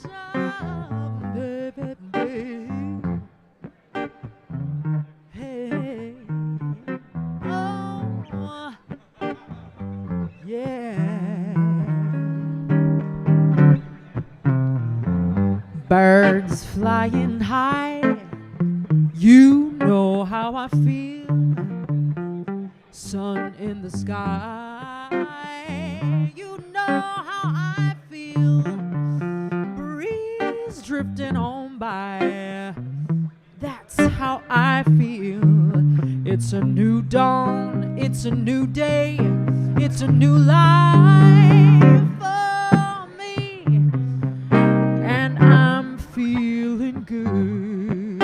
Someday, baby, hey, oh, yeah. Birds flying high, you know how I feel. Sun in the sky, you know how I feel. Breeze drifting on by, that's how I feel. It's a new dawn, it's a new day, it's a new life for me, and I'm feeling good.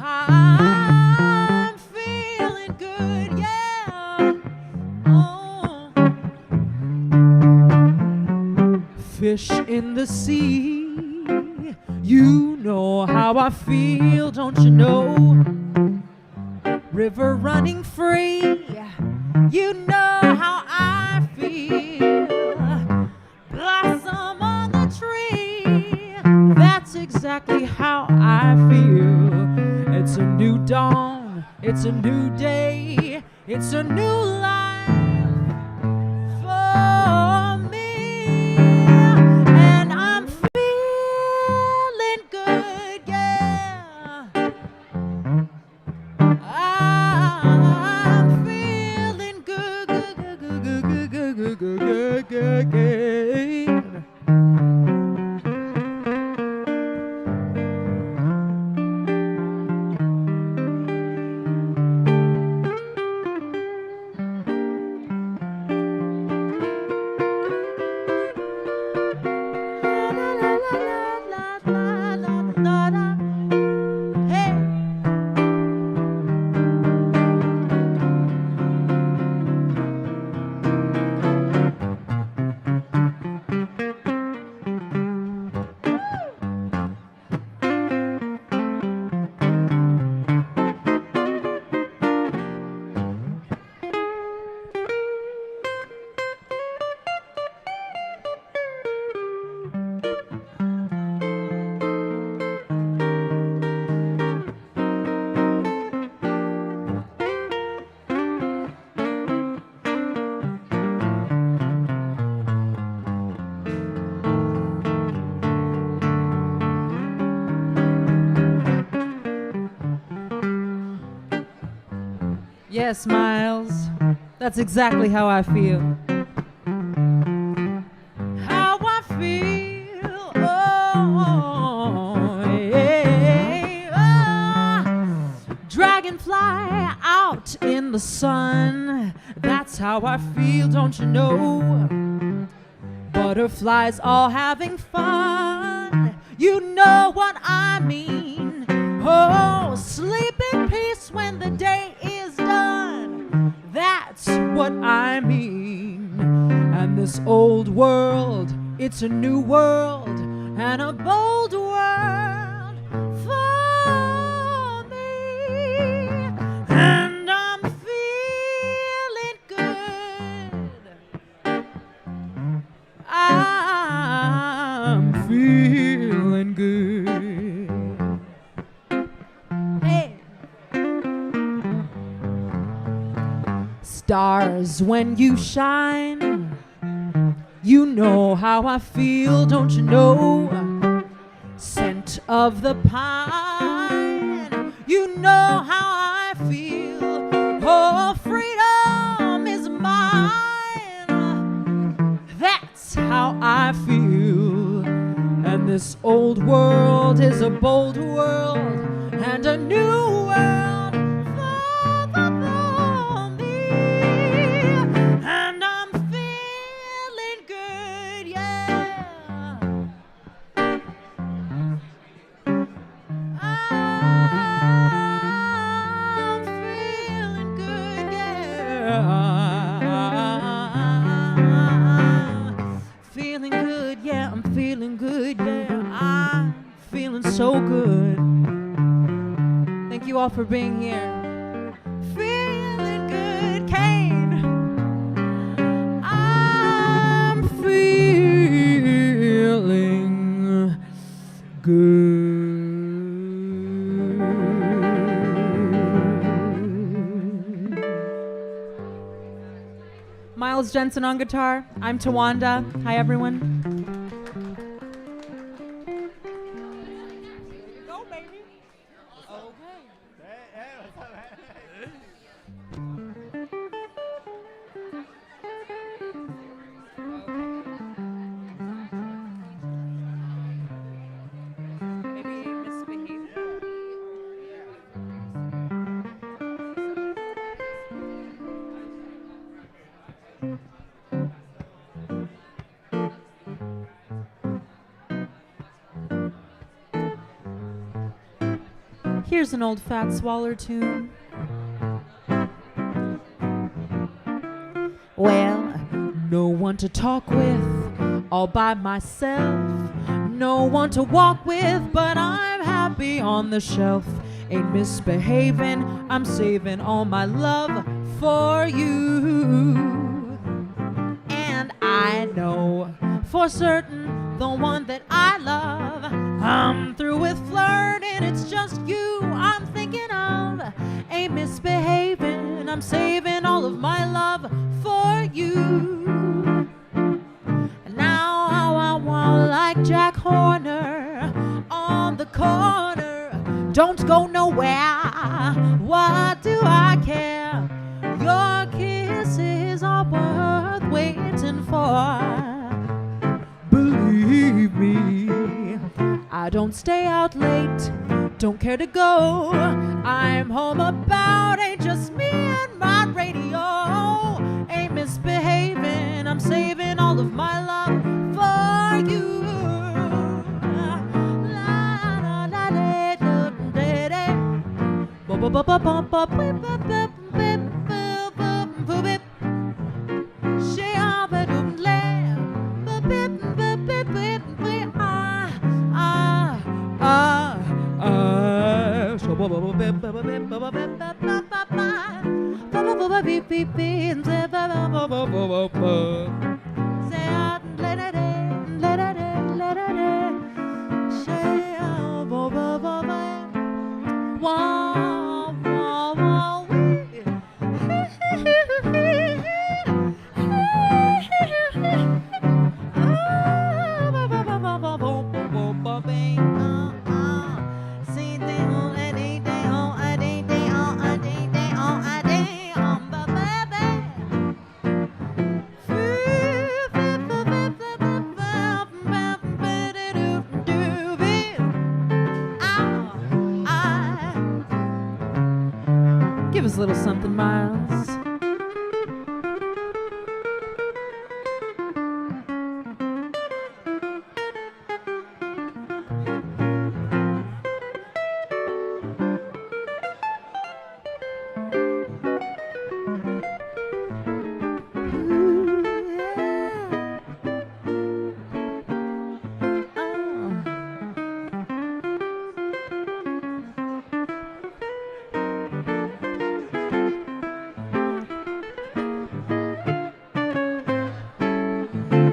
I'm feeling good, yeah. Oh. Fish in the sea, you know how I feel, don't you know? River running free, you know how I feel. Blossom on the tree, that's exactly how I feel. It's a new dawn, it's a new day, it's a new life for me, and I'm feeling good, yeah. I'm feeling good, good, good, good, good, good, good, good, good, good. Yes, Miles, that's exactly how I feel. How I feel, oh, yeah. Dragonfly out in the sun, that's how I feel, don't you know? Butterflies all having fun, you know what I mean. Oh, sleep in peace when the day is done, that's what I mean. And this old world, it's a new world and a bold world for me. And I'm feeling good. I'm feeling good. Hey. Stars, when you shine, you know how I feel, don't you know? Scent of the pine, you know how I feel. Oh, freedom is mine, that's how I feel. And this old world is a bold world and a new world for me. And I'm feeling good, yeah. I'm feeling good, yeah. Feeling good, yeah. I'm feeling good, yeah. I'm feeling so good. Thank you all for being here. Feeling good, Kane. I'm feeling good. Miles Jensen on guitar. I'm Tawanda. Hi, everyone. Go, baby. Okay. Maybe misbehave. Here's an old Fat Swaller tune. Well, no one to talk with, all by myself. No one to walk with, but I'm happy on the shelf. Ain't misbehaving, I'm saving all my love for you. And I know for certain the one that I love, I'm through with flirting, it's just you I'm thinking of. Ain't misbehaving, I'm saving all of my love for you. Now I want like Jack Horner on the corner. Don't go nowhere, what do I care? Your kisses are worth waiting for. Believe me, I don't stay out late, don't care to go. I'm home about, ain't just me and my radio. Ain't misbehaving, I'm saving all of my love for you.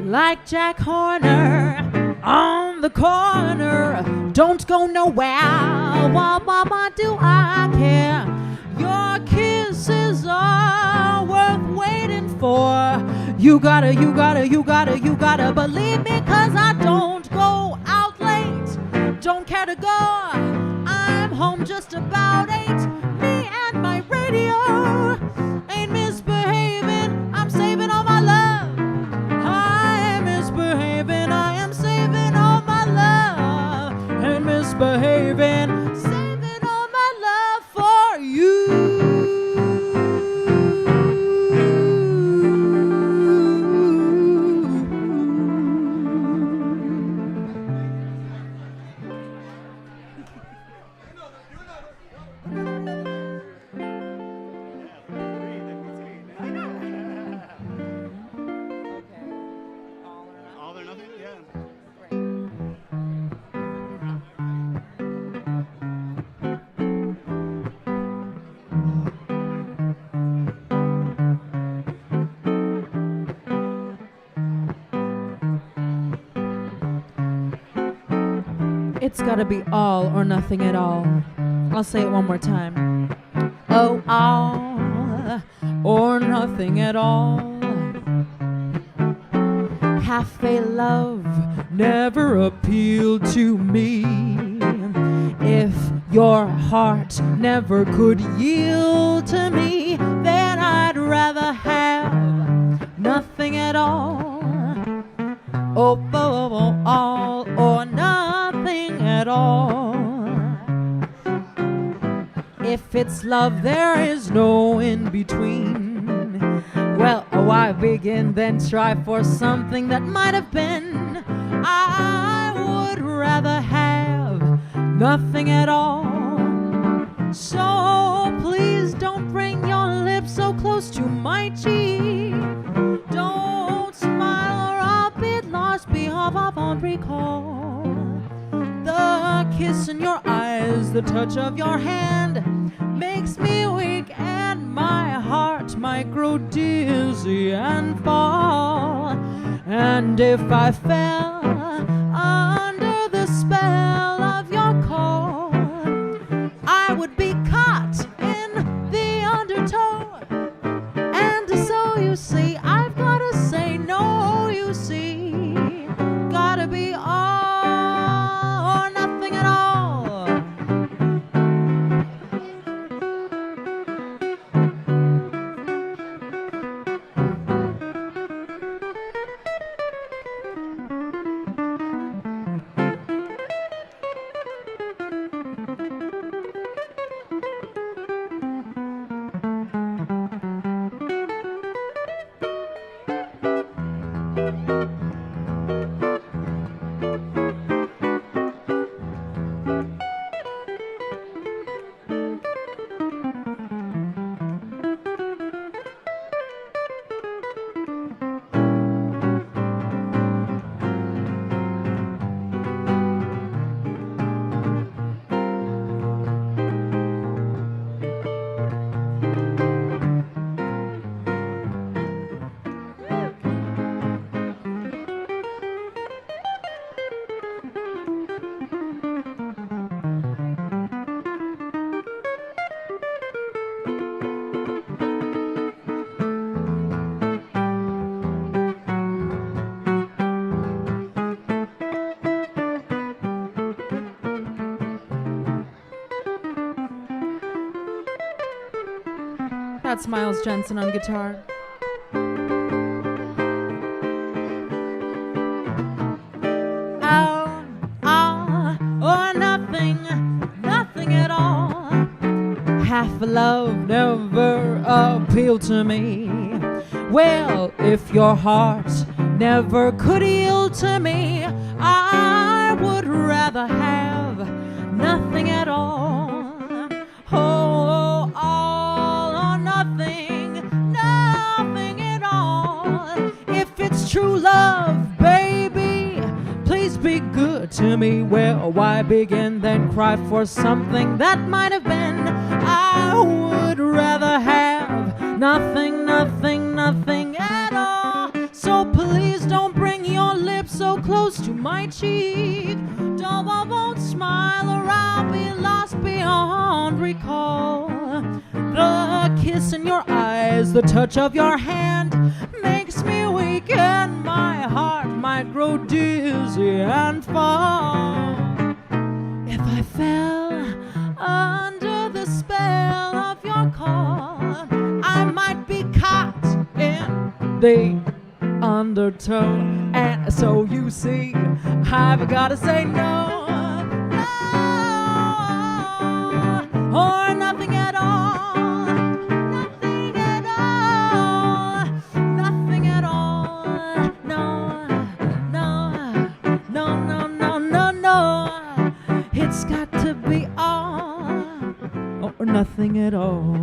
like Jack Horner on the corner. Don't go nowhere. Why do I care? Your kisses are worth waiting for. You gotta believe me, 'cause I don't go out late. Don't care to go. I'm home just about 8. Me and my radio ain't misbehaving. I'm saving all my love. I am misbehaving. I am saving all my love. Ain't misbehaving. Saving all my love for you. All or nothing? Yeah. It's gotta be all or nothing at all. I'll say it one more time. Oh, all or nothing at all. Half a love never appealed to me. If your heart never could yield to me, then I'd rather have nothing at all. Oh, all or nothing at all. If it's love, there is no in between. Well, why begin then? Try for something that might have been. I would rather have nothing at all. So please don't bring your lips so close to my cheek. Don't smile or I'll be lost beyond I won't recall. The kiss in your eyes, the touch of your hand makes me weak, and my heart might grow dizzy and fall. And if I fell under the spell of your call, I would be caught in the undertow. And so you see, I've gotta say no, you see. Gotta be all or nothing at all. That's Miles Jensen on guitar. All or nothing, nothing at all. Half a love never appealed to me. Well, if your heart never could yield to me, I would rather have nothing at all. Oh, all or nothing, nothing at all. If it's true love, baby, please be good to me. Well, why begin then? Cry for something that might have been. I would rather have nothing, nothing, nothing at all. So please don't bring my cheek. Though I won't smile or I'll be lost beyond recall. The kiss in your eyes, the touch of your hand makes me weak, and my heart might grow dizzy and fall. If I fell under the spell of your call, I might be caught in the undertone. And so you see, I've gotta say no, no, or nothing at all, nothing at all, nothing at all, no, no, no, no, no, no, no. It's got to be all or nothing at all.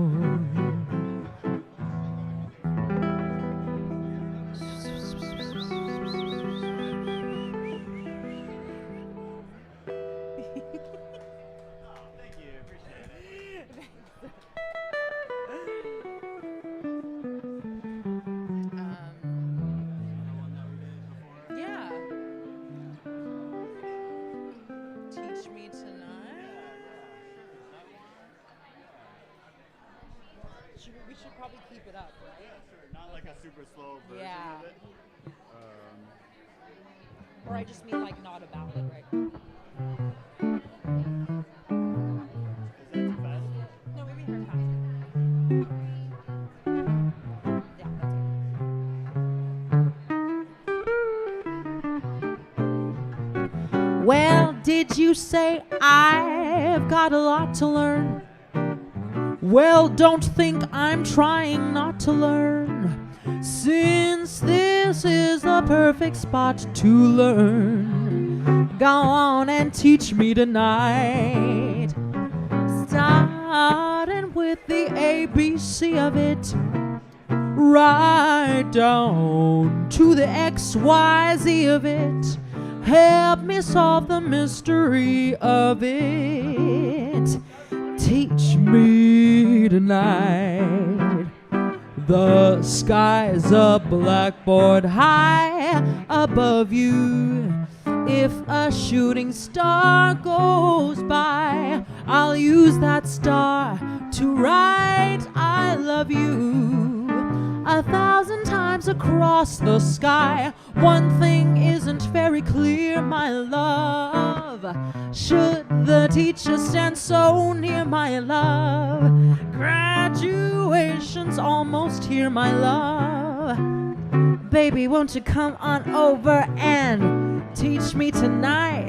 We should probably keep it up, right? Yeah, sure. Not like a super slow version of it. Or I just mean like not about it, right? Is that too fast? No, maybe her faster. Yeah, that's it. Well, did you say I've got a lot to learn? Well, don't think I'm trying not to learn, since this is the perfect spot to learn. Go on and teach me tonight, starting with the ABC of it, right down to the XYZ of it. Help me solve the mystery of it. Teach me tonight. The sky's a blackboard high above you. If a shooting star goes by, I'll use that star to write I love you 1,000 times across the sky. One thing isn't very clear, my love. Should the teacher stand so near, my love? Graduation's almost here, my love. Baby, won't you come on over and teach me tonight?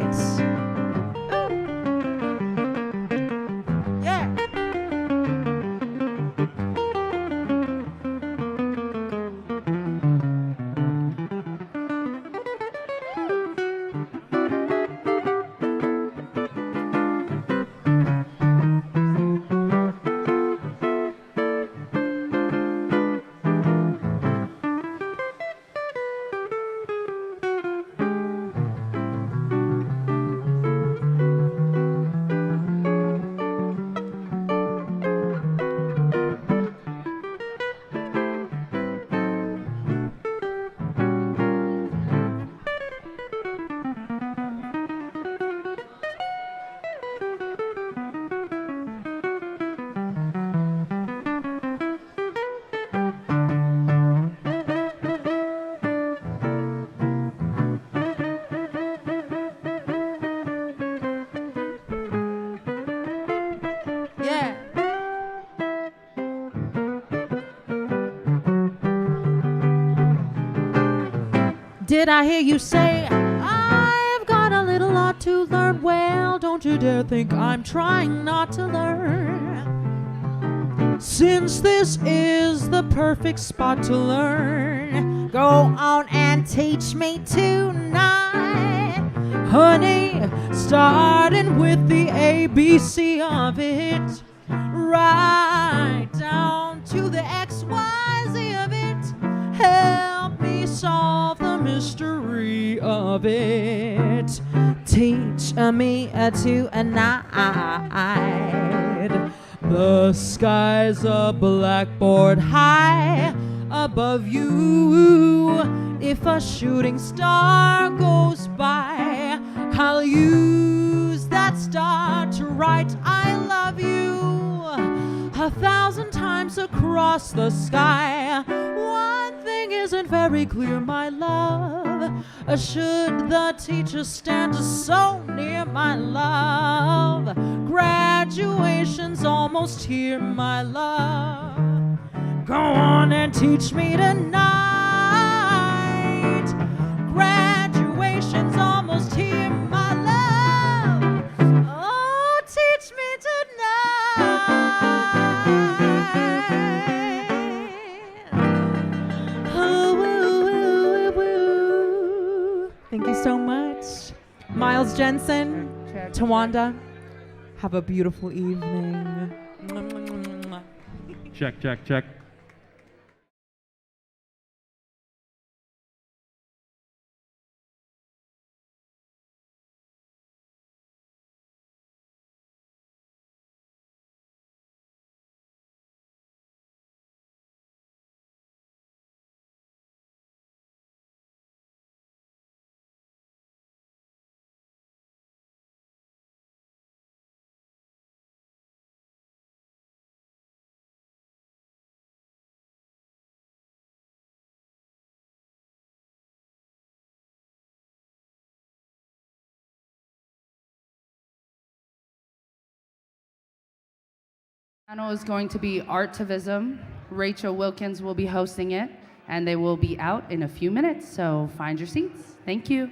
Yeah. Did I hear you say, I've got a little lot to learn? Well, don't you dare think I'm trying not to learn, since this is the perfect spot to learn. Go on and teach me tonight, honey, starting with the ABC of it, right down to the XYZ of it. Help me solve the mystery of it. Teach me tonight. The sky's a blackboard high above you. If a shooting star goes by, I'll use that star to write I love you 1,000 times across the sky. One thing isn't very clear, my love. Should the teacher stand so near, my love? Graduation's almost here, my love. Go on and teach me tonight. Graduation's almost here, my love. Oh, teach me tonight. Oh, woo, woo, woo, woo. Thank you so much. Miles Jensen, Tawanda, have a beautiful evening. Check, check, check. Panel is going to be Artivism. Rachel Wilkins will be hosting it, and they will be out in a few minutes, so find your seats. Thank you.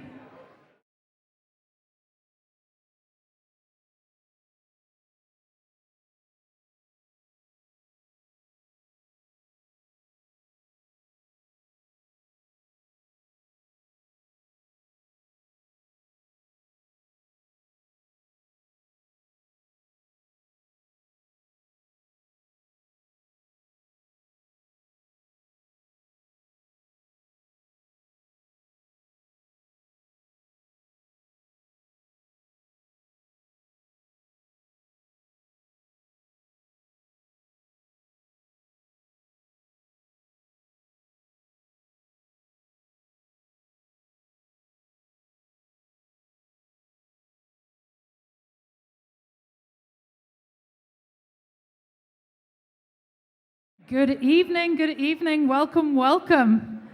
Good evening, welcome, welcome.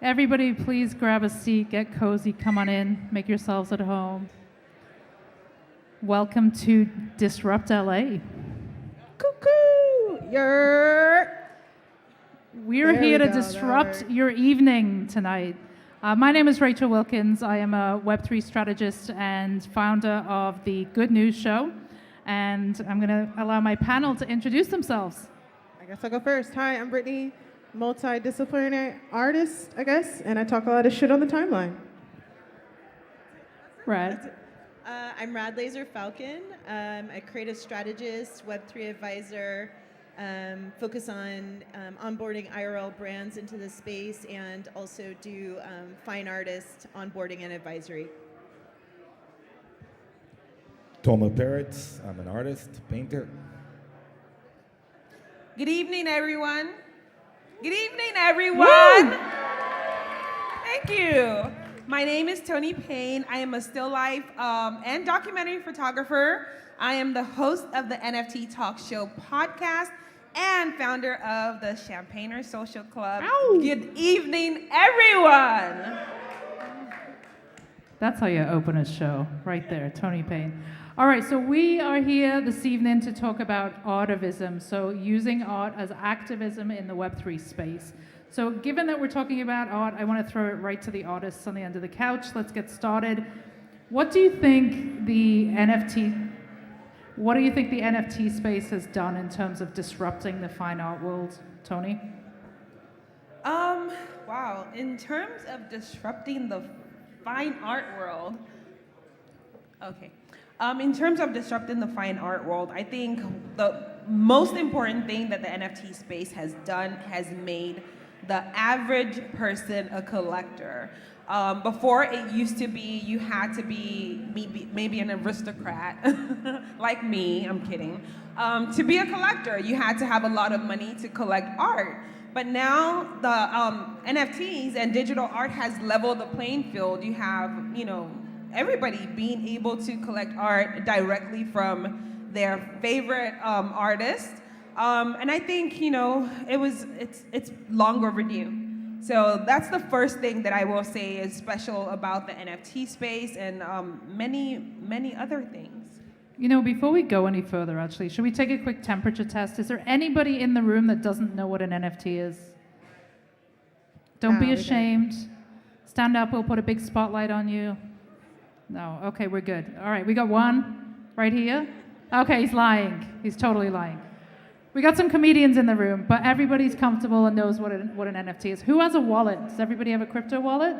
Everybody please grab a seat, get cozy, come on in, make yourselves at home. Welcome to Disrupt LA. Cuckoo! We're here to disrupt your evening tonight. My name is Rachel Wilkins. I am a Web3 strategist and founder of the Good News Show. And I'm going to allow my panel to introduce themselves. I guess I'll go first. Hi, I'm Brittany, multidisciplinary artist, I guess, and I talk a lot of shit on the timeline. Rad. I'm Rad Laser Falcon, a creative strategist, Web3 advisor, focus on onboarding IRL brands into the space, and also do fine artist onboarding and advisory. Toma Peretz, I'm an artist, painter. Good evening, everyone. Good evening, everyone. Woo! Thank you. My name is Tony Payne. I am a still life and documentary photographer. I am the host of the NFT Talk Show podcast and founder of the Champagner Social Club. Ow. Good evening, everyone. That's how you open a show, right there, Tony Payne. All right, so we are here this evening to talk about artivism, so using art as activism in the Web3 space. So given that we're talking about art, I want to throw it right to the artists on the end of the couch. Let's get started. What do you think the NFT space has done in terms of disrupting the fine art world, Tony? Wow, in terms of disrupting the fine art world, okay. In terms of disrupting the fine art world, I think the most important thing that the NFT space has done has made the average person a collector. Before it used to be you had to be maybe an aristocrat, like me, I'm kidding. To be a collector, you had to have a lot of money to collect art. But now the NFTs and digital art has leveled the playing field. You have, everybody being able to collect art directly from their favorite artist. And I think, it's long overdue. So that's the first thing that I will say is special about the NFT space and many, many other things. Before we go any further, actually, should we take a quick temperature test? Is there anybody in the room that doesn't know what an NFT is? Don't be ashamed. Stand up, we'll put a big spotlight on you. No, okay, we're good. All right, we got one right here. Okay, he's lying. He's totally lying. We got some comedians in the room, but everybody's comfortable and knows what an NFT is. Who has a wallet? Does everybody have a crypto wallet?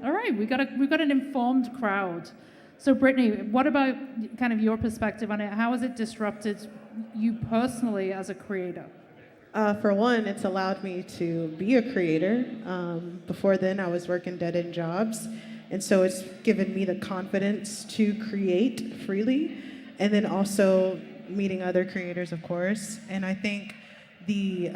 All right, we got an informed crowd. So Brittany, what about kind of your perspective on it? How has it disrupted you personally as a creator? For one, it's allowed me to be a creator. Before then, I was working dead-end jobs. And so it's given me the confidence to create freely. And then also meeting other creators, of course. And I think the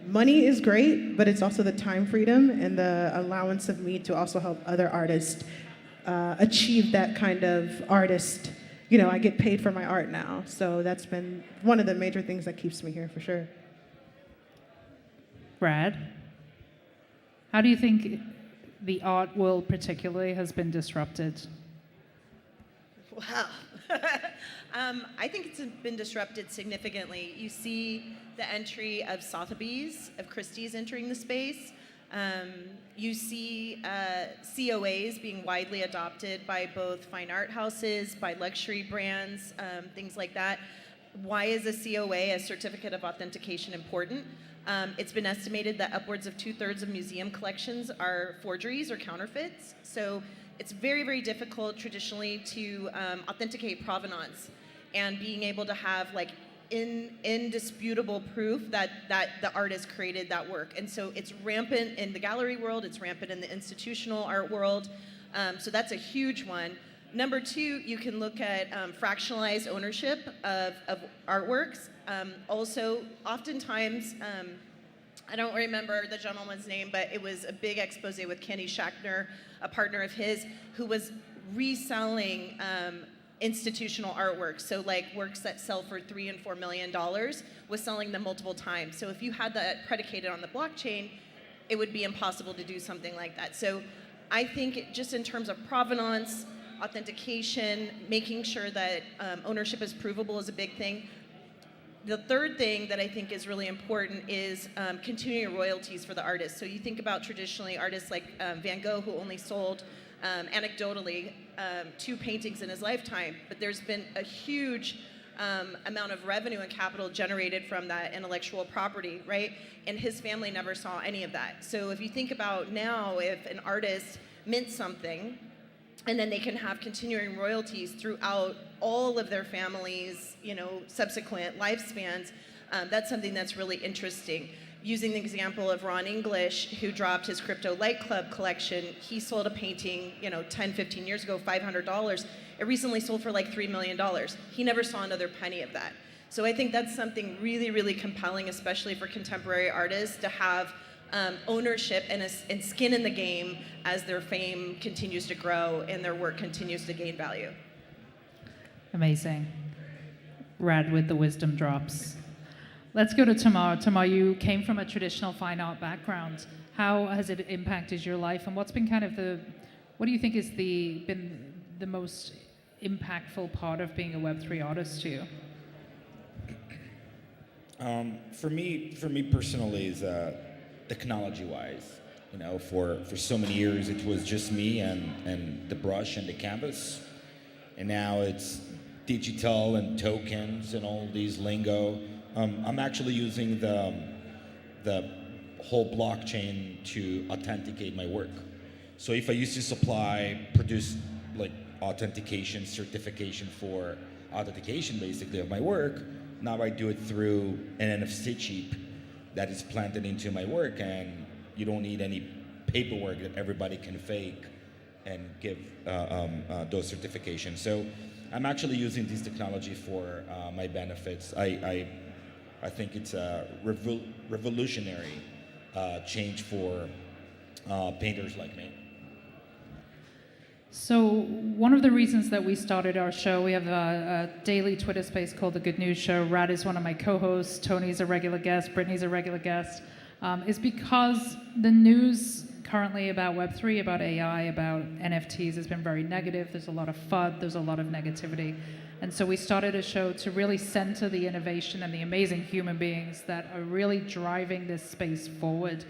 money is great, but it's also the time freedom and the allowance of me to also help other artists achieve that kind of artist. I get paid for my art now. So that's been one of the major things that keeps me here for sure. Brad, how do you think the art world particularly has been disrupted? Wow. I think it's been disrupted significantly. You see the entry of Sotheby's, of Christie's entering the space. You see COAs being widely adopted by both fine art houses, by luxury brands, things like that. Why is a COA, a certificate of authentication, important? It's been estimated that upwards of 2/3 of museum collections are forgeries or counterfeits. So it's very, very difficult traditionally to authenticate provenance and being able to have indisputable proof that the artist created that work. And so it's rampant in the gallery world, it's rampant in the institutional art world. So that's a huge one. Number two, you can look at fractionalized ownership of artworks. Also, oftentimes, I don't remember the gentleman's name, but it was a big expose with Kenny Schachter, a partner of his, who was reselling institutional artworks. So works that sell for $3 and $4 million, was selling them multiple times. So if you had that predicated on the blockchain, it would be impossible to do something like that. So I think just in terms of provenance, authentication, making sure that ownership is provable is a big thing. The third thing that I think is really important is continuing royalties for the artists. So you think about traditionally artists like Van Gogh, who only sold anecdotally 2 paintings in his lifetime, but there's been a huge amount of revenue and capital generated from that intellectual property, right? And his family never saw any of that. So if you think about now, if an artist mints something, and then they can have continuing royalties throughout all of their families, subsequent lifespans. That's something that's really interesting. Using the example of Ron English, who dropped his Crypto Light Club collection, he sold a painting, 10, 15 years ago, $500. It recently sold for $3 million. He never saw another penny of that. So I think that's something really, really compelling, especially for contemporary artists, to have ownership and skin in the game as their fame continues to grow and their work continues to gain value. Amazing. Rad with the wisdom drops. Let's go to Tamar. Tamar, you came from a traditional fine art background. How has it impacted your life, and what's been kind of what do you think is been the most impactful part of being a Web3 artist to you? For me personally, is technology-wise. For so many years it was just me and the brush and the canvas, and now it's digital and tokens and all these lingo. I'm actually using the whole blockchain to authenticate my work. So if I used to produce authentication, certification for authentication basically of my work, now I do it through an NFC chip that is planted into my work, and you don't need any paperwork that everybody can fake and give those certifications. So I'm actually using this technology for my benefits. I I think it's a revolutionary change for painters like me. So one of the reasons that we started our show, we have a daily Twitter space called The Good News Show. Rad is one of my co-hosts. Tony's a regular guest. Brittany's a regular guest. Is because the news currently about Web3, about AI, about NFTs has been very negative. There's a lot of FUD. There's a lot of negativity. And so we started a show to really center the innovation and the amazing human beings that are really driving this space forward.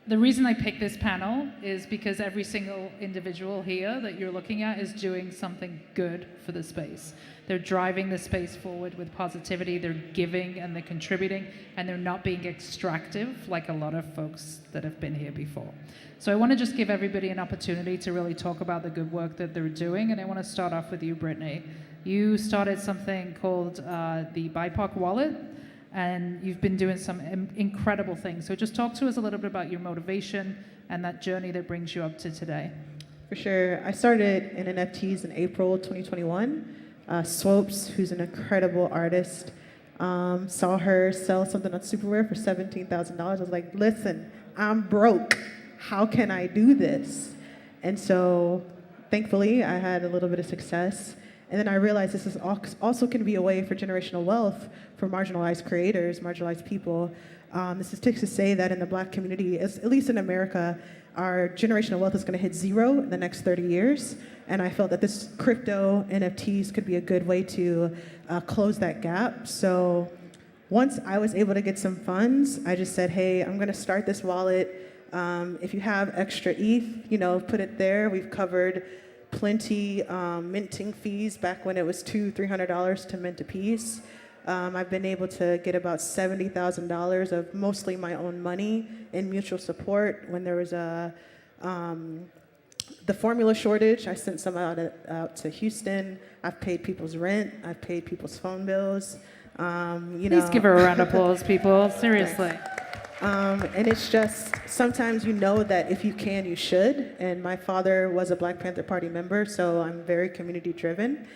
The reason I picked this panel is because every single individual here that you're looking at is doing something good for the space. They're driving the space forward with positivity, they're giving and they're contributing, and they're not being extractive like a lot of folks that have been here before. So I want to just give everybody an opportunity to really talk about the good work that they're doing, and I want to start off with you, Brittany. You started something called the BIPOC Wallet, and you've been doing some incredible things. So just talk to us a little bit about your motivation and that journey that brings you up to today. For sure. I started in NFTs in April 2021. Swopes, who's an incredible artist, saw her sell something on Superware for $17,000. I was like, listen, I'm broke. How can I do this? And so thankfully, I had a little bit of success. And then I realized this is also can be a way for generational wealth for marginalized creators, marginalized people. This is to say that in the Black community, at least in America, our generational wealth is going to hit 0 in the next 30 years. And I felt that this crypto NFTs could be a good way to close that gap. So once I was able to get some funds, I just said, hey, I'm going to start this wallet. If you have extra ETH, put it there. We've covered plenty minting fees back when it was $200-300 to mint a piece. I've been able to get about $70,000 of mostly my own money in mutual support. When there was the formula shortage, I sent some out to Houston. I've paid people's rent. I've paid people's phone bills. Please give her a round of applause, people. Seriously. And it's just, sometimes that if you can, you should. And my father was a Black Panther Party member, so I'm very community driven.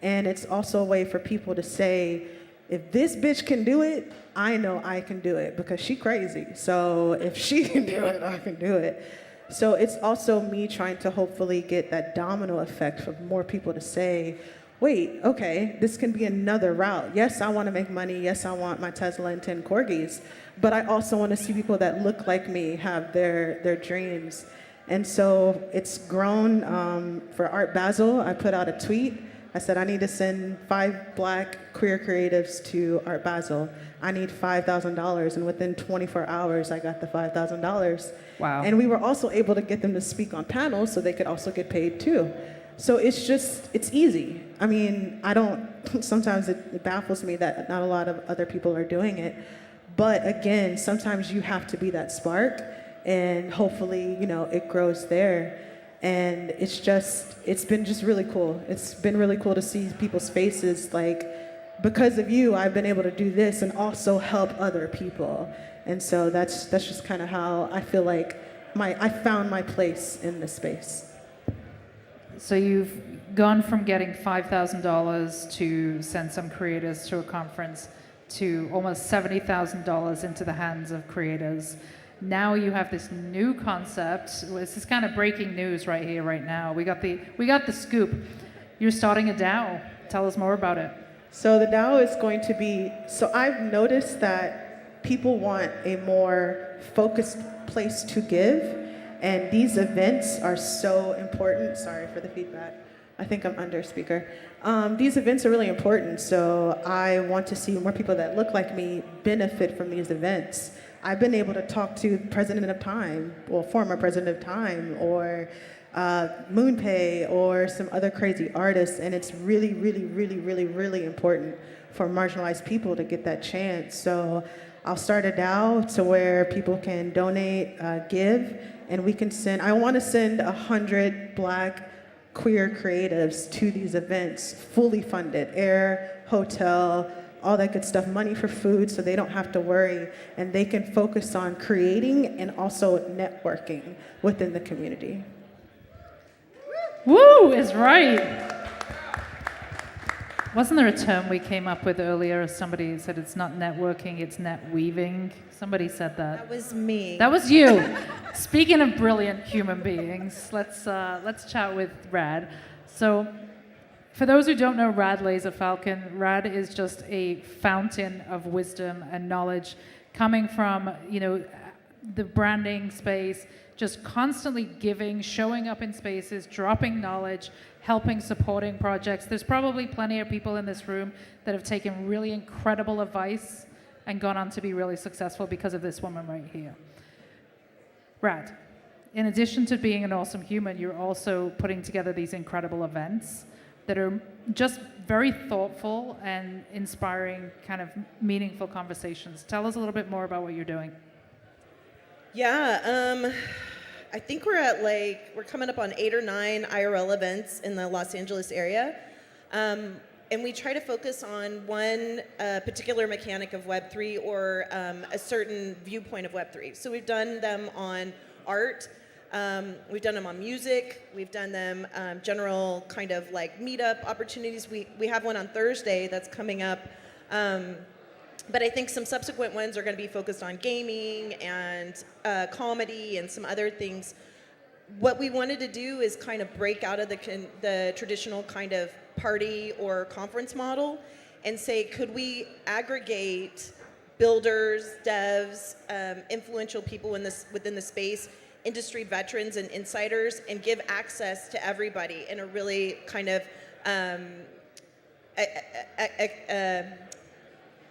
And it's also a way for people to say, if this bitch can do it, I know I can do it, because she crazy. So if she can do it, I can do it. So it's also me trying to hopefully get that domino effect for more people to say, wait, okay, this can be another route. Yes, I want to make money. Yes, I want my Tesla and 10 corgis. But I also want to see people that look like me have their dreams. And so it's grown. For Art Basel, I put out a tweet. I said, I need to send 5 Black queer creatives to Art Basel. I need $5,000. And within 24 hours, I got the $5,000. Wow. And we were also able to get them to speak on panels so they could also get paid too. So it's easy. I mean, sometimes it baffles me that not a lot of other people are doing it. But again, sometimes you have to be that spark, and hopefully, it grows there. And it's been just really cool. It's been really cool to see people's faces, like, because of you, I've been able to do this and also help other people. And so that's just kind of how I feel like I found my place in this space. So you've gone from getting $5,000 to send some creators to a conference to almost $70,000 into the hands of creators. Now you have this new concept. This is kind of breaking news right here, right now. We got the scoop. You're starting a DAO. Tell us more about it. So the DAO is going to be, I've noticed that people want a more focused place to give. And these events are so important. Sorry for the feedback. I think I'm under speaker. These events are really important, so I want to see more people that look like me benefit from these events. I've been able to talk to President of Time, or former President of Time, or MoonPay, or some other crazy artists, and it's really, really, really, really, really important for marginalized people to get that chance. So I'll start a DAO to where people can donate, give, and we can I want to send 100 Black queer creatives to these events, fully funded, air, hotel, all that good stuff, money for food, so they don't have to worry, and they can focus on creating and also networking within the community. Woo is right. Wasn't there a term we came up with earlier? Somebody said it's not networking, it's net weaving. Somebody said that. That was me. That was you. Speaking of brilliant human beings, let's chat with Rad. So, for those who don't know Rad Laser Falcon, Rad is just a fountain of wisdom and knowledge coming from, the branding space, just constantly giving, showing up in spaces, dropping knowledge, helping, supporting projects. There's probably plenty of people in this room that have taken really incredible advice and gone on to be really successful because of this woman right here. Rad, in addition to being an awesome human, you're also putting together these incredible events that are just very thoughtful and inspiring, kind of meaningful conversations. Tell us a little bit more about what you're doing. Yeah, I think we're coming up on 8 or 9 IRL events in the Los Angeles area. And we try to focus on one particular mechanic of Web3 or a certain viewpoint of Web3. So we've done them on art, we've done them on music, we've done them general kind of like meetup opportunities. We have one on Thursday that's coming up. But I think some subsequent ones are going to be focused on gaming and comedy and some other things. What we wanted to do is kind of break out of the traditional kind of party or conference model and say, could we aggregate builders, devs, influential people within the space, industry veterans and insiders, and give access to everybody in a really kind of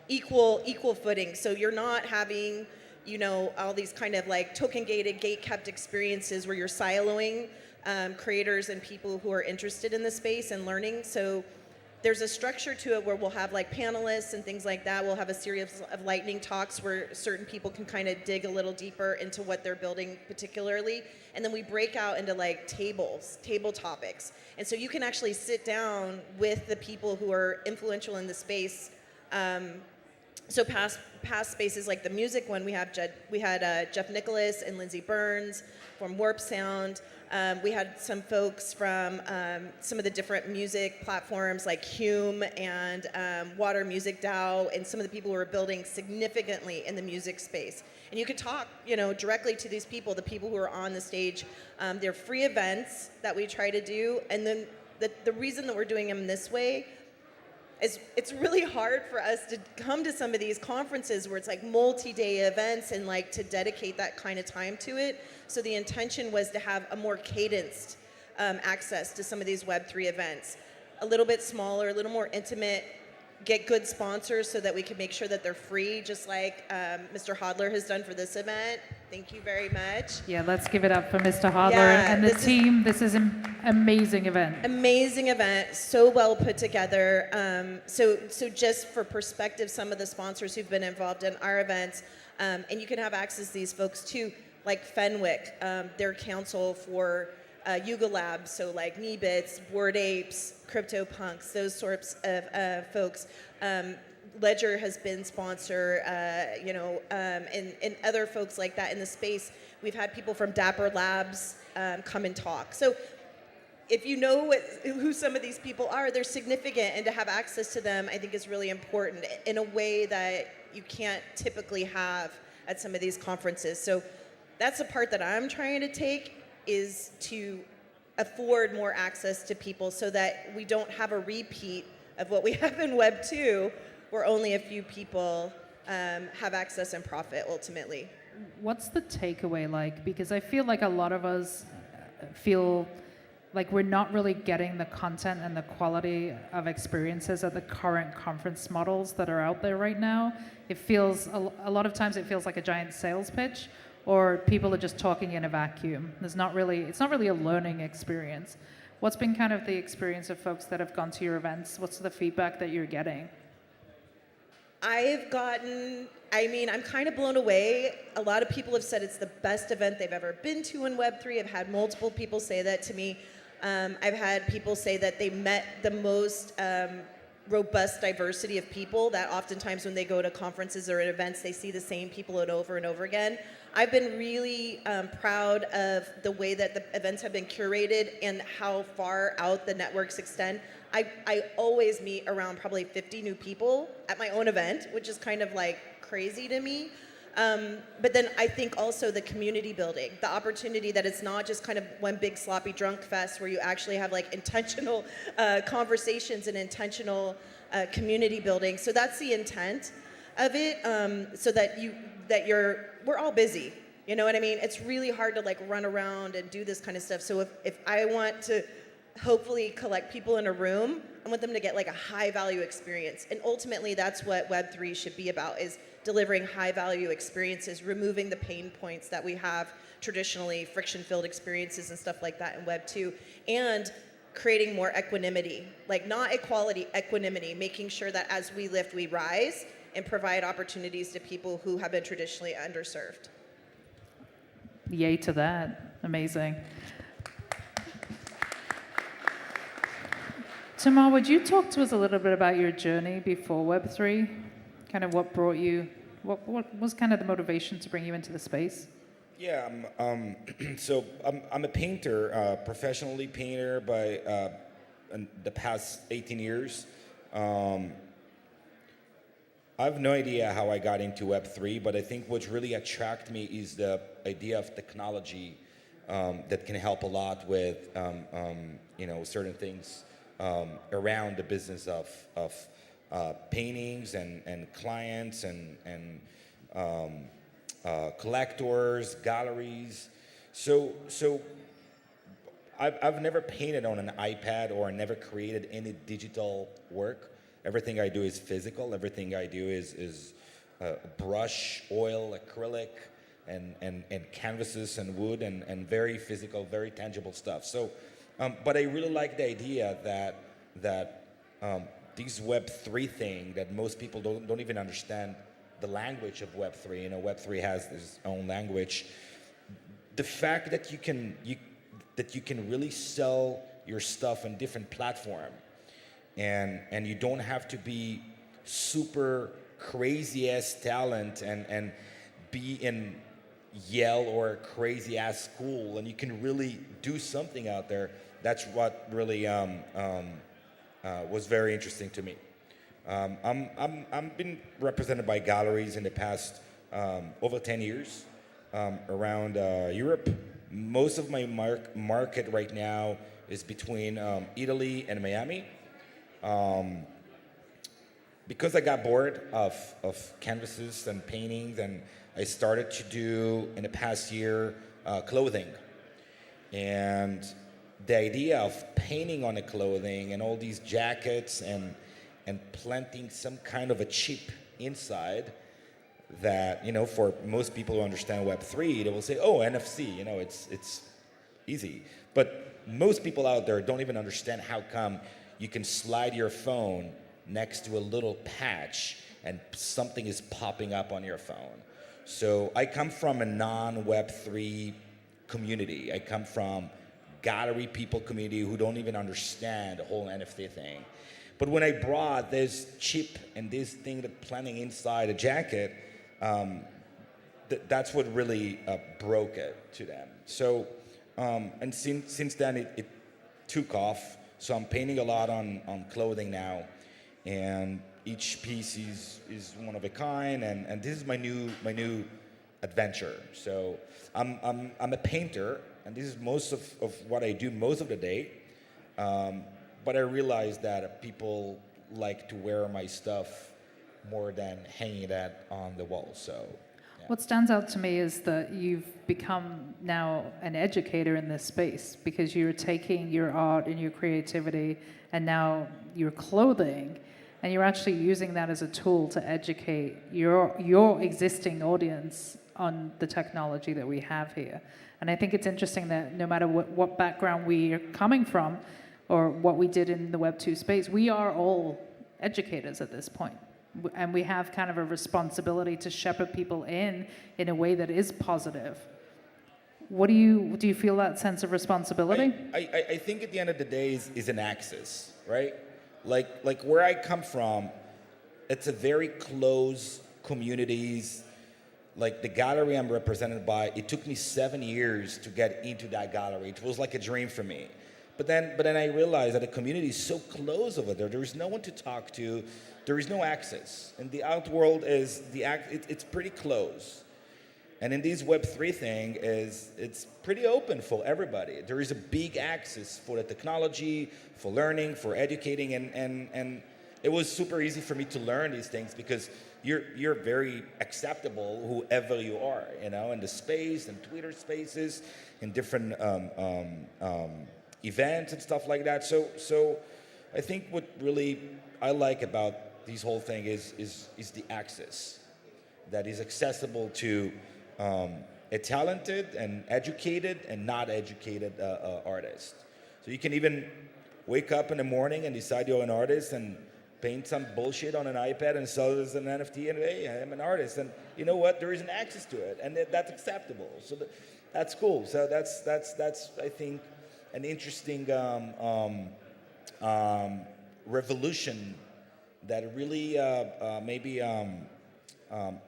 equal footing. So you're not having, all these kind of like token-gated, gate-kept experiences where you're siloing creators and people who are interested in the space and learning. So there's a structure to it where we'll have like panelists and things like that. We'll have a series of lightning talks where certain people can kind of dig a little deeper into what they're building particularly. And then we break out into like table topics. And so you can actually sit down with the people who are influential in the space. So past spaces like the music one, we had Jeff Nicholas and Lindsey Burns from Warp Sound. We had some folks from some of the different music platforms like Hume and Water Music DAO, and some of the people who are building significantly in the music space. And you could talk, directly to these people, the people who are on the stage. They're free events that we try to do, and then the reason that we're doing them this way is it's really hard for us to come to some of these conferences where it's like multi-day events and like to dedicate that kind of time to it. So the intention was to have a more cadenced access to some of these Web3 events. A little bit smaller, a little more intimate, get good sponsors so that we can make sure that they're free, just like Mr. Hodler has done for this event. Thank you very much. Yeah, let's give it up for Mr. Hodler and the this team. This is an amazing event. Amazing event, so well put together. So just for perspective, some of the sponsors who've been involved in our events, and you can have access to these folks too, like Fenwick, their council for Yuga Labs, so like Meebits, Bored Apes, CryptoPunks, those sorts of folks. Ledger has been sponsor, and other folks like that in the space. We've had people from Dapper Labs come and talk. So if you know who some of these people are, they're significant, and to have access to them, I think, is really important in a way that you can't typically have at some of these conferences. So that's the part that I'm trying to take, is to afford more access to people so that we don't have a repeat of what we have in Web 2, where only a few people have access and profit ultimately. What's the takeaway like? Because I feel like a lot of us feel like we're not really getting the content and the quality of experiences at the current conference models that are out there right now. It feels, a lot of times it feels like a giant sales pitch, or people are just talking in a vacuum. It's not really a learning experience. What's been kind of the experience of folks that have gone to your events? What's the feedback that you're getting? I'm kind of blown away. A lot of people have said it's the best event they've ever been to in Web3. I've had multiple people say that to me. I've had people say that they met the most robust diversity of people, that oftentimes when they go to conferences or events, they see the same people over and over again. I've been really proud of the way that the events have been curated and how far out the networks extend. I always meet around probably 50 new people at my own event, which is kind of like crazy to me. But then I think also the community building, the opportunity that it's not just kind of one big sloppy drunk fest where you actually have like intentional conversations and intentional community building. So that's the intent of it. So that we're all busy. You know what I mean? It's really hard to like run around and do this kind of stuff. So if I want to hopefully collect people in a room, I want them to get like a high value experience. And ultimately that's what Web3 should be about, is delivering high value experiences, removing the pain points that we have traditionally, friction-filled experiences and stuff like that in Web 2, and creating more equanimity, like not equality, equanimity, making sure that as we lift, we rise and provide opportunities to people who have been traditionally underserved. Yay to that. Amazing. Tamar, would you talk to us a little bit about your journey before Web3? Kind of what brought you, what was kind of the motivation to bring you into the space? Yeah, so I'm a painter, professionally painter by in the past 18 years. I have no idea how I got into Web3, but I think what really attracted me is the idea of technology that can help a lot with certain things around the business of paintings and clients and collectors, galleries. So I've never painted on an iPad or never created any digital work. Everything I do is physical. Everything I do is brush, oil, acrylic, and canvases and wood and very physical, very tangible stuff. So, but I really like the idea that this Web3 thing, that most people don't even understand the language of Web3. You know, Web3 has its own language. The fact that you can really sell your stuff on different platforms, and you don't have to be super crazy ass talent and be in Yale or a crazy ass school, and you can really do something out there. That's what really was very interesting to me. I'm been represented by galleries in the past over 10 years around Europe. Most of my market right now is between Italy and Miami. Because I got bored of canvases and paintings, and I started to do in the past year clothing. And the idea of painting on the clothing and all these jackets and planting some kind of a chip inside that, for most people who understand Web3, they will say, oh, NFC, it's easy. But most people out there don't even understand how come you can slide your phone next to a little patch and something is popping up on your phone. So I come from a non-Web3 community. I come from gallery people community who don't even understand the whole NFT thing. But when I brought this chip and this thing that planting inside a jacket, that's what really broke it to them. So, and since then it took off. So I'm painting a lot on clothing now, and each piece is one of a kind, and this is my new adventure. So I'm a painter, and this is most of what I do most of the day. But I realized that people like to wear my stuff more than hanging that on the wall. So. Yeah. What stands out to me is that you've become now an educator in this space, because you're taking your art and your creativity and now your clothing, and you're actually using that as a tool to educate your existing audience on the technology that we have here. And I think it's interesting that no matter what background we are coming from or what we did in the Web2 space, we are all educators at this point. And we have kind of a responsibility to shepherd people in a way that is positive. What do you feel that sense of responsibility? I think at the end of the day is an axis, right? Like where I come from, it's a very close communities. Like the gallery I'm represented by, it took me 7 years to get into that gallery. It was like a dream for me. But then I realized that the community is so close over there. There is no one to talk to. There is no access, and the out world is it's pretty close. And in this Web3 thing it's pretty open for everybody. There is a big access for the technology, for learning, for educating, and it was super easy for me to learn these things because you're very acceptable whoever you are, in the space and Twitter spaces, in different events and stuff like that. So I think what really I like about this whole thing is the access that is accessible to a talented and educated and not educated artist. So you can even wake up in the morning and decide you're an artist and paint some bullshit on an iPad and sell it as an NFT, and hey, I'm an artist. And you know what? There is an access to it, and that's acceptable. So that's cool. So that's I think an interesting revolution that really maybe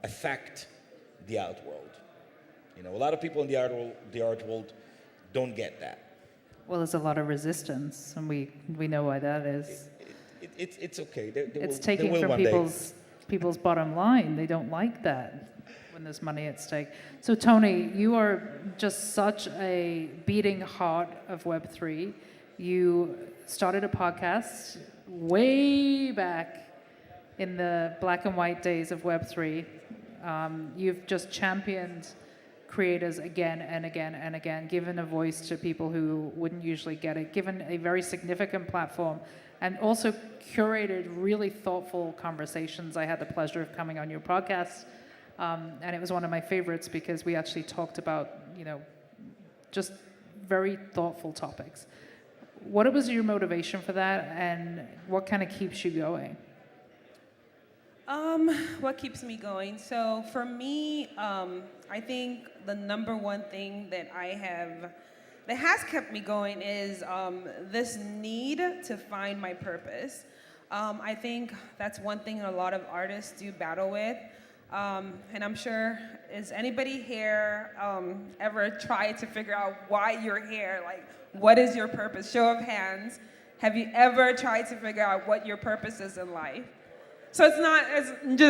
affect the art world. A lot of people in the art world don't get that. Well, there's a lot of resistance, and we know why that is. It's okay. It's taking from people's bottom line. They don't like that when there's money at stake. So Tony, you are just such a beating heart of Web3. You started a podcast way back in the black and white days of Web3. You've just championed creators again and again and again, given a voice to people who wouldn't usually get it, given a very significant platform, and also curated really thoughtful conversations. I had the pleasure of coming on your podcast, and it was one of my favorites because we actually talked about, just very thoughtful topics. What was your motivation for that, and what kind of keeps you going? What keeps me going? So for me, I think the number one thing that has kept me going is this need to find my purpose. I think that's one thing a lot of artists do battle with. And I'm sure, is anybody here ever tried to figure out why you're here? Like, what is your purpose? Show of hands. Have you ever tried to figure out what your purpose is in life? So it's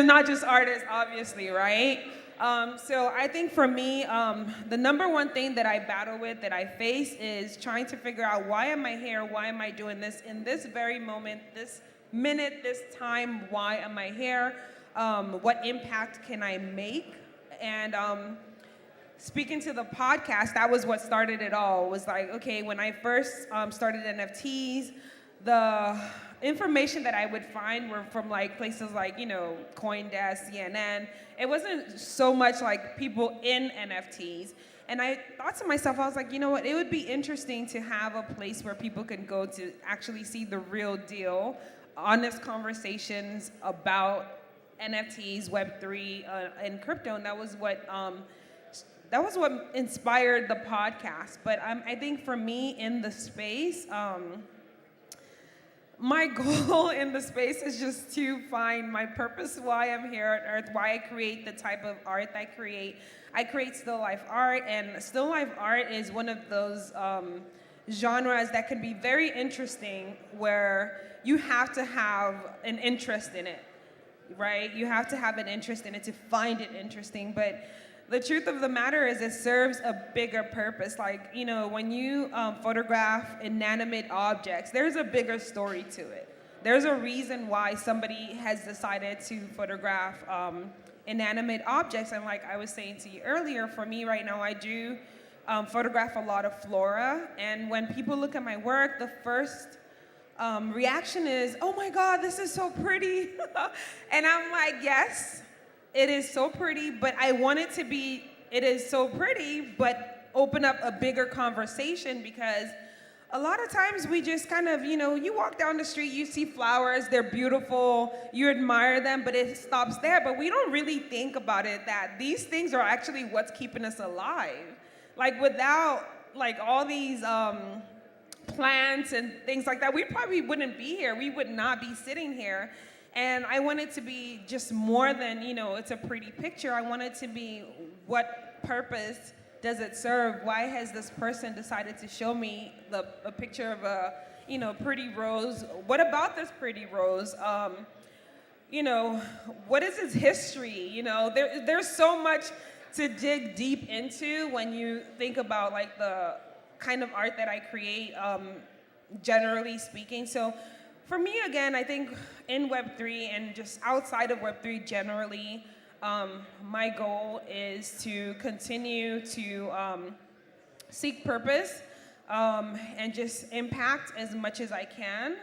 not just artists, obviously, right? So I think for me, the number one thing that I battle with, that I face, is trying to figure out, why am I here? Why am I doing this in this very moment, this minute, this time? Why am I here? What impact can I make? And speaking to the podcast, that was what started it all. Was like, okay, when I first started NFTs, the information that I would find were from like places like, CoinDesk, CNN. It wasn't so much like people in NFTs. And I thought to myself, I was like, you know what, it would be interesting to have a place where people can go to actually see the real deal, honest conversations about NFTs, Web3, and crypto. And that was what inspired the podcast. But I think for me in the space, my goal in the space is just to find my purpose, why I'm here on Earth, why I create the type of art I create. I create still life art, and still life art is one of those genres that can be very interesting, where you have to have an interest in it, right? You have to have an interest in it to find it interesting. But the truth of the matter is, it serves a bigger purpose. Like, when you photograph inanimate objects, there's a bigger story to it. There's a reason why somebody has decided to photograph inanimate objects. And like I was saying to you earlier, for me right now, I do photograph a lot of flora. And when people look at my work, the first reaction is, oh my God, this is so pretty. And I'm like, yes, it is so pretty, but I want it to be, it is so pretty, but open up a bigger conversation, because a lot of times we just kind of, you walk down the street, you see flowers, they're beautiful, you admire them, but it stops there. But we don't really think about it, that these things are actually what's keeping us alive. Like, without like all these plants and things like that, we probably wouldn't be here. We would not be sitting here. And I want it to be just more than, it's a pretty picture. I want it to be, what purpose does it serve? Why has this person decided to show me a picture of a, pretty rose? What about this pretty rose? What is its history? There's so much to dig deep into when you think about like the kind of art that I create, generally speaking. So for me, again, I think in Web3 and just outside of Web3 generally, my goal is to continue to seek purpose and just impact as much as I can,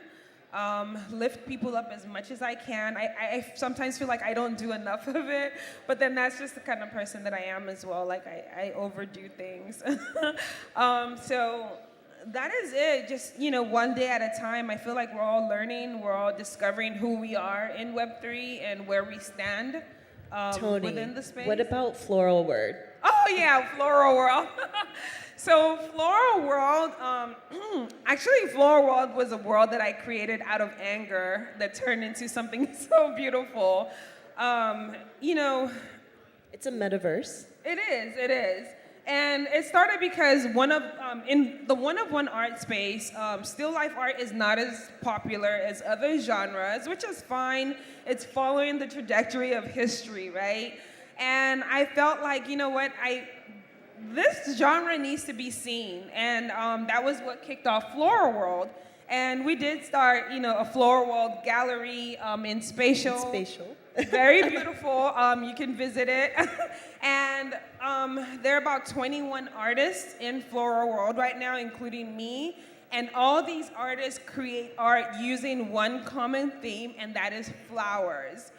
lift people up as much as I can. I sometimes feel like I don't do enough of it, but then that's just the kind of person that I am as well. Like I overdo things. So that is it. Just, one day at a time. I feel like we're all learning. We're all discovering who we are in Web3 and where we stand Tony, within the space. what about Floral World? Oh, yeah, Floral World. So Floral World, actually Floral World was a world that I created out of anger that turned into something so beautiful. It's a metaverse. It is. And it started because in the one-of-one art space, still life art is not as popular as other genres, which is fine. It's following the trajectory of history, right? And I felt like, this genre needs to be seen. And that was what kicked off Floral World. And we did start, a Floral World gallery in Spatial. Very beautiful. You can visit it. And there are about 21 artists in Floral World right now, including me. And all these artists create art using one common theme, and that is flowers.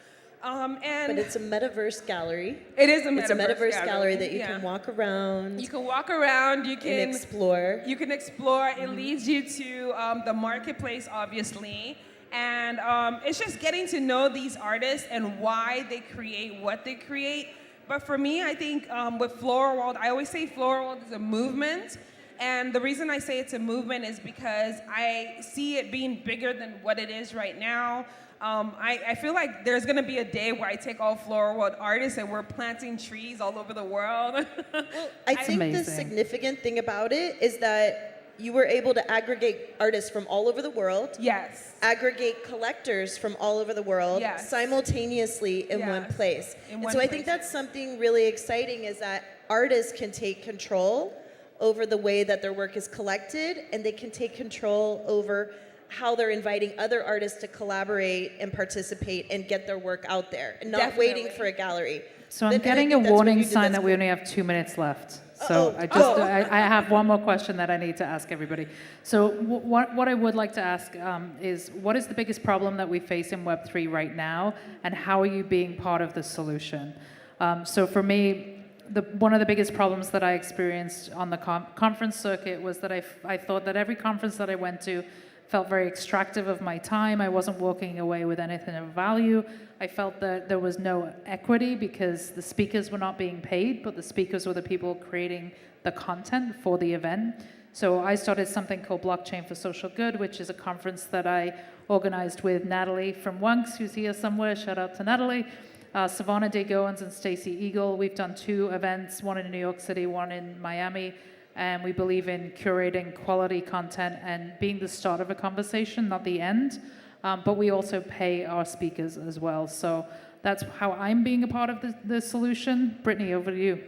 But it's a metaverse gallery. It is a metaverse, it's a metaverse gallery that you yeah. can walk around. You can walk around. You can explore. You can explore. It leads you to the marketplace, obviously. And it's just getting to know these artists and why they create what they create. But for me, I think with Floral World, I always say Floral World is a movement. And the reason I say it's a movement is because I see it being bigger than what it is right now. I feel like there's going to be a day where I take all Floral World artists and we're planting trees all over the world. Well, I think the significant thing about it is that you were able to aggregate artists from all over the world. Yes. Aggregate collectors from all over the world. Yes. Simultaneously in one place. I think that's something really exciting is that artists can take control over the way that their work is collected, and they can take control over how they're inviting other artists to collaborate and participate and get their work out there, and not waiting for a gallery. So I'm getting a warning sign that we only have 2 minutes left. So I have one more question that I need to ask everybody. So what I would like to ask is, what is the biggest problem that we face in Web3 right now, and how are you being part of the solution? So for me, one of the biggest problems that I experienced on the conference circuit was that I thought that every conference that I went to felt very extractive of my time. I wasn't walking away with anything of value. I felt that there was no equity because the speakers were not being paid, but the speakers were the people creating the content for the event. So I started something called Blockchain for Social Good, which is a conference that I organized with Natalie from Wunks, who's here somewhere. Shout out to Natalie. Savannah Day Goins and Stacey Eagle. We've done 2 events, one in New York City, one in Miami. And we believe in curating quality content and being the start of a conversation, not the end. But we also pay our speakers as well. So that's how I'm being a part of the solution. Brittany, over to you.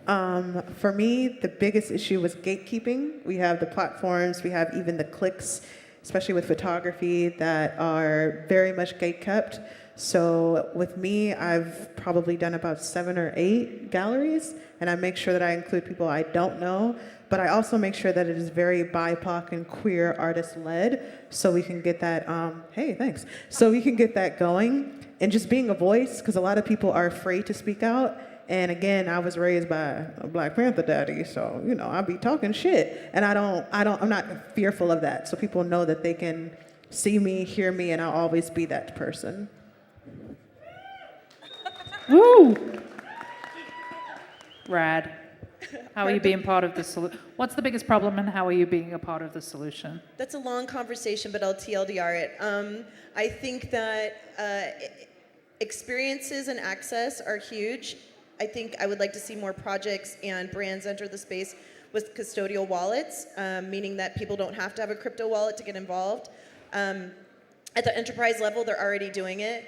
For me, the biggest issue was gatekeeping. We have the platforms, we have even the clicks, especially with photography, that are very much gatekept. So with me, I've probably done about 7 or 8 galleries, and I make sure that I include people I don't know, but I also make sure that it is very BIPOC and queer artist-led, so we can get that, so we can get that going, and just being a voice, because a lot of people are afraid to speak out. And again, I was raised by a Black Panther daddy, so I be talking shit, and I'm not fearful of that. So people know that they can see me, hear me, and I'll always be that person. Woo! Rad. How are you being part of the solution? What's the biggest problem, and how are you being a part of the solution? That's a long conversation, but I'll TLDR it. I think that experiences and access are huge. I think I would like to see more projects and brands enter the space with custodial wallets, meaning that people don't have to have a crypto wallet to get involved. At the enterprise level, they're already doing it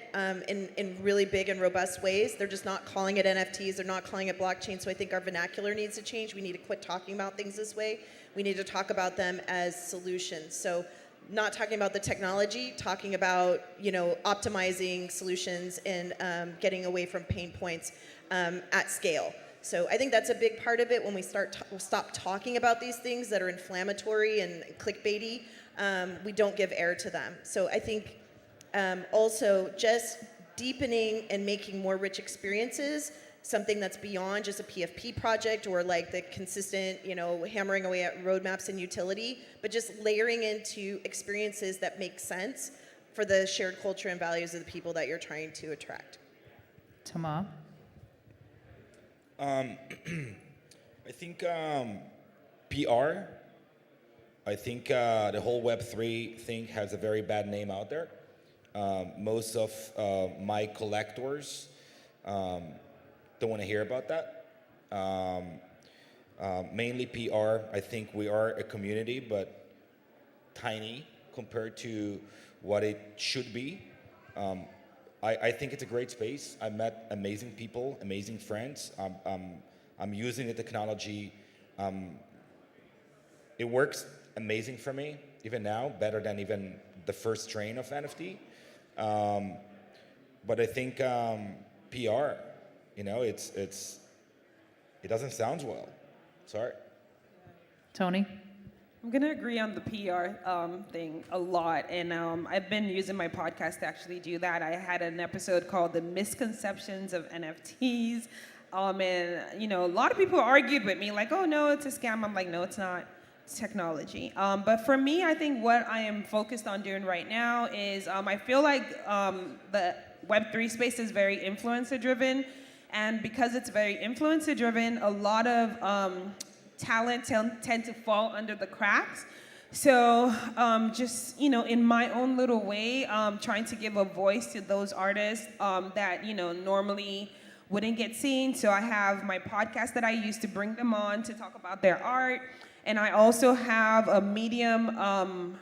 in really big and robust ways. They're just not calling it NFTs. They're not calling it blockchain. So I think our vernacular needs to change. We need to quit talking about things this way. We need to talk about them as solutions. So not talking about the technology, talking about optimizing solutions and getting away from pain points at scale. So I think that's a big part of it. When we stop talking about these things that are inflammatory and clickbaity, we don't give air to them. So I think also just deepening and making more rich experiences, something that's beyond just a PFP project or like the consistent, hammering away at roadmaps and utility, but just layering into experiences that make sense for the shared culture and values of the people that you're trying to attract. Tamar? I think PR. I think the whole Web3 thing has a very bad name out there. Most of my collectors don't want to hear about that. Mainly PR. I think we are a community, but tiny compared to what it should be. I think it's a great space. I met amazing people, amazing friends. I'm using the technology. It works amazing for me, even now, better than even the first strain of NFT. But I think PR, it doesn't sound well. Sorry. Tony? I'm going to agree on the PR thing a lot, and I've been using my podcast to actually do that. I had an episode called The Misconceptions of NFTs, and a lot of people argued with me, like, oh, no, it's a scam. I'm like, no, it's not. It's technology. But for me, I think what I am focused on doing right now is I feel like the Web3 space is very influencer-driven, and because it's very influencer-driven, a lot of talent tend to fall under the cracks. So just, in my own little way, trying to give a voice to those artists that, normally wouldn't get seen. So I have my podcast that I use to bring them on to talk about their art. And I also have a Medium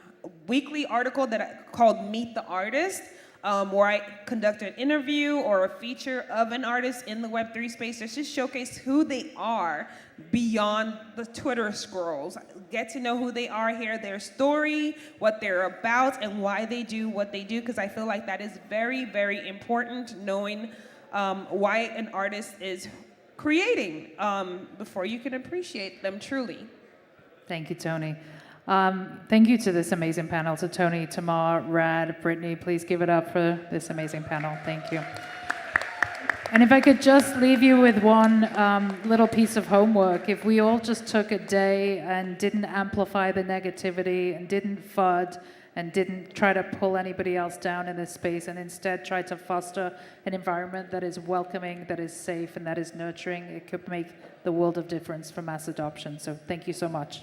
weekly article called Meet the Artist, where I conduct an interview or a feature of an artist in the Web3 space just to showcase who they are beyond the Twitter scrolls. Get to know who they are, hear their story, what they're about, and why they do what they do, because I feel like that is very, very important, knowing why an artist is creating before you can appreciate them truly. Thank you, Tony. Thank you to this amazing panel, to Tony, Tamar, Rad, Brittany. Please give it up for this amazing panel. Thank you. And if I could just leave you with one little piece of homework. If we all just took a day and didn't amplify the negativity and didn't FUD and didn't try to pull anybody else down in this space and instead tried to foster an environment that is welcoming, that is safe, and that is nurturing, it could make the world of difference for mass adoption. So thank you so much.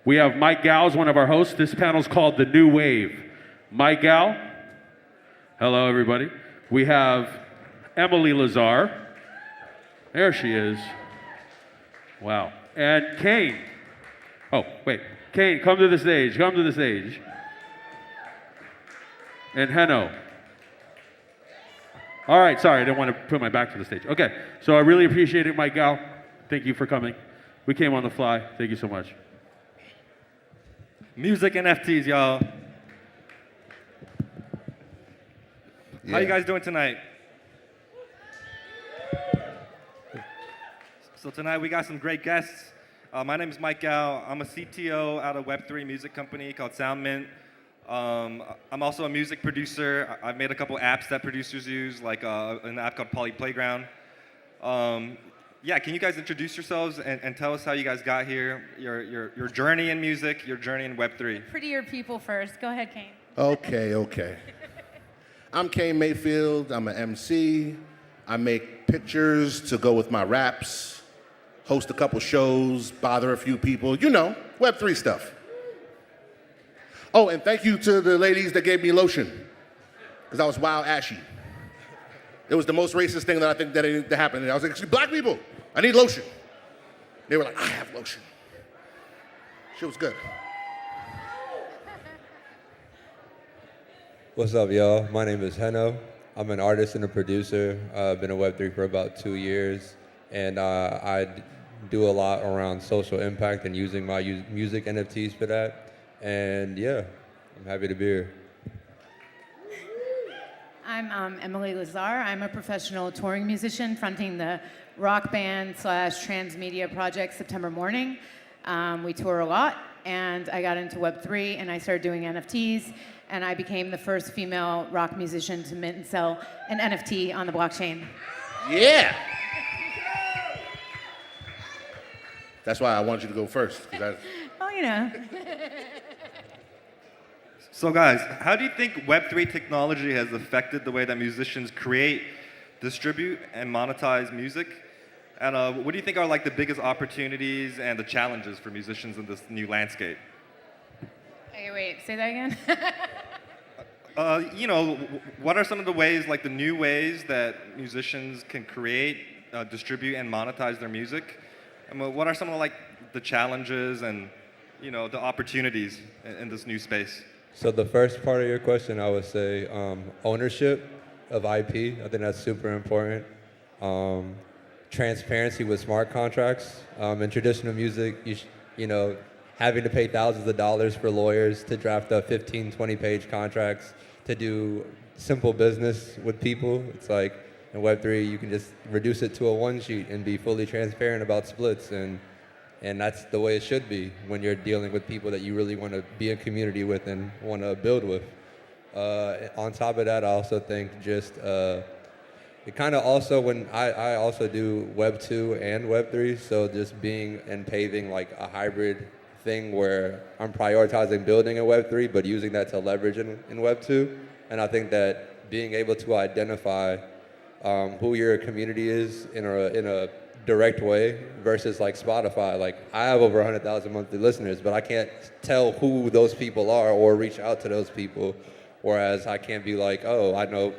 We have Mike Gao as one of our hosts. This panel is called The New Wave. Mike Gao. Hello, everybody. We have Emily Lazar. There she is. Wow. And Kane. Oh, wait. Kane, come to the stage. Come to the stage. And Heno. All right, sorry, I didn't want to put my back to the stage. Okay, so I really appreciate it, Mike Gal. Thank you for coming. We came on the fly. Thank you so much. Music NFTs, y'all. How you guys doing tonight? So tonight we got some great guests. My name is Mike Gal. I'm a CTO at a Web3 music company called SoundMint. I'm also a music producer. I've made a couple apps that producers use, like an app called Poly Playground. Yeah, can you guys introduce yourselves and tell us how you guys got here, your journey in music, your journey in Web3? Prettier people first. Go ahead, Kane. Okay. I'm Kane Mayfield. I'm an MC. I make pictures to go with my raps, host a couple shows, bother a few people, you know, Web3 stuff. Oh, and thank you to the ladies that gave me lotion, because I was wild ashy. It was the most racist thing that I think that happened. And I was like, black people, I need lotion. They were like, I have lotion. Shit was good. What's up, y'all? My name is Heno. I'm an artist and a producer. I've been in Web3 for about 2 years, and I do a lot around social impact and using my music NFTs for that. And yeah, I'm happy to be here. I'm Emily Lazar. I'm a professional touring musician fronting the rock band / transmedia project September Morning. We tour a lot, and I got into Web3 and I started doing NFTs, and I became the first female rock musician to mint and sell an NFT on the blockchain. Yeah. That's why I wanted you to go first. Oh, you know. So guys, how do you think Web3 technology has affected the way that musicians create, distribute, and monetize music? And what do you think are like the biggest opportunities and the challenges for musicians in this new landscape? Okay, wait, say that again? You know, what are some of the ways, like the new ways that musicians can create, distribute, and monetize their music? And what are some of like the challenges and, you know, the opportunities in this new space? So the first part of your question, I would say ownership of IP. I think that's super important. Transparency with smart contracts. In traditional music, you know, having to pay thousands of dollars for lawyers to draft up 15, 20-page contracts to do simple business with people. It's like in Web3, you can just reduce it to a one sheet and be fully transparent about splits. And that's the way it should be when you're dealing with people that you really want to be in community with and want to build with. On top of that, I also think just it kind of also when I also do Web 2 and Web 3, so just being and paving like a hybrid thing where I'm prioritizing building in Web 3, but using that to leverage in Web 2. And I think that being able to identify who your community is in a direct way versus like Spotify. Like I have over 100,000 monthly listeners, but I can't tell who those people are or reach out to those people. Whereas I can't be like, oh, I know,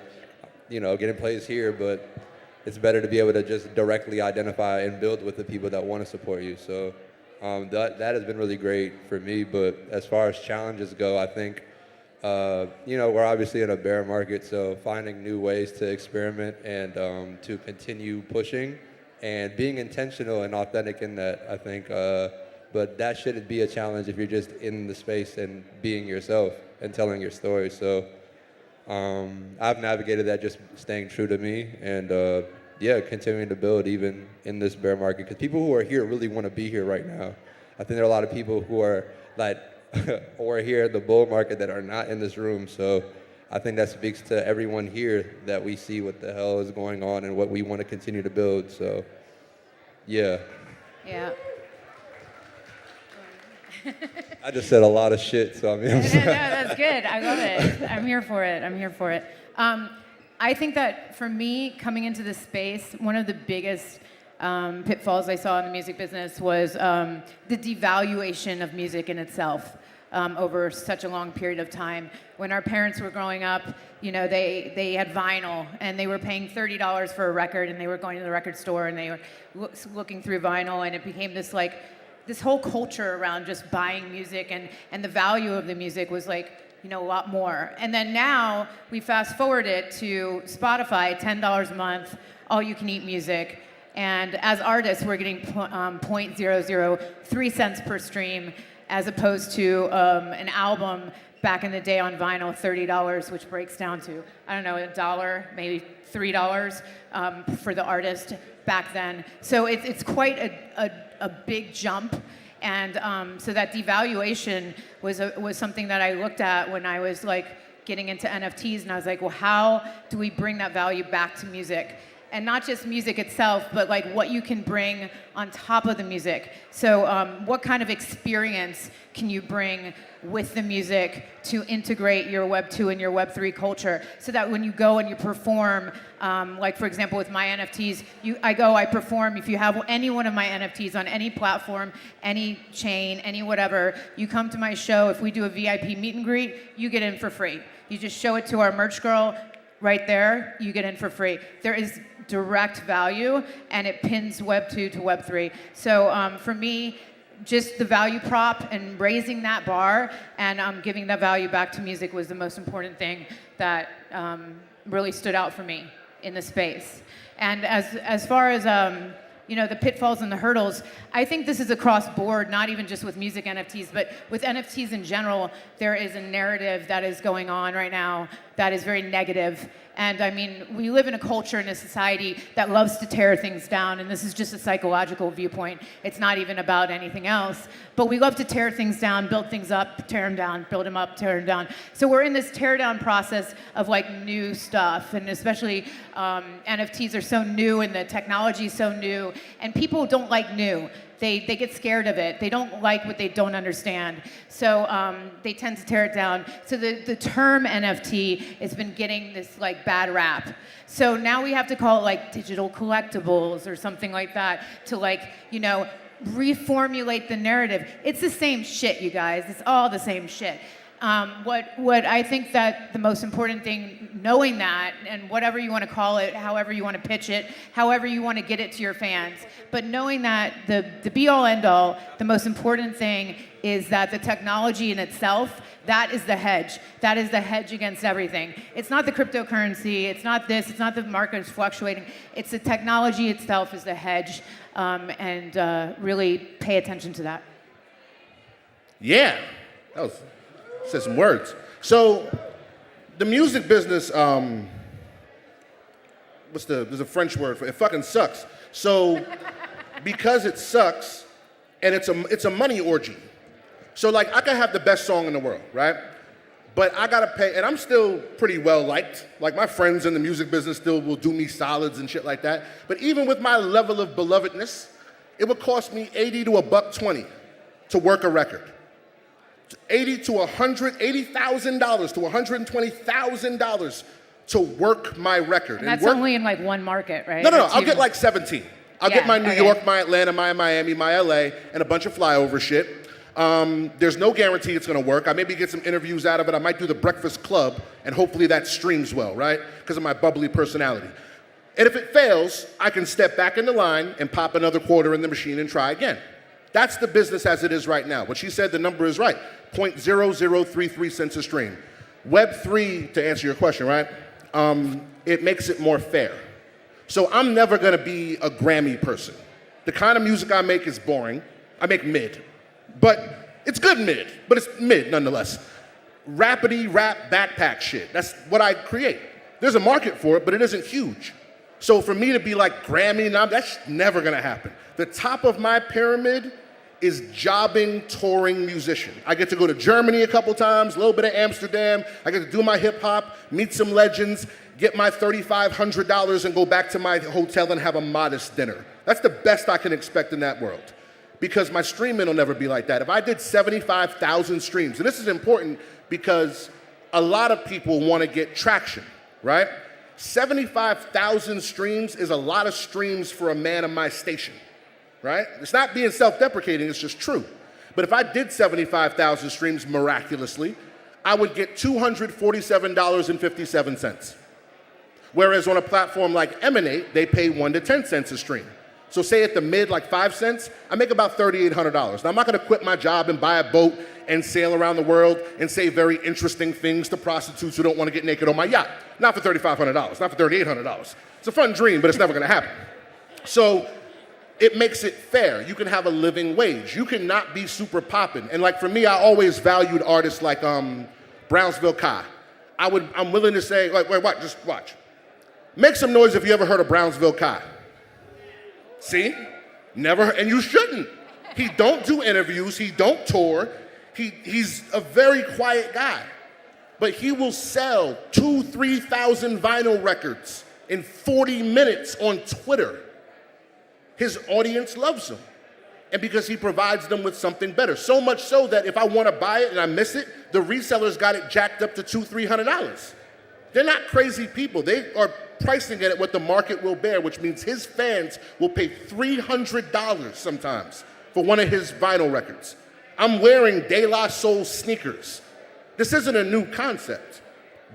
you know, getting plays here, but it's better to be able to just directly identify and build with the people that want to support you. So that has been really great for me. But as far as challenges go, I think, you know, we're obviously in a bear market, so finding new ways to experiment and to continue pushing and being intentional and authentic in that, I think. But that shouldn't be a challenge if you're just in the space and being yourself and telling your story. So I've navigated that just staying true to me and yeah, continuing to build even in this bear market. Because people who are here really want to be here right now. I think there are a lot of people who are like, or here in the bull market that are not in this room. So I think that speaks to everyone here that we see what the hell is going on and what we want to continue to build. So, yeah. Yeah. I just said a lot of shit, so I mean. No, that's good. I love it. I'm here for it. I'm here for it. I think that for me, coming into this space, one of the biggest pitfalls I saw in the music business was the devaluation of music in itself over such a long period of time. When our parents were growing up, you know, they had vinyl and they were paying $30 for a record and they were going to the record store and they were looking through vinyl and it became this like this whole culture around just buying music and the value of the music was like, a lot more. And then now we fast forward it to Spotify, $10 a month, all you can eat music. And as artists, we're getting 0.003 cents per stream, as opposed to an album back in the day on vinyl, $30, which breaks down to, I don't know, $1, maybe $3 for the artist back then. So it's quite a big jump. And so that devaluation was something that I looked at when I was like getting into NFTs, and I was like, well, how do we bring that value back to music? And not just music itself, but like what you can bring on top of the music. So what kind of experience can you bring with the music to integrate your Web 2 and your Web 3 culture, so that when you go and you perform, like for example with my NFTs, I perform. If you have any one of my NFTs on any platform, any chain, any whatever, you come to my show. If we do a VIP meet and greet, you get in for free. You just show it to our merch girl right there, you get in for free. There is direct value, and it pins Web 2 to Web 3. So for me, just the value prop and raising that bar and giving that value back to music was the most important thing that really stood out for me in the space. And as far as the pitfalls and the hurdles, I think this is across board, not even just with music NFTs, but with NFTs in general. There is a narrative that is going on right now that is very negative. And I mean, we live in a culture and a society that loves to tear things down, and this is just a psychological viewpoint. It's not even about anything else. But we love to tear things down, build things up, tear them down, build them up, tear them down. So we're in this tear down process of like new stuff, and especially NFTs are so new and the technology is so new, and people don't like new. They get scared of it. They don't like what they don't understand. So they tend to tear it down. So the term NFT has been getting this like bad rap. So now we have to call it like digital collectibles or something like that to like, reformulate the narrative. It's the same shit, you guys. It's all the same shit. What I think that the most important thing, knowing that, and whatever you want to call it, however you want to pitch it, however you want to get it to your fans, but knowing that the be-all, end-all, the most important thing is that the technology in itself, that is the hedge. That is the hedge against everything. It's not the cryptocurrency, it's not this, it's not the markets fluctuating, it's the technology itself is the hedge, and really pay attention to that. Yeah, that was... said some words. So, the music business, there's a French word for it, fucking sucks. So, because it sucks, and it's a money orgy. So like, I could have the best song in the world, right? But I gotta pay, and I'm still pretty well liked. Like my friends in the music business still will do me solids and shit like that. But even with my level of belovedness, it would cost me $80 to $120 to work a record. $80,000 to $120,000 to work my record. And that's only in like one market, right? No, I'll get like 17. I'll get my New York, my Atlanta, my Miami, my LA, and a bunch of flyover shit. There's no guarantee it's gonna work. I maybe get some interviews out of it. I might do the Breakfast Club, and hopefully that streams well, right? Because of my bubbly personality. And if it fails, I can step back in the line and pop another quarter in the machine and try again. That's the business as it is right now. What she said, the number is right. 0.0033 cents a stream. Web3, to answer your question, right? It makes it more fair. So I'm never gonna be a Grammy person. The kind of music I make is boring. I make mid. But it's good mid, but it's mid nonetheless. Rapidy rap backpack shit. That's what I create. There's a market for it, but it isn't huge. So for me to be like Grammy, that's never gonna happen. The top of my pyramid is jobbing, touring musician. I get to go to Germany a couple times, a little bit of Amsterdam. I get to do my hip hop, meet some legends, get my $3,500 and go back to my hotel and have a modest dinner. That's the best I can expect in that world. Because my streaming will never be like that. If I did 75,000 streams, and this is important because a lot of people want to get traction, right? 75,000 streams is a lot of streams for a man of my station, right? It's not being self-deprecating, it's just true. But if I did 75,000 streams miraculously, I would get $247.57. Whereas on a platform like Emanate, they pay 1 to 10 cents a stream. So say at the mid, like 5 cents, I make about $3,800. Now I'm not gonna quit my job and buy a boat and sail around the world and say very interesting things to prostitutes who don't wanna get naked on my yacht. Not for $3,500, not for $3,800. It's a fun dream, but it's never gonna happen. So it makes it fair. You can have a living wage. You cannot be super poppin'. And like for me, I always valued artists like Brownsville Kai. I'm willing to say, like, wait, what? Just watch. Make some noise if you ever heard of Brownsville Kai. See? Never, and you shouldn't. He don't do interviews, he don't tour. He's a very quiet guy. But he will sell 2,000-3,000 vinyl records in 40 minutes on Twitter. His audience loves him. And because he provides them with something better. So much so that if I want to buy it and I miss it, the resellers got it jacked up to $200-300. They're not crazy people. They are pricing it at what the market will bear, which means his fans will pay $300 sometimes for one of his vinyl records. I'm wearing De La Soul sneakers. This isn't a new concept,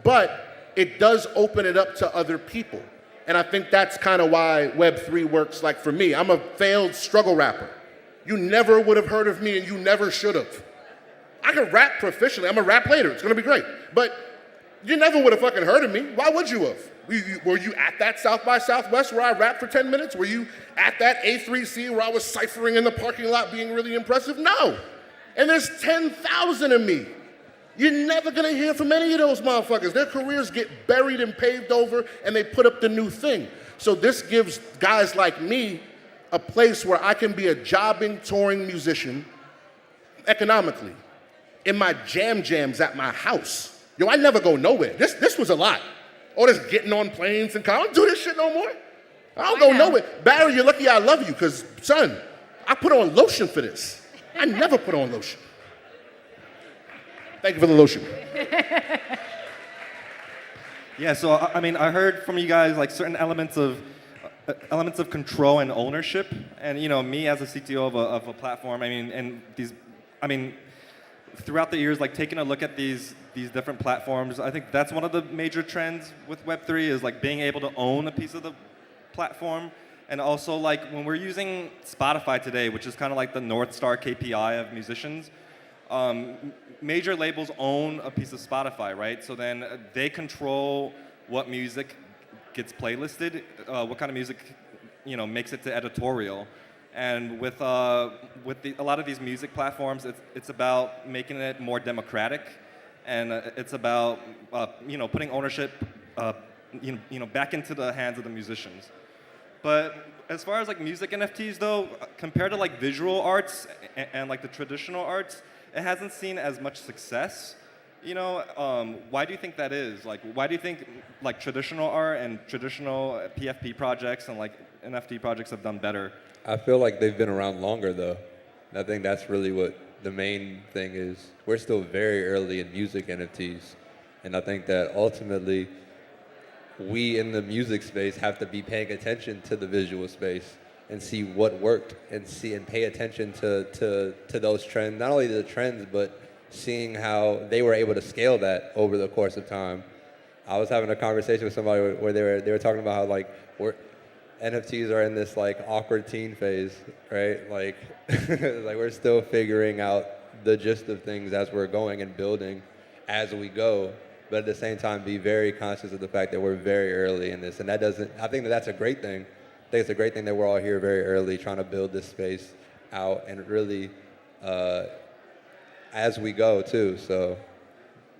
but it does open it up to other people. And I think that's kind of why Web3 works. Like for me, I'm a failed struggle rapper. You never would have heard of me and you never should have. I can rap proficiently. I'm gonna rap later. It's gonna be great. But you never would have fucking heard of me. Why would you have? Were you at that South by Southwest where I rapped for 10 minutes? Were you at that A3C where I was ciphering in the parking lot being really impressive? No. And there's 10,000 of me. You're never gonna hear from any of those motherfuckers. Their careers get buried and paved over and they put up the new thing. So this gives guys like me a place where I can be a jobbing, touring musician economically in my jams at my house. Yo, I never go nowhere. This was a lot. All this getting on planes and I don't do this shit no more. I don't go nowhere. Barry, you're lucky I love you because, son, I put on lotion for this. I never put on lotion. Thank you for the lotion. Yeah, so I mean, I heard from you guys like certain elements of control and ownership, and you know, me as a CTO of a platform. Throughout the years, like taking a look at these different platforms, I think that's one of the major trends with Web3 is like being able to own a piece of the platform, and also like when we're using Spotify today, which is kind of like the North Star KPI of musicians. Major labels own a piece of Spotify, right? So then they control what music gets playlisted, what kind of music, you know, makes it to editorial. And with a lot of these music platforms, it's about making it more democratic, and it's about you know, putting ownership back into the hands of the musicians. But as far as like music NFTs though, compared to like visual arts and like the traditional arts, it hasn't seen as much success. You know, why do you think that is? Like, why do you think like traditional art and traditional PFP projects and like NFT projects have done better? I feel like they've been around longer though. I think that's really what the main thing is. We're still very early in music NFTs. And I think that ultimately we in the music space have to be paying attention to the visual space and see what worked and pay attention to those trends, not only the trends, but seeing how they were able to scale that over the course of time. I was having a conversation with somebody where they were talking about how like NFTs are in this like awkward teen phase, right? Like, like we're still figuring out the gist of things as we're going and building as we go, but at the same time be very conscious of the fact that we're very early in this, and I think that's a great thing. I think it's a great thing that we're all here very early trying to build this space out and really as we go too. So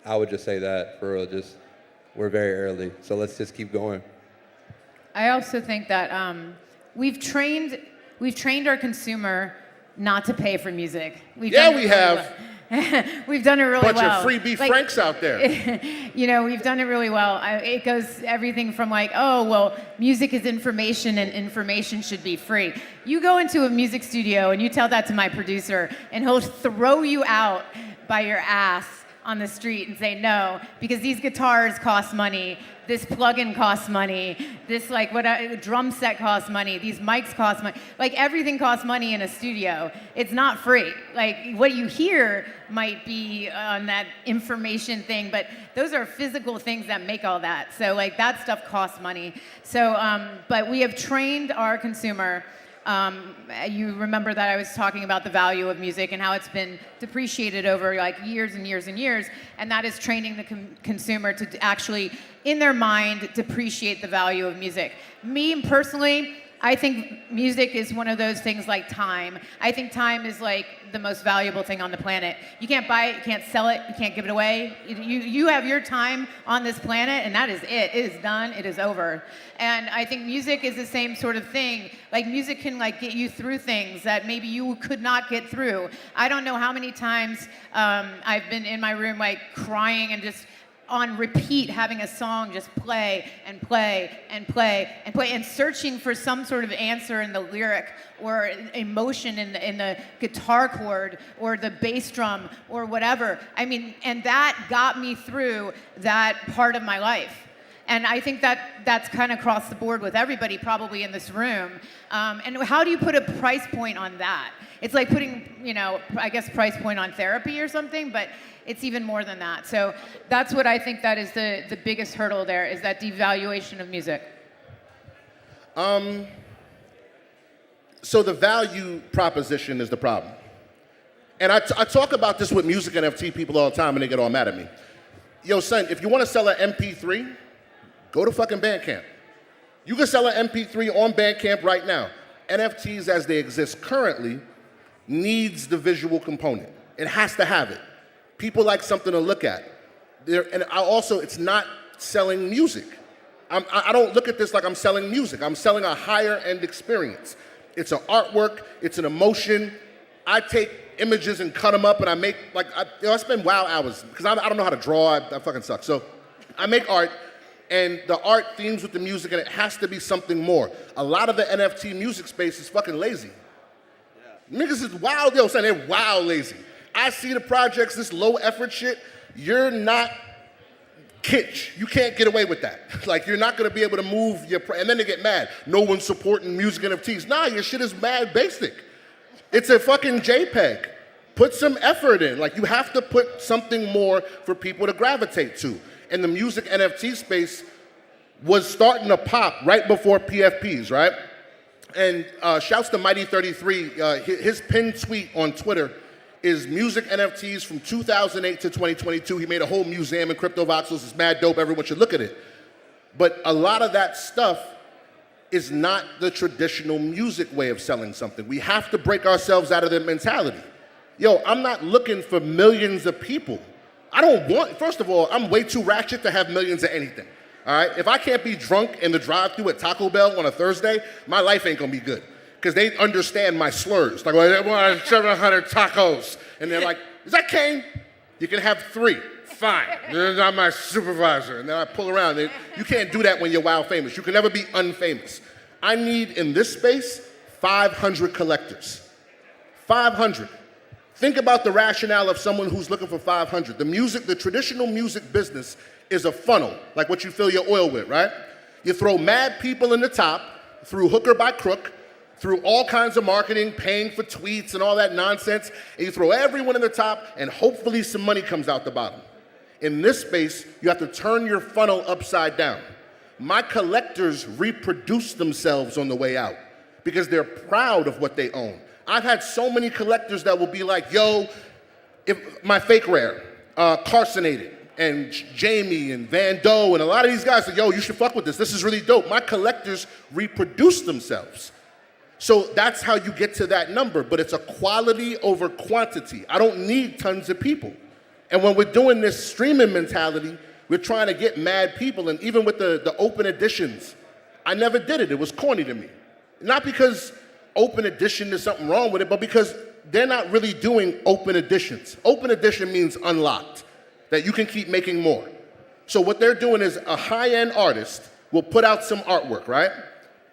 I would just say that for real, just we're very early. So let's just keep going. I also think that we've trained our consumer not to pay for music. We have. We've done it really well. Bunch of freebie Franks out there. You know, we've done it really well. It goes everything from like, oh, well, music is information and information should be free. You go into a music studio and you tell that to my producer and he'll throw you out by your ass on the street and say no, because these guitars cost money, this plugin costs money, this like drum set costs money, these mics cost money, like everything costs money in a studio. It's not free. Like what you hear might be on that information thing, but those are physical things that make all that. So like that stuff costs money. So, but we have trained our consumer You remember that I was talking about the value of music and how it's been depreciated over like years and years and years, and that is training the consumer to actually, in their mind, depreciate the value of music. Me personally, I think music is one of those things like time. I think time is like the most valuable thing on the planet. You can't buy it, you can't sell it, you can't give it away. You have your time on this planet, and that is it. It is done, it is over. And I think music is the same sort of thing. Like music can like get you through things that maybe you could not get through. I don't know how many times I've been in my room like crying and just on repeat, having a song just play and play and play and play and searching for some sort of answer in the lyric or emotion in the guitar chord or the bass drum or whatever. I mean, and that got me through that part of my life. And I think that that's kind of across the board with everybody probably in this room. And how do you put a price point on that? It's like putting, you know, I guess price point on therapy or something, but it's even more than that. So that's what I think that is the biggest hurdle there, is that devaluation of music. So the value proposition is the problem. And I talk about this with music NFT people all the time and they get all mad at me. Yo, son, if you want to sell an MP3, go to fucking Bandcamp. You can sell an MP3 on Bandcamp right now. NFTs as they exist currently needs the visual component. It has to have it. People like something to look at. It's not selling music. I don't look at this like I'm selling music. I'm selling a higher end experience. It's an artwork, it's an emotion. I take images and cut them up and I make, like, I spend wild hours because I don't know how to draw, I fucking suck. So I make art and the art themes with the music and it has to be something more. A lot of the NFT music space is fucking lazy. Niggas is wild, yo, son, they're wild lazy. I see the projects, this low effort shit, you're not kitsch. You can't get away with that. Like, you're not gonna be able to move your, and then they get mad. No one's supporting music NFTs. Nah, your shit is mad basic. It's a fucking JPEG. Put some effort in. Like, you have to put something more for people to gravitate to. And the music NFT space was starting to pop right before PFPs, right? And shouts to Mighty33, his pinned tweet on Twitter is music NFTs from 2008 to 2022. He made a whole museum in crypto voxels. It's mad dope. Everyone should look at it. But a lot of that stuff is not the traditional music way of selling something. We have to break ourselves out of that mentality. Yo, I'm not looking for millions of people. I don't want, first of all, I'm way too ratchet to have millions of anything. All right? If I can't be drunk in the drive-thru at Taco Bell on a Thursday, my life ain't gonna be good. Because they understand my slurs. Like, well, they want 700 tacos. And they're like, is that Kane? You can have 3. Fine. You're not my supervisor. And then I pull around. You can't do that when you're wild famous. You can never be unfamous. I need, in this space, 500 collectors. 500. Think about the rationale of someone who's looking for 500. The traditional music business is a funnel, like what you fill your oil with, right? You throw mad people in the top through hook or by crook, through all kinds of marketing, paying for tweets and all that nonsense, and you throw everyone in the top, and hopefully some money comes out the bottom. In this space, you have to turn your funnel upside down. My collectors reproduce themselves on the way out because they're proud of what they own. I've had so many collectors that will be like, yo, if my fake rare, Carsonated, and Jamie and Van Doe, and a lot of these guys say, yo, you should fuck with this. This is really dope. My collectors reproduce themselves. So that's how you get to that number, but it's a quality over quantity. I don't need tons of people. And when we're doing this streaming mentality, we're trying to get mad people, and even with the open editions, I never did it. It was corny to me. Not because open edition, there's something wrong with it, but because they're not really doing open editions. Open edition means unlocked, that you can keep making more. So what they're doing is a high-end artist will put out some artwork, right?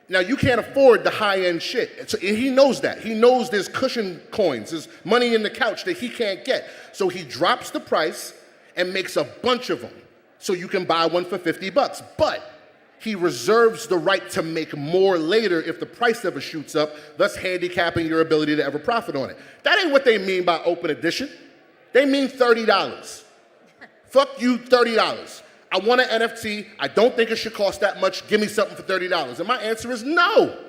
Now, you can't afford the high-end shit. So he knows that. He knows there's cushion coins, there's money in the couch that he can't get. So he drops the price and makes a bunch of them so you can buy one for $50. But he reserves the right to make more later if the price ever shoots up, thus handicapping your ability to ever profit on it. That ain't what they mean by open edition. They mean $30. Fuck you, $30. I want an NFT. I don't think it should cost that much. Give me something for $30. And my answer is no.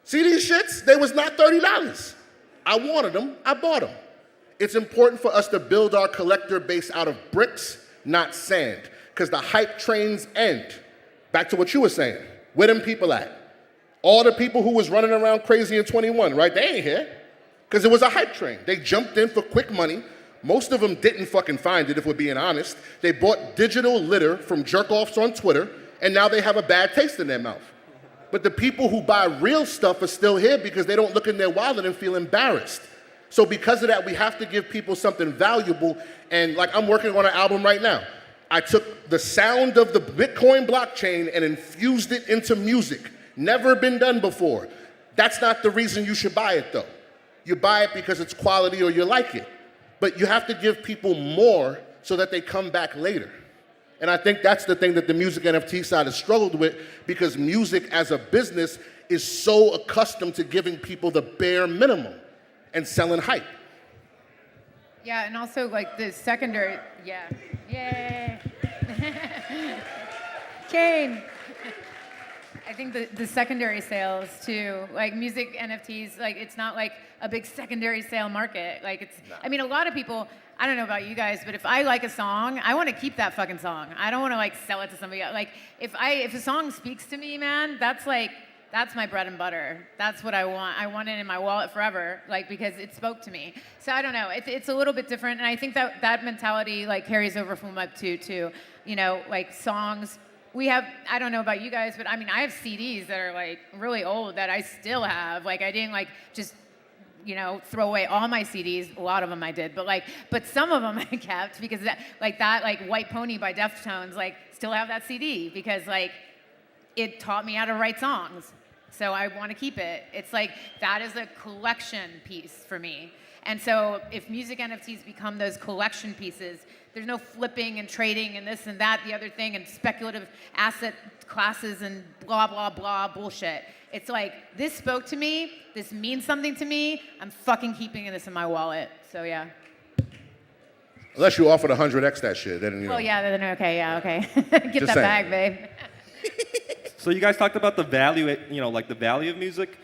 See these shits? They was not $30. I wanted them, I bought them. It's important for us to build our collector base out of bricks, not sand, because the hype trains end. Back to what you were saying. Where them people at? All the people who was running around crazy in 21, right? They ain't here. Because it was a hype train. They jumped in for quick money. Most of them didn't fucking find it, if we're being honest. They bought digital litter from jerk-offs on Twitter, and now they have a bad taste in their mouth. But the people who buy real stuff are still here because they don't look in their wallet and feel embarrassed. So because of that, we have to give people something valuable. And like, I'm working on an album right now. I took the sound of the Bitcoin blockchain and infused it into music. Never been done before. That's not the reason you should buy it though. You buy it because it's quality or you like it. But you have to give people more so that they come back later. And I think that's the thing that the music NFT side has struggled with, because music as a business is so accustomed to giving people the bare minimum and selling hype. Yeah, and also like the secondary, yeah. Yay. Kane. I think the secondary sales too, like music NFTs, like it's not like a big secondary sale market. Like it's, I mean, a lot of people, I don't know about you guys, but if I like a song, I want to keep that fucking song. I don't want to like sell it to somebody else. Like if a song speaks to me, man, that's my bread and butter. That's what I want. I want it in my wallet forever, like because it spoke to me. So I don't know. It's a little bit different, and I think that mentality like carries over from Web2 too. You know, like songs. We have, I don't know about you guys, but I mean, I have CDs that are like really old that I still have. Like I didn't like just, you know, throw away all my CDs. A lot of them I did, but some of them I kept because that White Pony by Deftones, like still have that CD because like it taught me how to write songs. So I want to keep it. It's like, that is a collection piece for me. And so if music NFTs become those collection pieces, there's no flipping and trading and this and that, the other thing, and speculative asset classes and blah, blah, blah bullshit. It's like, this spoke to me, this means something to me, I'm fucking keeping this in my wallet. So yeah. Unless you offered 100x that shit, then you know. Well, yeah, then okay, yeah, okay. Get Just that saying. bag, babe. So you guys talked about the value, you know, like the value of music.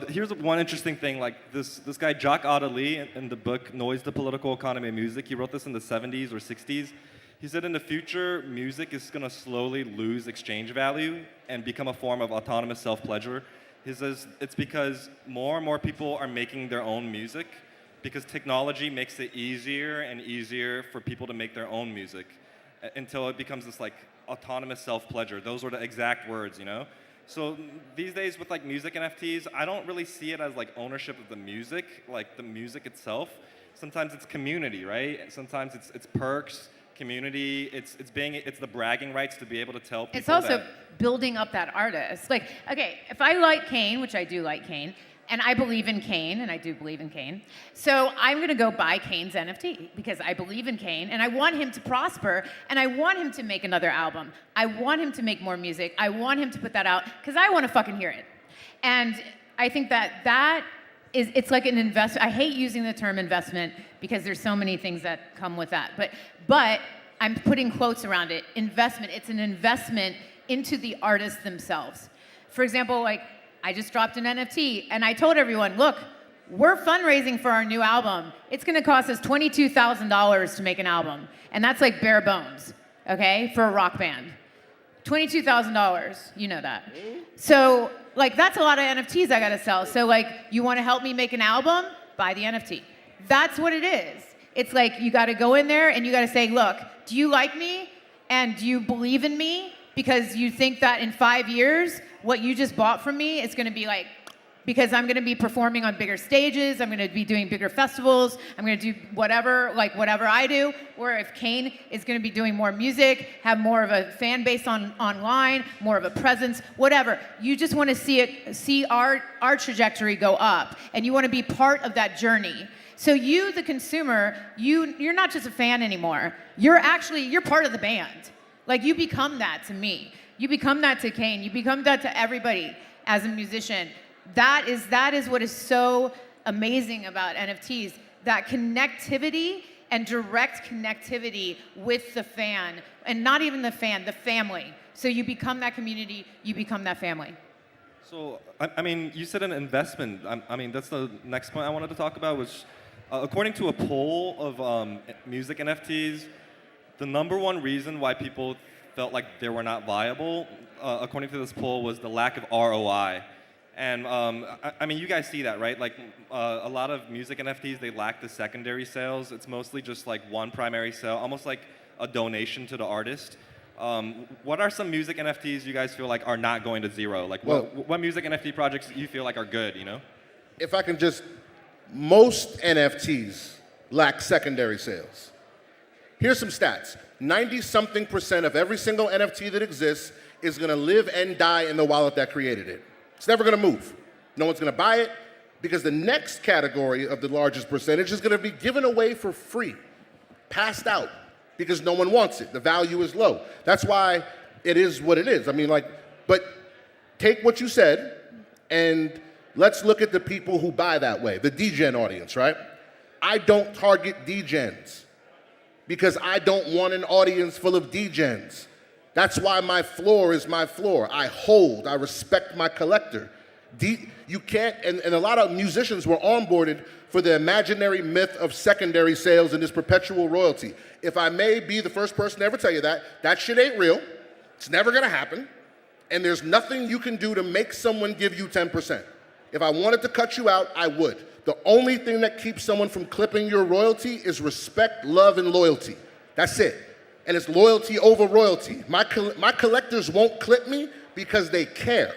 Here's one interesting thing, like this guy, Jacques Attali, in the book Noise, the Political Economy of Music, he wrote this in the 70s or 60s. He said in the future, music is gonna slowly lose exchange value and become a form of autonomous self-pleasure. He says it's because more and more people are making their own music because technology makes it easier and easier for people to make their own music until it becomes this like autonomous self-pleasure. Those were the exact words, you know? So these days with like music NFTs, I don't really see it as like ownership of the music, like the music itself. Sometimes it's community, right? Sometimes it's perks, community. It's the bragging rights to be able to tell people. It's also that building up that artist. Like, okay, if I like Kane, which I do like Kane, and I believe in Kane, and I do believe in Kane, so I'm gonna go buy Kane's NFT because I believe in Kane, and I want him to prosper, and I want him to make another album. I want him to make more music. I want him to put that out because I want to fucking hear it. And I think that is, it's like an investment. I hate using the term investment because there's so many things that come with that, but I'm putting quotes around it. Investment. It's an investment into the artists themselves. For example, like, I just dropped an NFT, and I told everyone, look, we're fundraising for our new album. It's gonna cost us $22,000 to make an album. And that's like bare bones, okay, for a rock band. $22,000, you know that. So, like, that's a lot of NFTs I gotta sell. So, like, you wanna help me make an album? Buy the NFT. That's what it is. It's like, you gotta go in there and you gotta say, look, do you like me? And do you believe in me? Because you think that in 5 years, what you just bought from me is gonna be like, because I'm gonna be performing on bigger stages, I'm gonna be doing bigger festivals, I'm gonna do whatever I do, or if Kane is gonna be doing more music, have more of a fan base online, more of a presence, whatever. You just wanna see our trajectory go up, and you wanna be part of that journey. So you, the consumer, you're not just a fan anymore. You're part of the band. Like, you become that to me. You become that to Kane. You become that to everybody as a musician. That is what is so amazing about NFTs, that connectivity and direct connectivity with the fan, and not even the fan, the family. So you become that community, you become that family. So, I mean, you said an investment. I mean, that's the next point I wanted to talk about, which, according to a poll of music NFTs, the number one reason why people felt like they were not viable, according to this poll, was the lack of ROI. And I mean, you guys see that, right? Like a lot of music NFTs, they lack the secondary sales. It's mostly just like one primary sale, almost like a donation to the artist. What are some music NFTs you guys feel like are not going to zero? Like what music NFT projects you feel like are good, you know? If I can just, most NFTs lack secondary sales. Here's some stats. 90-something% of every single NFT that exists is gonna live and die in the wallet that created it. It's never gonna move. No one's gonna buy it because the next category of the largest percentage is gonna be given away for free, passed out, because no one wants it. The value is low. That's why it is what it is. I mean, like, but take what you said and let's look at the people who buy that way, the DGen audience, right? I don't target DGens because I don't want an audience full of DGens. That's why my floor is my floor. I hold, I respect my collector. You can't, and a lot of musicians were onboarded for the imaginary myth of secondary sales and this perpetual royalty. If I may be the first person to ever tell you that shit ain't real. It's never gonna happen. And there's nothing you can do to make someone give you 10%. If I wanted to cut you out, I would. The only thing that keeps someone from clipping your royalty is respect, love, and loyalty. That's it. And it's loyalty over royalty. My collectors won't clip me because they care.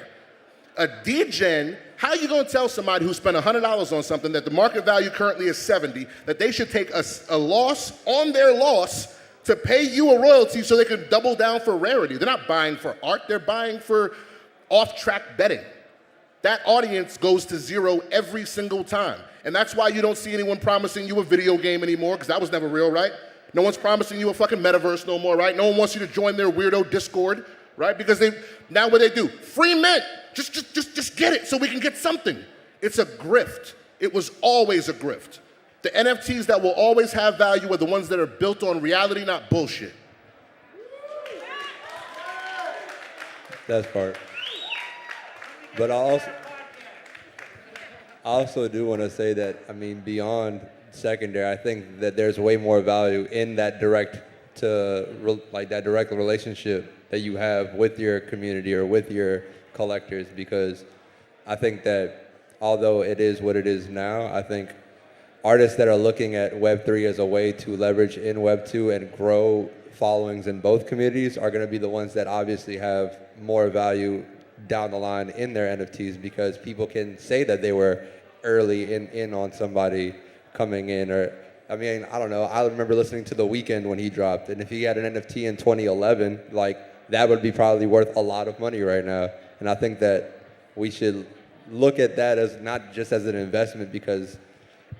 A DGen, how are you gonna tell somebody who spent $100 on something that the market value currently is 70, that they should take a loss on their loss to pay you a royalty so they can double down for rarity? They're not buying for art, they're buying for off-track betting. That audience goes to zero every single time. And that's why you don't see anyone promising you a video game anymore, because that was never real, right? No one's promising you a fucking metaverse no more, right? No one wants you to join their weirdo Discord, right? Because now what they do, free mint, just get it so we can get something. It's a grift. It was always a grift. The NFTs that will always have value are the ones that are built on reality, not bullshit. That's part. But I also do want to say that, I mean, beyond secondary, I think that there's way more value in that direct relationship that you have with your community or with your collectors, because I think that although it is what it is now, I think artists that are looking at Web3 as a way to leverage in Web2 and grow followings in both communities are going to be the ones that obviously have more value down the line in their NFTs, because people can say that they were early in on somebody coming in. Or, I mean, I don't know, I remember listening to The Weeknd when he dropped, and if he had an NFT in 2011, like, that would be probably worth a lot of money right now. And I think that we should look at that as not just as an investment, because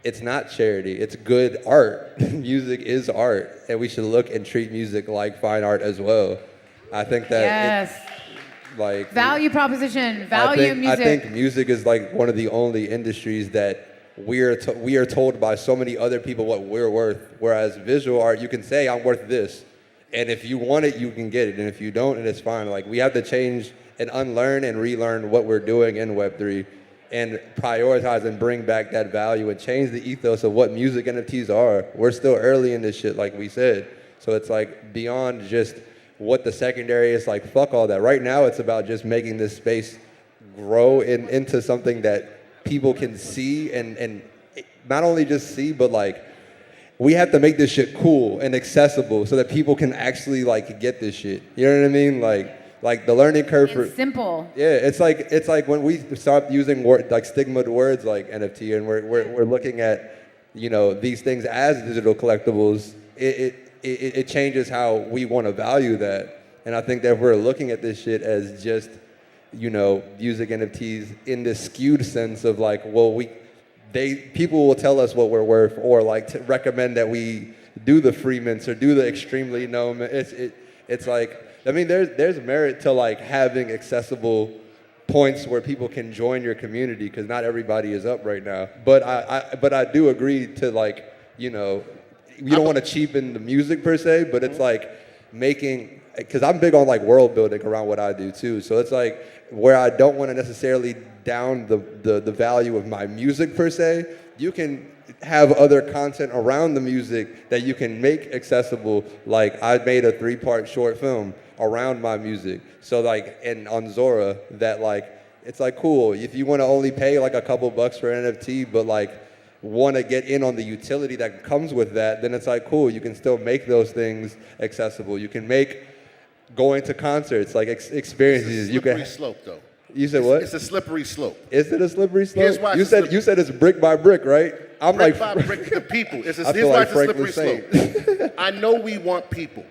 it's not charity, it's good art. Music is art, and we should look and treat music like fine art as well. I think that yes. Like value proposition, value music. I think music is like one of the only industries that we are told by so many other people what we're worth. Whereas visual art, you can say I'm worth this, and if you want it, you can get it, and if you don't, and it's fine. Like, we have to change and unlearn and relearn what we're doing in Web3, and prioritize and bring back that value and change the ethos of what music NFTs are. We're still early in this shit, like we said. So it's like beyond just what the secondary is, like, fuck all that. Right now, it's about just making this space grow into something that people can see and not only just see, but like, we have to make this shit cool and accessible so that people can actually like get this shit. You know what I mean? Like the learning curve for simple. Yeah, it's like when we stop using like stigmatized words like NFT, and we're looking at, you know, these things as digital collectibles. It changes how we want to value that. And I think that if we're looking at this shit as just, you know, music NFTs in this skewed sense of like, well, people will tell us what we're worth, or like to recommend that we do the free mints or do the extremely known. It's like, I mean, there's merit to like having accessible points where people can join your community, because not everybody is up right now. But I do agree to, like, you know, you don't want to cheapen the music per se, but it's like making because I'm big on like world building around what I do too. So it's like where I don't want to necessarily down the value of my music per se, you can have other content around the music that you can make accessible. Like I made a 3-part short film around my music. So like, and on Zora, that like, it's like cool. If you want to only pay like a couple bucks for an NFT, but like want to get in on the utility that comes with that, then it's like cool. You can still make those things accessible. You can make going to concerts, like experiences. You can slope though. You said what? It's a slippery slope. Is it a slippery slope? Here's why you said it's brick by brick, right? I'm brick like by brick. The people. Here's I feel why like it's a Frank slippery was slope. I know we want people,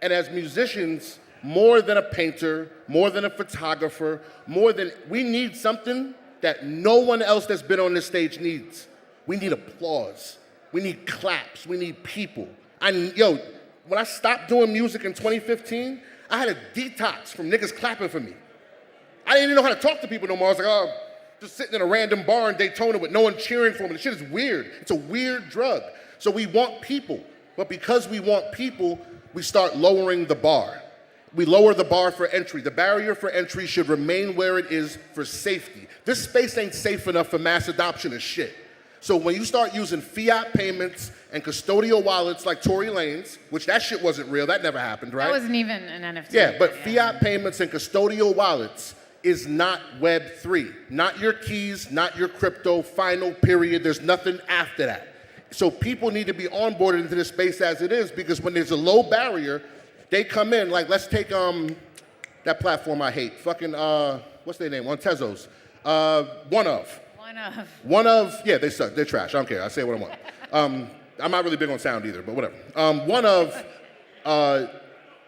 and as musicians, more than a painter, more than a photographer, we need something that no one else that's been on this stage needs. We need applause. We need claps. We need people. When I stopped doing music in 2015, I had a detox from niggas clapping for me. I didn't even know how to talk to people no more. I was like, oh, just sitting in a random bar in Daytona with no one cheering for me. The shit is weird. It's a weird drug. So we want people. But because we want people, we start lowering the bar. We lower the bar for entry. The barrier for entry should remain where it is for safety. This space ain't safe enough for mass adoption of shit. So when you start using fiat payments and custodial wallets like Tory Lanez, which that shit wasn't real, that never happened, right? That wasn't even an NFT. Yeah, but fiat payments and custodial wallets is not Web3. Not your keys, not your crypto, final period. There's nothing after that. So people need to be onboarded into this space as it is, because when there's a low barrier, they come in, like let's take that platform I hate, fucking, what's their name, on Tezos, One of, yeah, they suck, they're trash, I don't care, I say what I want. I'm not really big on sound either, but whatever.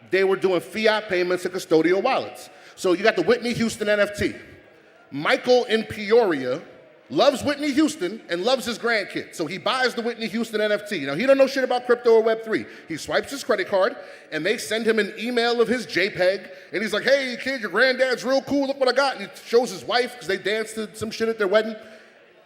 They were doing fiat payments and custodial wallets. So you got the Whitney Houston NFT. Michael in Peoria loves Whitney Houston and loves his grandkid. So he buys the Whitney Houston NFT. Now, he don't know shit about crypto or Web3. He swipes his credit card, and they send him an email of his JPEG, and he's like, hey, kid, your granddad's real cool, look what I got. And he shows his wife, because they danced to some shit at their wedding.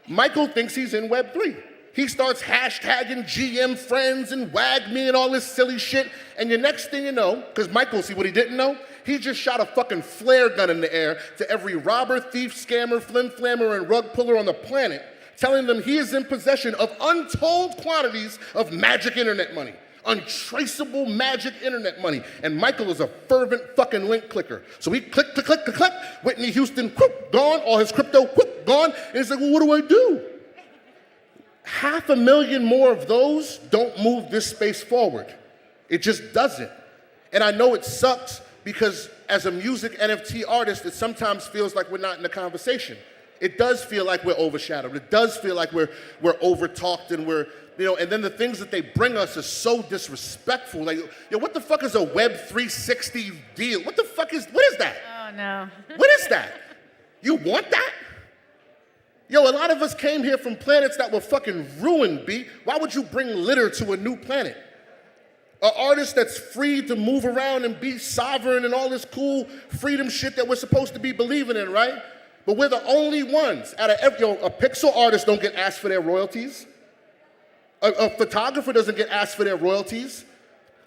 Michael thinks he's in Web3. He starts hashtagging GM friends and WAGME and all this silly shit, and the next thing you know, because Michael, see what he didn't know? He just shot a fucking flare gun in the air to every robber, thief, scammer, flim-flammer, and rug puller on the planet, telling them he is in possession of untold quantities of magic internet money. Untraceable magic internet money. And Michael is a fervent fucking link clicker. So he click, Whitney Houston, whoop, gone, all his crypto, whoop, gone. And he's like, well, what do I do? 500,000 more of those don't move this space forward. It just doesn't. And I know it sucks, because as a music NFT artist, it sometimes feels like we're not in the conversation. It does feel like we're overshadowed. It does feel like we're over-talked, and and then the things that they bring us are so disrespectful. Like, what the fuck is a Web 360 deal? What is that? Oh, no. What is that? You want that? A lot of us came here from planets that were fucking ruined, B. Why would you bring litter to a new planet? An artist that's free to move around and be sovereign and all this cool freedom shit that we're supposed to be believing in, right? But we're the only ones out of every, a pixel artist don't get asked for their royalties. A photographer doesn't get asked for their royalties.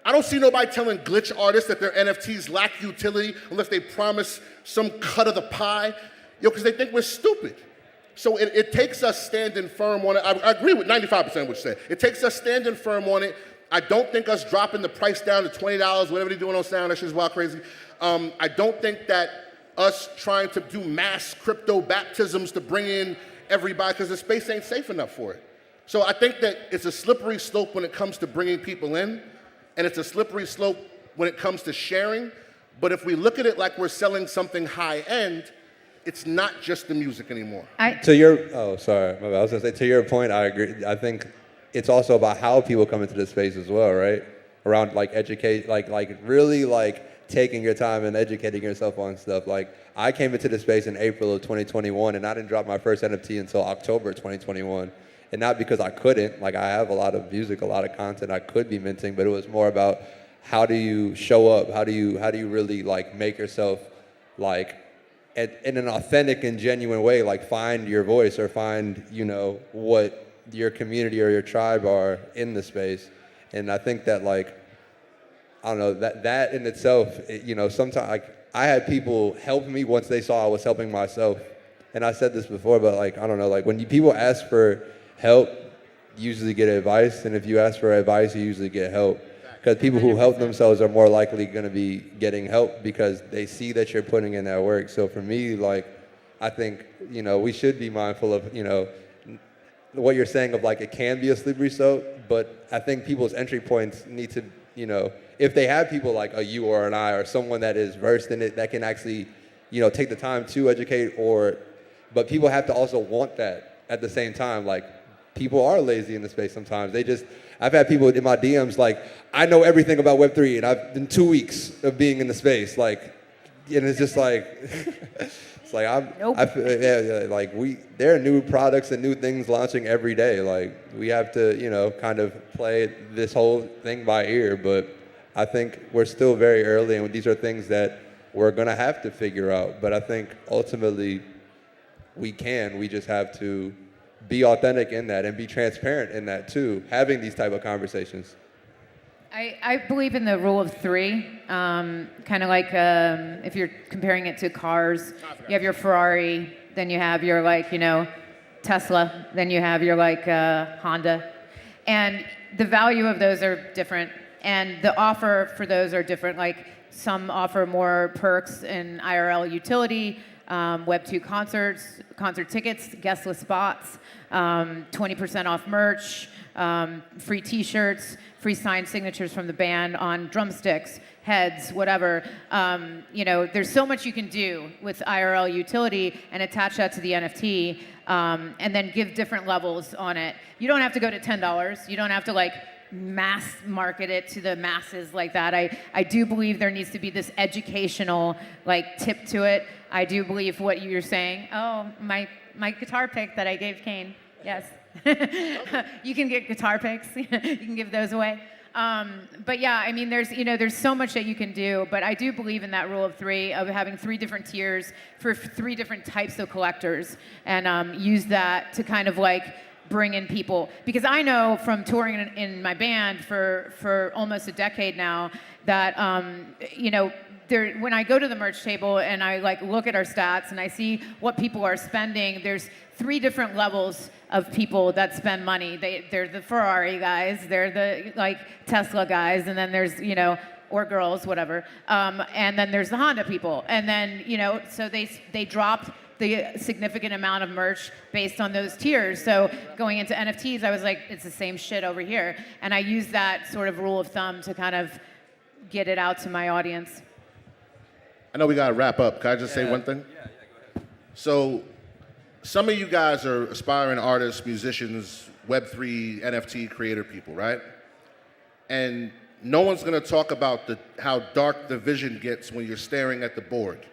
I don't see nobody telling glitch artists that their NFTs lack utility unless they promise some cut of the pie, because they think we're stupid. So it takes us standing firm on it. I agree with 95% of what you said. It takes us standing firm on it. I don't think us dropping the price down to $20, whatever they're doing on sound, that shit's wild crazy. I don't think that us trying to do mass crypto baptisms to bring in everybody, because the space ain't safe enough for it. So I think that it's a slippery slope when it comes to bringing people in, and it's a slippery slope when it comes to sharing. But if we look at it like we're selling something high end, it's not just the music anymore. To your point, I agree. I think it's also about how people come into this space as well, right? Around like educate, like really like taking your time and educating yourself on stuff. Like I came into this space in April of 2021, and I didn't drop my first NFT until October 2021. And not because I couldn't, like I have a lot of music, a lot of content I could be minting, but it was more about how do you show up? How do you really like make yourself like in an authentic and genuine way, like find your voice or find, what your community or your tribe are in the space. And I think that like I don't know, that in itself, sometimes like I had people help me once they saw I was helping myself. And I said this before, but like, I don't know, like when people ask for help, you usually get advice. And if you ask for advice, you usually get help. Because people who help themselves are more likely going to be getting help because they see that you're putting in that work. So for me, like, I think, we should be mindful of, what you're saying of like, it can be a slippery slope, but I think people's entry points need to, if they have people like a you or an I or someone that is versed in it that can actually, take the time to educate but people have to also want that at the same time. Like, people are lazy in the space sometimes. I've had people in my DMs like, I know everything about Web3 and I've been 2 weeks of being in the space. Like, and it's just like, it's like, there are new products and new things launching every day. Like, we have to, kind of play this whole thing by ear, but I think we're still very early and these are things that we're gonna have to figure out. But I think ultimately we just have to be authentic in that and be transparent in that too, having these type of conversations. I believe in the rule of three, kind of like if you're comparing it to cars, you have your Ferrari, then you have your Tesla, then you have your Honda. And the value of those are different and the offer for those are different. Like some offer more perks in IRL utility, Web2 concerts, concert tickets, guestless spots, 20% off merch, free t-shirts, free signed signatures from the band on drumsticks, heads, whatever. There's so much you can do with IRL utility and attach that to the NFT and then give different levels on it. You don't have to go to $10. You don't have to mass market it to the masses like that. I do believe there needs to be this educational tip to it. I do believe what you're saying. Oh, my guitar pick that I gave Kane. Yes. You can get guitar picks. You can give those away. But yeah, I mean, there's so much that you can do, but I do believe in that rule of three, of having 3 different tiers for 3 different types of collectors and use that to kind of bring in people. Because I know from touring in my band for almost a decade now that, when I go to the merch table and I look at our stats and I see what people are spending, there's 3 different levels of people that spend money. They're the Ferrari guys, they're the Tesla guys, and then there's, or girls, whatever. And then there's the Honda people. And then, so they dropped the significant amount of merch based on those tiers. So going into NFTs, I was like, it's the same shit over here. And I use that sort of rule of thumb to kind of get it out to my audience. I know we gotta wrap up. Can I just say one thing? Yeah, go ahead. So, some of you guys are aspiring artists, musicians, Web3, NFT creator people, right? And no one's gonna talk about how dark the vision gets when you're staring at the board.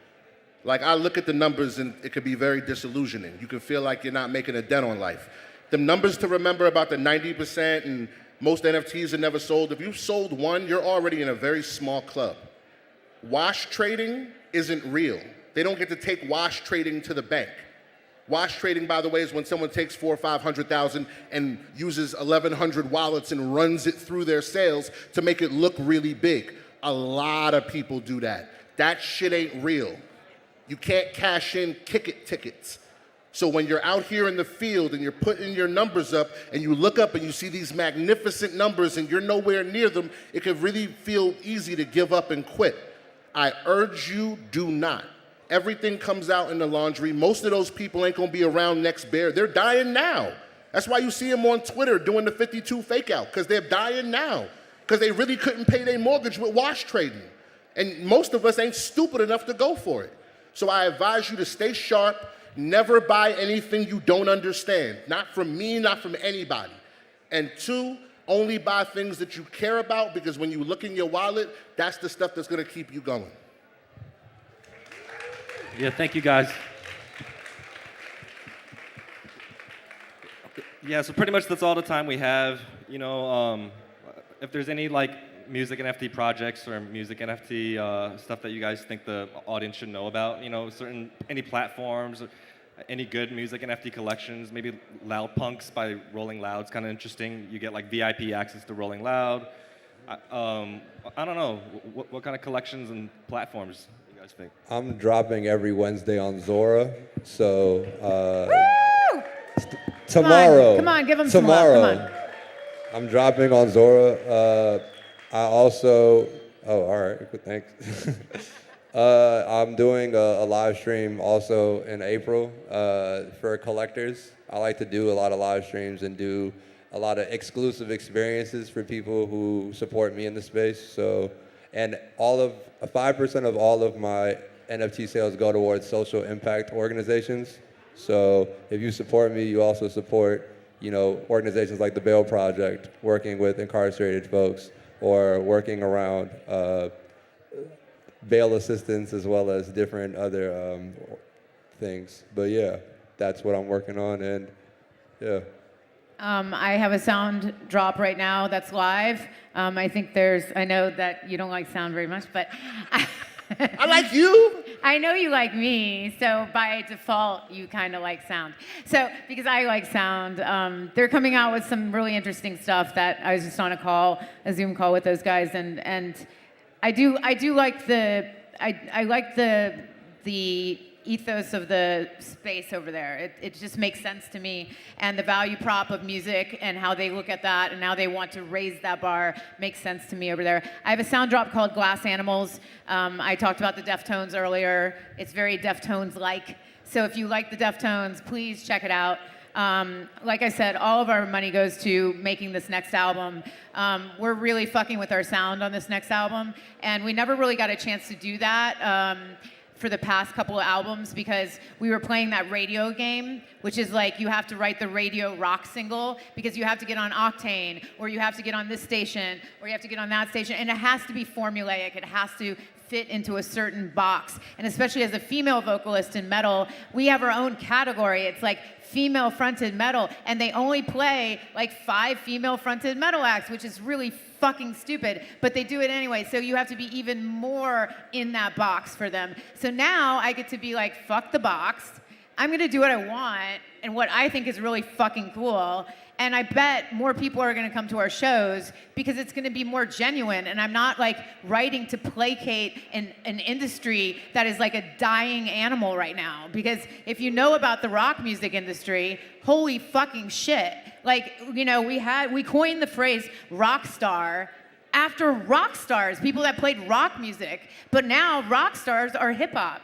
I look at the numbers and it could be very disillusioning. You can feel like you're not making a dent on life. The numbers to remember about the 90% and most NFTs are never sold. If you've sold one, you're already in a very small club. Wash trading isn't real. They don't get to take wash trading to the bank. Wash trading, by the way, is when someone takes 400,000 or 500,000 and uses 1,100 wallets and runs it through their sales to make it look really big. A lot of people do that. That shit ain't real. You can't cash in tickets. So when you're out here in the field and you're putting your numbers up and you look up and you see these magnificent numbers and you're nowhere near them, it can really feel easy to give up and quit. I urge you, do not. Everything comes out in the laundry. Most of those people ain't gonna be around next bear. They're dying now. That's why you see them on Twitter doing the 52 fake out, because they're dying now. Because they really couldn't pay their mortgage with wash trading. And most of us ain't stupid enough to go for it. So I advise you to stay sharp, never buy anything you don't understand. Not from me, not from anybody. And 2, only buy things that you care about, because when you look in your wallet, that's the stuff that's gonna keep you going. Yeah, thank you guys. Yeah, so pretty much that's all the time we have. If there's any music NFT projects or music NFT stuff that you guys think the audience should know about, any platforms, any good music NFT collections, maybe Loud Punks by Rolling Loud's kind of interesting. You get VIP access to Rolling Loud. I don't know. What kind of collections and platforms you guys think? I'm dropping every Wednesday on Zora, so tomorrow. Come on, give them some love. tomorrow. Come on. I'm dropping on Zora. I also. Oh, all right. Good, thanks. I'm doing a live stream also in April for collectors. I like to do a lot of live streams and do a lot of exclusive experiences for people who support me in the space. So, and 5% of all of my NFT sales go towards social impact organizations. So if you support me, you also support, organizations like the Bail Project, working with incarcerated folks, or working around bail assistance as well as different other things. But yeah, that's what I'm working on, and yeah. I have a sound drop right now that's live. I know that you don't like sound very much, but I like you. I know you like me, so by default, you kind of like sound. So, because I like sound, they're coming out with some really interesting stuff that I was just on a Zoom call with those guys, and I do like I like the ethos of the space over there. It just makes sense to me, and the value prop of music and how they look at that and how they want to raise that bar makes sense to me over there. I have a sound drop called Glass Animals. I talked about the Deftones earlier. It's very Deftones-like. So if you like the Deftones, please check it out. Like I said, all of our money goes to making this next album. We're really fucking with our sound on this next album, and we never really got a chance to do that for the past couple of albums because we were playing that radio game, which is like you have to write the radio rock single because you have to get on Octane, or you have to get on this station, or you have to get on that station, and it has to be formulaic. It has to fit into a certain box. And especially as a female vocalist in metal, we have our own category. It's like female fronted metal, and they only play like 5 female fronted metal acts, which is really fucking stupid, but they do it anyway. So you have to be even more in that box for them. So now I get to be like, fuck the box. I'm gonna do what I want and what I think is really fucking cool. And I bet more people are gonna come to our shows because it's gonna be more genuine. And I'm not like writing to placate an industry that is like a dying animal right now. Because if you know about the rock music industry, holy fucking shit. Like, we coined the phrase rock star after rock stars, people that played rock music. But now rock stars are hip hop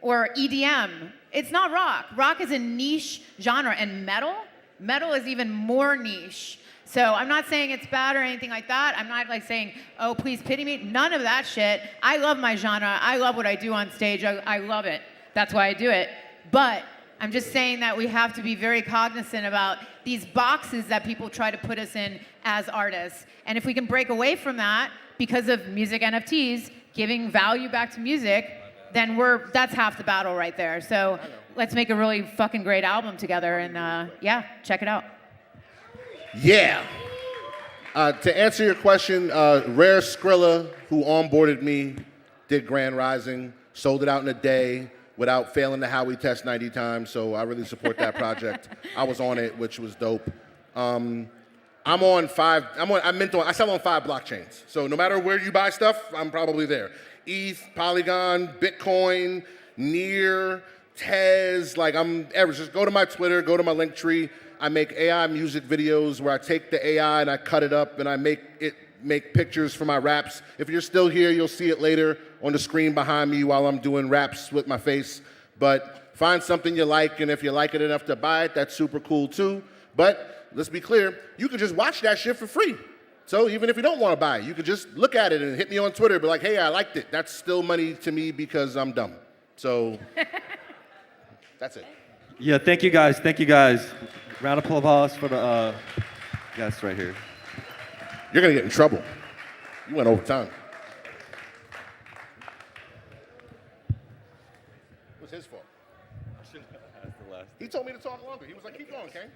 or EDM. It's not rock. Rock is a niche genre, and metal is even more niche. So I'm not saying it's bad or anything like that. I'm not like saying, oh, please pity me. None of that shit. I love my genre. I love what I do on stage. I love it. That's why I do it. But I'm just saying that we have to be very cognizant about these boxes that people try to put us in as artists. And if we can break away from that because of music NFTs, giving value back to music, then that's half the battle right there. So let's make a really fucking great album together, and check it out. Yeah. To answer your question, Rare Skrilla, who onboarded me, did Grand Rising, sold it out in a day without failing the Howey test 90 times, so I really support that project. I was on it, which was dope. I sell on 5 blockchains. So no matter where you buy stuff, I'm probably there. ETH, Polygon, Bitcoin, Near, Tez, just go to my Twitter, go to my Linktree. I make AI music videos where I take the AI and I cut it up and I make pictures for my raps. If you're still here, you'll see it later on the screen behind me while I'm doing raps with my face. But find something you like, and if you like it enough to buy it, that's super cool too. But let's be clear, you can just watch that shit for free. So even if you don't want to buy it, you can just look at it and hit me on Twitter, be like, hey, I liked it. That's still money to me because I'm dumb. So that's it. Yeah, thank you guys. Thank you guys. Round of applause for the guests right here. You're going to get in trouble. You went over time. It was his fault. I shouldn't have asked the last. He told me to talk longer. He was like, keep going, Kane.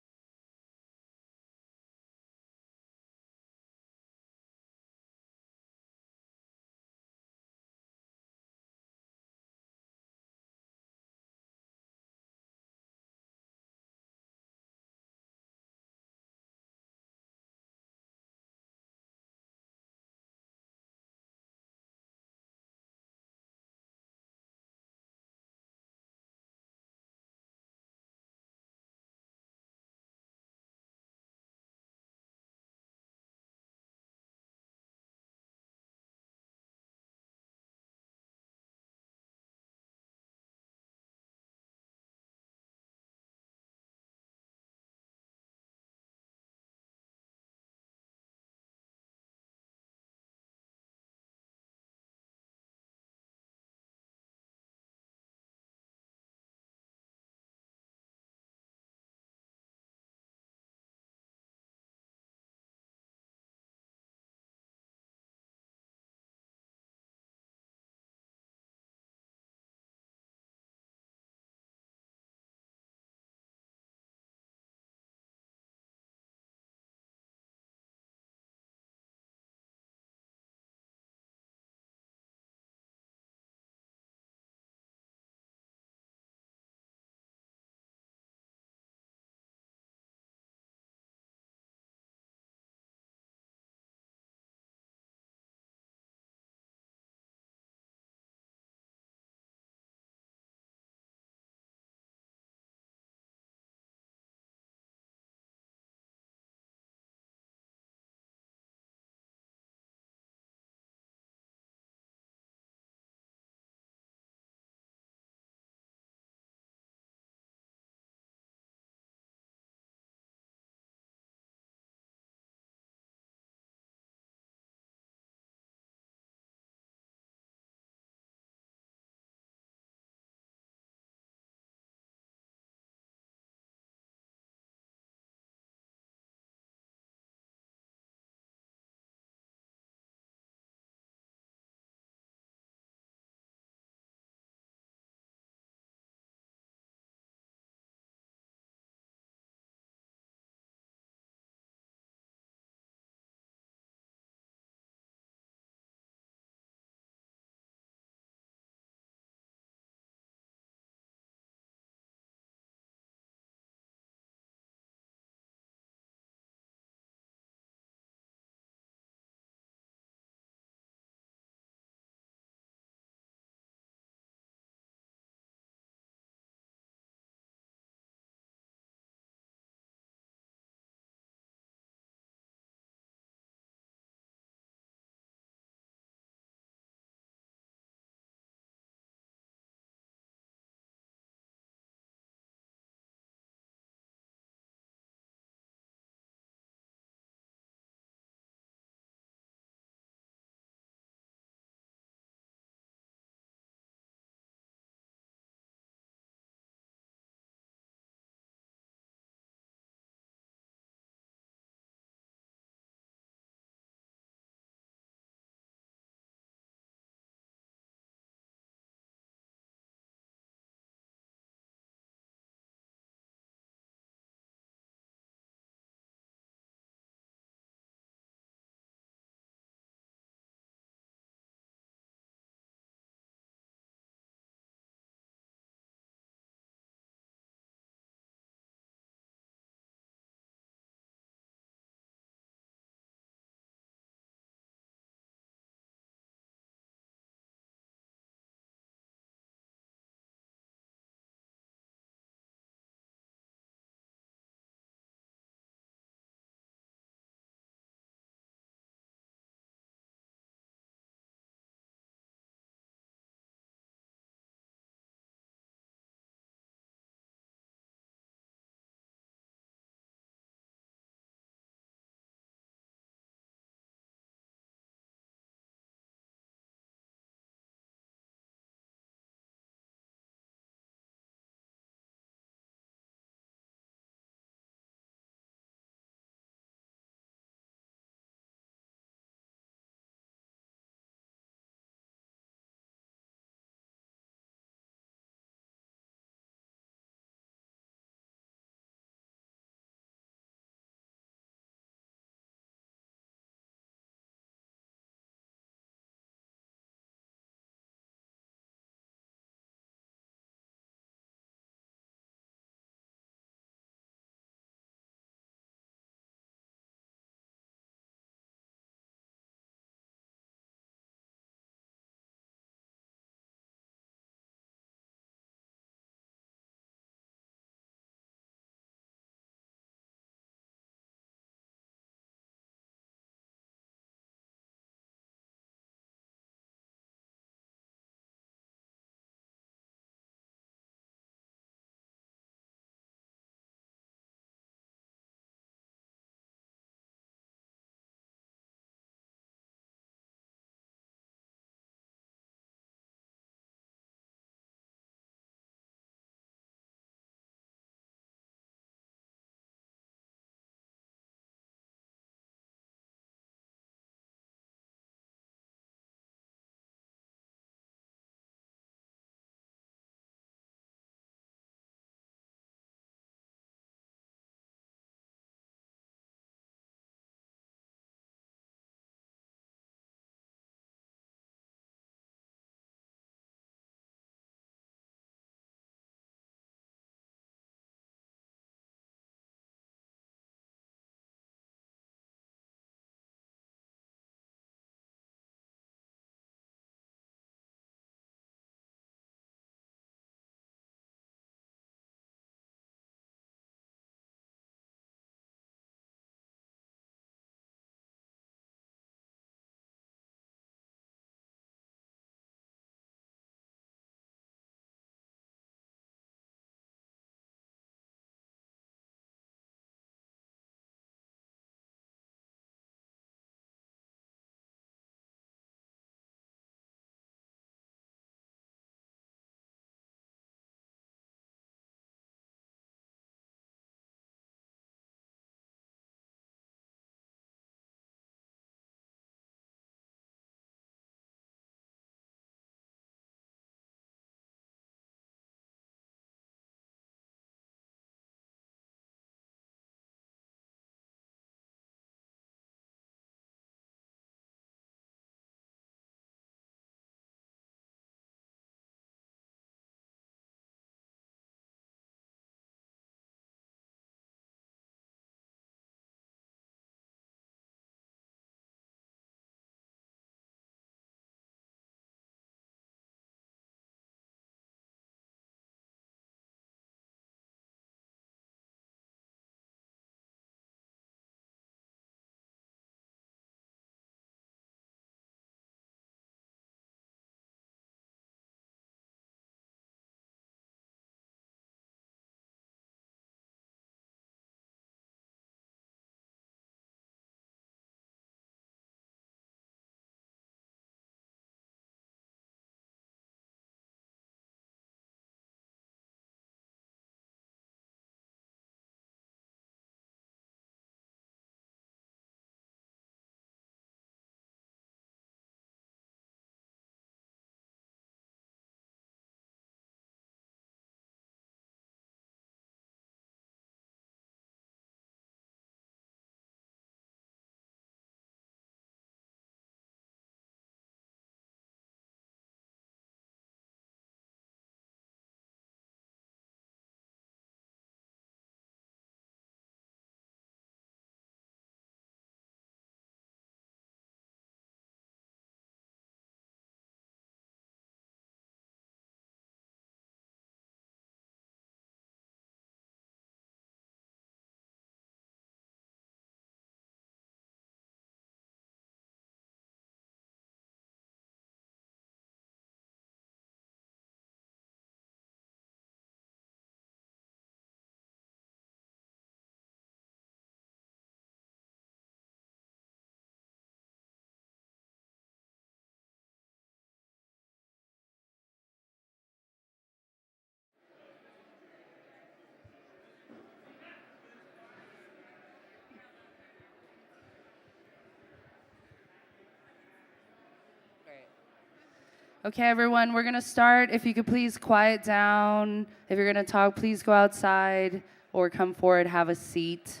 Okay, everyone, we're gonna start. If you could please quiet down. If you're gonna talk, please go outside or come forward, have a seat.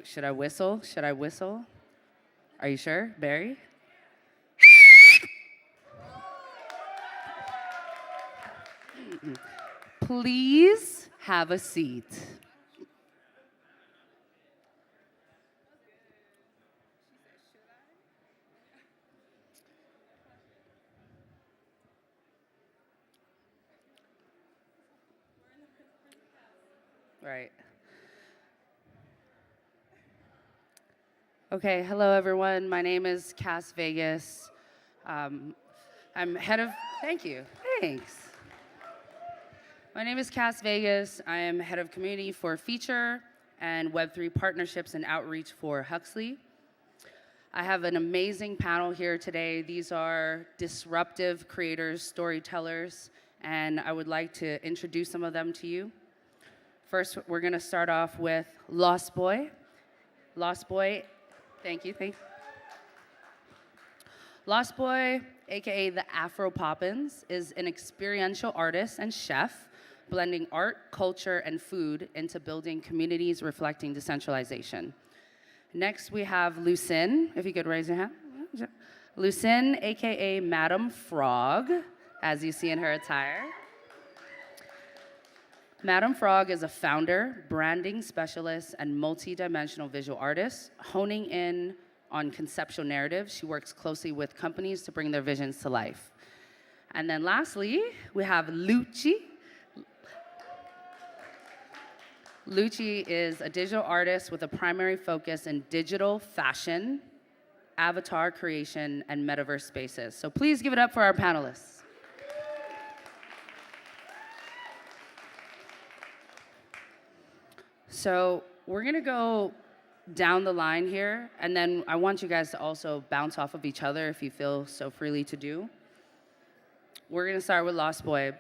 Should I whistle? Should I whistle? Are you sure, Barry? Please have a seat. Right. Okay, hello everyone. My name is Cass Vegas. I'm head of, thank you, thanks. My name is Cass Vegas. I am head of community for Feature and Web3 partnerships and outreach for Huxley. I have an amazing panel here today. These are disruptive creators, storytellers, and I would like to introduce some of them to you. First, we're gonna start off with Lost Boy. Lost Boy, thank you. Lost Boy, AKA the Afro Poppins, is an experiential artist and chef, blending art, culture, and food into building communities reflecting decentralization. Next, we have Lucin, if you could raise your hand. Lucin, AKA Madam Frog, as you see in her attire. Madam Frog is a founder, branding specialist, and multi-dimensional visual artist. Honing in on conceptual narratives, she works closely with companies to bring their visions to life. And then lastly, we have Lucci. Lucci is a digital artist with a primary focus in digital fashion, avatar creation, and metaverse spaces. So please give it up for our panelists. So we're gonna go down the line here, and then I want you guys to also bounce off of each other if you feel so freely to do. We're gonna start with Lost Boy.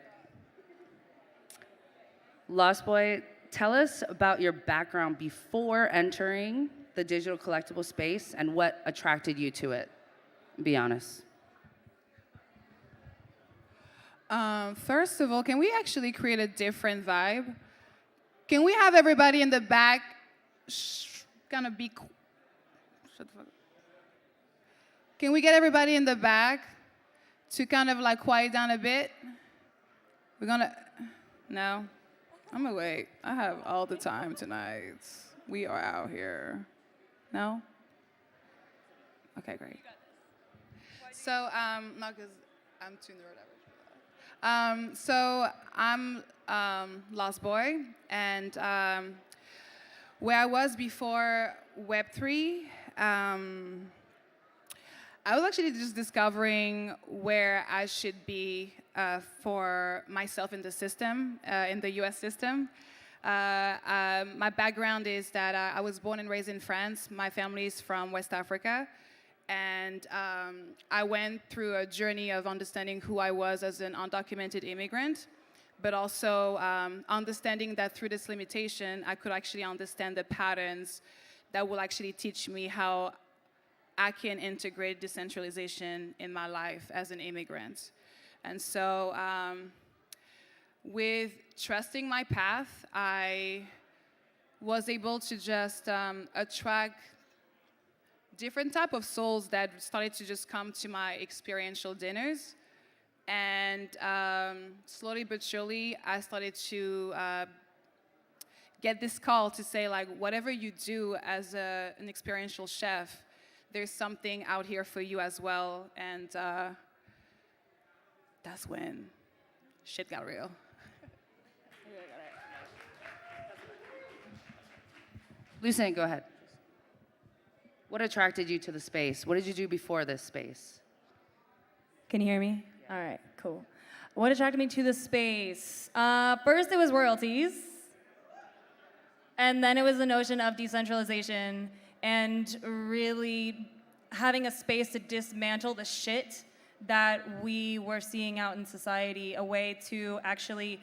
Lost Boy, tell us about your background before entering the digital collectible space and what attracted you to it. Be honest. First of all, can we actually create a different vibe? Can we have everybody in the back kind of be shut the fuck up. Can we get everybody in the back to kind of like quiet down a bit? We're gonna, no? I'm gonna wait. I have all the time tonight. We are out here. No? Okay, great. So, no, because I'm too neurodivergent. So I'm Lost Boy, and where I was before Web3, I was actually just discovering where I should be for myself in the system, in the US system. My background is that I was born and raised in France. My family is from West Africa. And I went through a journey of understanding who I was as an undocumented immigrant, but also understanding that through this limitation, I could actually understand the patterns that will actually teach me how I can integrate decentralization in my life as an immigrant. And so with trusting my path, I was able to just attract different type of souls that started to just come to my experiential dinners. And slowly but surely, I started to get this call to say, like, whatever you do as an experiential chef, there's something out here for you as well. And that's when shit got real. Lucien, go ahead. What attracted you to the space? What did you do before this space? Can you hear me? Yeah. All right, cool. What attracted me to the space? First, it was royalties. And then it was the notion of decentralization and really having a space to dismantle the shit that we were seeing out in society, a way to actually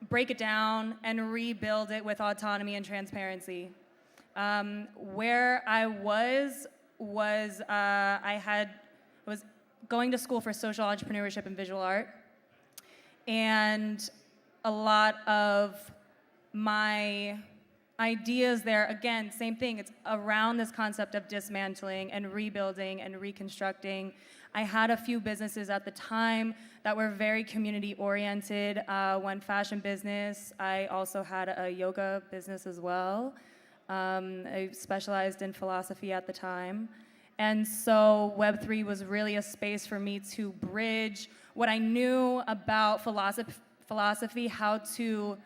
break it down and rebuild it with autonomy and transparency. Where I was I was going to school for social entrepreneurship and visual art, and a lot of my ideas there, again, same thing, it's around this concept of dismantling and rebuilding and reconstructing. I had a few businesses at the time that were very community oriented. One fashion business. I also had a yoga business as well. I specialized in philosophy at the time. And so Web3 was really a space for me to bridge what I knew about philosophy, how to,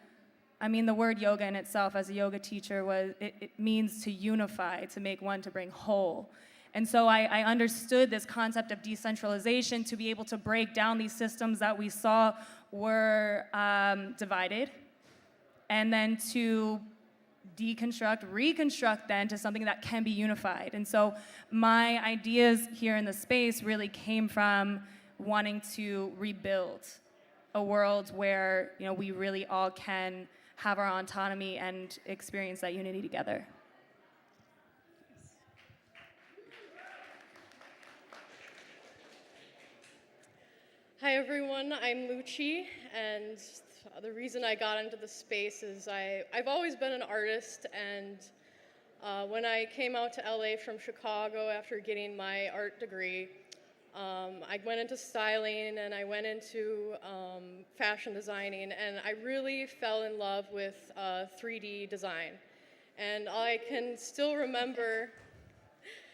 I mean, the word yoga in itself as a yoga teacher it means to unify, to make one, to bring whole. And so I understood this concept of decentralization to be able to break down these systems that we saw were divided, and then to deconstruct, reconstruct then to something that can be unified. And so my ideas here in the space really came from wanting to rebuild a world where, you know, we really all can have our autonomy and experience that unity together. Hi everyone, I'm Lucci, and the reason I got into the space is I've always been an artist, and when I came out to LA from Chicago after getting my art degree, I went into styling and I went into fashion designing, and I really fell in love with 3D design. And I can still remember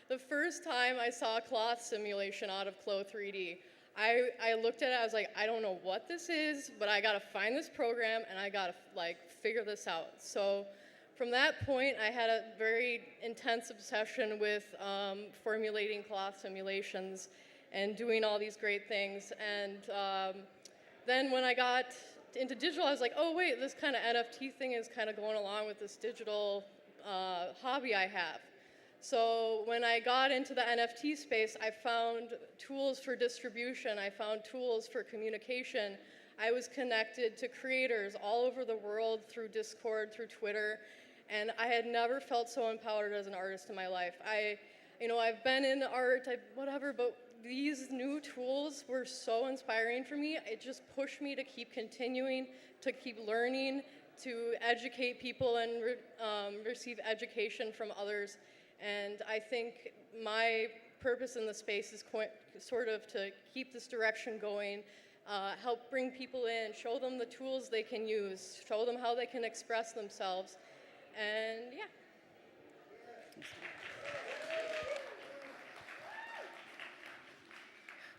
the first time I saw a cloth simulation out of Clo 3D. I looked at it, I was like, I don't know what this is, but I gotta find this program and I gotta figure this out. So from that point, I had a very intense obsession with formulating cloth simulations and doing all these great things. And then when I got into digital, I was like, oh wait, this kind of NFT thing is kind of going along with this digital hobby I have. So when I got into the NFT space, I found tools for distribution, I found tools for communication. I was connected to creators all over the world through Discord, through Twitter, and I had never felt so empowered as an artist in my life. I've been in art, whatever, but these new tools were so inspiring for me. It just pushed me to keep continuing, to keep learning, to educate people and receive education from others. And I think my purpose in the space is sort of to keep this direction going, help bring people in, show them the tools they can use, show them how they can express themselves, and yeah.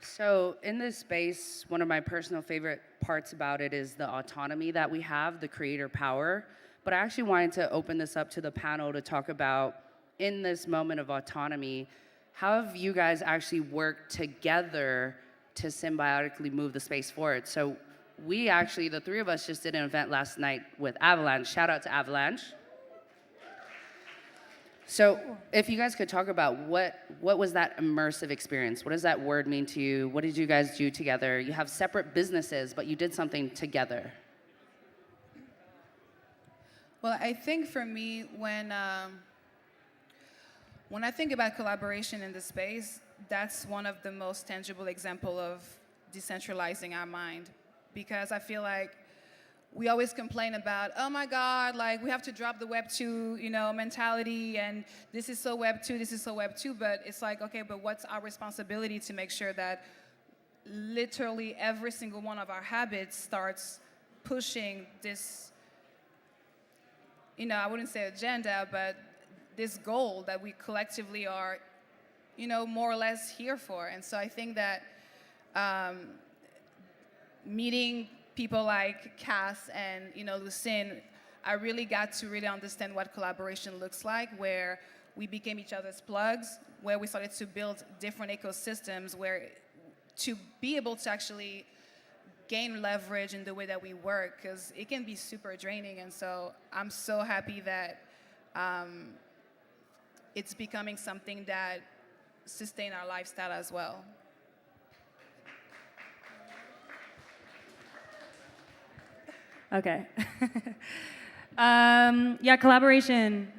So in this space, one of my personal favorite parts about it is the autonomy that we have, the creator power. But I actually wanted to open this up to the panel to talk about, in this moment of autonomy, how have you guys actually worked together to symbiotically move the space forward? So we actually, the three of us just did an event last night with Avalanche. Shout out to Avalanche. So if you guys could talk about what was that immersive experience? What does that word mean to you? What did you guys do together? You have separate businesses, but you did something together. Well, I think for me, when I think about collaboration in the space, that's one of the most tangible examples of decentralizing our mind. Because I feel like we always complain about, oh my God, like we have to drop the Web 2, mentality, and this is so Web 2, this is so Web 2, but it's like, okay, but what's our responsibility to make sure that literally every single one of our habits starts pushing this, I wouldn't say agenda, but this goal that we collectively are, more or less here for. And so I think that meeting people like Cass and Lucine, I really got to really understand what collaboration looks like, where we became each other's plugs, where we started to build different ecosystems, where to be able to actually gain leverage in the way that we work, because it can be super draining. And so I'm so happy that it's becoming something that sustain our lifestyle as well. Okay. Yeah, collaboration.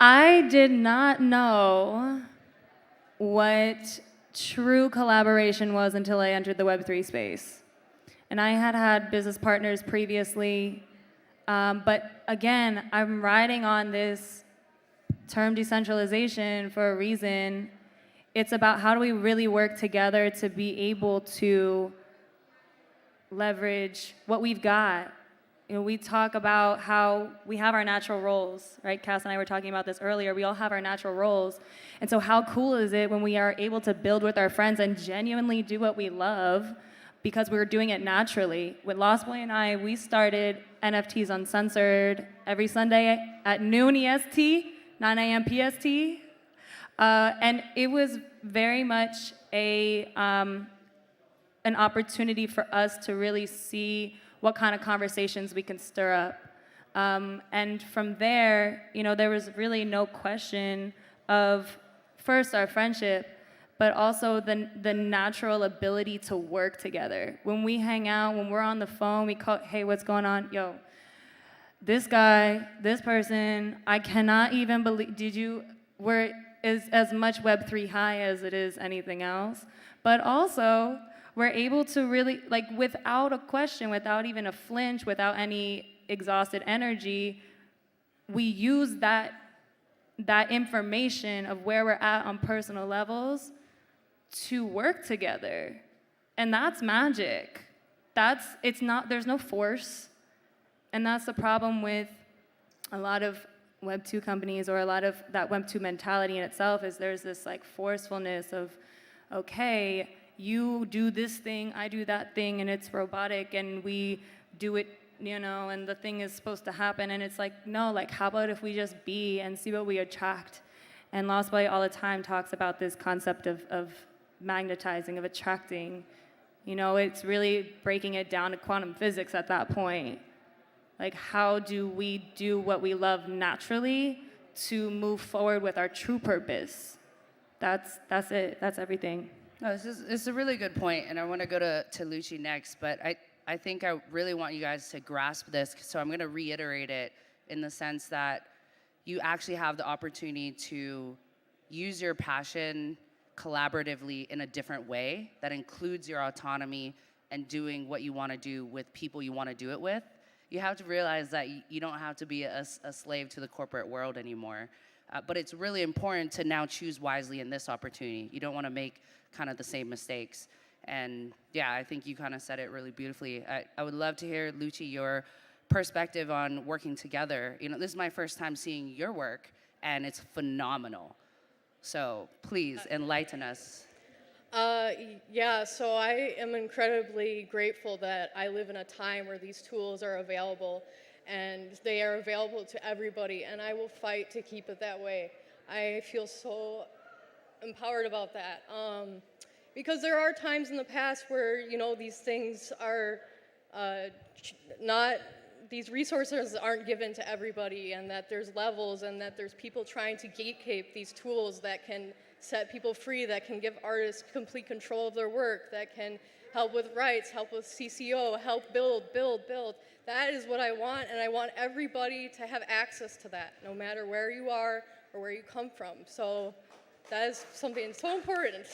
I did not know what true collaboration was until I entered the Web3 space. And I had had business partners previously, but again, I'm riding on this term decentralization for a reason. It's about how do we really work together to be able to leverage what we've got. You know, we talk about how we have our natural roles, right? Cass and I were talking about this earlier. We all have our natural roles. And so how cool is it when we are able to build with our friends and genuinely do what we love because we're doing it naturally. With Lost Boy and I, we started NFTs Uncensored every Sunday at noon EST, 9 a.m. PST. And it was very much an opportunity for us to really see what kind of conversations we can stir up. And from there, you know, there was really no question of, first, our friendship, but also the natural ability to work together. When we hang out, when we're on the phone, we call, hey, what's going on? Yo, this guy, this person, I cannot even believe, is as much Web3 high as it is anything else. But also, we're able to really, like, without a question, without even a flinch, without any exhausted energy, we use that information of where we're at on personal levels to work together. And that's magic. There's no force. And that's the problem with a lot of Web 2 companies, or a lot of that Web 2 mentality in itself, is there's this like forcefulness of, okay, you do this thing, I do that thing, and it's robotic, and we do it, you know, and the thing is supposed to happen. And it's like, no, like, how about if we just be and see what we attract? And Lost Boy all the time talks about this concept of magnetizing, of attracting. You know, it's really breaking it down to quantum physics at that point. Like, how do we do what we love naturally to move forward with our true purpose? That's it. That's everything. No, this is a really good point, and I want to go to Lucci next, but I think I really want you guys to grasp this, so I'm going to reiterate it in the sense that you actually have the opportunity to use your passion collaboratively in a different way that includes your autonomy and doing what you want to do with people you want to do it with. You have to realize that you don't have to be a slave to the corporate world anymore. But it's really important to now choose wisely in this opportunity. You don't want to make kind of the same mistakes. And yeah, I think you kind of said it really beautifully. I would love to hear, Lucci, your perspective on working together. You know, this is my first time seeing your work, and it's phenomenal. So please enlighten us. Yeah, so I am incredibly grateful that I live in a time where these tools are available, and they are available to everybody, and I will fight to keep it that way. I feel so empowered about that. Because there are times in the past where, you know, these things are these resources aren't given to everybody, and that there's levels, and that there's people trying to gatekeep these tools that can set people free, that can give artists complete control of their work, that can help with rights, help with CCO, help build. That is what I want, and I want everybody to have access to that, no matter where you are or where you come from. So that is something so important.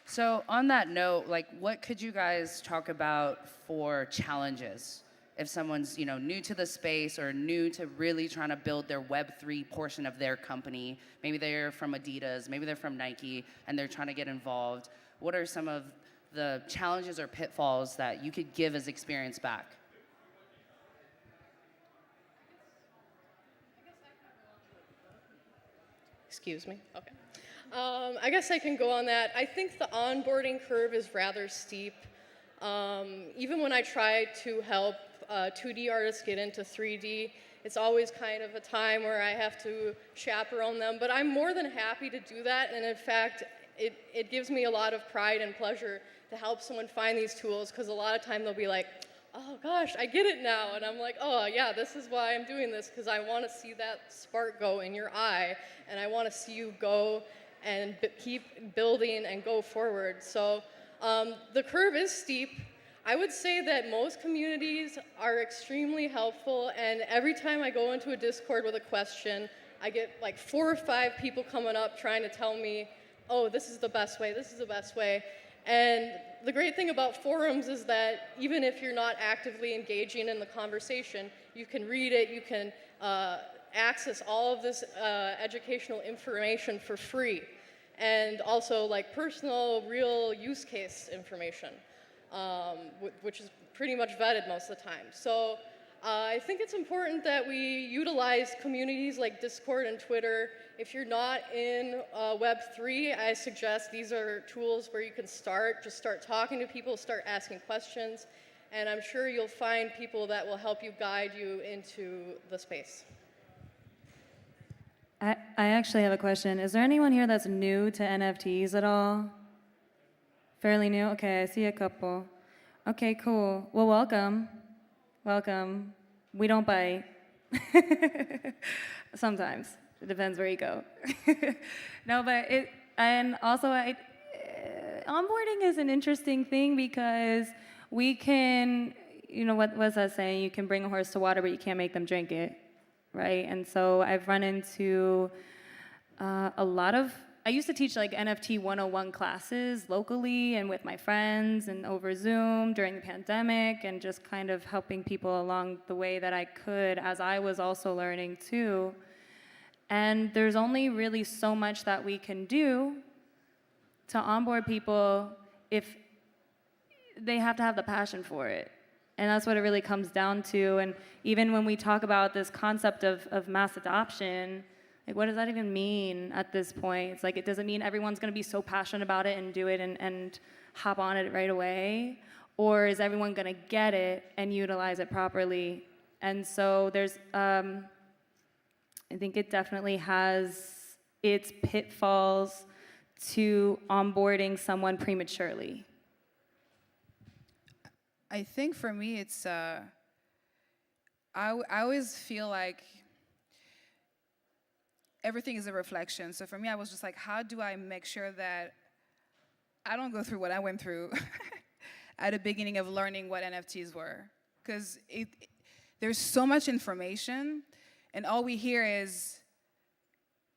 So on that note, like, what could you guys talk about for challenges? If someone's, you know, new to the space or new to really trying to build their Web3 portion of their company, maybe they're from Adidas, maybe they're from Nike, and they're trying to get involved, what are some of the challenges or pitfalls that you could give as experience back? Excuse me, okay. I guess I can go on that. I think the onboarding curve is rather steep. Even when I try to help 2D artists get into 3D, it's always kind of a time where I have to chaperone them, but I'm more than happy to do that, and in fact, it gives me a lot of pride and pleasure to help someone find these tools, because a lot of time they'll be like, oh gosh, I get it now, and I'm like, oh yeah, this is why I'm doing this, because I want to see that spark go in your eye, and I want to see you go and keep building and go forward. So the curve is steep. I would say that most communities are extremely helpful, and every time I go into a Discord with a question, I get like 4 or 5 people coming up trying to tell me, oh, this is the best way, this is the best way. And the great thing about forums is that even if you're not actively engaging in the conversation, you can read it, you can access all of this educational information for free, and also like personal, real use case information, which is pretty much vetted most of the time. So I think it's important that we utilize communities like Discord and Twitter. If you're not in Web3, I suggest these are tools where you can start. Just start talking to people, start asking questions, and I'm sure you'll find people that will help you guide you into the space. I actually have a question. Is there anyone here that's new to NFTs at all? Fairly new? Okay, I see a couple. Okay, cool. Well, welcome. Welcome. We don't bite. Sometimes. It depends where you go. No, but and also onboarding is an interesting thing because we can, what was that saying? You can bring a horse to water, but you can't make them drink it, right? And so I've run into a lot of, I used to teach like NFT 101 classes locally and with my friends and over Zoom during the pandemic, and just kind of helping people along the way that I could as I was also learning too. And there's only really so much that we can do to onboard people if they have to have the passion for it. And that's what it really comes down to. And even when we talk about this concept of mass adoption, like, what does that even mean at this point? It's like, it doesn't mean everyone's gonna be so passionate about it and do it and hop on it right away. Or is everyone gonna get it and utilize it properly? And so there's, I think it definitely has its pitfalls to onboarding someone prematurely. I think for me, it's, I always feel like everything is a reflection. So for me, I was just like, how do I make sure that I don't go through what I went through at the beginning of learning what NFTs were? Because there's so much information, and all we hear is,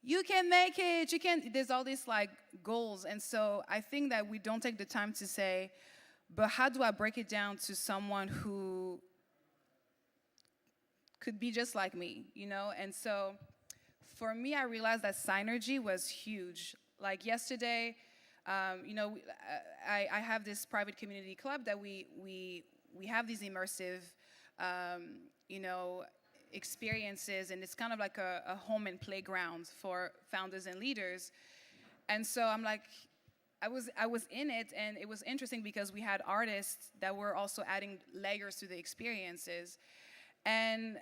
you can make it, you can, there's all these like goals. And so I think that we don't take the time to say, but how do I break it down to someone who could be just like me, And so for me, I realized that Synergy was huge. Like yesterday, I have this private community club that we have these immersive, experiences, and it's kind of like a home and playground for founders and leaders. And so I'm like, I was in it, and it was interesting because we had artists that were also adding layers to the experiences. And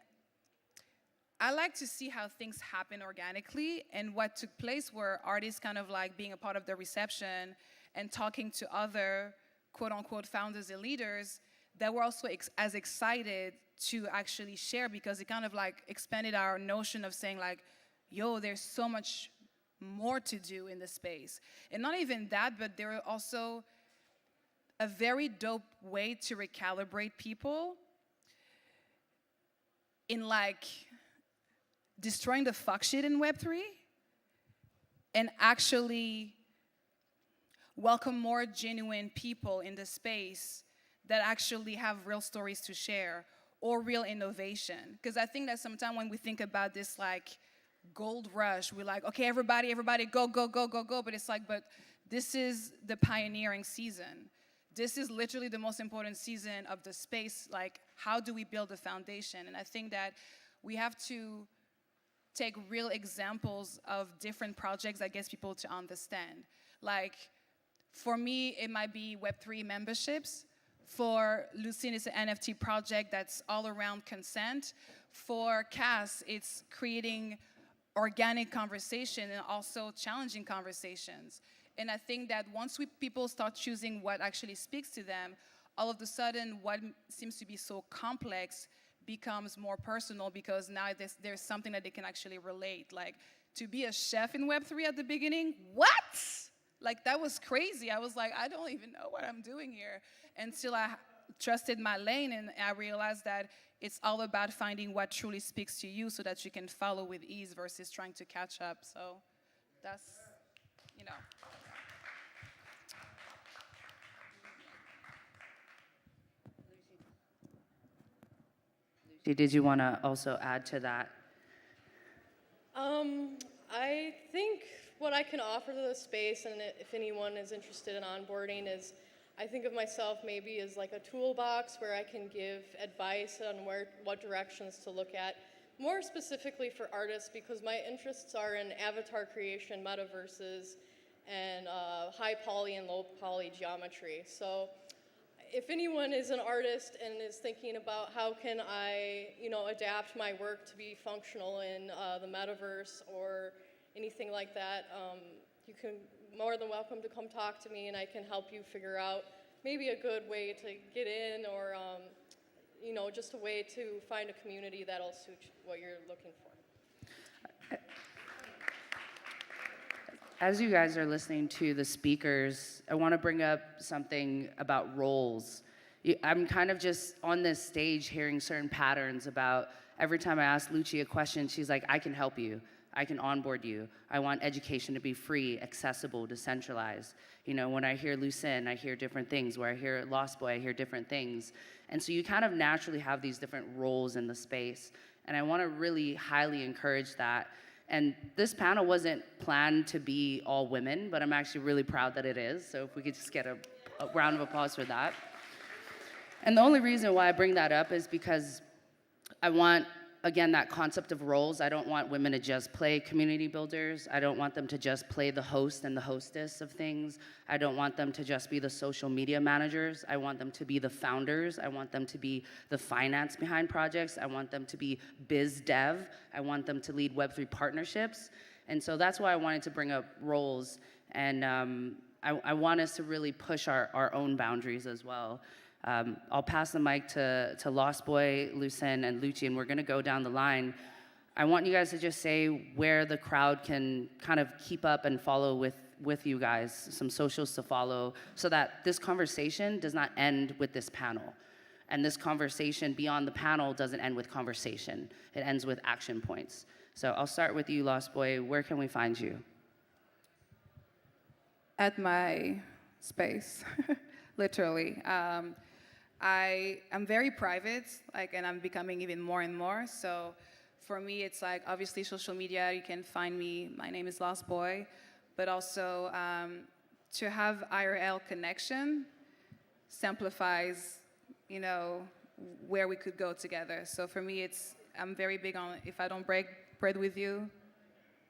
I like to see how things happen organically, and what took place were artists kind of like being a part of the reception and talking to other quote-unquote founders and leaders that were also as excited to actually share, because it kind of like expanded our notion of saying like, yo, there's so much more to do in this space. And not even that, but there are also a very dope way to recalibrate people in like destroying the fuck shit in Web3 and actually welcome more genuine people in the space that actually have real stories to share or real innovation. Because I think that sometimes when we think about this like gold rush, we're like, okay, everybody, go, go, go, go, go. But it's like, but this is the pioneering season. This is literally the most important season of the space. Like, how do we build a foundation? And I think that we have to take real examples of different projects that gets people to understand. Like, for me, it might be Web3 memberships. For Lucine, it's an NFT project that's all around consent. For Cass, it's creating organic conversation and also challenging conversations. And I think that once people start choosing what actually speaks to them, all of a sudden what seems to be so complex becomes more personal, because now there's something that they can actually relate. Like, to be a chef in Web3 at the beginning, what? Like, that was crazy. I was like, I don't even know what I'm doing here, until I trusted my lane, and I realized that it's all about finding what truly speaks to you so that you can follow with ease versus trying to catch up. So that's, you know. Did you want to also add to that? I think what I can offer to the space, and if anyone is interested in onboarding, is I think of myself maybe as like a toolbox where I can give advice on what directions to look at, more specifically for artists, because my interests are in avatar creation, metaverses, and high poly and low poly geometry. So if anyone is an artist and is thinking about how can I, adapt my work to be functional in the metaverse or anything like that, you can more than welcome to come talk to me, and I can help you figure out maybe a good way to get in, or just a way to find a community that'll suit what you're looking for. As you guys are listening to the speakers, I want to bring up something about roles. I'm kind of just on this stage hearing certain patterns about every time I ask Lucci a question, she's like, I can help you. I can onboard you. I want education to be free, accessible, decentralized. When I hear Lucin, I hear different things. Where I hear Lost Boy, I hear different things. And so you kind of naturally have these different roles in the space. And I want to really highly encourage that. And this panel wasn't planned to be all women, but I'm actually really proud that it is. So if we could just get a round of applause for that. And the only reason why I bring that up is because I want, again, that concept of roles. I don't want women to just play community builders. I don't want them to just play the host and the hostess of things. I don't want them to just be the social media managers. I want them to be the founders. I want them to be the finance behind projects. I want them to be biz dev. I want them to lead Web3 partnerships. And so that's why I wanted to bring up roles. And I want us to really push our own boundaries as well. I'll pass the mic to Lost Boy, Lucin, and Lucci, and we're going to go down the line. I want you guys to just say where the crowd can kind of keep up and follow with you guys, some socials to follow, so that this conversation does not end with this panel. And this conversation beyond the panel doesn't end with conversation. It ends with action points. So I'll start with you, Lost Boy. Where can we find you? At my space, literally. I'm very private, and I'm becoming even more and more. So for me, it's obviously social media. You can find me. My name is Lost Boy, but also to have IRL connection simplifies, where we could go together. So for me, I'm very big on, if I don't break bread with you,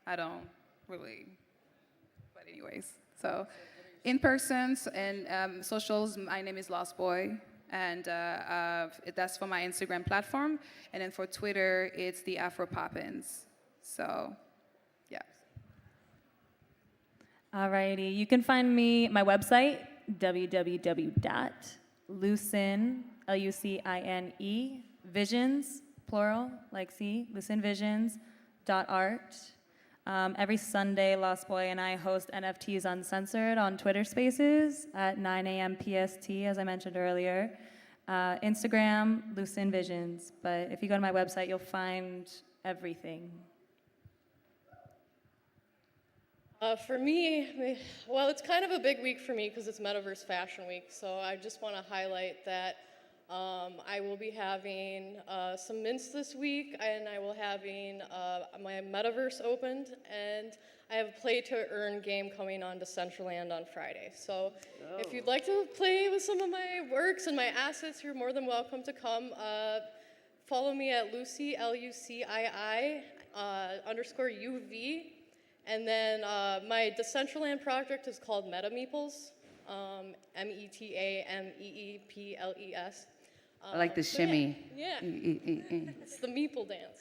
I don't really. But anyways, so in person and socials, my name is Lost Boy. And that's for my Instagram platform. And then for Twitter, it's the Afro Poppins. So, yeah. Alrighty, you can find my website, www.lucine, Lucine, visions, plural, like see, lucinevisions.art. Every Sunday, Lost Boy and I host NFTs Uncensored on Twitter Spaces at 9 a.m. PST, as I mentioned earlier. Instagram, Lucin Visions. But if you go to my website, you'll find everything. For me, well, it's kind of a big week for me because it's Metaverse Fashion Week. So I just want to highlight that I will be having some mints this week, and I will having my Metaverse opened, and I have a Play to Earn game coming on Decentraland on Friday. So if you'd like to play with some of my works and my assets, you're more than welcome to come. Follow me at Lucii, Lucii _UV. And then my Decentraland project is called Metameeples, METAMEEPLES. I like the shimmy. Yeah, it's the meeple dance.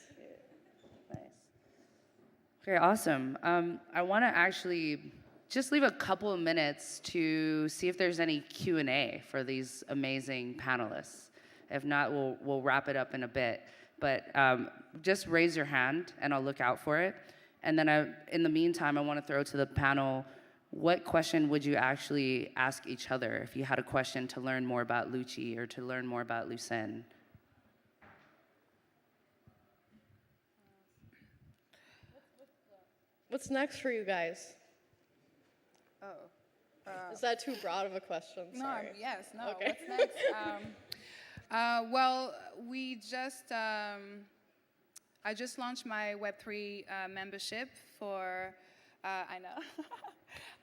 Okay, awesome. I want to actually just leave a couple of minutes to see if there's any Q&A for these amazing panelists. If not, we'll wrap it up in a bit. But just raise your hand, and I'll look out for it. And then in the meantime, I want to throw to the panel what question would you actually ask each other if you had a question to learn more about Lucci or to learn more about Lucen? What's next for you guys? Oh. Is that too broad of a question? Sorry. Yes, no. Okay. What's next? Well, we just, I just launched my Web3 membership for, I know,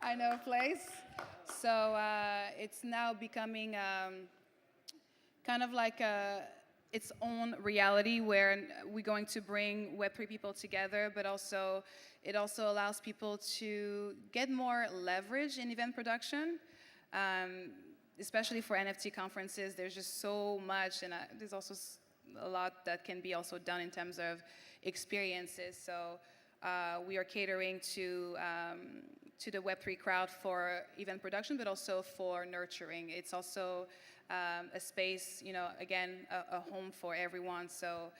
I know a place. So it's now becoming kind of like its own reality where we're going to bring Web3 people together, but also it also allows people to get more leverage in event production, especially for NFT conferences. There's just so much, and there's also a lot that can be also done in terms of experiences. So we are catering to the Web3 crowd for event production, but also for nurturing. It's also a space, you know, again, a home for everyone. So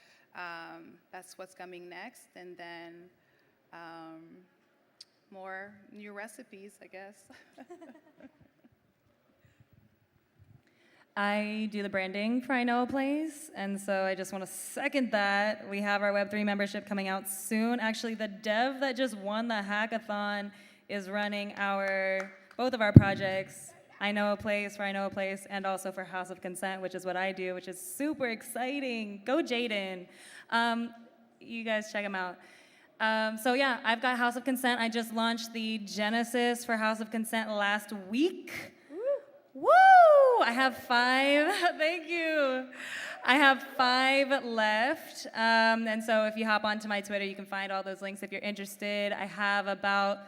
that's what's coming next. And then more new recipes, I guess. I do the branding for I Know a Place, and so I just want to second that. We have our Web3 membership coming out soon. Actually, the dev that just won the hackathon is running both of our projects, I Know a Place for I Know a Place, and also for House of Consent, which is what I do, which is super exciting. Go Jaden. You guys check him out. So yeah, I've got House of Consent. I just launched the Genesis for House of Consent last week. Woo! I have 5. Thank you. I have 5 left. And so if you hop onto my Twitter, you can find all those links if you're interested. I have about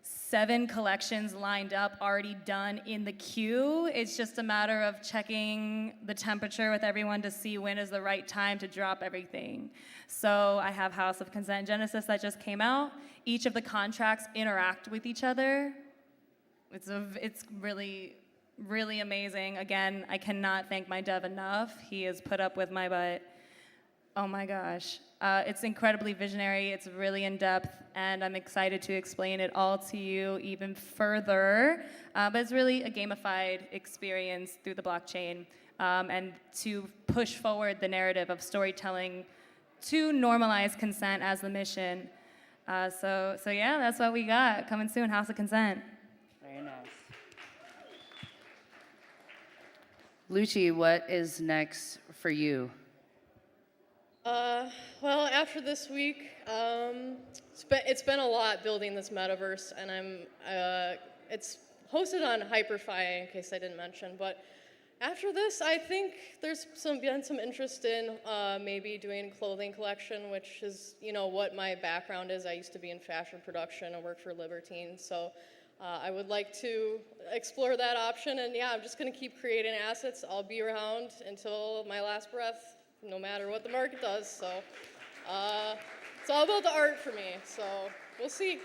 7 collections lined up, already done in the queue. It's just a matter of checking the temperature with everyone to see when is the right time to drop everything. So I have House of Consent and Genesis that just came out. Each of the contracts interact with each other. It's really, really amazing. Again, I cannot thank my dev enough. He has put up with my butt. Oh my gosh. It's incredibly visionary, it's really in-depth, and I'm excited to explain it all to you even further. But it's really a gamified experience through the blockchain, and to push forward the narrative of storytelling to normalize consent as the mission. So yeah, that's what we got. Coming soon, House of Consent. Very nice. Lucci, what is next for you? Well, after this week, it's been a lot building this metaverse, and it's hosted on Hyperfy, in case I didn't mention. But after this, I think there's been some interest in maybe doing a clothing collection, which is, you know, what my background is. I used to be in fashion production. I worked for Libertine, so I would like to explore that option. And yeah, I'm just going to keep creating assets. I'll be around until my last breath, no matter what the market does. So it's all about the art for me. So we'll see.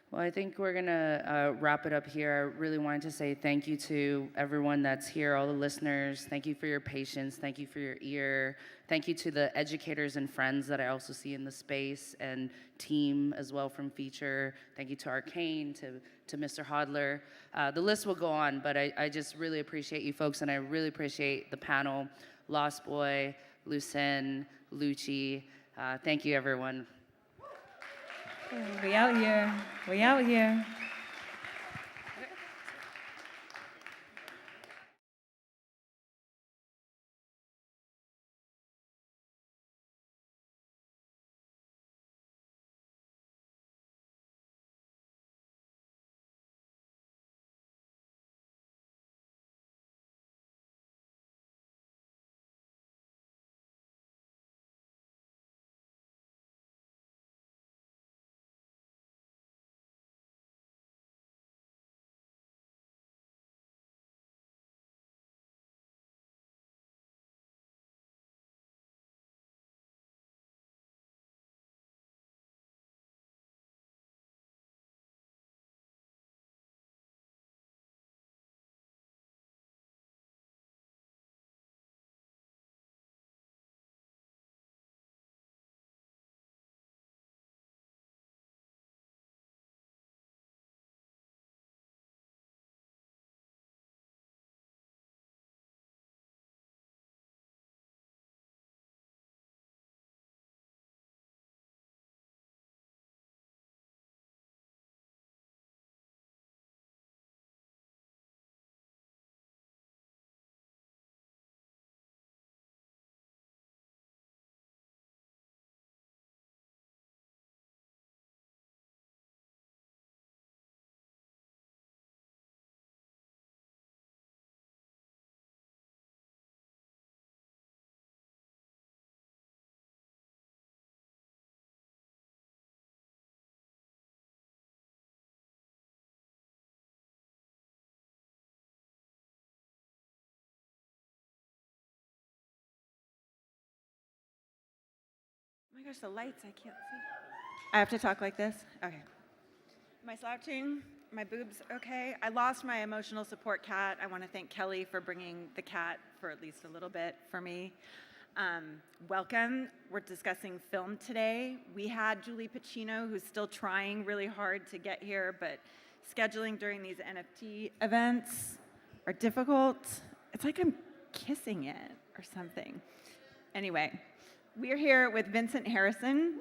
Well, I think we're gonna wrap it up here. I really wanted to say thank you to everyone that's here, all the listeners. Thank you for your patience. Thank you for your ear. Thank you to the educators and friends that I also see in the space, and team as well from Feature. Thank you to Arcane, to Mr. Hodler. The list will go on, but I just really appreciate you folks, and I really appreciate the panel. Lost Boy, Lucen, Lucci. Thank you, everyone. We out here. We out here. my gosh, the lights, I can't see. I have to talk like this? Okay. Am I slouching? My boobs okay? I lost my emotional support cat. I want to thank Kelly for bringing the cat for at least a little bit for me. Welcome. We're discussing film today. We had Julie Pacino, who's still trying really hard to get here, but scheduling during these NFT events are difficult. It's like I'm kissing it or something. Anyway, we're here with Vincent Harrison.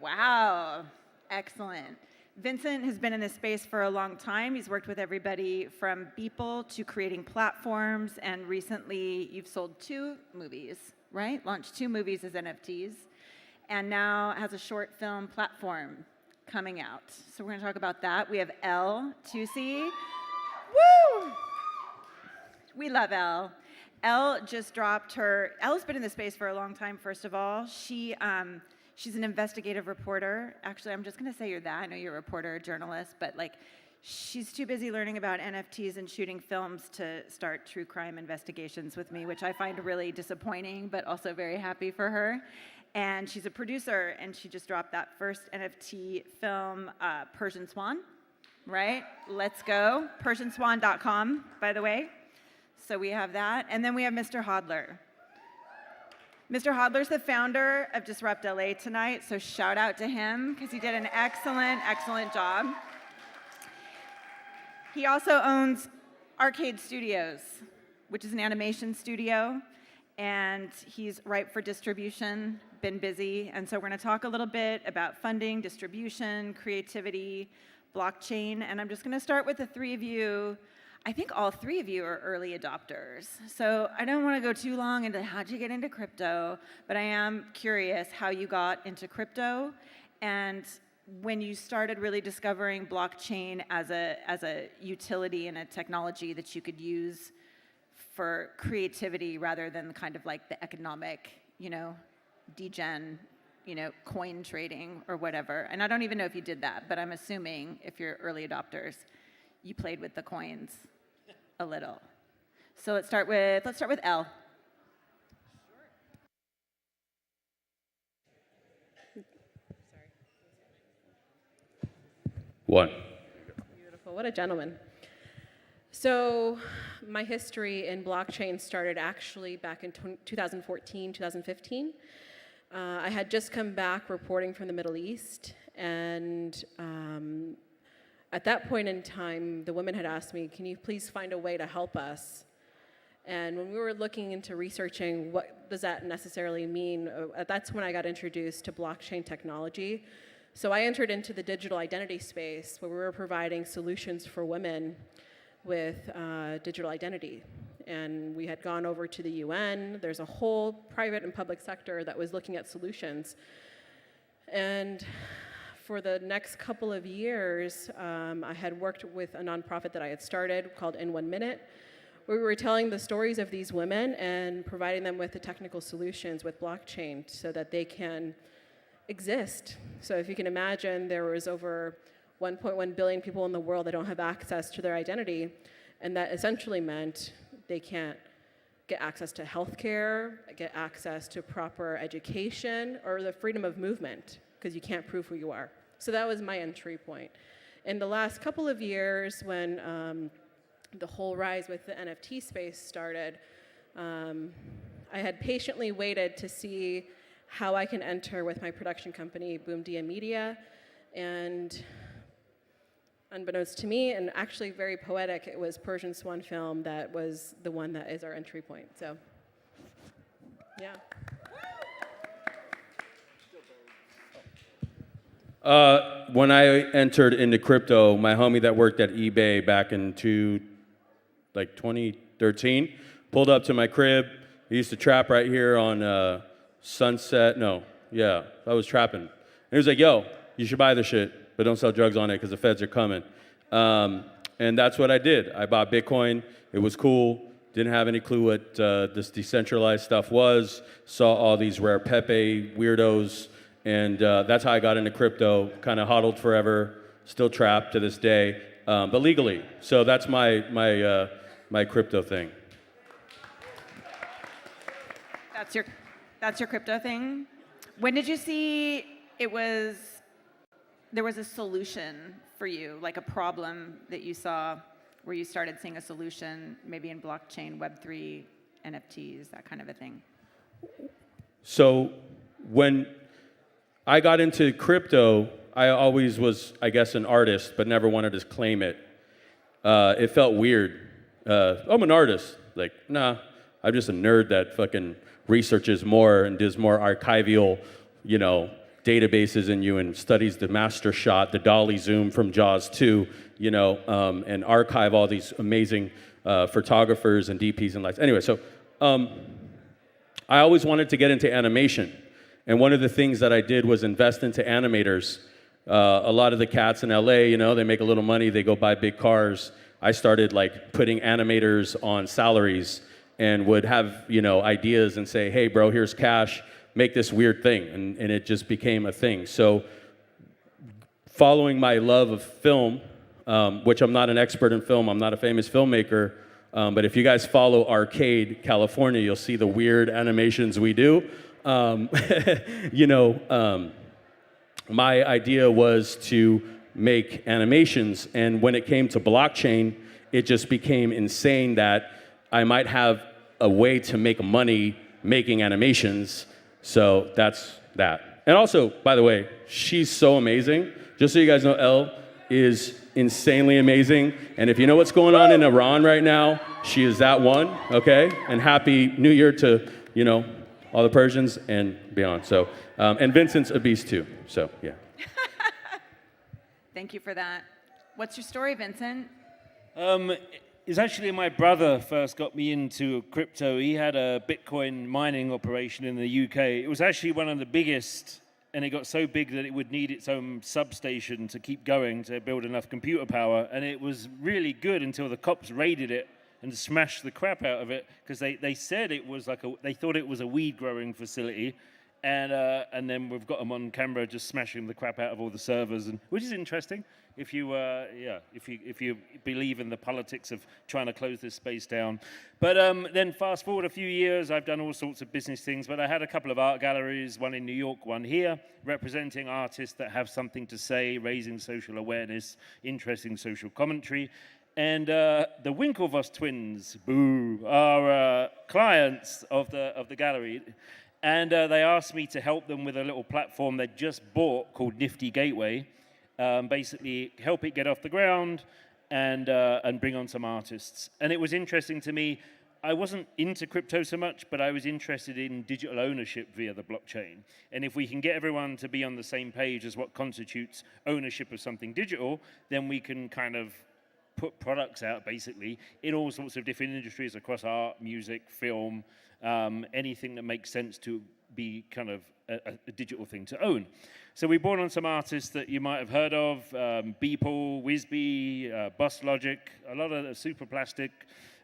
Wow, excellent. Vincent has been in this space for a long time. He's worked with everybody from Beeple to creating platforms, and recently you've sold 2 movies, right? Launched 2 movies as NFTs, and now has a short film platform coming out. So we're gonna talk about that. We have Elle Tusi. Woo! We love Elle. Elle just dropped her, Elle's been in this space for a long time, first of all. She's an investigative reporter. Actually, I'm just gonna say you're that. I know you're a reporter, a journalist, but like, she's too busy learning about NFTs and shooting films to start true crime investigations with me, which I find really disappointing, but also very happy for her. And she's a producer, and she just dropped that first NFT film, Persian Swan, right? Let's go. PersianSwan.com, by the way. So we have that. And then we have Mr. Hodler. Mr. Hodler's the founder of Disrupt LA tonight, so shout out to him because he did an excellent, excellent job. He also owns Arcade Studios, which is an animation studio, and he's ripe for distribution, been busy, and so we're gonna talk a little bit about funding, distribution, creativity, blockchain, and I'm just gonna start with the 3 of you. I think all 3 of you are early adopters. So I don't want to go too long into how'd you get into crypto, but I am curious how you got into crypto and when you started really discovering blockchain as a utility and a technology that you could use for creativity rather than kind of like the economic, degen, coin trading or whatever. And I don't even know if you did that, but I'm assuming if you're early adopters, you played with the coins a little. So let's start with Elle. One. Beautiful. What a gentleman. So my history in blockchain started actually back in 2014, 2015. I had just come back reporting from the Middle East, and at that point in time, the women had asked me, can you please find a way to help us? And when we were looking into researching what does that necessarily mean, that's when I got introduced to blockchain technology. So I entered into the digital identity space where we were providing solutions for women with digital identity. And we had gone over to the UN. There's a whole private and public sector that was looking at solutions. And for the next couple of years, I had worked with a nonprofit that I had started called In 1 Minute, where we were telling the stories of these women and providing them with the technical solutions with blockchain so that they can exist. So if you can imagine, there was over 1.1 billion people in the world that don't have access to their identity, and that essentially meant they can't get access to healthcare, get access to proper education, or the freedom of movement, because you can't prove who you are. So that was my entry point. In the last couple of years, when the whole rise with the NFT space started, I had patiently waited to see how I can enter with my production company, Boom Dia Media, and unbeknownst to me, and actually very poetic, it was Persian Swan Film that was the one that is our entry point. So, yeah. When I entered into crypto, my homie that worked at eBay back in 2013 pulled up to my crib. He used to trap right here on Sunset. No, yeah, I was trapping. And he was like, yo, you should buy this shit, but don't sell drugs on it because the feds are coming. And that's what I did. I bought Bitcoin. It was cool. Didn't have any clue what this decentralized stuff was. Saw all these rare Pepe weirdos. And that's how I got into crypto, kind of hodled forever, still trapped to this day, but legally. So that's my crypto thing. That's your crypto thing? When did you see there was a solution for you, like a problem that you saw where you started seeing a solution, maybe in blockchain, Web3, NFTs, that kind of a thing? So when I got into crypto, I always was, I guess, an artist, but never wanted to claim it. It felt weird. I'm an artist. Like, nah, I'm just a nerd that fucking researches more and does more archival, databases in you and studies the master shot, the dolly zoom from Jaws 2, and archive all these amazing photographers and DPs and lights. Anyway, so I always wanted to get into animation. And one of the things that I did was invest into animators. A lot of the cats in LA, they make a little money, they go buy big cars. I started putting animators on salaries and would have, ideas and say, hey bro, here's cash, make this weird thing. And it just became a thing. So following my love of film, which I'm not an expert in film, I'm not a famous filmmaker, but if you guys follow Arcade California, you'll see the weird animations we do. My idea was to make animations, and when it came to blockchain, it just became insane that I might have a way to make money making animations. So that's that. And also, by the way, she's so amazing. Just so you guys know, Elle is insanely amazing. And if you know what's going on in Iran right now, she is that one, okay? And happy New Year to, all the Persians and beyond. So, and Vincent's a beast too. So, yeah. Thank you for that. What's your story, Vincent? It's actually my brother first got me into crypto. He had a Bitcoin mining operation in the UK. It was actually one of the biggest, and it got so big that it would need its own substation to keep going to build enough computer power. And it was really good until the cops raided it and smashed the crap out of it, because they said it was they thought it was a weed growing facility. And then we've got them on camera just smashing the crap out of all the servers, which is interesting if you believe in the politics of trying to close this space down. But then fast forward a few years, I've done all sorts of business things, but I had a couple of art galleries, one in New York, one here, representing artists that have something to say, raising social awareness, interesting social commentary. And the Winklevoss twins, boo, are clients of the gallery. And they asked me to help them with a little platform they just bought called Nifty Gateway. Basically, help it get off the ground and bring on some artists. And it was interesting to me. I wasn't into crypto so much, but I was interested in digital ownership via the blockchain. And if we can get everyone to be on the same page as what constitutes ownership of something digital, then we can kind of put products out, basically, in all sorts of different industries across art, music, film, anything that makes sense to be kind of a digital thing to own. So we brought on some artists that you might have heard of, Beeple, Wizbee, Bus Logic, a lot of the Superplastic,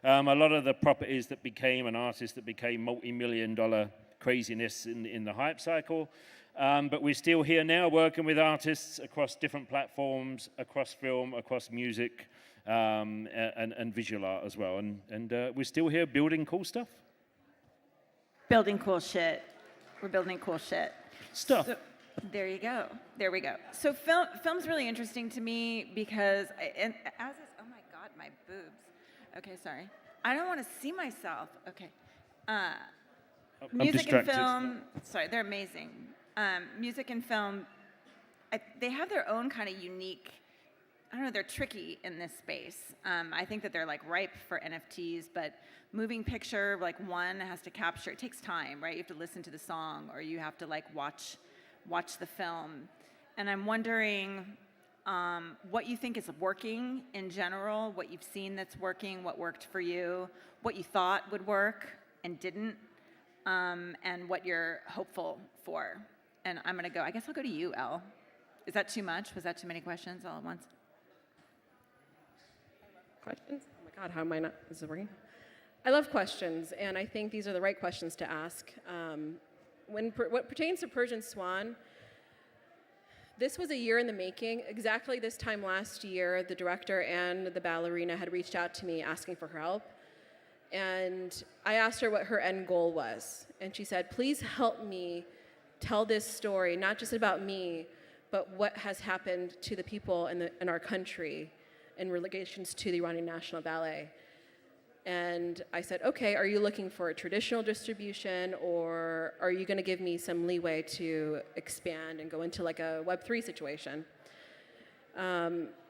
a lot of the properties that became an artist that became multi-million-dollar craziness in the hype cycle. But we're still here now working with artists across different platforms, across film, across music, and visual art as well. And we're still here building cool stuff. Building cool shit. We're building cool shit. Stuff. So, there you go. There we go. So film's really interesting to me because, oh my God, my boobs. Okay, sorry. I don't want to see myself. Okay. Music and film, sorry, they're amazing. Music and film, they have their own kind of unique, I don't know, they're tricky in this space. I think that they're ripe for NFTs, but moving picture, one has to capture, it takes time, right? You have to listen to the song, or you have to watch the film. And I'm wondering what you think is working in general, what you've seen that's working, what worked for you, what you thought would work and didn't, and what you're hopeful for. And I guess I'll go to you, Elle. Is that too much? Was that too many questions all at once? Questions? Oh my God, how am I not? Is it working? I love questions, and I think these are the right questions to ask. What pertains to Persian Swan, this was a year in the making. Exactly this time last year, the director and the ballerina had reached out to me asking for her help. And I asked her what her end goal was. And she said, please help me tell this story, not just about me, but what has happened to the people in our country in relations to the Iranian National Ballet. And I said, okay, are you looking for a traditional distribution, or are you gonna give me some leeway to expand and go into like a Web3 situation?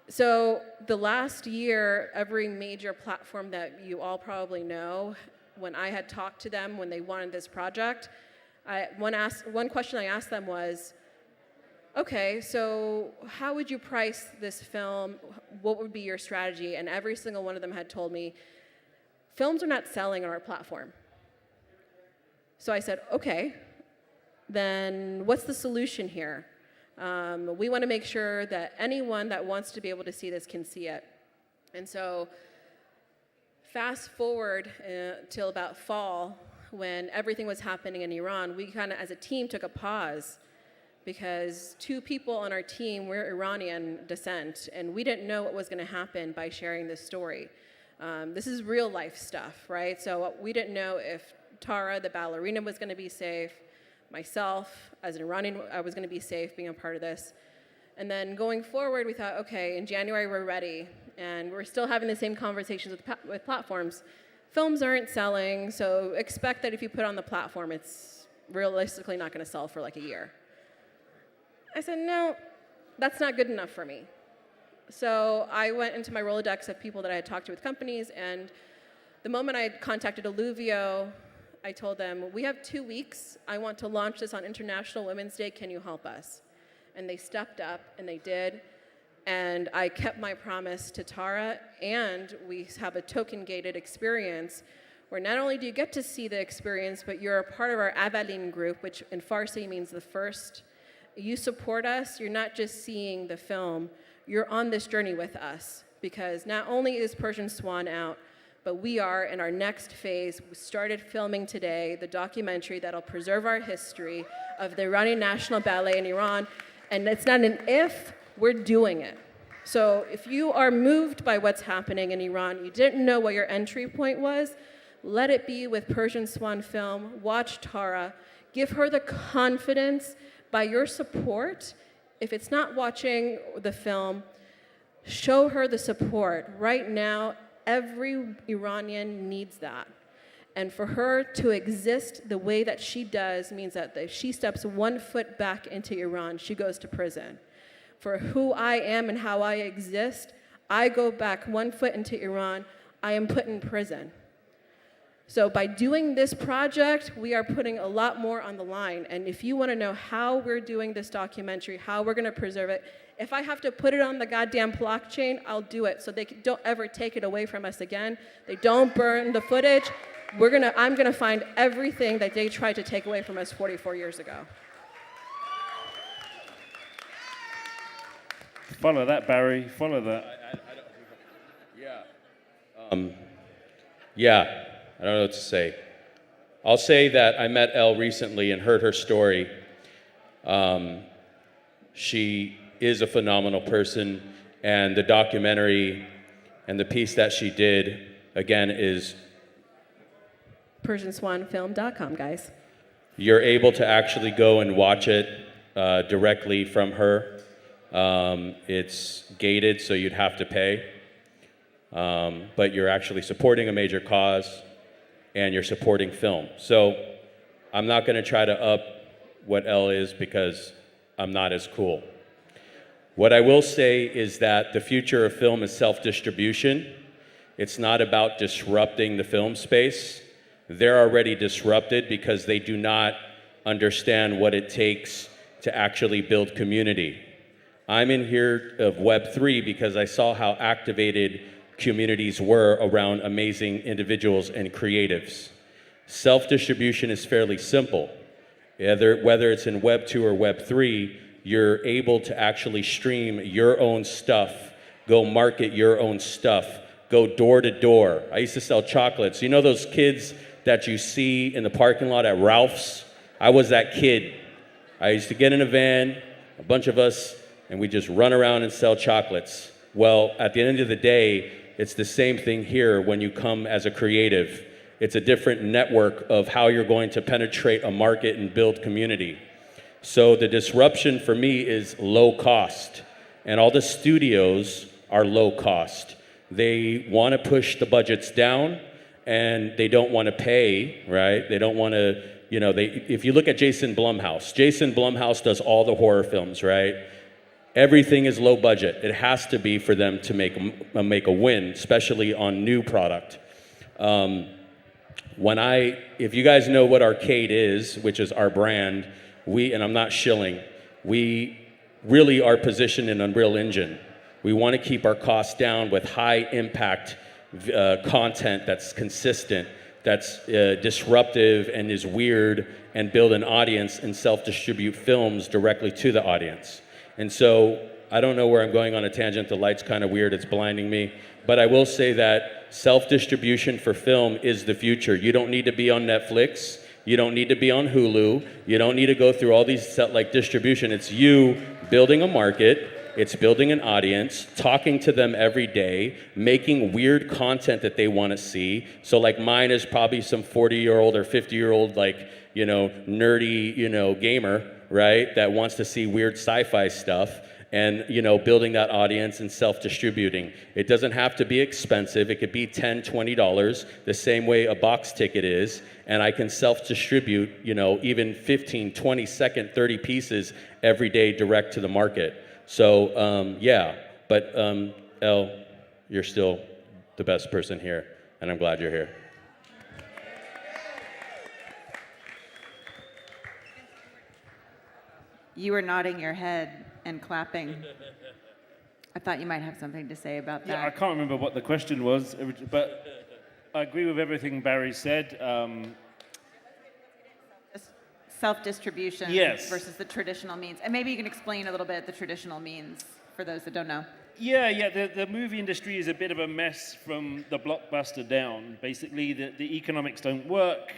So the last year, every major platform that you all probably know, when I had talked to them when they wanted this project, one question I asked them was, okay, so how would you price this film? What would be your strategy? And every single one of them had told me, films are not selling on our platform. So I said, okay, then what's the solution here? We want to make sure that anyone that wants to be able to see this can see it. And so fast forward till about fall, when everything was happening in Iran, we kind of, as a team, took a pause because 2 people on our team were Iranian descent, and we didn't know what was going to happen by sharing this story. This is real life stuff, right? So we didn't know if Tara, the ballerina, was going to be safe. Myself, as an Iranian, I was going to be safe being a part of this. And then going forward, we thought, okay, in January we're ready, and we're still having the same conversations with platforms. Films aren't selling, so expect that if you put it on the platform, it's realistically not going to sell for like a year. I said, no, that's not good enough for me. So I went into my Rolodex of people that I had talked to with companies, and the moment I had contacted Alluvio, I told them, we have 2 weeks. I want to launch this on International Women's Day. Can you help us? And they stepped up, and they did. And I kept my promise to Tara, and we have a token-gated experience where not only do you get to see the experience, but you're a part of our Avalin group, which in Farsi means the first. You support us. You're not just seeing the film. You're on this journey with us, because not only is Persian Swan out, but we are in our next phase. We started filming today the documentary that'll preserve our history of the Iranian National Ballet in Iran. And it's not an if, we're doing it. So if you are moved by what's happening in Iran, you didn't know what your entry point was, let it be with Persian Swan Film. Watch Tara. Give her the confidence by your support. If it's not watching the film, show her the support. Right now, every Iranian needs that. And for her to exist the way that she does means that if she steps 1 foot back into Iran, she goes to prison. For who I am and how I exist, I go back 1 foot into Iran, I am put in prison. So by doing this project, we are putting a lot more on the line. And if you want to know how we're doing this documentary, how we're going to preserve it, if I have to put it on the goddamn blockchain, I'll do it so they don't ever take it away from us again. They don't burn the footage. I'm gonna find everything that they tried to take away from us 44 years ago. Follow that, Barry. Follow that. Yeah, I don't know what to say. I'll say that I met Elle recently and heard her story. She is a phenomenal person, and the documentary and the piece that she did, again, is PersianSwanFilm.com, guys. you're able to actually go and watch it directly from her. It's gated, so you'd have to pay. But you're actually supporting a major cause, and you're supporting film. So I'm not gonna try to up what Elle is because I'm not as cool. What I will say is that the future of film is self-distribution. It's not about disrupting the film space. They're already disrupted because they do not understand what it takes to actually build community. I'm in here of Web3 because I saw how activated communities were around amazing individuals and creatives. Self-distribution is fairly simple. Whether it's in Web 2 or Web 3, you're able to actually stream your own stuff, go market your own stuff, go door to door. I used to sell chocolates. You know those kids that you see in the parking lot at Ralph's? I was that kid. I used to get in a van, a bunch of us, and we just run around and sell chocolates. Well, at the end of the day, it's the same thing here when you come as a creative. It's a different network of how you're going to penetrate a market and build community. So the disruption for me is low cost. And all the studios are low cost. They want to push the budgets down, and they don't want to pay, right? They don't want to, if you look at Jason Blumhouse does all the horror films, right? Everything is low budget. It has to be for them to make a win, especially on new product. If you guys know what Arcade is, which is our brand, and I'm not shilling, we really are positioned in Unreal Engine. We want to keep our costs down with high impact content that's consistent, that's disruptive and is weird, and build an audience and self-distribute films directly to the audience. And so I don't know where I'm going on a tangent. The light's kind of weird. It's blinding me. But I will say that self-distribution for film is the future. You don't need to be on Netflix. You don't need to be on Hulu. You don't need to go through all these distribution. It's you building a market. It's building an audience, talking to them every day, making weird content that they want to see. So mine is probably some 40-year-old or 50-year-old nerdy, gamer, right? That wants to see weird sci-fi stuff and, building that audience and self-distributing. It doesn't have to be expensive. It could be $10, $20, the same way a box ticket is. And I can self-distribute, even 15, 20 second, 30 pieces every day direct to the market. So, but Elle, you're still the best person here, and I'm glad you're here. You were nodding your head and clapping. I thought you might have something to say about that. Yeah, I can't remember what the question was, but I agree with everything Barry said. Self-distribution versus the traditional means. And maybe you can explain a little bit the traditional means for those that don't know. Yeah. The movie industry is a bit of a mess from the blockbuster down. Basically, the economics don't work.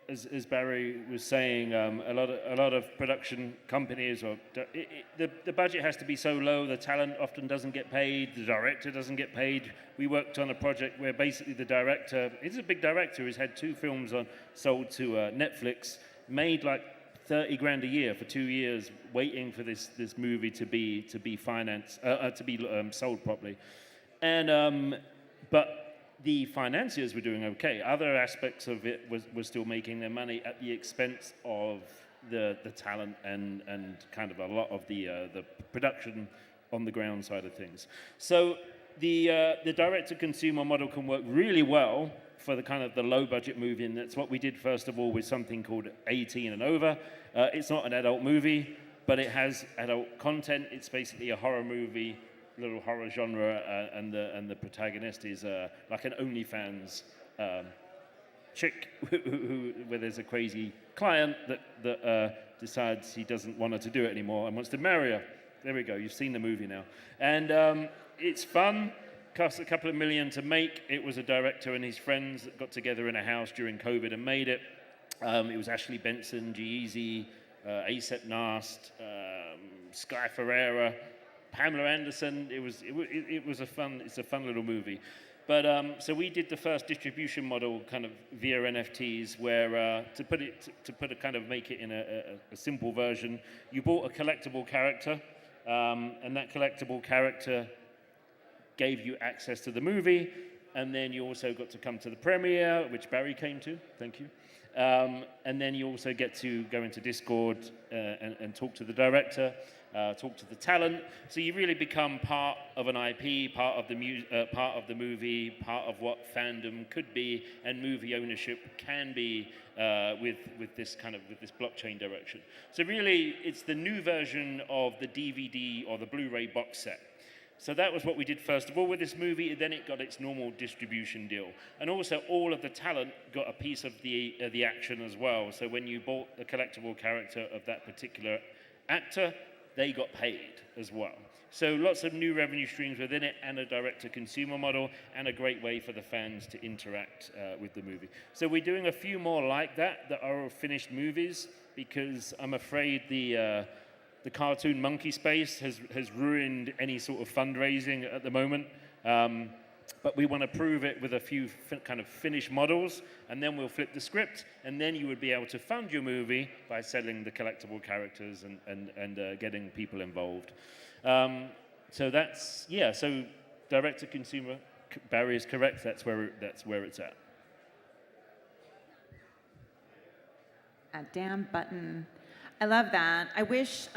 As Barry was saying, a lot of production companies, the budget has to be so low, the talent often doesn't get paid, the director doesn't get paid. We worked on a project where basically the director, he's a big director, he's had 2 films sold to Netflix, made like 30 grand a year for 2 years, waiting for this movie to be financed, to be sold properly, and but the financiers were doing okay. Other aspects of it were still making their money at the expense of the talent and kind of a lot of the production on the ground side of things. So the direct-to-consumer model can work really well for the kind of the low-budget movie, and that's what we did first of all with something called 18 and Over. It's not an adult movie, but it has adult content. It's basically a horror movie, little horror genre, and the protagonist is like an OnlyFans chick where there's a crazy client that decides he doesn't want her to do it anymore and wants to marry her. There we go. You've seen the movie now, and it's fun. Cost a couple of million to make. It was a director and his friends that got together in a house during COVID and made it. It was Ashley Benson, G-Eazy, A$AP Nast, Sky Ferreira, Pamela Anderson. It's a fun little movie. But so we did the first distribution model kind of via NFTs, where make it in a simple version, you bought a collectible character, and that collectible character gave you access to the movie, and then you also got to come to the premiere, which Barry came to. Thank you. And then you also get to go into Discord and talk to the director, talk to the talent. So you really become part of an IP, part of the movie, part of what fandom could be and movie ownership can be with this blockchain direction. So really, it's the new version of the DVD or the Blu-ray box set. So that was what we did first of all with this movie, and then it got its normal distribution deal. And also all of the talent got a piece of the action as well. So when you bought the collectible character of that particular actor, they got paid as well. So lots of new revenue streams within it, and a direct-to-consumer model, and a great way for the fans to interact with the movie. So we're doing a few more like that are finished movies, because I'm afraid the cartoon monkey space has ruined any sort of fundraising at the moment. but we want to prove it with a few kind of finished models, and then we'll flip the script, and then you would be able to fund your movie by selling the collectible characters and getting people involved. So that's, yeah, so direct-to-consumer, Barry is correct, that's where it's at. That damn button. I love that. I wish,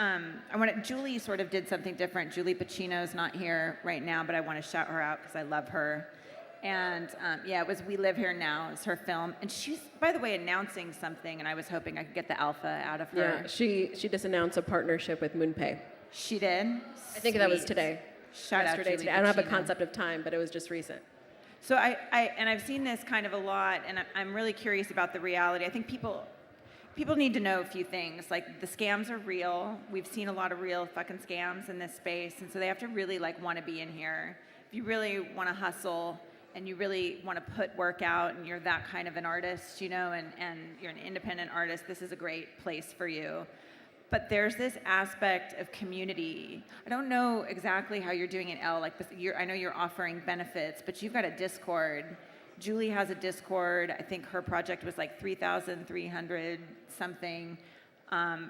Julie sort of did something different. Julie Pacino's not here right now, but I want to shout her out because I love her. And yeah, it was We Live Here Now, it's her film. And she's, by the way, announcing something, and I was hoping I could get the alpha out of her. Yeah, she just announced a partnership with MoonPay. She did? I think that was today. Shout out Yesterday, Julie today. I don't have a Pacino. concept of time, but it was just recent. So I've seen this kind of a lot, and I'm really curious about the reality. I think people need to know a few things. Like, the scams are real. We've seen a lot of real fucking scams in this space, and so they have to really want to be in here. If you really want to hustle and you really want to put work out, and you're that kind of an artist, and you're an independent artist, this is a great place for you. But there's this aspect of community. I don't know exactly how you're doing it, Elle. I know you're offering benefits, but you've got a Discord. Julie has a Discord. I think her project was 3,300 something,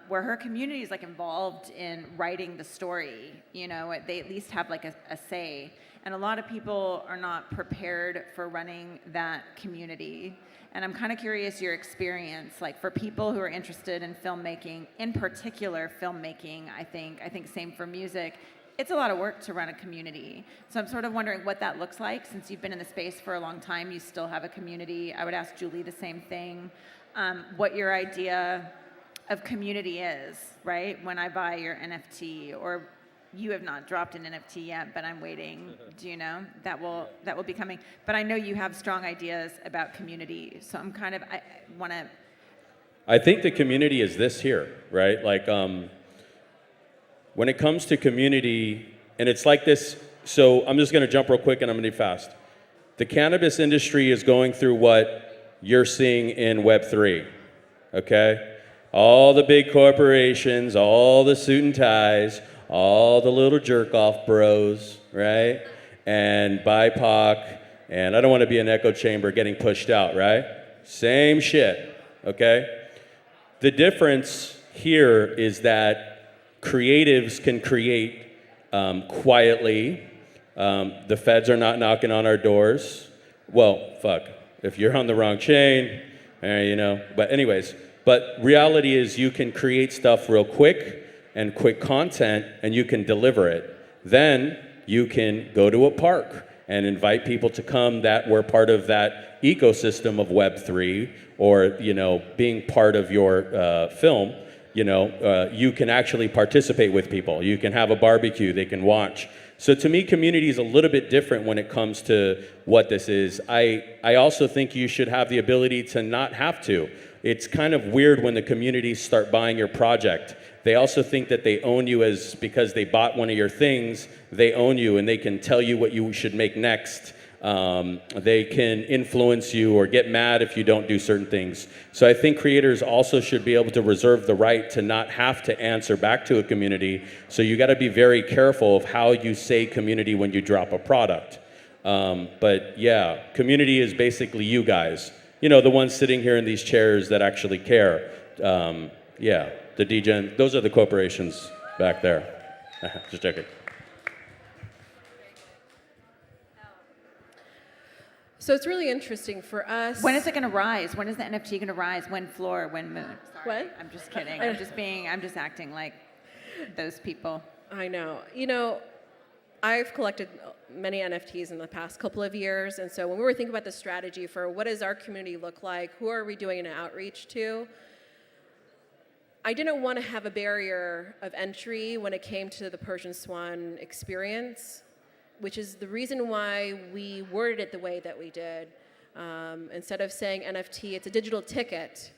where her community is involved in writing the story. They at least have a say. And a lot of people are not prepared for running that community. And I'm kind of curious your experience, for people who are interested in filmmaking, in particular filmmaking, I think same for music. It's a lot of work to run a community. So I'm sort of wondering what that looks like. Since you've been in the space for a long time, you still have a community. I would ask Julie the same thing. What your idea of community is, right? When I buy your NFT, or you have not dropped an NFT yet, but I'm waiting. Do you know? That will be coming. But I know you have strong ideas about community. So I want to. I think the community is this here, right? When it comes to community, and it's like this, so I'm just going to jump real quick and I'm going to be fast. The cannabis industry is going through what you're seeing in Web3, okay? All the big corporations, all the suit and ties, all the little jerk-off bros, right? And BIPOC, and I don't want to be an echo chamber getting pushed out, right? Same shit, okay? The difference here is that creatives can create quietly. The feds are not knocking on our doors. Well, fuck, if you're on the wrong chain, But anyways, reality is you can create stuff real quick and quick content, and you can deliver it. Then you can go to a park and invite people to come that were part of that ecosystem of Web3, or being part of your film. You can actually participate with people. You can have a barbecue, they can watch. So to me, community is a little bit different when it comes to what this is. I also think you should have the ability to not have to. It's kind of weird when the communities start buying your project. They also think that they own you because they bought one of your things, they own you and they can tell you what you should make next. They can influence you or get mad if you don't do certain things. So I think creators also should be able to reserve the right to not have to answer back to a community. So you got to be very careful of how you say community when you drop a product. But yeah, community is basically you guys. The ones sitting here in these chairs that actually care. Yeah, the DGen, those are the corporations back there. Just checking. So it's really interesting for us. When is it going to rise? When is the NFT going to rise? When floor? When moon? Sorry, What? I'm just kidding. I'm just acting like those people. I know. I've collected many NFTs in the past couple of years, and so when we were thinking about the strategy for what does our community look like, who are we doing an outreach to, I didn't want to have a barrier of entry when it came to the Persian Swan experience, which is the reason why we worded it the way that we did. Instead of saying NFT, it's a digital ticket.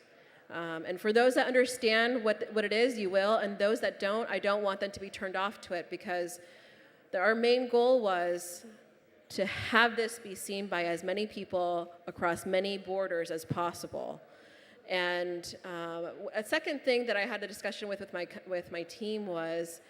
And for those that understand what it is, you will, and those that don't, I don't want them to be turned off to it, because our main goal was to have this be seen by as many people across many borders as possible. And a second thing that I had a discussion with my team was,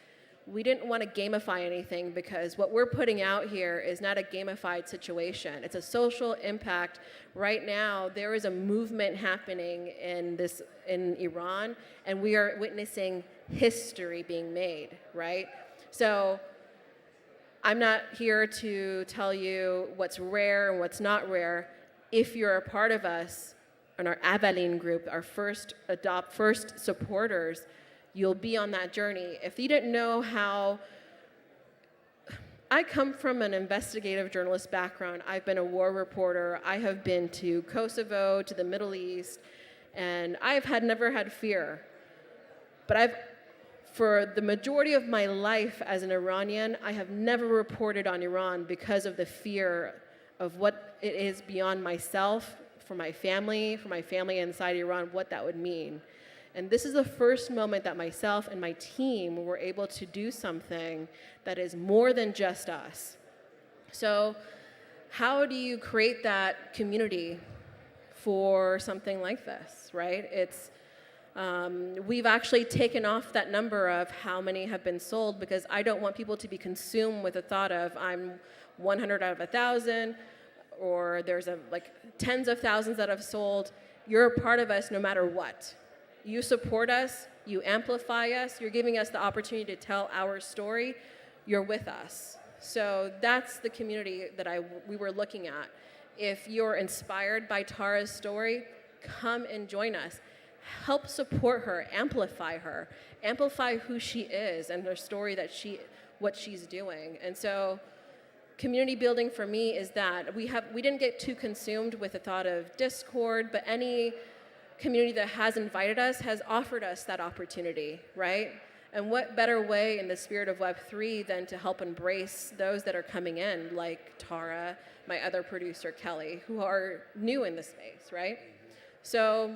we didn't want to gamify anything because what we're putting out here is not a gamified situation. It's a social impact. Right now, there is a movement happening in Iran, and we are witnessing history being made, right? So I'm not here to tell you what's rare and what's not rare. If you're a part of us in our Aveline group, our first supporters, you'll be on that journey. If you didn't know how, I come from an investigative journalist background. I've been a war reporter. I have been to Kosovo, to the Middle East, and I've never had fear. But for the majority of my life as an Iranian, I have never reported on Iran because of the fear of what it is beyond myself, for my family inside Iran, what that would mean. And this is the first moment that myself and my team were able to do something that is more than just us. So how do you create that community for something like this, right? We've actually taken off that number of how many have been sold because I don't want people to be consumed with the thought of I'm 100 out of 1,000 or there's tens of thousands that have sold. You're a part of us no matter what. You support us, you amplify us, you're giving us the opportunity to tell our story, you're with us. So that's the community that we were looking at. If you're inspired by Tara's story, come and join us. Help support her, amplify who she is and her story what she's doing. And so community building for me is that we didn't get too consumed with the thought of discord, but any community that has invited us has offered us that opportunity, right? And what better way in the spirit of Web3 than to help embrace those that are coming in, like Tara, my other producer, Kelly, who are new in the space, right? So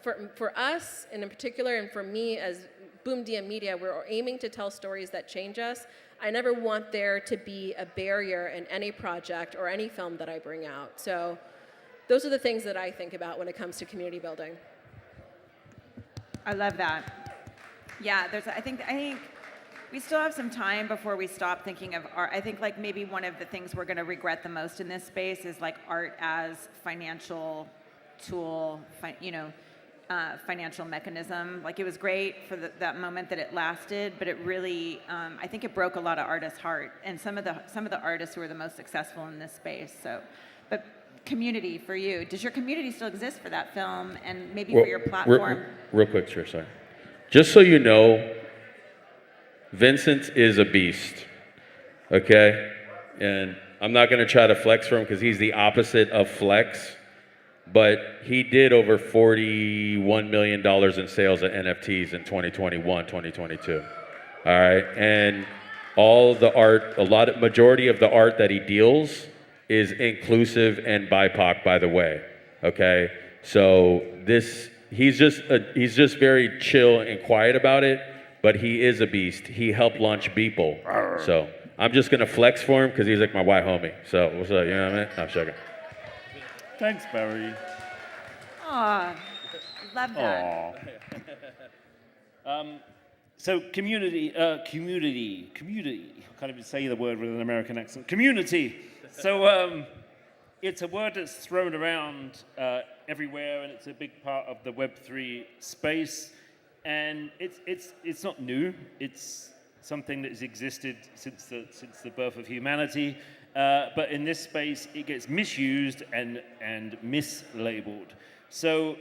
for us, and in particular, and for me as Boom DM Media, we're aiming to tell stories that change us. I never want there to be a barrier in any project or any film that I bring out. So those are the things that I think about when it comes to community building. I love that. Yeah, I think we still have some time before we stop thinking of art. I think maybe one of the things we're going to regret the most in this space is art as financial tool, financial mechanism. It was great for that moment that it lasted, but it really, I think it broke a lot of artists' heart and some of the artists who were the most successful in this space. So, but community for you. Does your community still exist for that film and maybe for your platform? Real quick, sure, sorry. Just so you know, Vincent is a beast, okay? And I'm not going to try to flex for him because he's the opposite of flex, but he did over $41 million in sales of NFTs in 2021, 2022, all right? And all the art, majority of the art that he deals is inclusive and BIPOC, by the way, okay? So he's just very chill and quiet about it, but he is a beast. He helped launch Beeple. So I'm just gonna flex for him because he's my white homie. So what's up, you know what I mean? I'm joking. Thanks, Barry. Aw, love that. So community, I can't even say the word with an American accent. Community. So it's a word that's thrown around everywhere, and it's a big part of the Web3 space. And it's not new. It's something that has existed since the birth of humanity. But in this space, it gets misused and mislabeled. So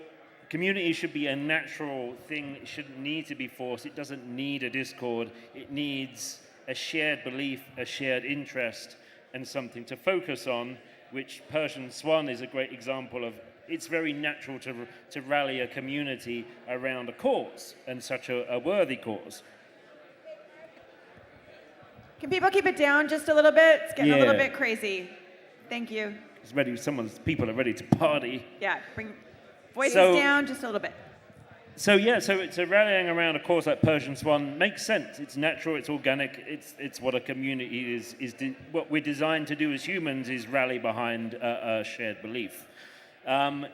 community should be a natural thing. It shouldn't need to be forced. It doesn't need a discord. It needs a shared belief, a shared interest, and something to focus on, which Persian Swan is a great example of. It's very natural to rally a community around a cause, and such a worthy cause. Can people keep it down just a little bit? It's getting a little bit crazy. Thank you. People are ready to party. Yeah, bring voices down just a little bit. So rallying around a cause like Persian Swan makes sense. It's natural, it's organic, it's what a community is what we're designed to do as humans is rally behind a shared belief.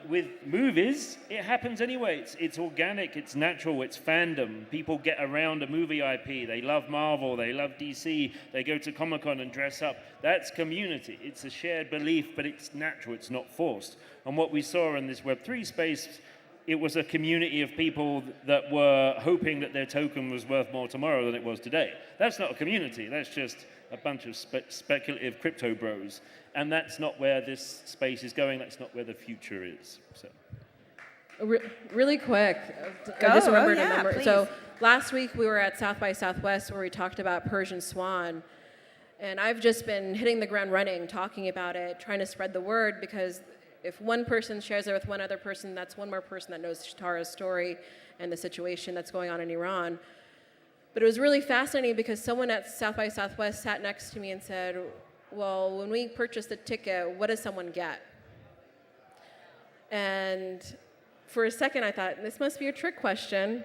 With movies, it happens anyway. It's organic, it's natural, it's fandom. People get around a movie IP. They love Marvel, they love DC, they go to Comic-Con and dress up. That's community. It's a shared belief, but it's natural, it's not forced. And what we saw in this Web3 space, it was a community of people that were hoping that their token was worth more tomorrow than it was today. That's not a community, that's just a bunch of speculative crypto bros. And that's not where this space is going, that's not where the future is. So. Really quick, I just remembered a number. So last week we were at South by Southwest where we talked about Persian Swan. And I've just been hitting the ground running, talking about it, trying to spread the word, because if one person shares it with one other person, that's one more person that knows Tara's story and the situation that's going on in Iran. But it was really fascinating because someone at South by Southwest sat next to me and said, well, when we purchase the ticket, what does someone get? And for a second I thought, this must be a trick question.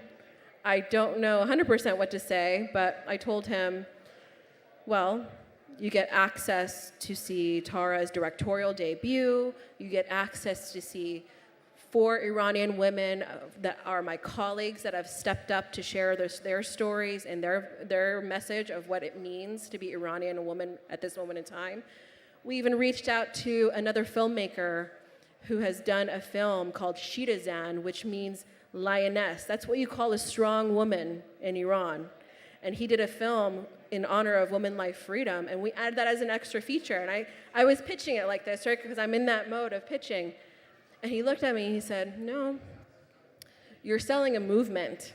I don't know 100% what to say, but I told him, well, you get access to see Tara's directorial debut, you get access to see 4 Iranian women that are my colleagues that have stepped up to share their stories and their message of what it means to be Iranian woman at this moment in time. We even reached out to another filmmaker who has done a film called Shirazan, which means lioness. That's what you call a strong woman in Iran. And he did a film in honor of women life freedom, and we added that as an extra feature. And I was pitching it like this, right, because I'm in that mode of pitching. And he looked at me and he said, no, you're selling a movement.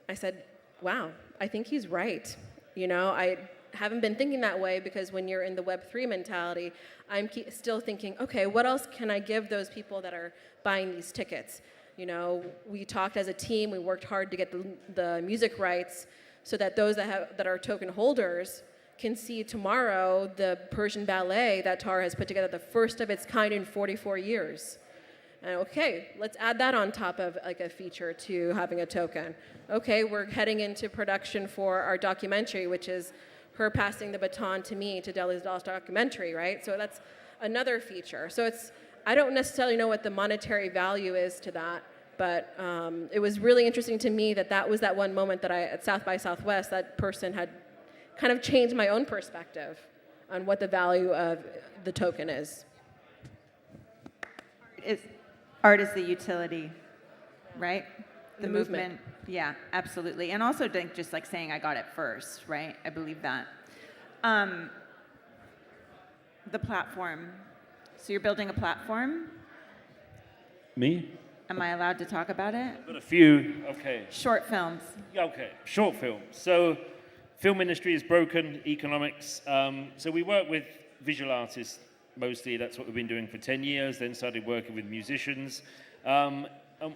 I said, wow, I think he's right. You know, I haven't been thinking that way because when you're in the Web3 mentality, I'm still thinking, okay, what else can I give those people that are buying these tickets? You know, we talked as a team, we worked hard to get the music rights so that those that are token holders can see tomorrow the Persian ballet that Tara has put together, the first of its kind in 44 years. And okay, let's add that on top of like a feature to having a token. Okay, we're heading into production for our documentary, which is her passing the baton to me to Delhi's Lost documentary, right? So that's another feature. So I don't necessarily know what the monetary value is to that, but it was really interesting to me that was that one moment that at South by Southwest, that person had kind of changed my own perspective on what the value of the token is. Art is the utility, right? The movement. Yeah, absolutely. And also just like saying I got it first, right? I believe that. The platform. So you're building a platform? Me? Am I allowed to talk about it? I've got a few, okay. Short films. Okay, short films. So film industry is broken, economics. So we work with visual artists mostly. That's what we've been doing for 10 years, then started working with musicians. And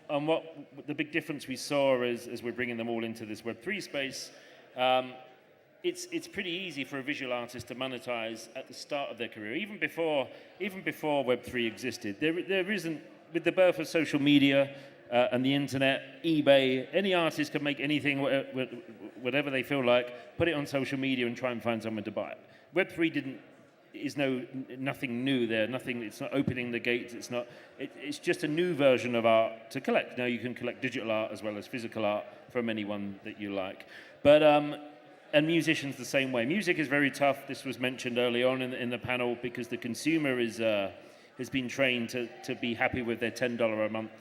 what the big difference we saw as we're bringing them all into this Web3 space, it's pretty easy for a visual artist to monetize at the start of their career, even before Web3 existed. There isn't, with the birth of social media and the internet, eBay, any artist can make anything, whatever they feel like, put it on social media and try and find someone to buy it. Web3 is nothing new there. It's not opening the gates. It's just a new version of art to collect. Now you can collect digital art as well as physical art from anyone that you like. But and musicians the same way. Music is very tough. This was mentioned early on in the panel because the consumer has been trained to be happy with their $10 a month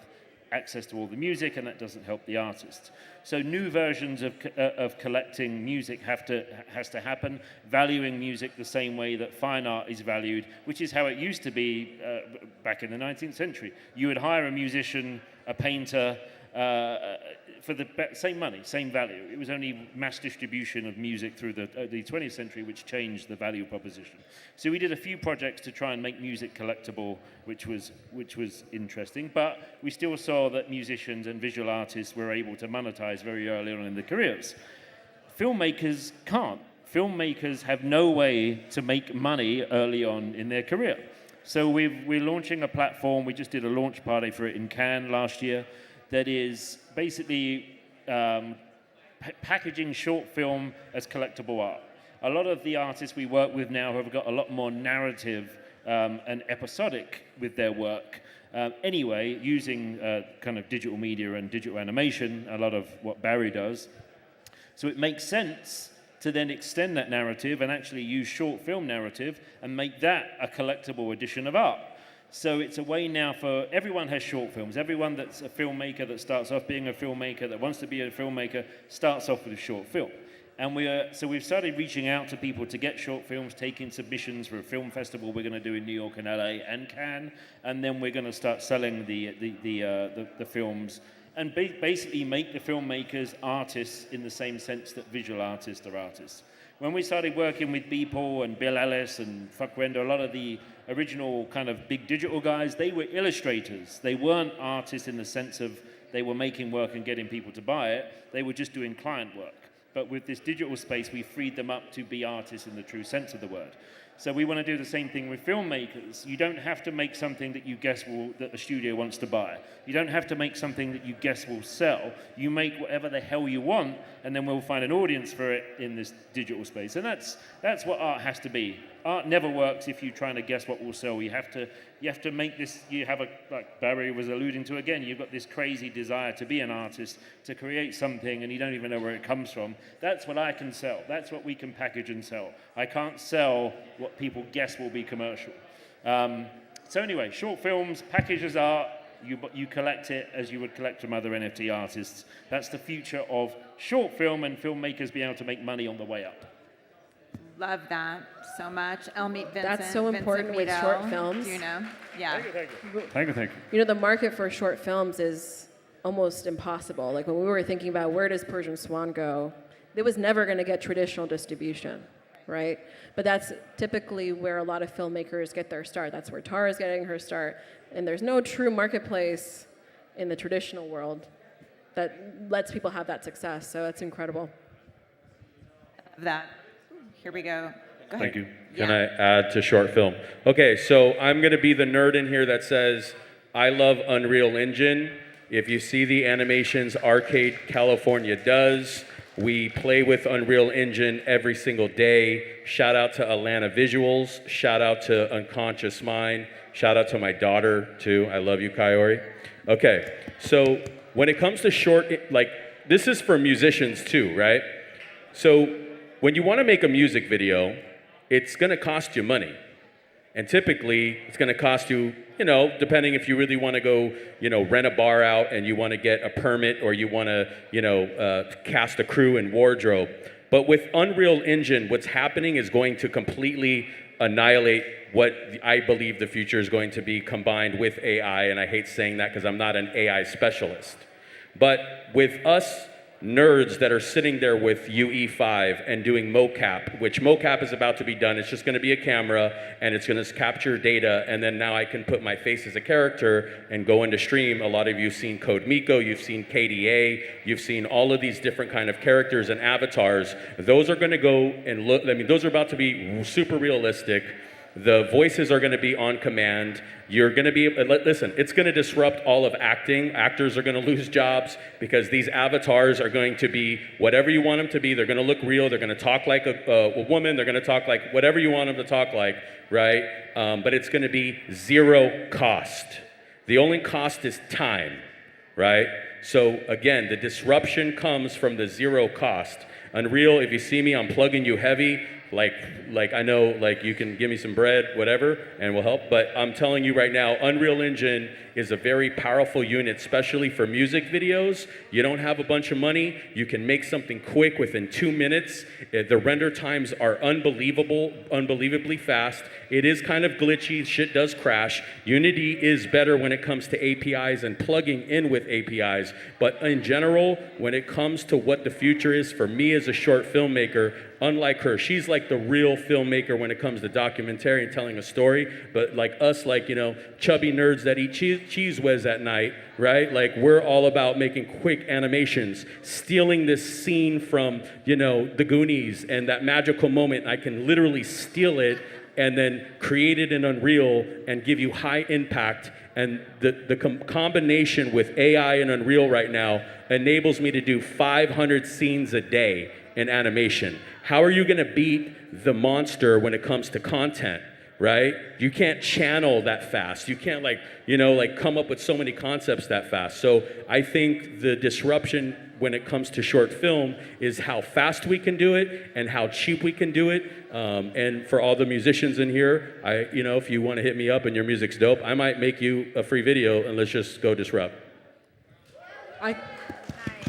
access to all the music, and that doesn't help the artist. So new versions of collecting music has to happen, valuing music the same way that fine art is valued, which is how it used to be back in the 19th century. You would hire a musician, a painter, for the same money, same value. It was only mass distribution of music through the 20th century which changed the value proposition. So we did a few projects to try and make music collectible, which was interesting, but we still saw that musicians and visual artists were able to monetize very early on in their careers. Filmmakers can't. Filmmakers have no way to make money early on in their career. So we're launching a platform. We just did a launch party for it in Cannes last year that is basically packaging short film as collectible art. A lot of the artists we work with now have got a lot more narrative and episodic with their work. Anyway, using kind of digital media and digital animation, a lot of what Barry does. So it makes sense to then extend that narrative and actually use short film narrative and make that a collectible edition of art. So it's a way now for everyone has short films. Everyone that's a filmmaker that starts off being a filmmaker, that wants to be a filmmaker, starts off with a short film. And so we've started reaching out to people to get short films, taking submissions for a film festival we're going to do in New York and LA and Cannes, and then we're going to start selling the films and basically make the filmmakers artists in the same sense that visual artists are artists. When we started working with Beeple and Bill Ellis and Fuck Render, a lot of the original kind of big digital guys, they were illustrators. They weren't artists in the sense of they were making work and getting people to buy it. They were just doing client work. But with this digital space, we freed them up to be artists in the true sense of the word. So we want to do the same thing with filmmakers. You don't have to make something that you guess that the studio wants to buy. You don't have to make something that you guess will sell. You make whatever the hell you want, and then we'll find an audience for it in this digital space. And that's what art has to be. Art never works if you're trying to guess what will sell. You have to make this. You have like Barry was alluding to again. You've got this crazy desire to be an artist, to create something, and you don't even know where it comes from. That's what I can sell. That's what we can package and sell. I can't sell what people guess will be commercial. So anyway, short films, package as art. You collect it as you would collect from other NFT artists. That's the future of short film and filmmakers being able to make money on the way up. Love that so much. I'll meet Vincent. That's so important with short films. Do you know? Yeah. Thank you. You know, the market for short films is almost impossible. Like when we were thinking about where does Persian Swan go, it was never going to get traditional distribution, right? But that's typically where a lot of filmmakers get their start. That's where Tara's getting her start. And there's no true marketplace in the traditional world that lets people have that success. So it's incredible. That. Here we go. Go ahead. Thank you. Can I add to short film? Okay, so I'm going to be the nerd in here that says, I love Unreal Engine. If you see the animations Arcade California does, we play with Unreal Engine every single day. Shout out to Atlanta Visuals. Shout out to Unconscious Mind. Shout out to my daughter, too. I love you, Kaiori. Okay, so when it comes to short, like, this is for musicians, too, right? So when you want to make a music video, it's going to cost you money. And typically, it's going to cost you, depending if you really want to go, rent a bar out and you want to get a permit or you want to, cast a crew and wardrobe. But with Unreal Engine, what's happening is going to completely annihilate what I believe the future is going to be combined with AI. And I hate saying that because I'm not an AI specialist. But with us nerds that are sitting there with UE5 and doing mocap, which mocap is about to be done. It's just going to be a camera and it's going to capture data, and then now I can put my face as a character and go into stream. A lot of you have seen Code Miko, you've seen KDA, you've seen all of these different kind of characters and avatars. Those are going to go and look, those are about to be super realistic. The voices are going to be on command. You're going to be, listen, it's going to disrupt all of acting. Actors are going to lose jobs because these avatars are going to be whatever you want them to be. They're going to look real. They're going to talk like a woman. They're going to talk like whatever you want them to talk like, right? But it's going to be zero cost. The only cost is time, right? So again, the disruption comes from the zero cost. Unreal, if you see me, I'm plugging you heavy. Like I know, like you can give me some bread, whatever, and we'll help. But I'm telling you right now, Unreal Engine is a very powerful unit, especially for music videos. You don't have a bunch of money. You can make something quick within 2 minutes. The render times are unbelievably fast. It is kind of glitchy. Shit does crash. Unity is better when it comes to APIs and plugging in with APIs. But in general, when it comes to what the future is for me as a short filmmaker, unlike her, she's like the real filmmaker when it comes to documentary and telling a story. But like us, like, chubby nerds that eat cheese whiz at night, right? Like we're all about making quick animations, stealing this scene from, the Goonies and that magical moment. I can literally steal it and then create it in Unreal and give you high impact. And the combination with AI and Unreal right now enables me to do 500 scenes a day in animation. How are you going to beat the monster when it comes to content, right? You can't channel that fast. You can't come up with so many concepts that fast. So I think the disruption when it comes to short film is how fast we can do it and how cheap we can do it. And for all the musicians in here, if you want to hit me up and your music's dope, I might make you a free video and let's just go disrupt.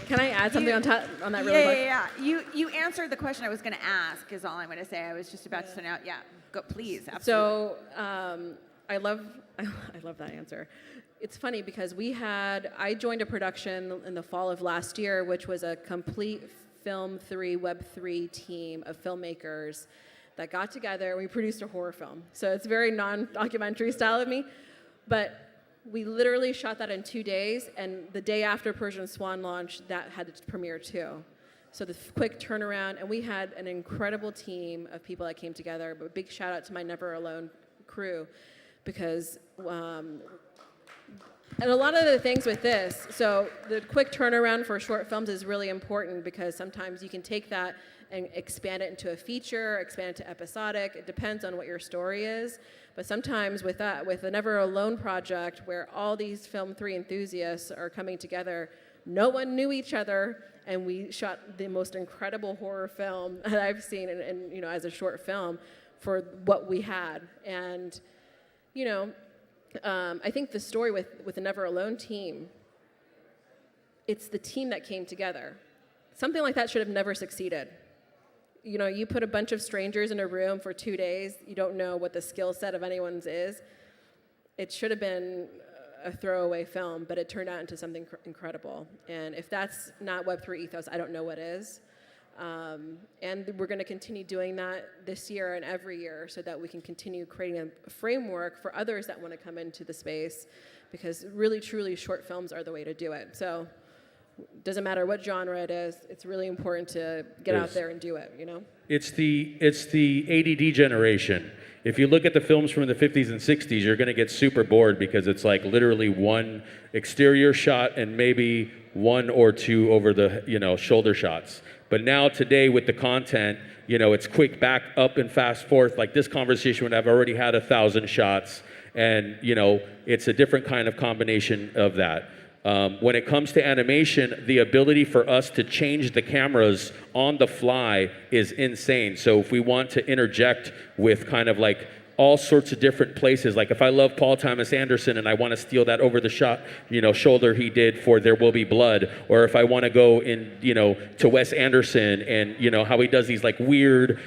Can I add something on that really quick? Yeah. You answered the question I was going to ask, is all I'm going to say. I was just about to send out. Yeah, go, please. Absolutely. So I love that answer. It's funny because I joined a production in the fall of last year, which was a complete Film 3, Web 3 team of filmmakers that got together and we produced a horror film. So it's very non-documentary style of me, but we literally shot that in 2 days, and the day after Persian Swan launched, that had its premiere too. So the quick turnaround, and we had an incredible team of people that came together, but a big shout out to my Never Alone crew, because, and a lot of the things with this, so the quick turnaround for short films is really important because sometimes you can take that and expand it into a feature, expand it to episodic. It depends on what your story is. But sometimes with the Never Alone project, where all these Film 3 enthusiasts are coming together, no one knew each other, and we shot the most incredible horror film that I've seen, and as a short film, for what we had. And I think the story with the Never Alone team, it's the team that came together. Something like that should have never succeeded. You put a bunch of strangers in a room for 2 days, you don't know what the skill set of anyone's is. It should have been a throwaway film, but it turned out into something incredible. And if that's not Web3 ethos, I don't know what is. And we're going to continue doing that this year and every year so that we can continue creating a framework for others that want to come into the space, because really, truly, short films are the way to do it. So doesn't matter what genre it is, it's really important to get out there and do it, It's the ADD generation. If you look at the films from the 50s and 60s, you're going to get super bored because it's like literally one exterior shot and maybe one or two over the, shoulder shots. But now today with the content, it's quick back up and fast forth. Like this conversation would have already had 1,000 shots, and it's a different kind of combination of that. When it comes to animation, the ability for us to change the cameras on the fly is insane. So if we want to interject with kind of like all sorts of different places, like if I love Paul Thomas Anderson and I want to steal that over the shot, shoulder he did for There Will Be Blood, or if I want to go in, to Wes Anderson and, how he does these like weird,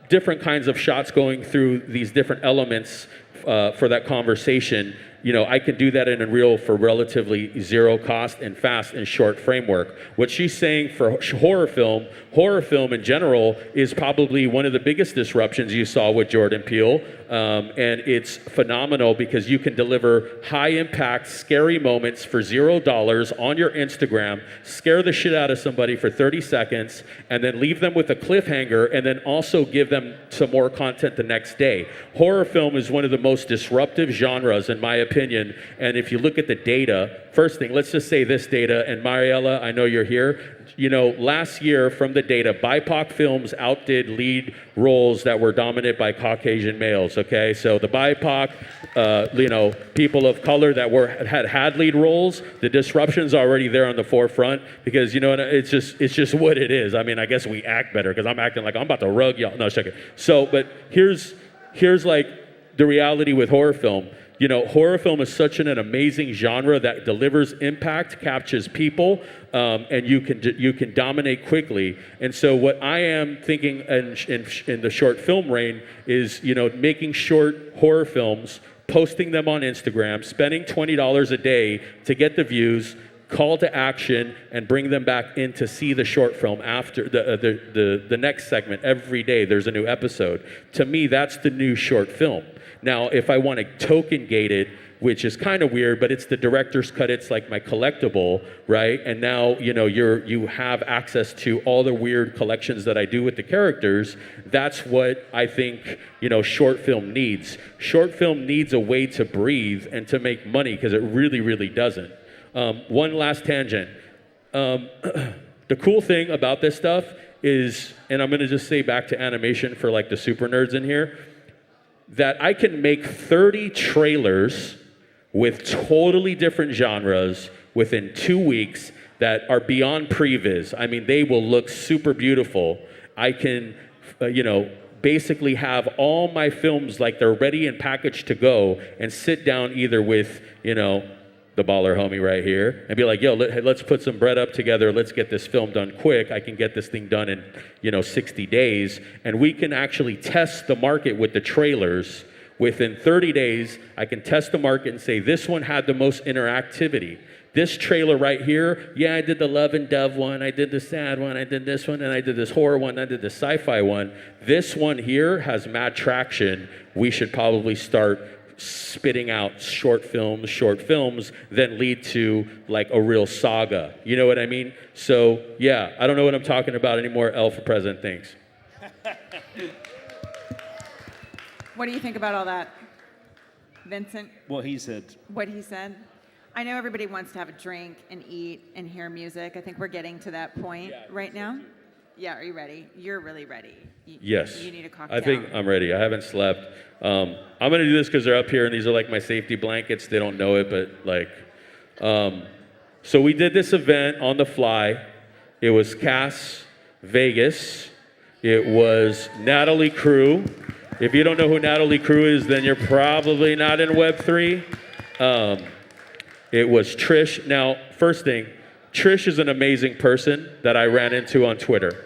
different kinds of shots going through these different elements for that conversation. I can do that in a reel for relatively zero cost and fast and short framework. What she's saying for horror film in general is probably one of the biggest disruptions you saw with Jordan Peele. And it's phenomenal because you can deliver high impact, scary moments for $0 on your Instagram, scare the shit out of somebody for 30 seconds, and then leave them with a cliffhanger, and then also give them some more content the next day. Horror film is one of the most disruptive genres, in my opinion. And if you look at the data, first thing, let's just say this data, and Mariella, I know you're here. Last year from the data, BIPOC films outdid lead roles that were dominated by Caucasian males, okay? So the BIPOC, people of color that had lead roles, the disruption's already there on the forefront because, it's just what it is. I mean, I guess we act better because I'm acting like I'm about to rug y'all. No, check it. So, but here's like the reality with horror film. Horror film is such an amazing genre that delivers impact, captures people, and you can dominate quickly. And so what I am thinking in the short film reign is, making short horror films, posting them on Instagram, spending $20 a day to get the views, call to action, and bring them back in to see the short film after the next segment. Every day there's a new episode. To me, that's the new short film. Now, if I want to token gate it, which is kind of weird, but it's the director's cut, it's like my collectible, right? And now, you have access to all the weird collections that I do with the characters. That's what I think, short film needs. Short film needs a way to breathe and to make money because it really, really doesn't. One last tangent. The cool thing about this stuff is, and I'm gonna just say back to animation for like the super nerds in here, that I can make 30 trailers with totally different genres within 2 weeks that are beyond previs. I mean, they will look super beautiful. I can, basically have all my films like they're ready and packaged to go, and sit down either with, the baller homie right here and be like, yo, let's put some bread up together. Let's get this film done quick. I can get this thing done in, 60 days. And we can actually test the market with the trailers. Within 30 days, I can test the market and say, this one had the most interactivity. This trailer right here, yeah, I did the Love and Dove one, I did the sad one, I did this one, and I did this horror one, I did the sci-fi one. This one here has mad traction. We should probably start spitting out short films, then lead to like a real saga. You know what I mean? So yeah, I don't know what I'm talking about anymore. L for president, thanks. What do you think about all that, Vincent? What he said. What he said? I know everybody wants to have a drink and eat and hear music. I think we're getting to that point right now. Yeah, are you ready? You're really ready. Yes. You need a cocktail. I think I'm ready. I haven't slept. I'm going to do this because they're up here and these are like my safety blankets. They don't know it, but like, so we did this event on the fly. It was Cass Vegas. It was Natalie Crew. If you don't know who Natalie Crew is, then you're probably not in Web3. It was Trish. Now, first thing, Trish is an amazing person that I ran into on Twitter.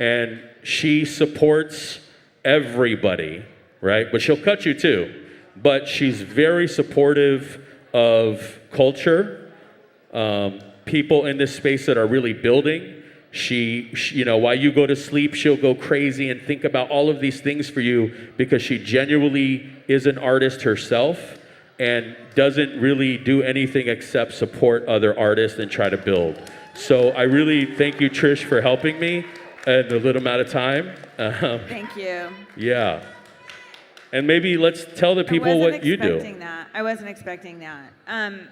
And she supports everybody, right? But she'll cut you too. But she's very supportive of culture, people in this space that are really building. She, while you go to sleep, she'll go crazy and think about all of these things for you because she genuinely is an artist herself and doesn't really do anything except support other artists and try to build. So I really thank you, Trish, for helping me in a little amount of time. Thank you. Yeah. And maybe let's tell the people what you do. I wasn't expecting that. I'm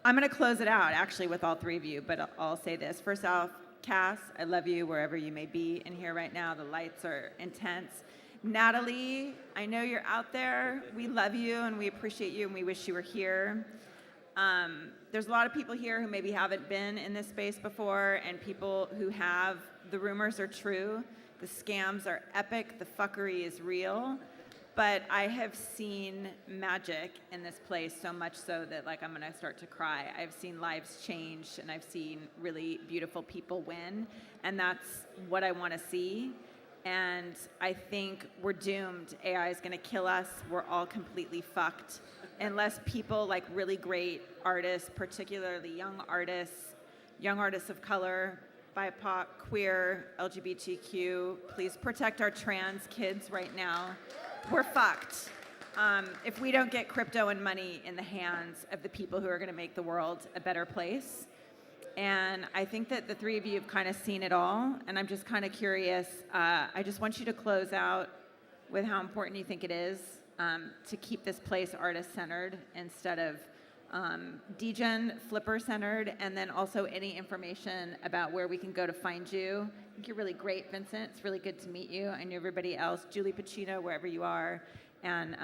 going to close it out, actually, with all three of you, but I'll say this. First off, Cass, I love you wherever you may be in here right now. The lights are intense. Natalie, I know you're out there. We love you and we appreciate you and we wish you were here. There's a lot of people here who maybe haven't been in this space before, and people who have. The rumors are true. The scams are epic. The fuckery is real. But I have seen magic in this place, so much so that like I'm gonna start to cry. I've seen lives change and I've seen really beautiful people win, and that's what I wanna see. And I think we're doomed. AI is gonna kill us. We're all completely fucked. Unless people like really great artists, particularly young artists of color, BIPOC, queer, LGBTQ, please protect our trans kids right now. We're fucked. If we don't get crypto and money in the hands of the people who are gonna make the world a better place. And I think that the three of you have kind of seen it all, and I'm just kind of curious. I just want you to close out with how important you think it is to keep this place artist-centered instead of DGen flipper-centered, and then also any information about where we can go to find you. I think you're really great, Vincent. It's really good to meet you, and everybody else. Julie Pacino, wherever you are. And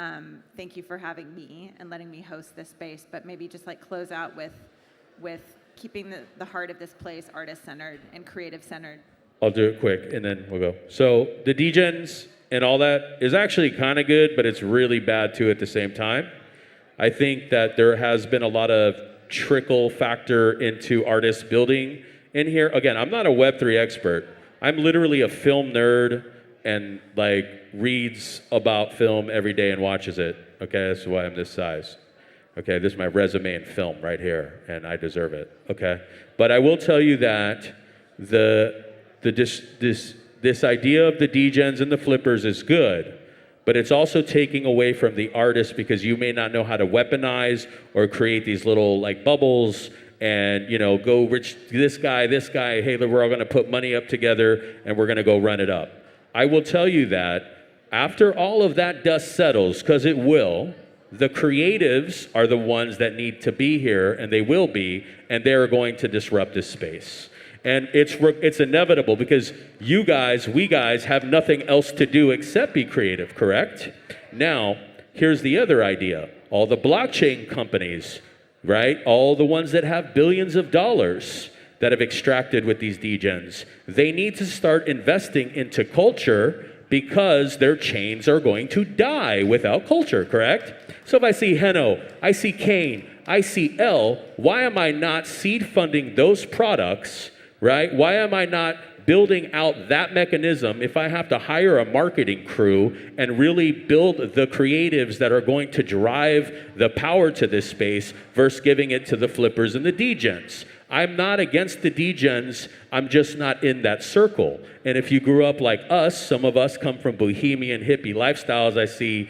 thank you for having me and letting me host this space. But maybe just like close out with keeping the heart of this place artist-centered and creative-centered. I'll do it quick, and then we'll go. So the DGens and all that is actually kind of good, but it's really bad too at the same time. I think that there has been a lot of trickle factor into artists building in here. Again, I'm not a Web3 expert. I'm literally a film nerd and like reads about film every day and watches it. Okay, that's why I'm this size. Okay, this is my resume in film right here, and I deserve it. Okay, but I will tell you that this idea of the DGens and the flippers is good, but it's also taking away from the artist because you may not know how to weaponize or create these little like bubbles and go rich this guy, hey, we're all gonna put money up together and we're gonna go run it up. I will tell you that after all of that dust settles, because it will, the creatives are the ones that need to be here, and they will be, and they're going to disrupt this space. And it's inevitable because we guys have nothing else to do except be creative, correct? Now, here's the other idea. All the blockchain companies, right? All the ones that have billions of dollars that have extracted with these degens, they need to start investing into culture because their chains are going to die without culture, correct? So if I see Heno, I see Kane, I see L, why am I not seed funding those products, right? Why am I not building out that mechanism if I have to hire a marketing crew and really build the creatives that are going to drive the power to this space versus giving it to the flippers and the degens? I'm not against the degens, I'm just not in that circle. And if you grew up like us, some of us come from bohemian hippie lifestyles. I see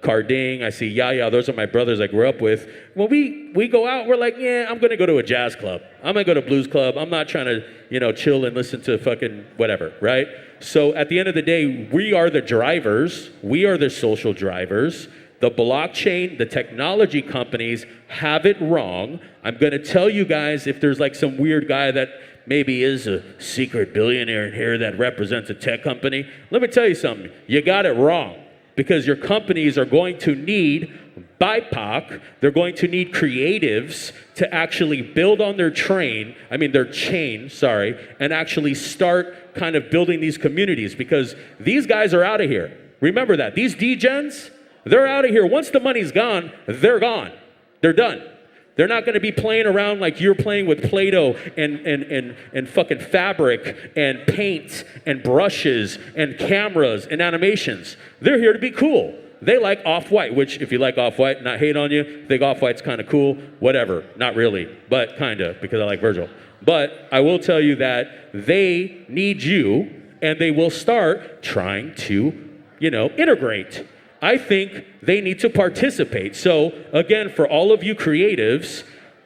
Carding, I see Yaya, those are my brothers I grew up with. When we go out, we're like, yeah, I'm gonna go to a jazz club. I'm gonna go to a blues club. I'm not trying to, chill and listen to fucking whatever, right? So at the end of the day, we are the drivers. We are the social drivers. The blockchain, the technology companies have it wrong. I'm gonna tell you guys if there's like some weird guy that maybe is a secret billionaire in here that represents a tech company. Let me tell you something, you got it wrong. Because your companies are going to need BIPOC, they're going to need creatives to actually build on their chain, and actually start kind of building these communities because these guys are out of here. Remember that. These degens, they're out of here. Once the money's gone, they're gone. They're done. They're not going to be playing around like you're playing with Play-Doh and fucking fabric and paint and brushes and cameras and animations. They're here to be cool. They like Off-White, which if you like Off-White, not hate on you, think Off-White's kind of cool, whatever. Not really, but kind of, because I like Virgil. But I will tell you that they need you and they will start trying to, integrate. I think they need to participate. So again, for all of you creatives,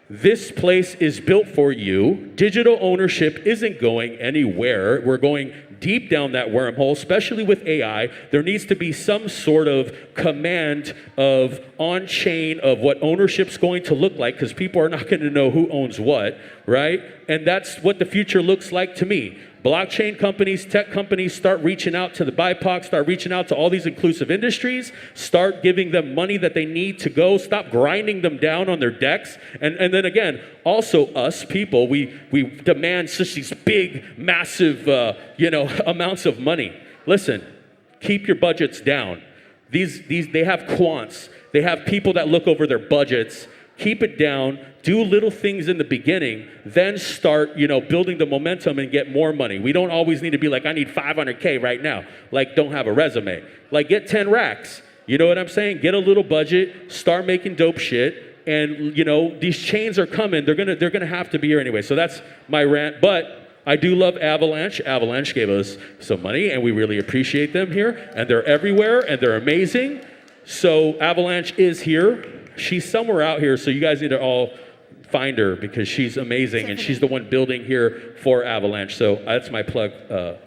this place is built for you. Digital ownership isn't going anywhere. We're going deep down that wormhole, especially with AI. There needs to be some sort of command of on-chain of what ownership's going to look like because people are not going to know who owns what, right? And that's what the future looks like to me. Blockchain companies, tech companies start reaching out to the BIPOC, start reaching out to all these inclusive industries, start giving them money that they need to go, stop grinding them down on their decks. And then again, also us people, we demand such these big, massive, amounts of money. Listen, keep your budgets down. They have quants. They have people that look over their budgets. Keep it down. Do little things in the beginning, then start, building the momentum and get more money. We don't always need to be like, I need 500K right now. Like, don't have a resume. Like, get 10 racks. You know what I'm saying? Get a little budget, start making dope shit, and these chains are coming. They're gonna have to be here anyway. So that's my rant. But I do love Avalanche. Avalanche gave us some money, and we really appreciate them here. And they're everywhere, and they're amazing. So Avalanche is here. She's somewhere out here, so you guys need to all find her because she's amazing and she's the one building here for Avalanche. So that's my plug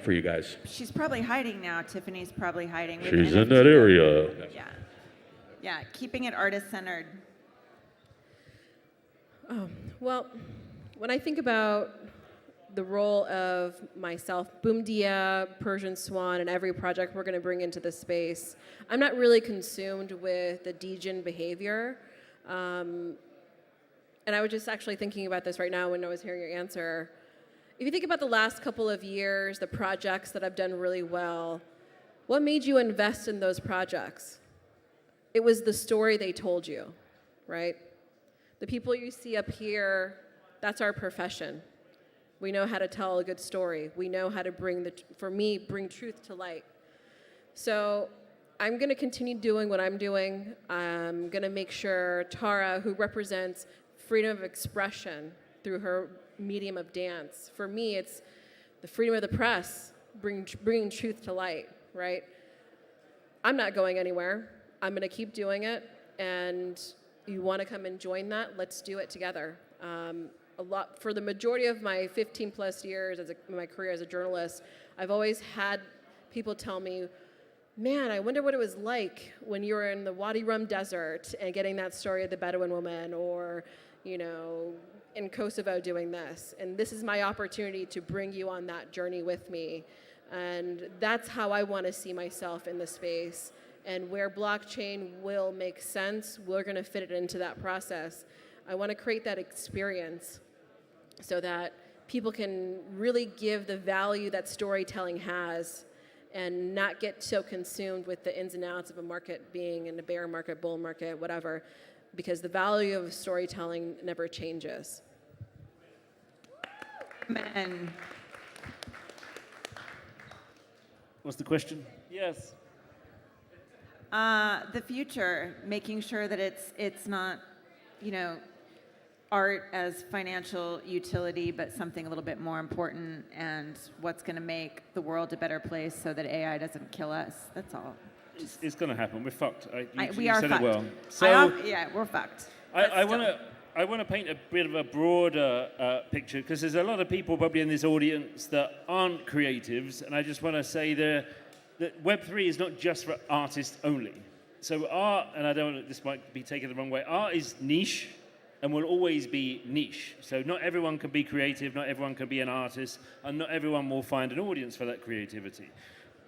for you guys. She's probably hiding now. Tiffany's probably hiding. She's in that area. Yeah, keeping it artist-centered. Oh, well, when I think about the role of myself, Boomdia, Persian Swan, and every project we're going to bring into this space, I'm not really consumed with the degen behavior. And I was just actually thinking about this right now when I was hearing your answer. If you think about the last couple of years, the projects that have done really well, what made you invest in those projects? It was the story they told you, right? The people you see up here, that's our profession. We know how to tell a good story. We know how to bring truth to light. So I'm going to continue doing what I'm doing. I'm going to make sure Tara, who represents freedom of expression through her medium of dance, for me, it's the freedom of the press, bringing truth to light, right? I'm not going anywhere. I'm going to keep doing it. And you want to come and join that, let's do it together. For the majority of my 15 plus years my career as a journalist, I've always had people tell me, man, I wonder what it was like when you were in the Wadi Rum desert and getting that story of the Bedouin woman, or you know, in Kosovo doing this. And this is my opportunity to bring you on that journey with me. And that's how I want to see myself in the space. And where blockchain will make sense, we're going to fit it into that process. I want to create that experience so that people can really give the value that storytelling has and not get so consumed with the ins and outs of a market being in a bear market, bull market, whatever, because the value of storytelling never changes. Amen. What's the question? Yes. The future, making sure that it's not, you know, art as financial utility, but something a little bit more important, and what's going to make the world a better place so that AI doesn't kill us. That's all. It's going to happen. We're fucked. We you are said fucked. It well. So Yeah, we're fucked. I want to paint a bit of a broader picture, because there's a lot of people probably in this audience that aren't creatives, and I just want to say that Web3 is not just for artists only. So art, and I don't, this might be taken the wrong way, art is niche and will always be niche. So not everyone can be creative, not everyone can be an artist, and not everyone will find an audience for that creativity.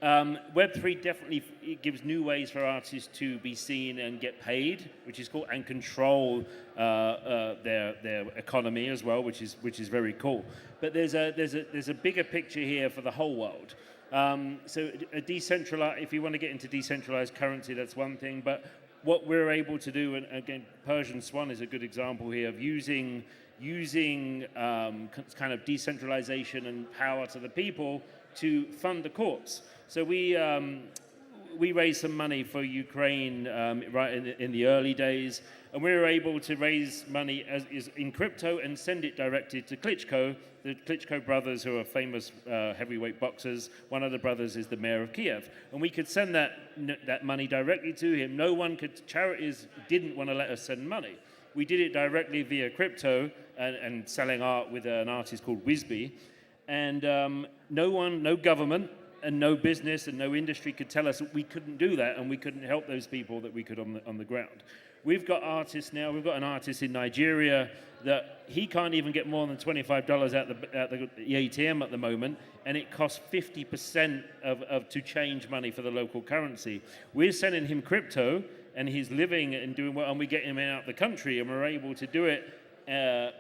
Web3 definitely gives new ways for artists to be seen and get paid, which is cool, and control their economy as well, which is very cool. But there's a bigger picture here for the whole world. So a decentralized, if you want to get into decentralized currency, that's one thing. But what we're able to do, and again, Persian Swan is a good example here of using kind of decentralization and power to the people to fund the courts. So we raised some money for Ukraine right in the early days, and we were able to raise money in crypto and send it directly to Klitschko, the Klitschko brothers, who are famous heavyweight boxers. One of the brothers is the mayor of Kiev, and we could send that money directly to him. No one could. Charities didn't want to let us send money. We did it directly via crypto and selling art with an artist called Wisby, and no government and no business and no industry could tell us that we couldn't do that, and we couldn't help those people that we could on the ground. We've got artists now. We've got an artist in Nigeria that he can't even get more than $25 at the ATM at the moment, and it costs 50% to change money for the local currency. We're sending him crypto, and he's living and doing well, and we get him out of the country, and we're able to do it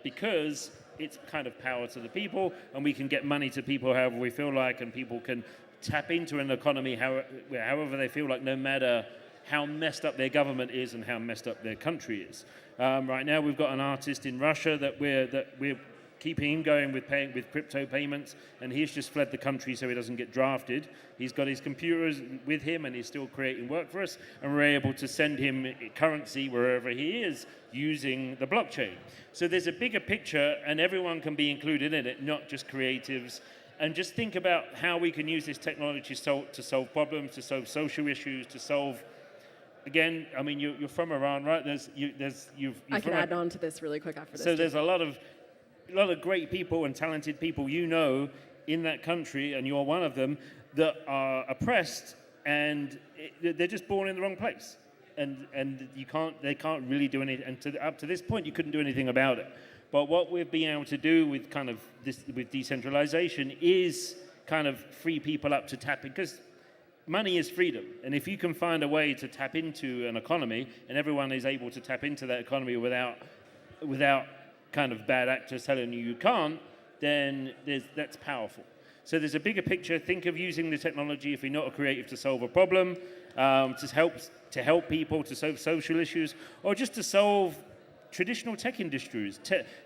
because it's kind of power to the people, and we can get money to people however we feel like, and people can tap into an economy however they feel like, no matter how messed up their government is and how messed up their country is. Right now, we've got an artist in Russia that we're keeping him going with crypto payments, and he's just fled the country so he doesn't get drafted. He's got his computers with him, and he's still creating work for us, and we're able to send him currency wherever he is using the blockchain. So there's a bigger picture, and everyone can be included in it, not just creatives. And just think about how we can use this technology to solve problems, to solve social issues, to solve. Again, I mean, you're from Iran, right? I can add on to this really quick after this. So there's a lot of great people and talented people in that country, and you're one of them, that are oppressed, and they're just born in the wrong place, and they can't really do anything. And up to this point, you couldn't do anything about it. But what we've been able to do with with decentralization is kind of free people up to tap in, because money is freedom. And if you can find a way to tap into an economy, and everyone is able to tap into that economy without kind of bad actors telling you can't, then that's powerful. So there's a bigger picture. Think of using the technology, if you're not a creative, to solve a problem, to help people, to solve social issues, or just to solve traditional tech industries,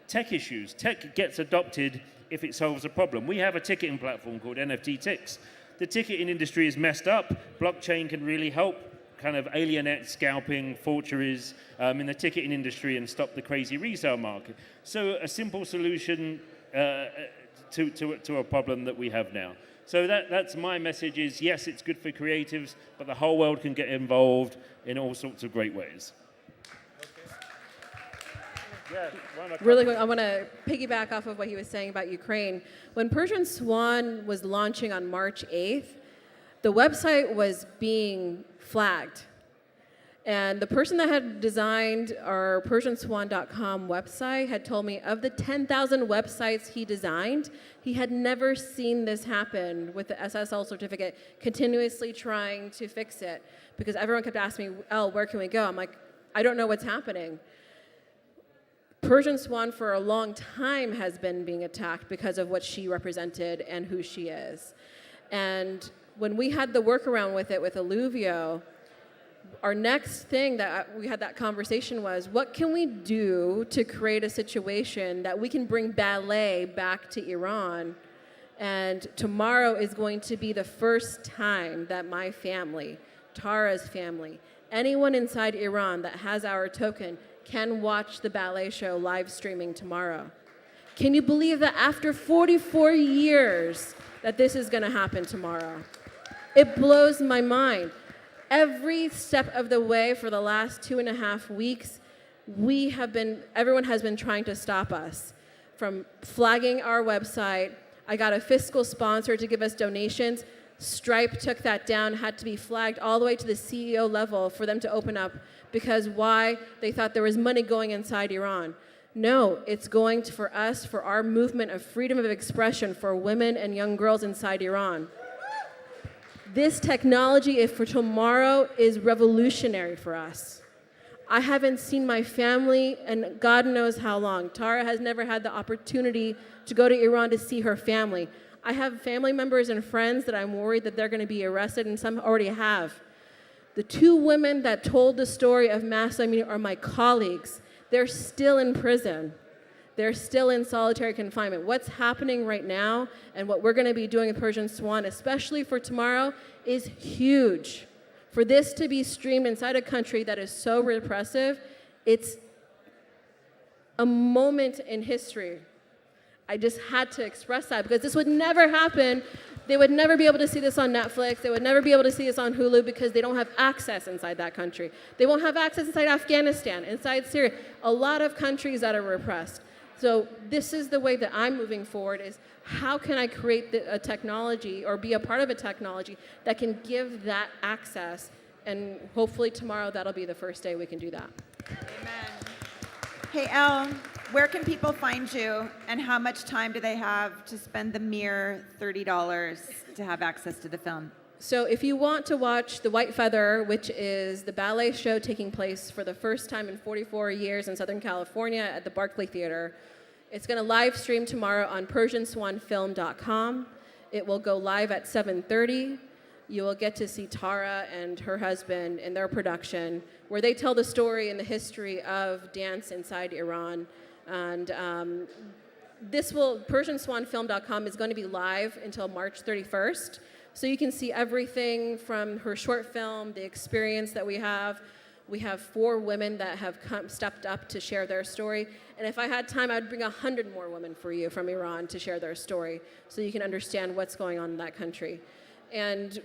tech issues. Tech gets adopted if it solves a problem. We have a ticketing platform called NFTTix. The ticketing industry is messed up. Blockchain can really help kind of alienate scalping, forgeries in the ticketing industry and stop the crazy resale market. So a simple solution to a problem that we have now. So that's my message is, yes, it's good for creatives, but the whole world can get involved in all sorts of great ways. Really quick, I want to piggyback off of what he was saying about Ukraine. When Persian Swan was launching on March 8th, the website was being flagged. And the person that had designed our PersianSwan.com website had told me of the 10,000 websites he designed, he had never seen this happen with the SSL certificate, continuously trying to fix it. Because everyone kept asking me, Elle, where can we go? I'm like, I don't know what's happening. Persian Swan for a long time has been being attacked because of what she represented and who she is. And when we had the workaround with it with Alluvio, our next thing that we had that conversation was, what can we do to create a situation that we can bring ballet back to Iran? And tomorrow is going to be the first time that my family, Tara's family, anyone inside Iran that has our token can watch the ballet show live streaming tomorrow. Can you believe that after 44 years that this is going to happen tomorrow? It blows my mind. Every step of the way for the last 2.5 weeks, everyone has been trying to stop us from flagging our website. I got a fiscal sponsor to give us donations. Stripe took that down, had to be flagged all the way to the CEO level for them to open up, because why? They thought there was money going inside Iran. No, it's going for us, for our movement of freedom of expression for women and young girls inside Iran. This technology, if for tomorrow, is revolutionary for us. I haven't seen my family in God knows how long. Tara has never had the opportunity to go to Iran to see her family. I have family members and friends that I'm worried that they're going to be arrested, and some already have. The 2 women that told the story of Mahsa Amini are my colleagues. They're still in prison. They're still in solitary confinement. What's happening right now and what we're going to be doing with Persian Swan, especially for tomorrow, is huge. For this to be streamed inside a country that is so repressive, it's a moment in history. I just had to express that because this would never happen. They would never be able to see this on Netflix. They would never be able to see this on Hulu because they don't have access inside that country. They won't have access inside Afghanistan, inside Syria, a lot of countries that are repressed. So this is the way that I'm moving forward, is how can I create a technology or be a part of a technology that can give that access, and hopefully tomorrow that'll be the first day we can do that. Amen. Hey, Elle, where can people find you, and how much time do they have to spend the mere $30 to have access to the film? So if you want to watch The White Feather, which is the ballet show taking place for the first time in 44 years in Southern California at the Barclay Theater, it's going to live stream tomorrow on PersianSwanFilm.com. It will go live at 7:30. You will get to see Tara and her husband in their production, where they tell the story and the history of dance inside Iran. And PersianSwanFilm.com is going to be live until March 31st. So you can see everything from her short film, the experience that we have. We have 4 women that have stepped up to share their story. And if I had time, I'd bring 100 more women for you from Iran to share their story so you can understand what's going on in that country. And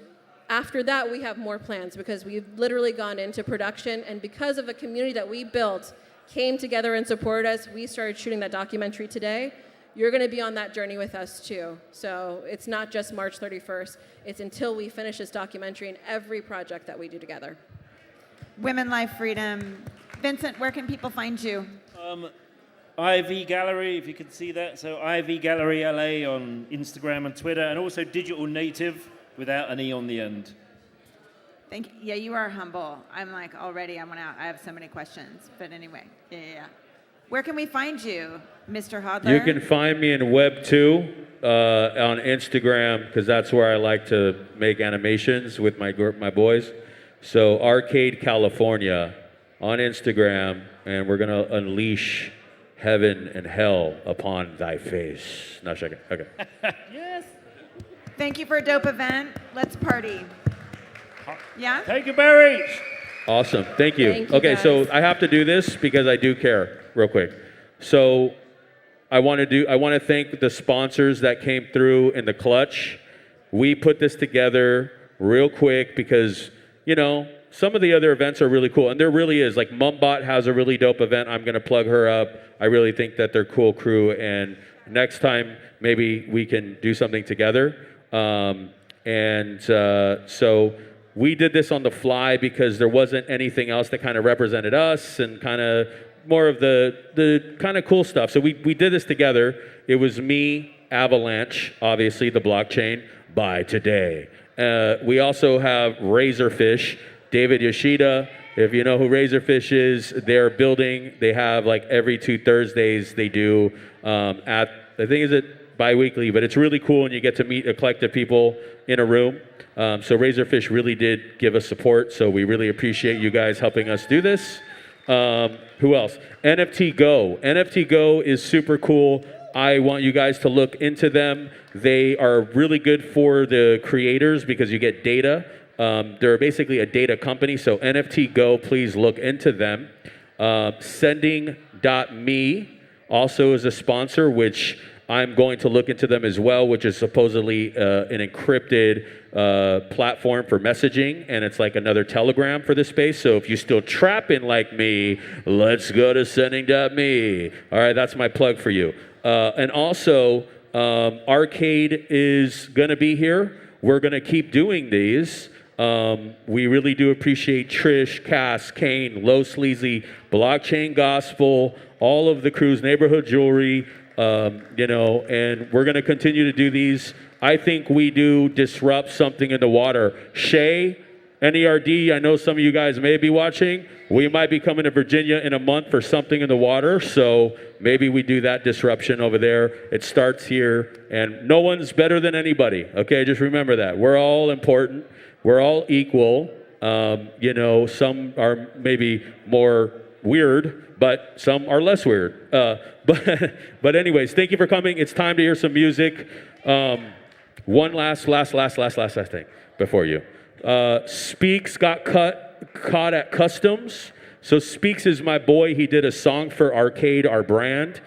after that, we have more plans because we've literally gone into production. And because of a community that we built came together and supported us, we started shooting that documentary today. You're going to be on that journey with us too. So it's not just March 31st. It's until we finish this documentary and every project that we do together. Women Life Freedom. Vincent, where can people find you? IV Gallery, if you can see that. So IV Gallery LA on Instagram and Twitter, and also Digital Native without an E on the end. Thank you. Yeah, you are humble. I'm like, already, I have so many questions. But anyway, yeah. Where can we find you, Mr. Hodler? You can find me in Web2 on Instagram, because that's where I like to make animations with my boys. So Arcade California on Instagram, and we're going to unleash heaven and hell upon thy face. No, check it. Okay. Yes. Thank you for a dope event. Let's party. Yeah? Thank you, Barry. Awesome. Thank you. Thank you, Okay, guys. so I have to do this because I do care, real quick. So I want to thank the sponsors that came through in the clutch. We put this together real quick because, you know, some of the other events are really cool, and there really is. Like Mumbot has a really dope event. I'm going to plug her up. I really think that they're cool crew, and next time maybe we can do something together. So we did this on the fly because there wasn't anything else that kind of represented us and kind of more of the kind of cool stuff. So we did this together. It was me, Avalanche, obviously the blockchain, by today. We also have Razorfish, David Yoshida. If you know who Razorfish is, they're building, they have like every 2 Thursdays they do at, I think is it bi-weekly, but it's really cool and you get to meet a collective people in a room. So Razorfish really did give us support, so we really appreciate you guys helping us do this. Who else? NFT Go. NFT Go is super cool. I want you guys to look into them. They are really good for the creators because you get data. They're basically a data company, so NFT Go, please look into them. Sending.me also is a sponsor, which I'm going to look into them as well, which is supposedly an encrypted platform for messaging, and it's like another Telegram for the space. So if you still trapping like me, let's go to Sending.me. All right, that's my plug for you. And also, Arcade is going to be here. We're going to keep doing these. We really do appreciate Trish, Cass, Kane, Low Sleazy, Blockchain Gospel, all of the crews, Neighborhood Jewelry, you know, and we're going to continue to do these. I think we do disrupt something in the water. Shay, NERD, I know some of you guys may be watching. We might be coming to Virginia in a month for something in the water, so maybe we do that disruption over there. It starts here, and no one's better than anybody, okay? Just remember that. We're all important. We're all equal. You know, some are maybe more weird, but some are less weird. But anyways, thank you for coming. It's time to hear some music. One last thing before you. Speaks got caught at customs. So Speaks is my boy. He did a song for Arcade, our brand.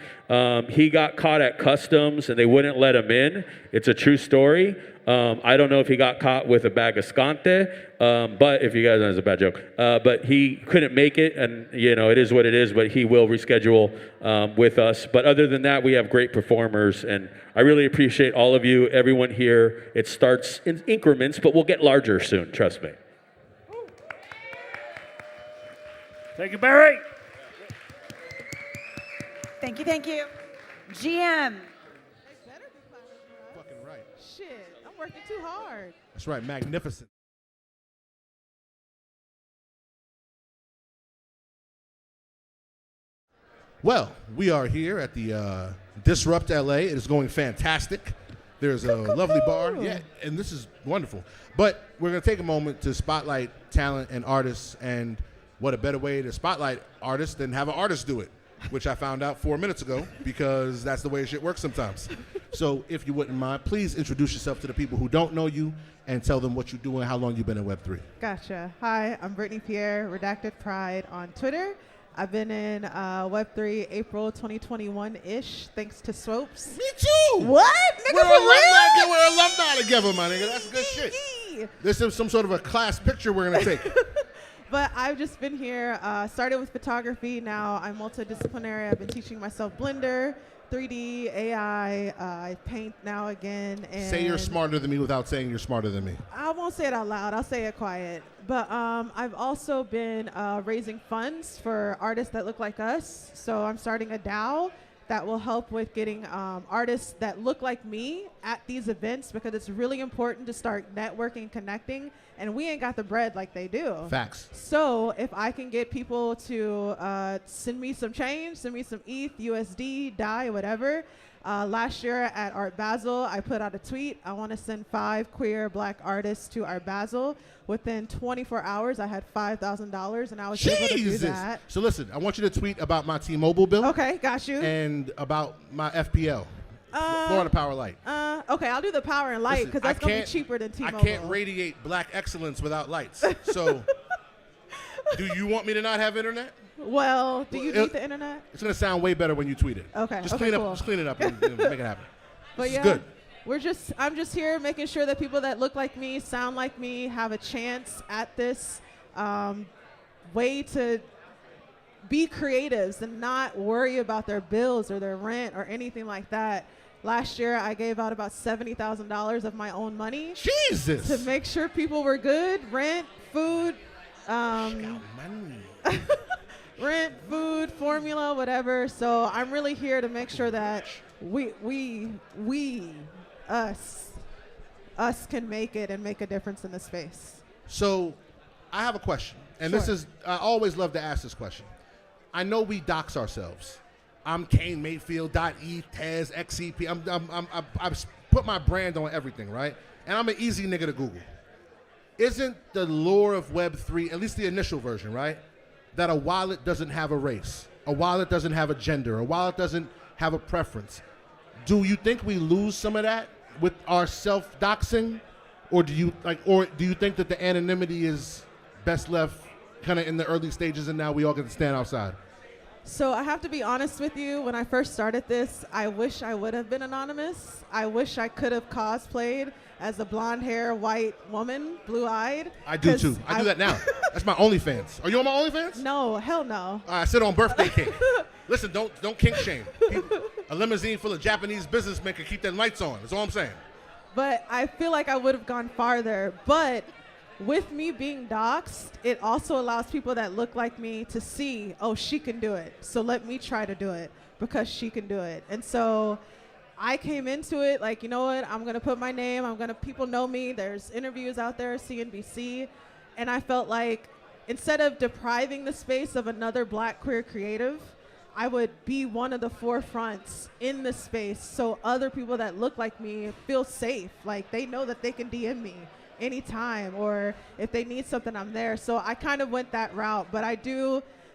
He got caught at customs and they wouldn't let him in. It's a true story. I don't know if he got caught with a bag of scante, but if you guys know, it's a bad joke. But he couldn't make it, and you know, it is what it is, but he will reschedule with us. But other than that, we have great performers, and I really appreciate all of you, everyone here. It starts in increments, but we'll get larger soon, trust me. Thank you, Barry. Thank you, thank you. GM. Fucking right. Shit, I'm working too hard. That's right, magnificent. Well, we are here at the Disrupt LA. It is going fantastic. There's a lovely bar. Yeah, and this is wonderful. But we're going to take a moment to spotlight talent and artists, and what a better way to spotlight artists than have an artist do it, which I found out 4 minutes ago because that's the way shit works sometimes. So if you wouldn't mind, please introduce yourself to the people who don't know you and tell them what you do and how long you've been in Web3. Gotcha. Hi, I'm Brittany Pierre, Redacted Pride on Twitter. I've been in Web3 April 2021-ish, thanks to Swopes. Me too! What? Nigga, We're alumni together, my nigga. That's good shit. This is some sort of a class picture we're going to take. But I've just been here, started with photography, now I'm multidisciplinary. I've been teaching myself Blender, 3D, AI, I paint now again. And say you're smarter than me without saying you're smarter than me. I won't say it out loud, I'll say it quiet. But I've also been raising funds for artists that look like us. So I'm starting a DAO that will help with getting artists that look like me at these events, because it's really important to start networking, connecting, and we ain't got the bread like they do. Facts. So if I can get people to send me some change, send me some ETH, USD, DAI, whatever. Last year at Art Basel, I put out a tweet. I want to send 5 queer Black artists to Art Basel. Within 24 hours, I had $5,000, and I was able to do that. So listen, I want you to tweet about my T-Mobile bill. Okay, got you. And about my FPL, Florida Power Light. Okay, I'll do the Power and Light, because that's going to be cheaper than T-Mobile. I can't radiate Black excellence without lights. So do you want me to not have internet? Well, do you need the internet? It's going to sound way better when you tweet it. Okay. Just okay, clean cool. up. Just clean it up and make it happen. But this yeah, is good. I'm just here making sure that people that look like me, sound like me, have a chance at this way to be creatives and not worry about their bills or their rent or anything like that. Last year, I gave out about $70,000 of my own money. Jesus! To make sure people were good. Rent, food, rent, food, formula, whatever. So I'm really here to make sure that us can make it and make a difference in the space. So I have a question. And Sure. this is, I always love to ask this question. I know we dox ourselves. I'm Kane Mayfield, .e, Taz, XCP. I've put my brand on everything, right? And I'm an easy nigga to Google. Isn't the lore of Web3, at least the initial version, right? That a wallet doesn't have a race. A wallet doesn't have a gender. A wallet doesn't have a preference. Do you think we lose some of that with our self-doxing? Or do you think that the anonymity is best left kind of in the early stages and now we all get to stand outside? So I have to be honest with you. When I first started this, I wish I would have been anonymous. I wish I could have cosplayed as a blonde hair, white woman, blue-eyed. I do too. I do that now. That's my OnlyFans. Are you on my OnlyFans? No, hell no. I sit on birthday cake. Listen, don't kink shame. A limousine full of Japanese businessmen can keep their lights on. That's all I'm saying. But I feel like I would have gone farther. But with me being doxxed, it also allows people that look like me to see, oh, she can do it. So let me try to do it because she can do it. And so I came into it like, you know what, I'm gonna put my name, people know me, there's interviews out there, CNBC, and I felt like instead of depriving the space of another Black queer creative, I would be one of the forefronts in the space so other people that look like me feel safe, like they know that they can DM me anytime, or if they need something, I'm there. So I kind of went that route, but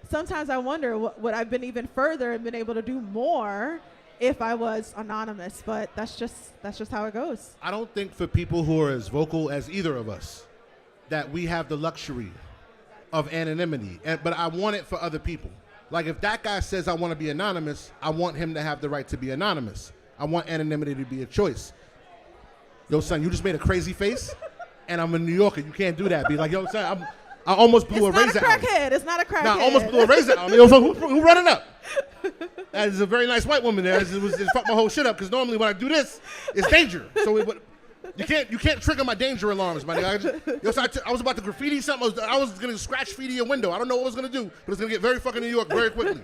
sometimes I wonder, would I have been even further and been able to do more if I was anonymous? But that's just how it goes. I don't think for people who are as vocal as either of us that we have the luxury of anonymity, but I want it for other people. Like if that guy says I want to be anonymous, I want him to have the right to be anonymous. I want anonymity to be a choice. Yo, son, you just made a crazy face, and I'm a New Yorker. You can't do that. Be like, yo, son, I almost blew a razor out. It's not a crackhead. No, I almost blew a razor out. Yo, who running up? That is a very nice white woman there. It fucked my whole shit up because normally when I do this, it's danger. So you can't trigger my danger alarms, my nigga. I was about to graffiti something. I was gonna scratch feet in your window. I don't know what I was gonna do, but it's gonna get very fucking New York very quickly.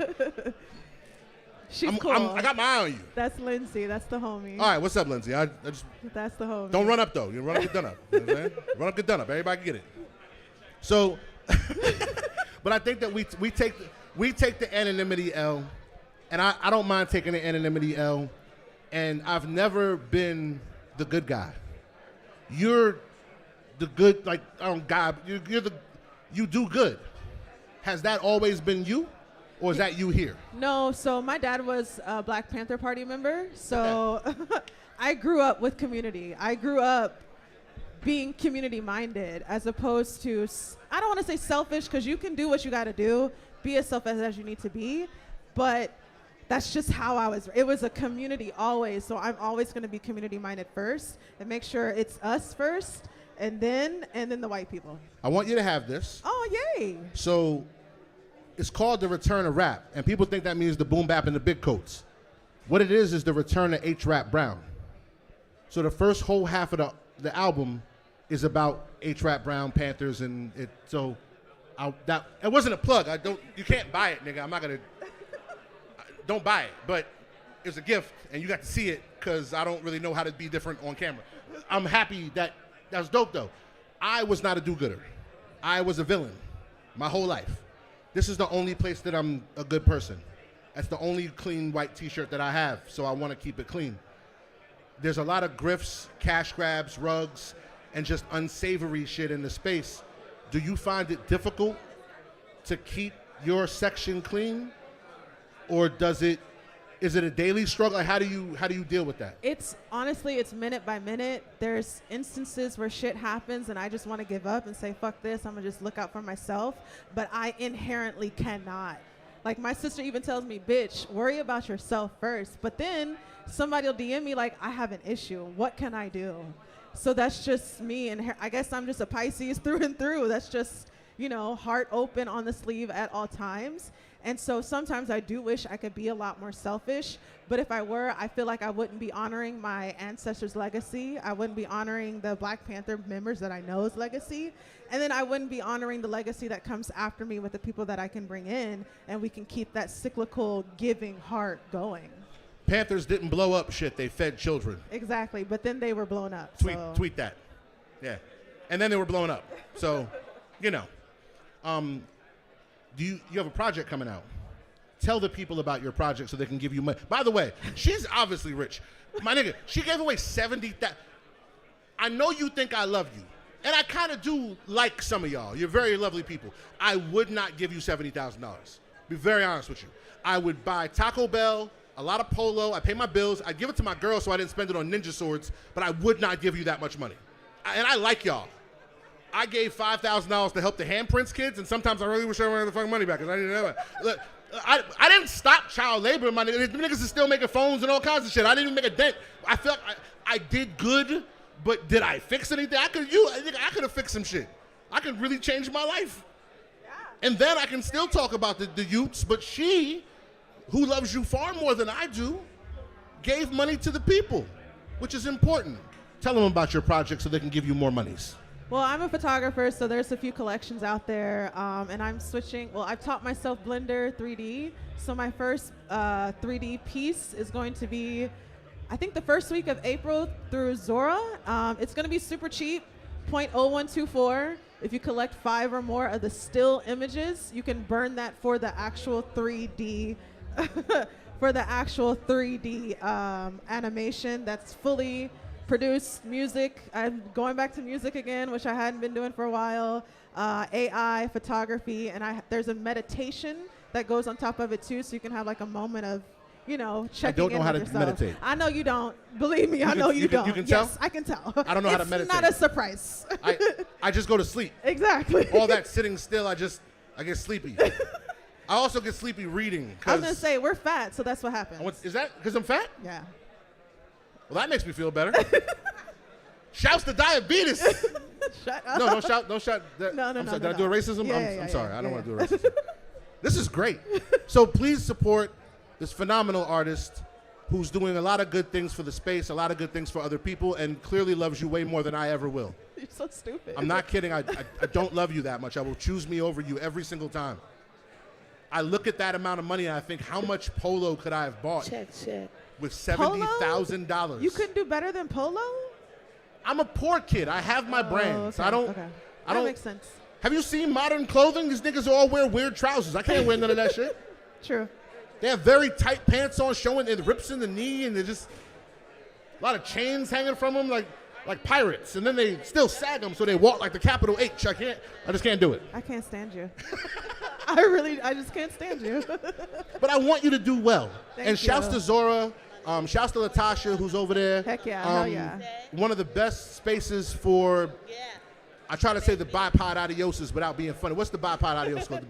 She's cool. I got my eye on you. That's Lindsay. That's the homie. All right, what's up, Lindsay? That's the homie. Don't run up though. You run up, get done up. You know what I'm saying? Run up, get done up. Everybody can get it. So, but I think that we take the anonymity L, and I don't mind taking the anonymity L, and I've never been the good guy. You're the good, like, guy. You do good. Has that always been you, or is that you here? No. So my dad was a Black Panther Party member. So I grew up with community. I grew up being community minded as opposed to, I don't want to say selfish because you can do what you got to do, be as selfish as you need to be, but that's just how I was. It was a community always, so I'm always going to be community minded first and make sure it's us first and then the white people. I want you to have this. Oh, yay. So it's called The Return of Rap, and people think that means the boom bap and the big coats. What it is the return of H. Rap Brown. So the first whole half of the album is about H. Rap Brown, Panthers, and it. So it wasn't a plug. You can't buy it, nigga. I'm not gonna. Don't buy it, but it's a gift, and you got to see it because I don't really know how to be different on camera. I'm happy that was dope, though. I was not a do-gooder. I was a villain my whole life. This is the only place that I'm a good person. That's the only clean white T-shirt that I have, so I want to keep it clean. There's a lot of grifts, cash grabs, rugs, and just unsavory shit in the space. Do you find it difficult to keep your section clean? Or is it a daily struggle? Like, how do you deal with that? It's minute by minute. There's instances where shit happens and I just want to give up and say, fuck this, I'm gonna just look out for myself. But I inherently cannot. Like my sister even tells me, bitch, worry about yourself first. But then somebody will DM me like, I have an issue. What can I do? So that's just me. And I guess I'm just a Pisces through and through. That's just, heart open on the sleeve at all times. And so sometimes I do wish I could be a lot more selfish, but if I were, I feel like I wouldn't be honoring my ancestors' legacy. I wouldn't be honoring the Black Panther members that I know's legacy. And then I wouldn't be honoring the legacy that comes after me with the people that I can bring in, and we can keep that cyclical giving heart going. Panthers didn't blow up shit, they fed children. Exactly, but then they were blown up. Tweet that. Yeah. And then they were blown up. So, you have a project coming out. Tell the people about your project so they can give you money. By the way, she's obviously rich. My nigga, she gave away 70,000. I know you think I love you. And I kind of do like some of y'all. You're very lovely people. I would not give you $70,000. Be very honest with you. I would buy Taco Bell, a lot of Polo. I pay my bills. I'd give it to my girl so I didn't spend it on ninja swords, but I would not give you that much money. And I like y'all. I gave $5,000 to help the handprints kids, and sometimes I really wish I wanted the fucking money back because I didn't have it. Look, I didn't stop child labor. My niggas, the niggas is still making phones and all kinds of shit. I didn't even make a dent. I felt I did good, but did I fix anything? I could have fixed some shit. I could really change my life. Yeah. And then I can still talk about the youths, but she, who loves you far more than I do, gave money to the people, which is important. Tell them about your project so they can give you more monies. Well, I'm a photographer, so there's a few collections out there, and I'm switching. Well, I've taught myself Blender 3D, so my first 3D piece is going to be, I think, the first week of April through Zora. It's going to be super cheap, 0.0124. If you collect 5 or more of the still images, you can burn that for the actual 3D, animation that's fully produced. Music, I'm going back to music again, which I hadn't been doing for a while. AI, photography, and there's a meditation that goes on top of it too, so you can have like a moment of, checking I don't know in how with to yourself. meditate. I know you don't. Believe me, I know you don't. You can tell? Yes, I can tell. I don't know how to meditate. It's not a surprise. I just go to sleep. Exactly. All that sitting still, I get sleepy. I also get sleepy reading. I was gonna say we're fat, so that's what happens. Is that because I'm fat? Yeah. Well, that makes me feel better. Shouts to diabetes. Shut up. No, don't shout. No. I'm sorry, did I do a racism? Yeah, I'm sorry. I don't want to do a racism. This is great. So please support this phenomenal artist who's doing a lot of good things for the space, a lot of good things for other people, and clearly loves you way more than I ever will. You're so stupid. I'm not kidding. I don't love you that much. I will choose me over you every single time. I look at that amount of money and I think, how much Polo could I have bought? Check. With $70,000. You couldn't do better than Polo? I'm a poor kid. I have my brands. Okay, I don't. Okay. I don't. That makes sense. Have you seen modern clothing? These niggas all wear weird trousers. I can't wear none of that shit. True. They have very tight pants on, showing it rips in the knee, and they're just a lot of chains hanging from them, like pirates. And then they still sag them, so they walk like the capital H. I just can't do it. I can't stand you. I just can't stand you. But I want you to do well. Thank and shouts you. to Zora. Shouts to Latasha, who's over there. Heck yeah, hell yeah. One of the best spaces for, I try to say the bipod adiosis without being funny. What's the bipod adios called?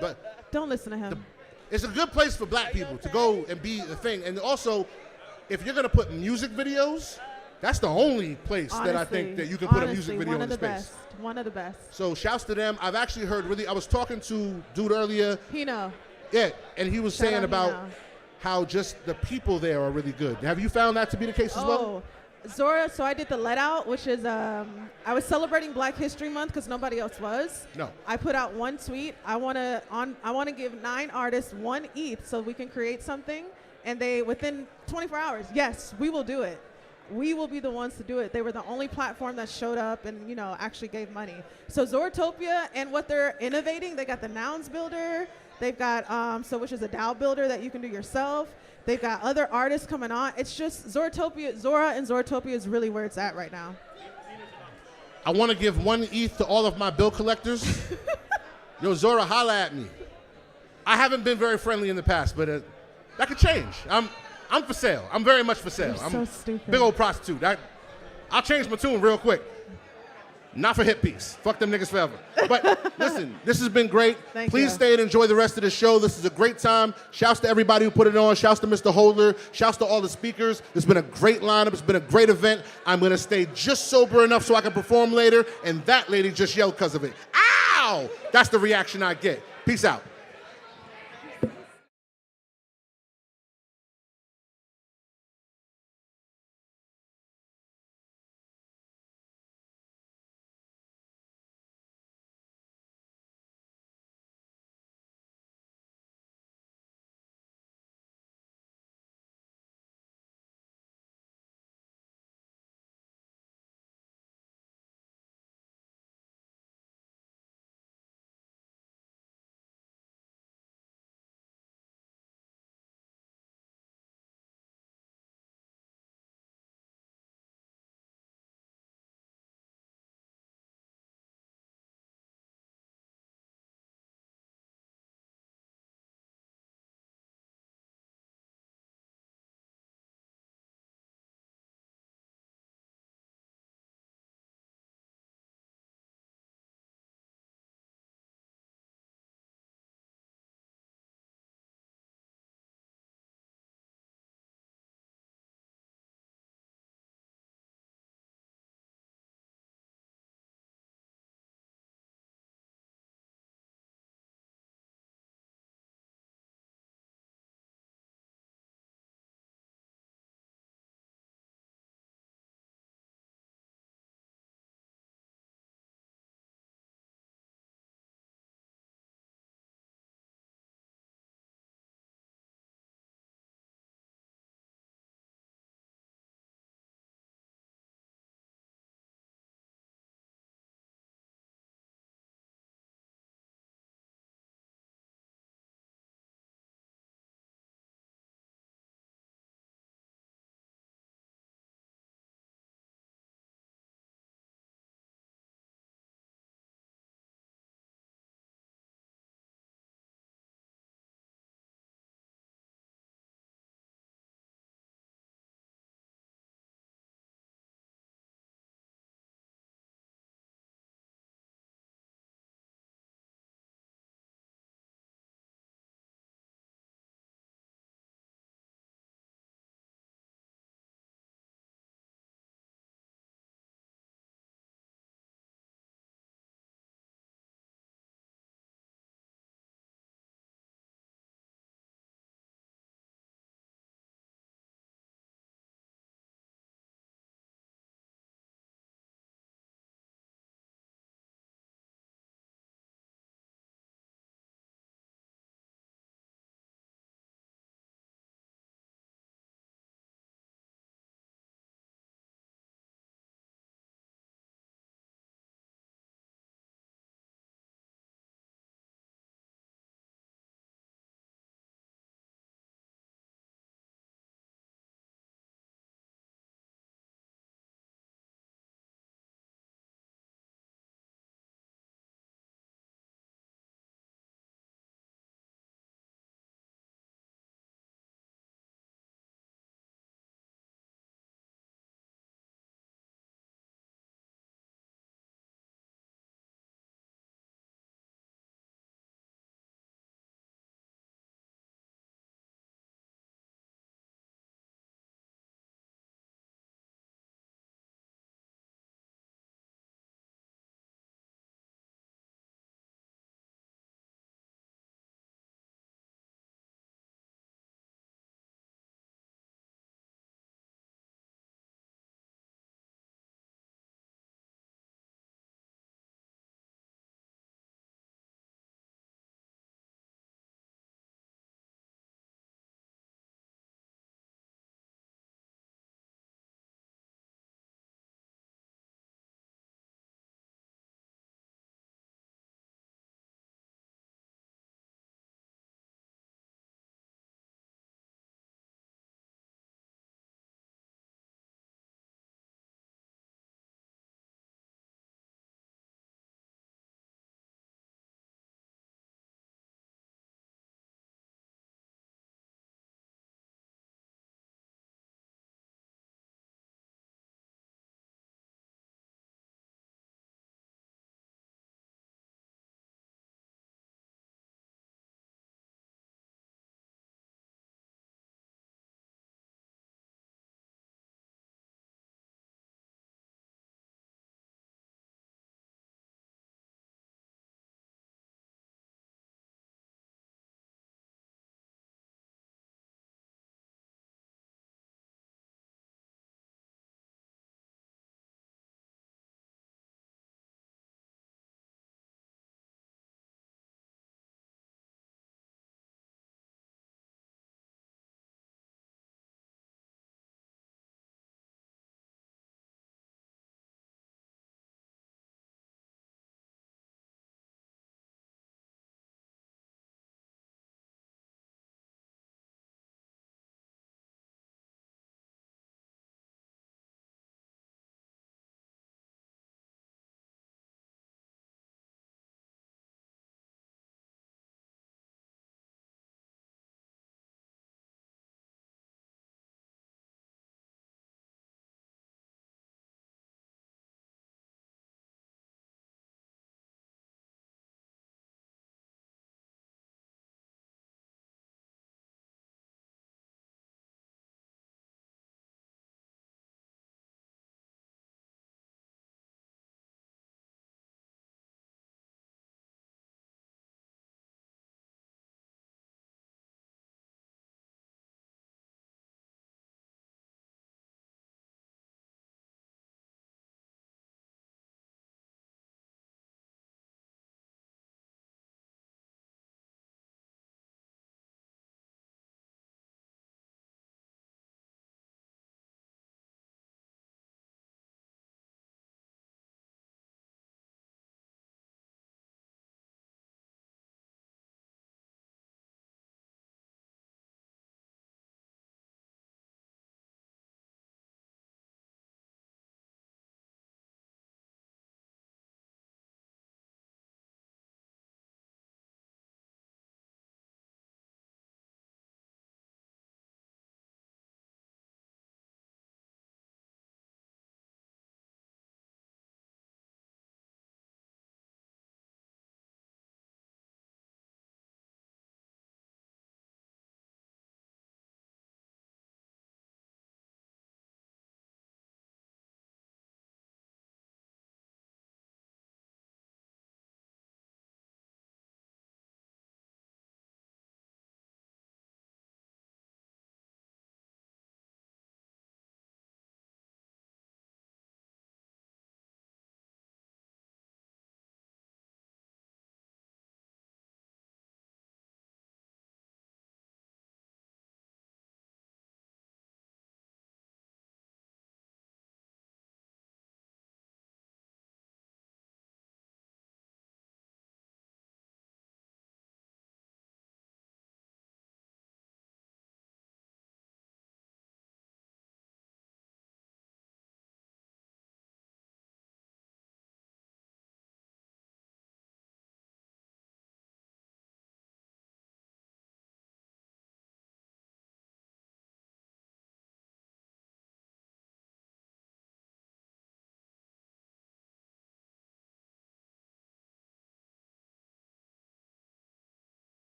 Don't listen to him. It's a good place for black people to go and be a thing. And also, if you're going to put music videos, that's the only place that I think that you can put a music video in the space. One of the best. So shouts to them. I've actually heard I was talking to dude earlier. Hino. Yeah, and he was Shout saying out about Hino. how just the people there are really good. Have you found that to be the case as well? Zora, so I did the Let Out, which is, I was celebrating Black History Month because nobody else was. No. I put out one tweet. I want to give 9 artists 1 ETH so we can create something. And they, within 24 hours, yes, we will do it. We will be the ones to do it. They were the only platform that showed up and, actually gave money. So Zoratopia and what they're innovating, they got the Nouns Builder. They've got, which is a DAO builder that you can do yourself. They've got other artists coming on. It's just Zora and Zoratopia is really where it's at right now. I want to give 1 ETH to all of my bill collectors. Yo, Zora, holla at me. I haven't been very friendly in the past, but that could change. I'm for sale. I'm very much for sale. You're I'm so stupid. Big old prostitute. I'll change my tune real quick. Not for hit piece. Fuck them niggas forever. But listen, this has been great. Please stay and enjoy the rest of the show. This is a great time. Shouts to everybody who put it on. Shouts to Mr. Holder. Shouts to all the speakers. It's been a great lineup. It's been a great event. I'm going to stay just sober enough so I can perform later. And that lady just yelled because of it. Ow! wow. That's the reaction I get. Peace out.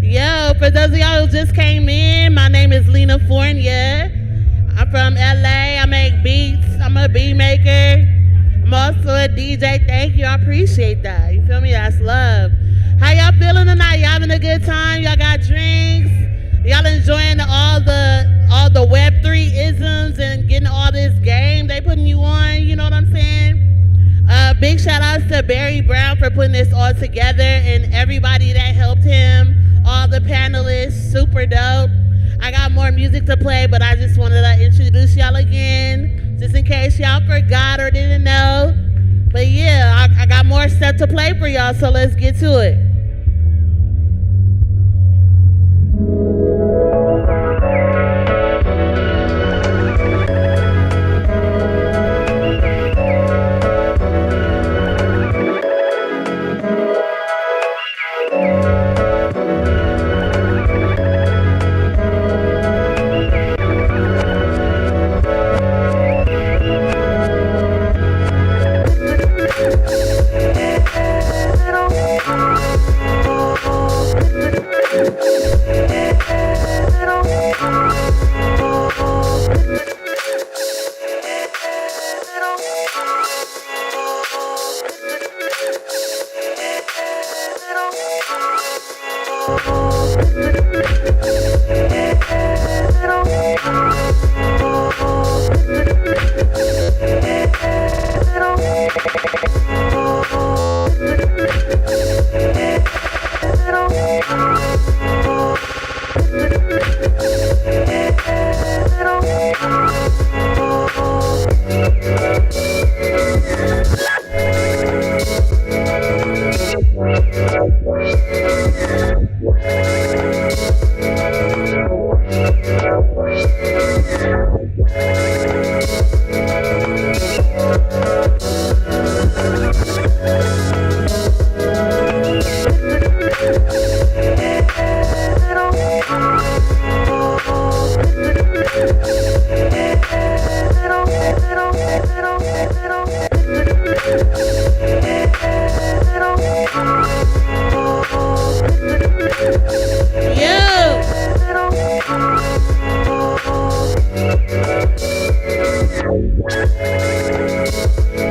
Yo, for those of y'all who just came in, my name is Lena Fournier. I'm from LA. I make beats. I'm a beat maker. I'm also a DJ. Thank you. I appreciate that. You feel me? That's love. How y'all feeling tonight? Y'all having a good time? Y'all got drinks? Y'all enjoying all the Web3 isms and getting all this game they putting you on? You know what I'm saying? Big shout outs to Barry Brown for putting this all together and everybody that helped him, all the panelists, super dope. I got more music to play, but I just wanted to introduce y'all again, just in case y'all forgot or didn't know. But yeah, I got more stuff to play for y'all, so let's get to it.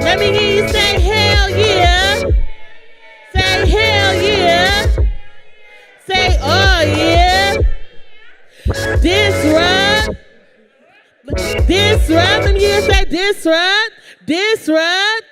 Let me hear you say hell yeah. Say hell yeah. Say oh yeah. Disrupt. Disrupt. Let me hear you say disrupt. Disrupt.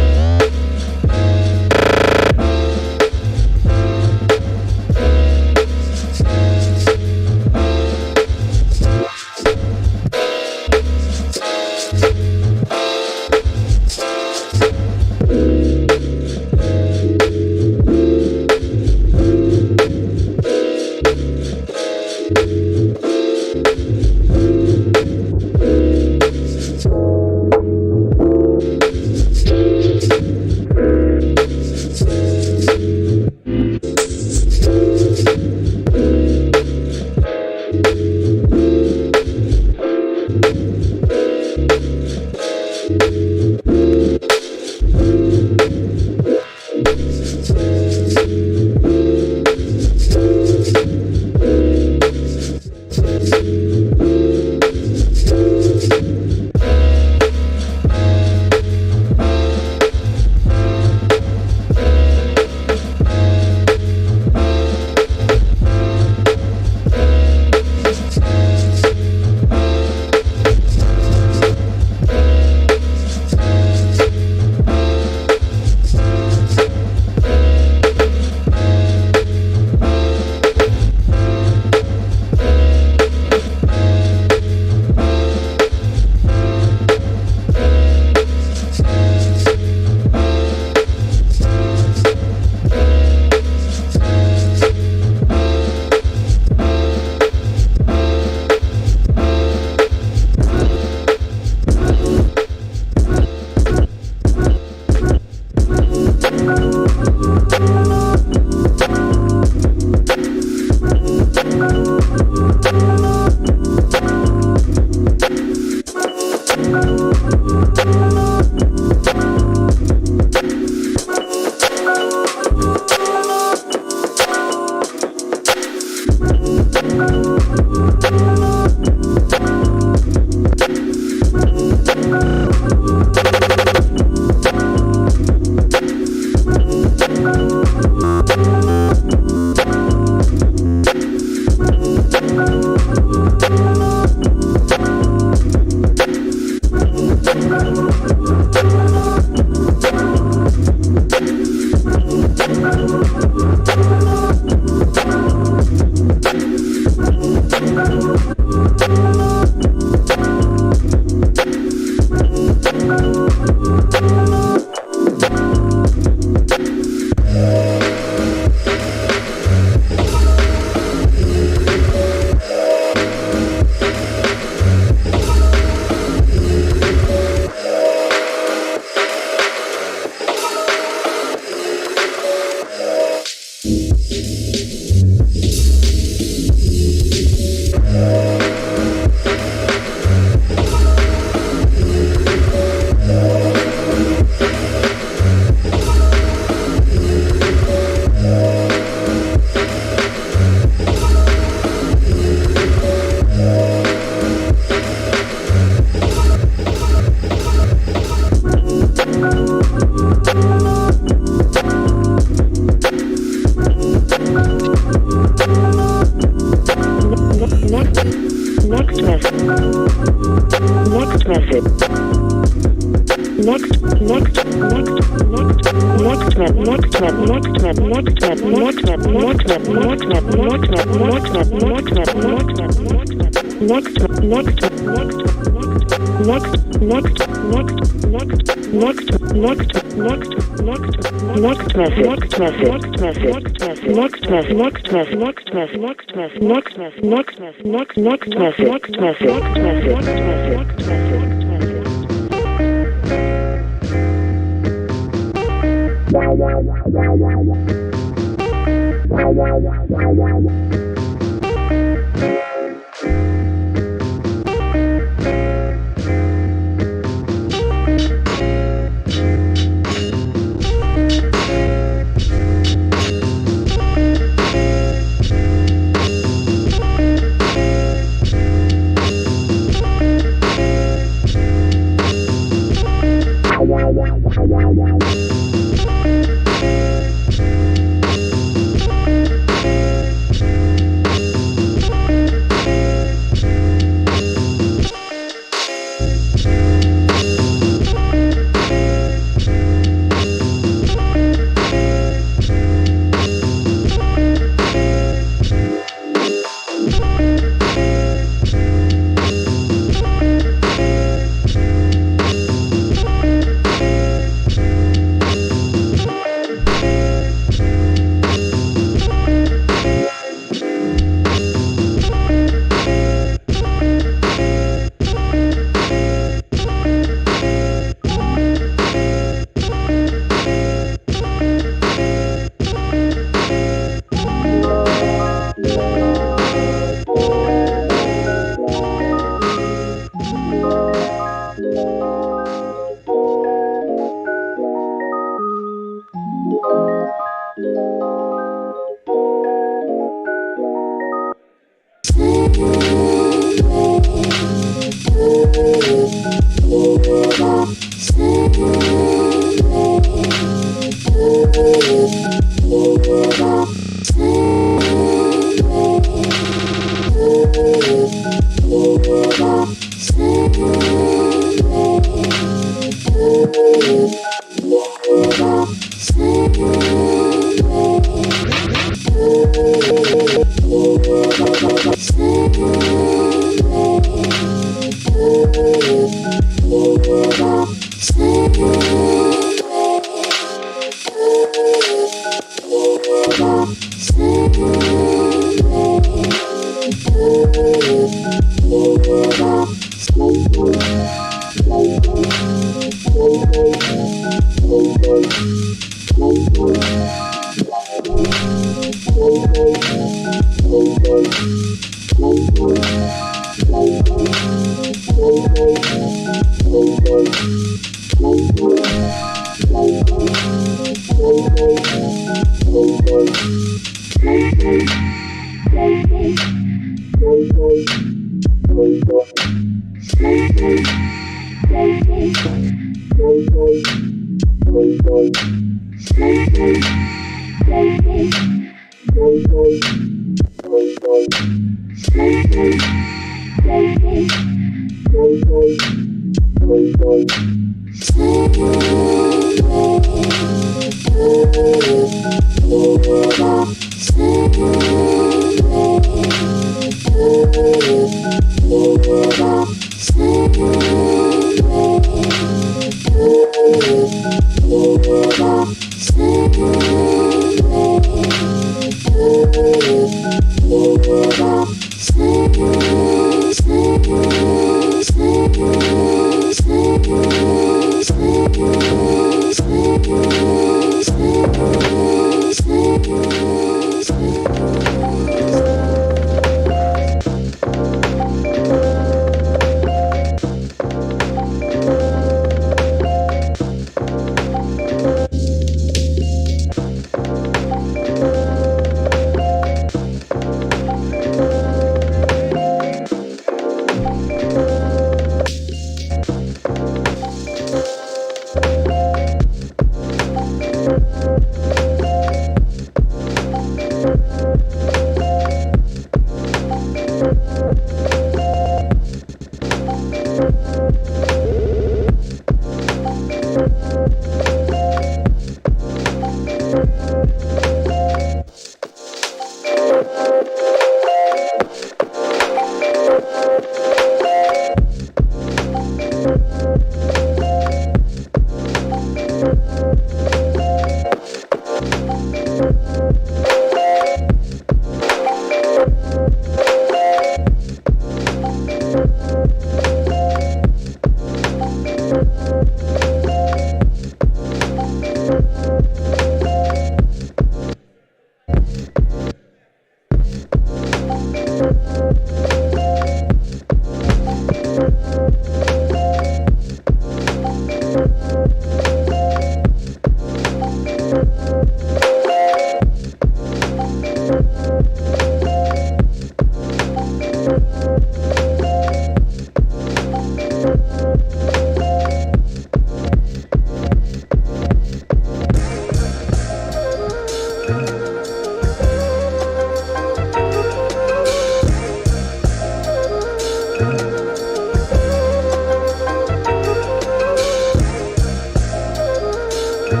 Yo.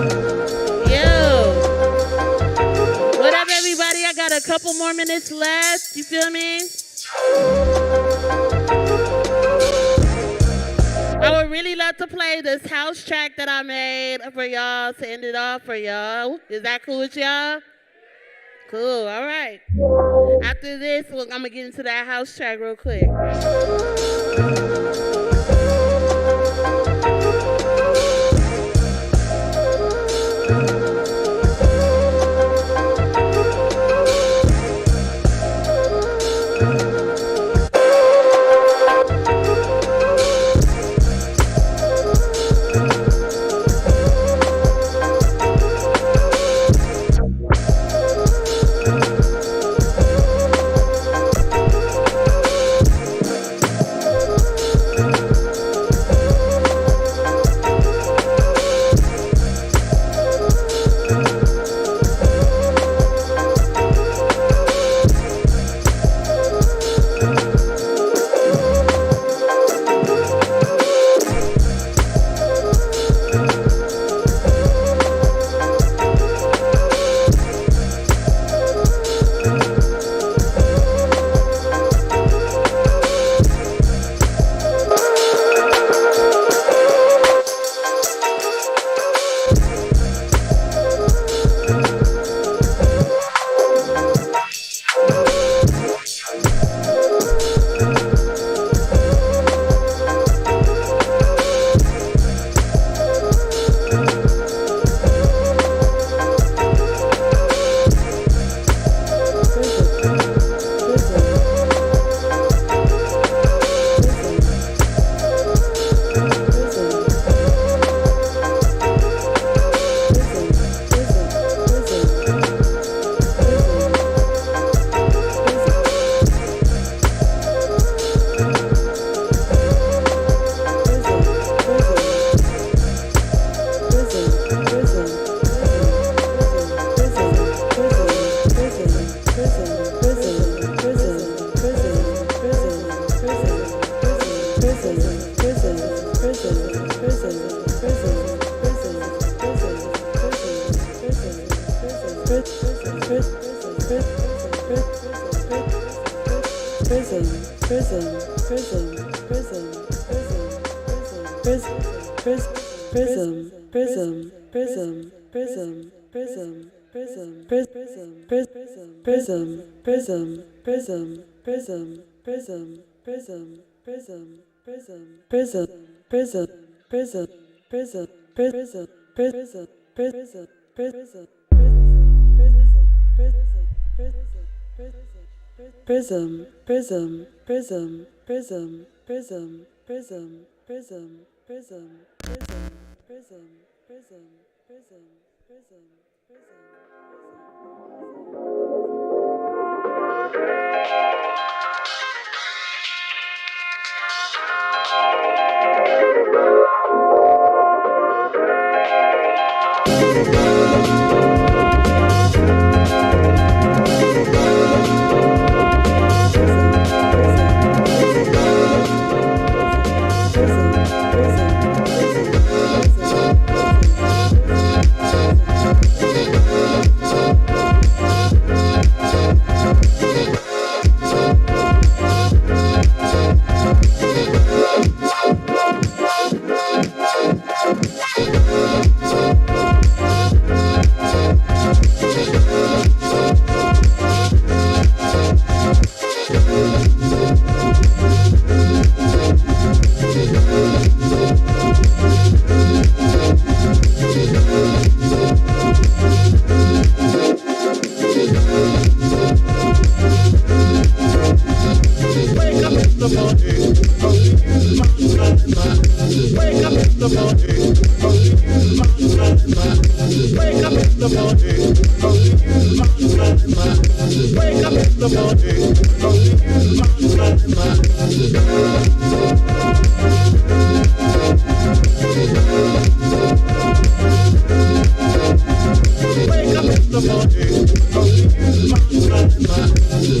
What up, everybody? I got a couple more minutes left. You feel me? I would really love to play this house track that I made for y'all to end it off for y'all. Is that cool with y'all? Cool, all right. After this, I'm gonna get into that house track real quick.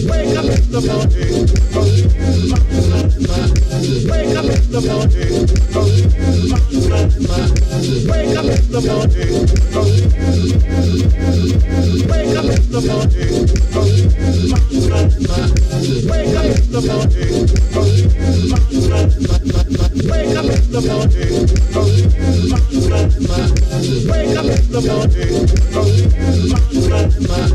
Wake up in the morning, only use my Wake up in the morning, only use my mind. Wake up in the morning, only use. Wake up in the morning, only use my mind. Wake up in the morning, only use my mind. Wake up in the morning, only use my mind. Wake up in the morning, only use my mind.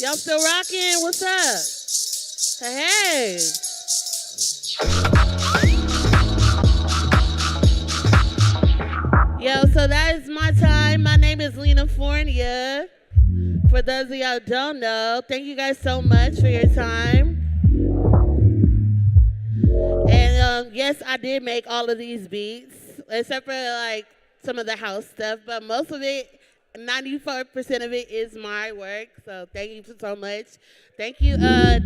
Y'all still rocking? What's up? Hey. Yo, so that is my time. My name is Lena Fournier. For those of y'all who don't know, thank you guys so much for your time. And yes, I did make all of these beats, except for like some of the house stuff, but most of it, 94% of it is my work, so thank you so much. Thank you,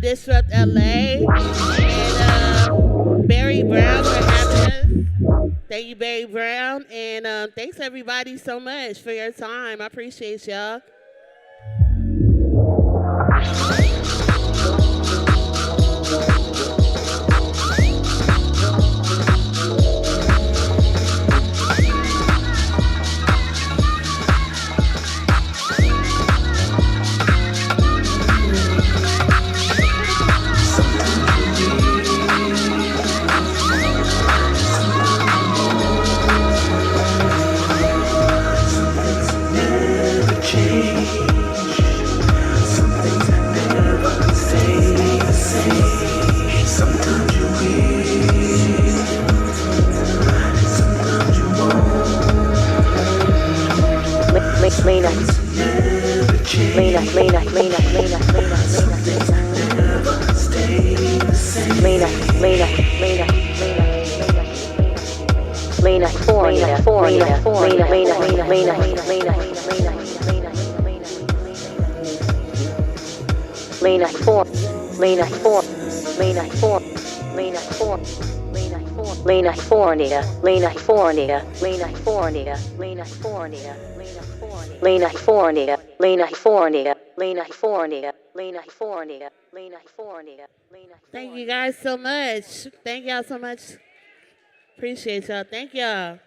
Disrupt LA, and Barry Brown for having us. Thank you, Barry Brown, and thanks everybody so much for your time. I appreciate y'all. Thank you guys so much. Thank y'all so much. Appreciate y'all. Thank y'all.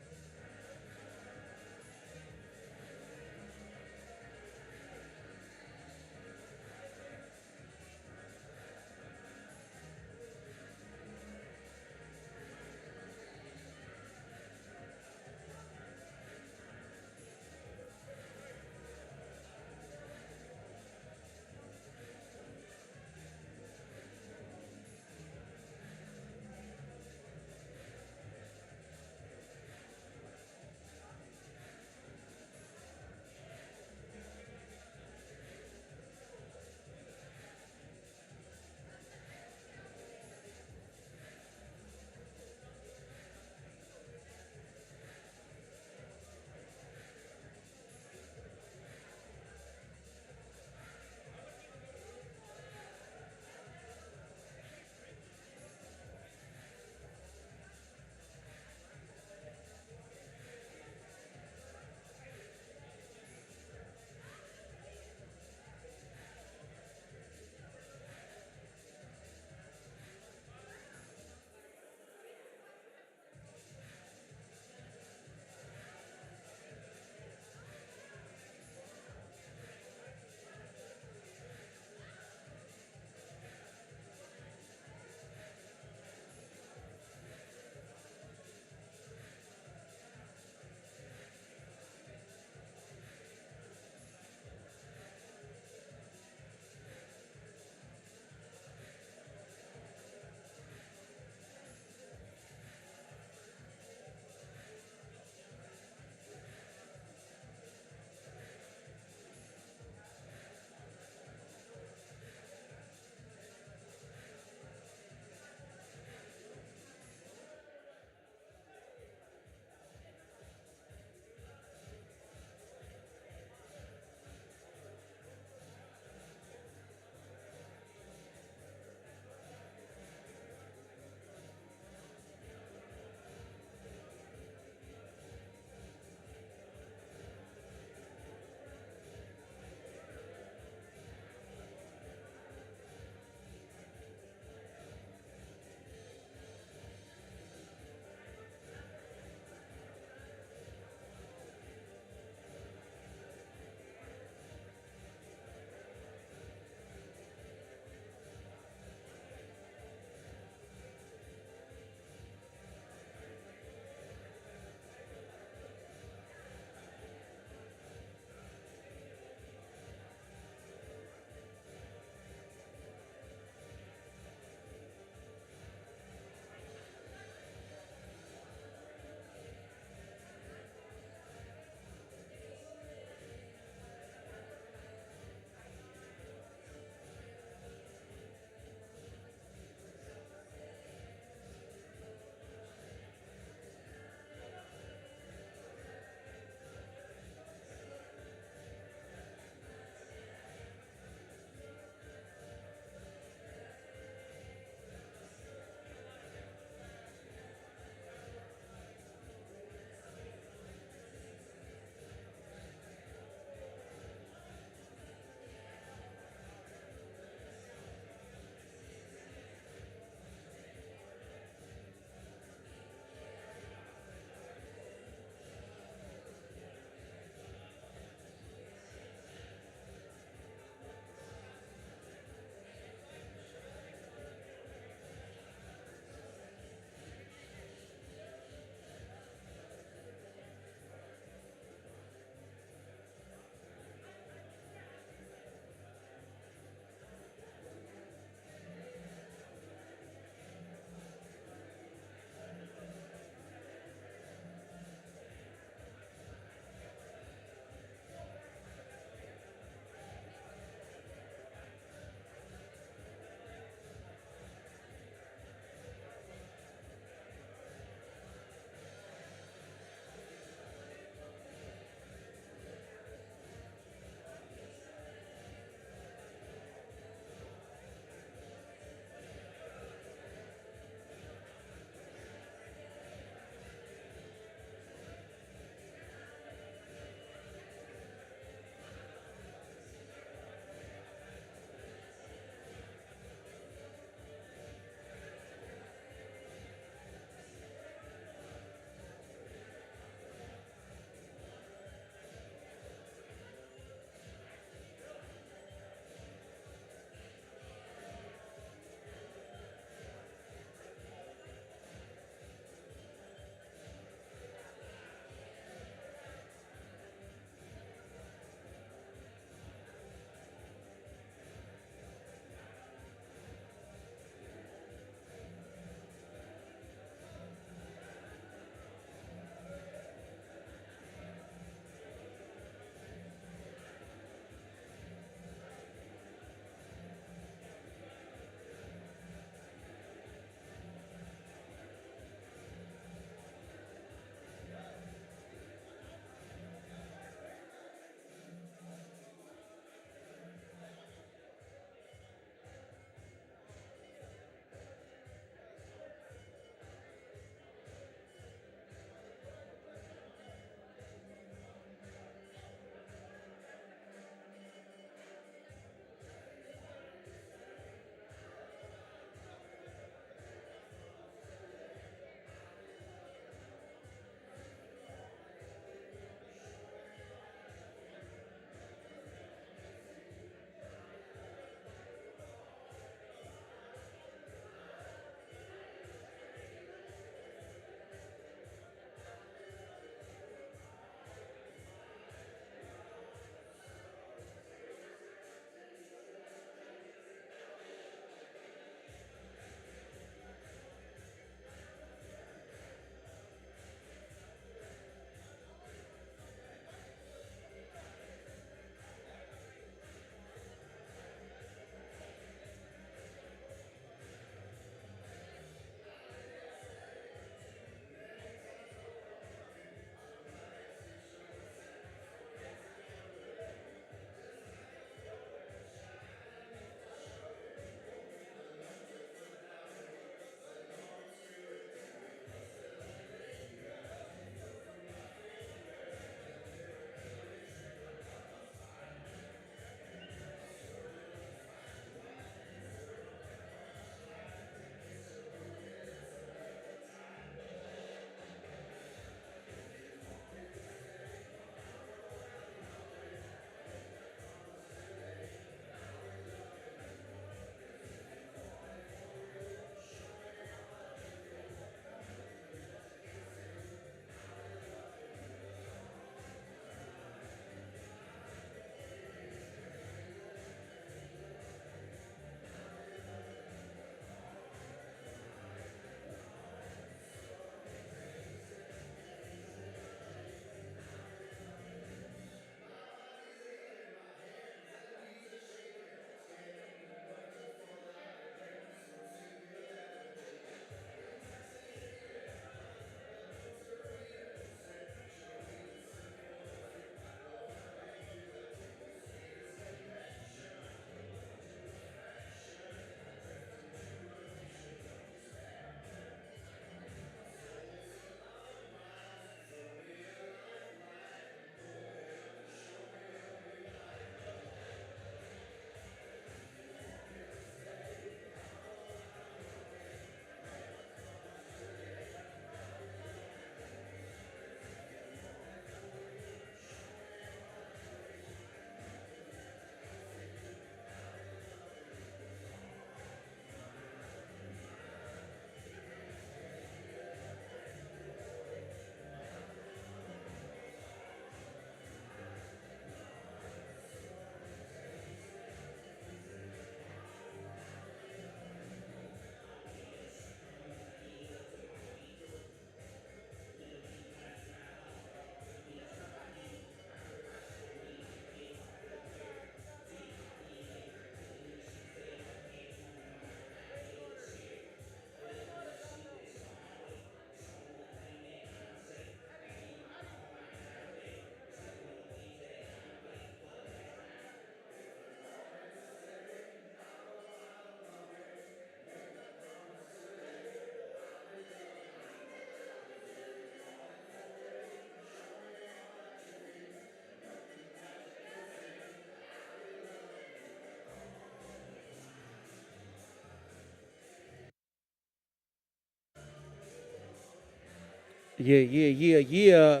Yeah.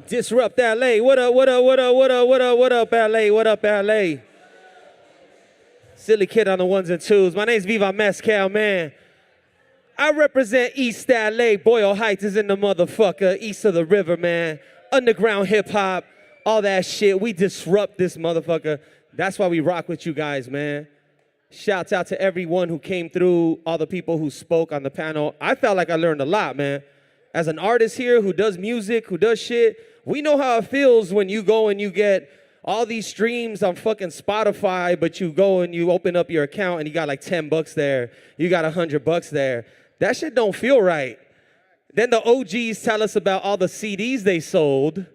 Disrupt LA. What up, LA? What up, LA? Silly kid on the ones and twos. My name's Viva Mezcal, man. I represent East LA. Boyle Heights is in the motherfucker. East of the river, man. Underground hip hop, all that shit. We disrupt this motherfucker. That's why we rock with you guys, man. Shouts out to everyone who came through, all the people who spoke on the panel. I felt like I learned a lot, man. As an artist here who does music, who does shit, we know how it feels when you go and you get all these streams on fucking Spotify, but you go and you open up your account and you got like $10 there. You got $100 there. That shit don't feel right. Then the OGs tell us about all the CDs they sold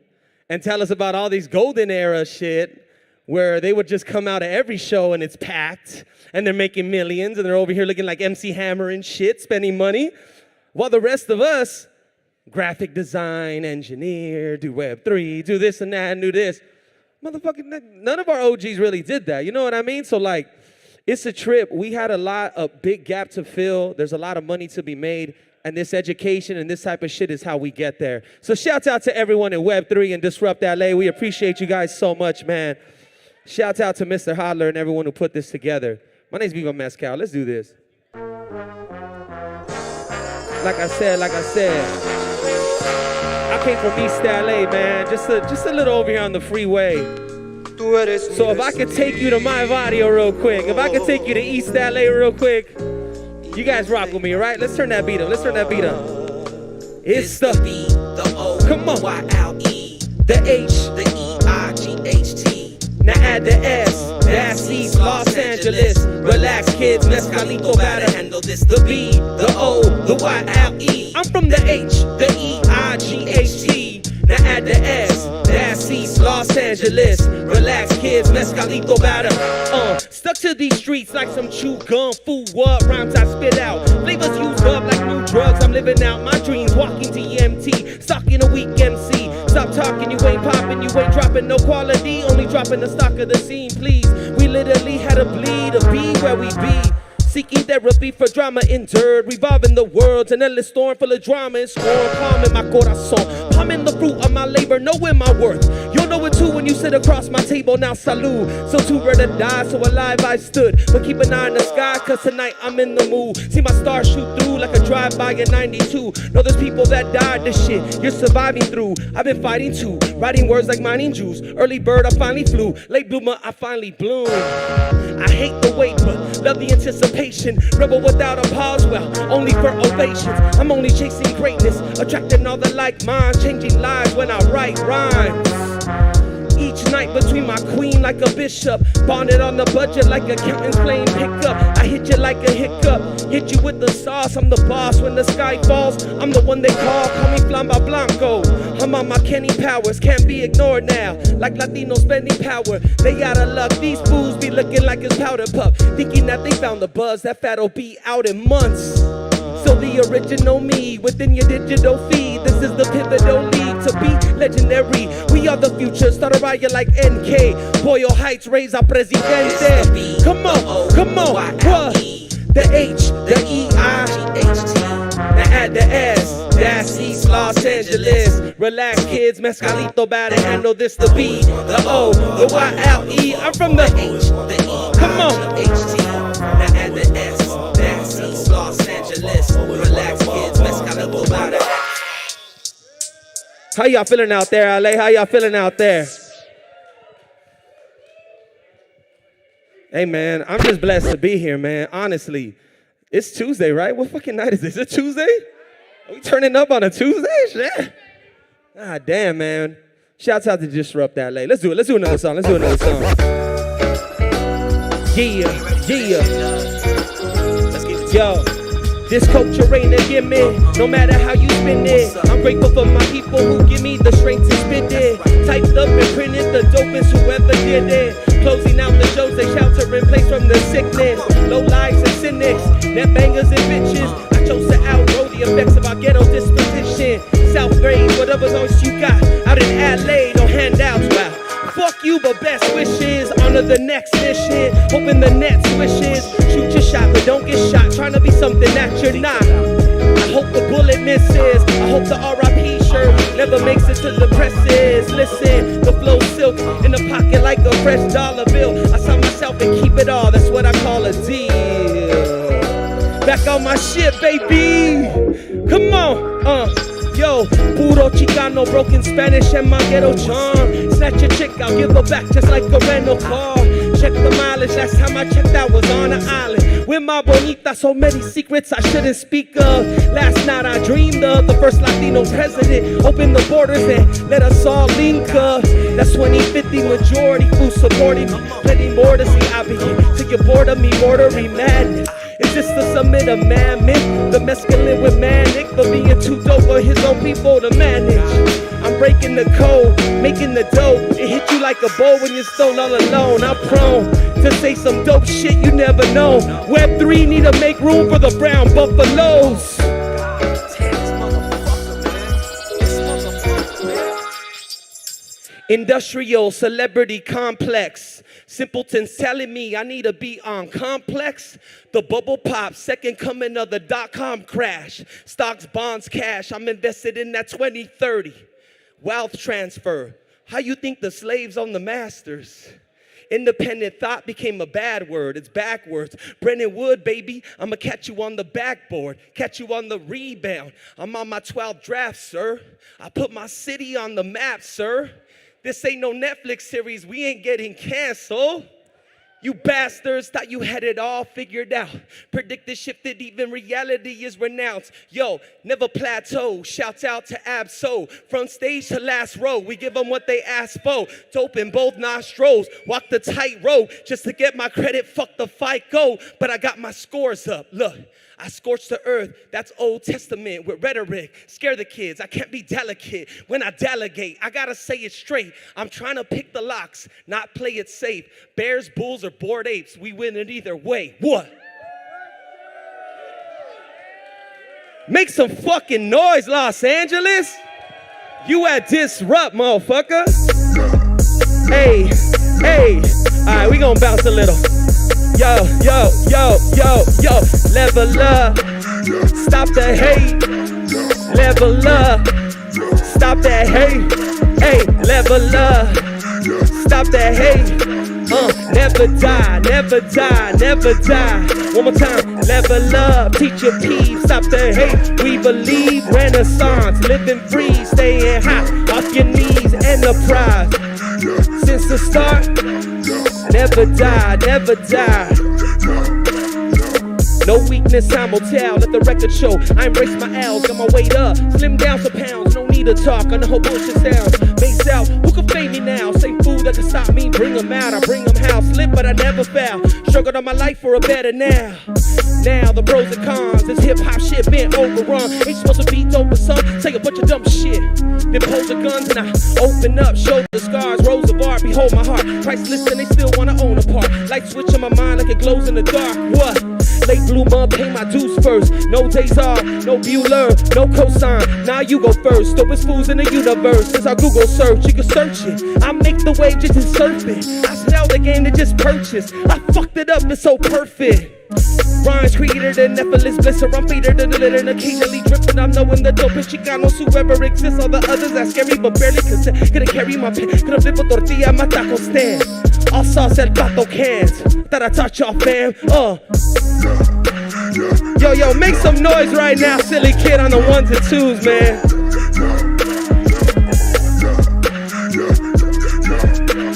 and tell us about all these golden era shit where they would just come out of every show and it's packed and they're making millions and they're over here looking like MC Hammer and shit, spending money. While the rest of us, graphic design, engineer, do Web3, do this and that and do this. Motherfucking, none of our OGs really did that. You know what I mean? So like, it's a trip. We had a big gap to fill. There's a lot of money to be made. And this education and this type of shit is how we get there. So shouts out to everyone in Web3 and Disrupt LA. We appreciate you guys so much, man. Shouts out to Mr. Hodler and everyone who put this together. My name's Viva Mezcal. Let's do this. Like I said, I came from East LA, man. Just a little over here on the freeway. So if I could take you to my barrio real quick, if I could take you to East LA real quick, you guys rock with me, right? Let's turn that beat up. It's the B, the O, come on, Y-L-E, the H, the E-I-G-H-T. Now add the S, that's East Los Angeles. Relax, kids, mezcalito better handle this. The B, the O, the Y-L-E. I'm from the H, the E-I-G-H-T. Now add the S, that's East Los Angeles. Relax, kids, mezcalito better. Stuck to these streets like some chew gum. Fool, what rhymes I spit out. Flavors used up like new drugs. I'm living out my dreams, walking to EMT, stalking a weak MC. Stop talking, you ain't popping, you ain't dropping no quality, only dropping the stock of the scene, please. We literally had to bleed to be where we be. Seeking therapy for drama endured, revolving the world, an endless storm full of drama and scorn. Calm in my corazon, palming the fruit of my labor, knowing my worth. You'll know it too when you sit across my table, now salute. So too rare to die, so alive I stood. But keep an eye in the sky, cause tonight I'm in the mood. See my stars shoot through like a drive-by in 92. Know there's people that died this shit you're surviving through. I've been fighting too, writing words like mining Jews. Early bird, I finally flew. Late bloomer, I finally bloomed. I hate the wait, but love the anticipation. Rebel without a pause, well, only for ovations. I'm only chasing greatness, attracting all the like minds, changing lives when I write rhymes. Each night between my queen like a bishop, bonded on the budget like accountants playing pickup. I hit you like a hiccup, hit you with the sauce. I'm the boss when the sky falls. I'm the one they call me Flamba Blanco. I'm on my Kenny Powers, can't be ignored now. Like Latino spending power, they out of luck. These fools be looking like it's powder puff, thinking that they found the buzz. That fat'll be out in months. So the original me within your digital feed. This is the pivotal lead to be legendary. We are the future. Start a riot like NK. Boyle Heights, raise our presidente. Come on, what? The H, the E-I-G-H-T. Now add the S, that's East Los Angeles. Relax, kids, mezcalito better handle this. The B, the O, the Y-L-E. I'm from the H, the E. Come on. Now add the S, that's East Los Angeles. Relax, kids, mezcalito better. How y'all feeling out there, LA? How y'all feeling out there? Hey, man, I'm just blessed to be here, man. Honestly, it's Tuesday, right? What fucking night is this? Is it Tuesday? Are we turning up on a Tuesday? Shit. Ah, damn, man. Shouts out to Disrupt LA. Let's do it. Let's do another song. Yeah. Yo. This culture ain't a gimmick, no matter how you spin it. I'm grateful for my people who give me the strength to spit it. Typed up and printed the dopest whoever did it. Closing out the shows, they shelter in place from the sickness. Low lives and cynics, net bangers and bitches. I chose to outgrow the effects of our ghetto disposition. South grade, whatever's on you got. Out in LA, no handouts, wow. Fuck you, but best wishes. Honor the next mission. Hoping the net swishes. Shoot your shot, but don't get shot. Trying to be something that you're not. I hope the bullet misses. I hope the RIP shirt never makes it to the presses. Listen, the flow silk in the pocket like a fresh dollar bill. I saw myself and keep it all, that's what I call a deal. Back on my shit, baby. Come on, yo, puro Chicano, broken Spanish and my ghetto charm. Snatch a chick, I'll give her back just like a rental car. Check the mileage, last time I checked I was on an island with my bonita, so many secrets I shouldn't speak of. Last night I dreamed of the first Latino president. Open the borders and let us all link up. That's 2050 majority, food supporting me. Plenty more to see, I'll be here till you're bored of me, ordering madness. Is this the summit of man myth? The mescaline with manic for being too dope for his own people to manage. I'm breaking the code, making the dope. It hit you like a bow when you're still all alone. I'm prone to say some dope shit you never know. Web3 need to make room for the brown buffaloes. Industrial celebrity complex. Simpletons telling me I need to be on complex. The bubble pop, second coming of the dot-com crash. Stocks, bonds, cash, I'm invested in that 2030. Wealth transfer, how you think the slaves on the masters? Independent thought became a bad word, it's backwards. Brennan Wood, baby, I'ma catch you on the backboard, catch you on the rebound. I'm on my 12th draft, sir. I put my city on the map, sir. This ain't no Netflix series, we ain't getting canceled. You bastards thought you had it all figured out. Predicted, shifted, even reality is renounced. Yo, never plateau. Shouts out to Absol. Front stage to last row. We give them what they ask for. Dope in both nostrils. Walk the tightrope just to get my credit. Fuck the fight go. But I got my scores up. Look. I scorched the earth, that's Old Testament with rhetoric. Scare the kids, I can't be delicate when I delegate. I gotta say it straight, I'm trying to pick the locks, not play it safe. Bears, bulls, or bored apes, we win it either way. What? Make some fucking noise, Los Angeles. You at Disrupt, motherfucker. Hey, hey. All right, we gonna bounce a little. Yo, yo, yo, yo, yo, level up, stop the hate, level up, stop that hate, hey, level up, stop that hate, never die, never die, never die, one more time, level up, teach your peeps, stop the hate, we believe, renaissance, living free, staying hot, off your knees, enterprise, since the start, never die, never die. No weakness, time will tell. Let the record show. I embrace my L's, got my weight up. Slim down some pounds, no need to talk. On the whole bullshit sounds. Face out, who can fade me now? Say fool that can stop me, bring them out. I bring them how. Slip, but I never foul. Struggled on my life for a better now. Now the pros and cons. This hip hop shit been overrun. Ain't supposed to be dope with some. Say a bunch of dumb shit. Then pose the guns and I open up, show the scars. Rows of art, behold my heart. Priceless and they still wanna own a part. Light switch in my mind like it glows in the dark. What? Late bloomer, pay my dues first. No days off, no Bueller, no cosign. Now you go first. Dopest fools in the universe. Since our Google search, you can search it. I make the wave just to surf it. I sell the game to just purchase. I fucked it up, it's so perfect. Rhymes created the Nephilis bliss. I'm feeder than the litter and occasionally dripping. I'm knowing the dopest Chicanos who ever exist. All the others that scary but barely consent. Couldn't carry my pen, couldn't flip a tortilla, my taco stand. All sauce El Pato cans. Thought I taught y'all, fam. Yo, yo, make some noise right now, silly kid on the ones and twos, man.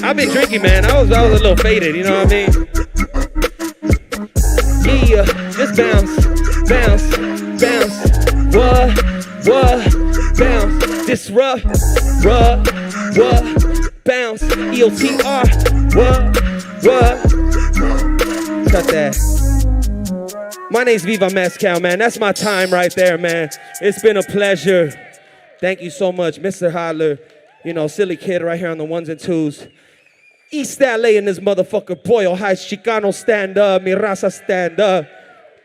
I've been drinking, man. I was a little faded, you know what I mean? Yeah, just bounce, bounce, bounce. What, bounce. Disrupt, what, bounce. EOTR, what. Cut that. My name's Viva Mezcal, man. That's my time right there, man. It's been a pleasure. Thank you so much, Mr. Hodler. You know, silly kid right here on the ones and twos. East LA in this motherfucker. Boyle Heights, Chicano stand up. Mi raza stand up.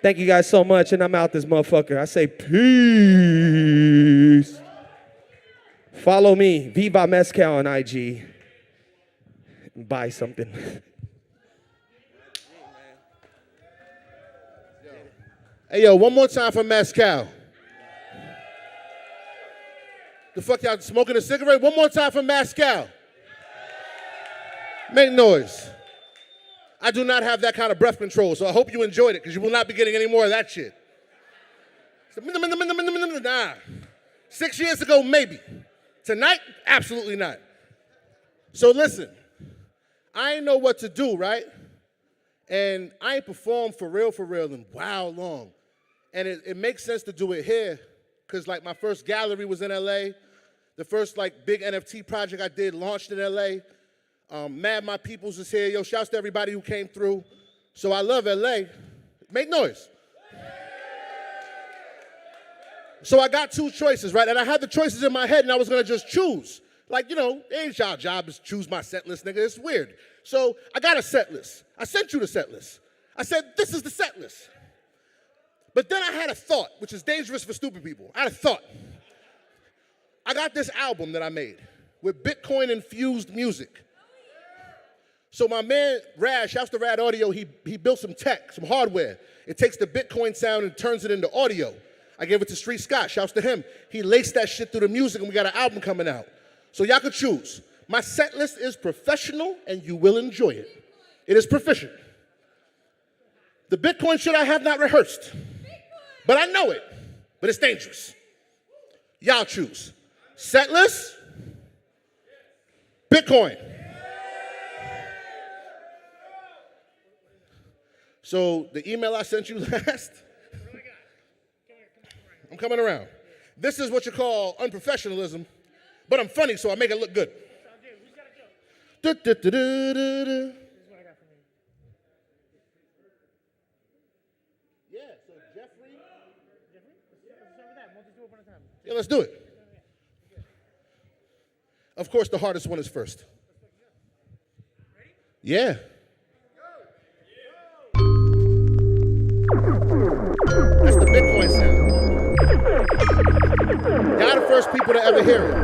Thank you guys so much, and I'm out this motherfucker. I say peace. Follow me, Viva Mezcal on IG. And buy something. Hey, yo, one more time for Mezcal. The fuck y'all smoking a cigarette? One more time for Mascal. Make noise. I do not have that kind of breath control, so I hope you enjoyed it, because you will not be getting any more of that shit. Nah. 6 years ago, maybe. Tonight, absolutely not. So listen, I ain't know what to do, right? And I ain't performed for real in wow long. And it makes sense to do it here, because like my first gallery was in LA. The first like big NFT project I did launched in LA. Mad My Peoples is here. Yo, shouts to everybody who came through. So I love LA. Make noise. So I got two choices, right? And I had the choices in my head, and I was gonna just choose. Like, you know, it ain't y'all job to choose my set list, nigga. It's weird. So I got a set list. I sent you the set list. I said, this is the set list. But then I had a thought, which is dangerous for stupid people. I had a thought. I got this album that I made with Bitcoin-infused music. So my man, Rad, shouts to Rad Audio, he built some tech, some hardware. It takes the Bitcoin sound and turns it into audio. I gave it to Street Scott, shouts to him. He laced that shit through the music, and we got an album coming out. So y'all could choose. My set list is professional, and you will enjoy it. It is proficient. The Bitcoin shit I have not rehearsed, but I know it, but it's dangerous. Y'all choose. Set list, Bitcoin. So the email I sent you last, I'm coming around. This is what you call unprofessionalism, but I'm funny, so I make it look good. Yeah, so Jeffrey. Yeah, let's do it. Of course, the hardest one is first. Yeah. That's the Bitcoin sound. Y'all the first people to ever hear it.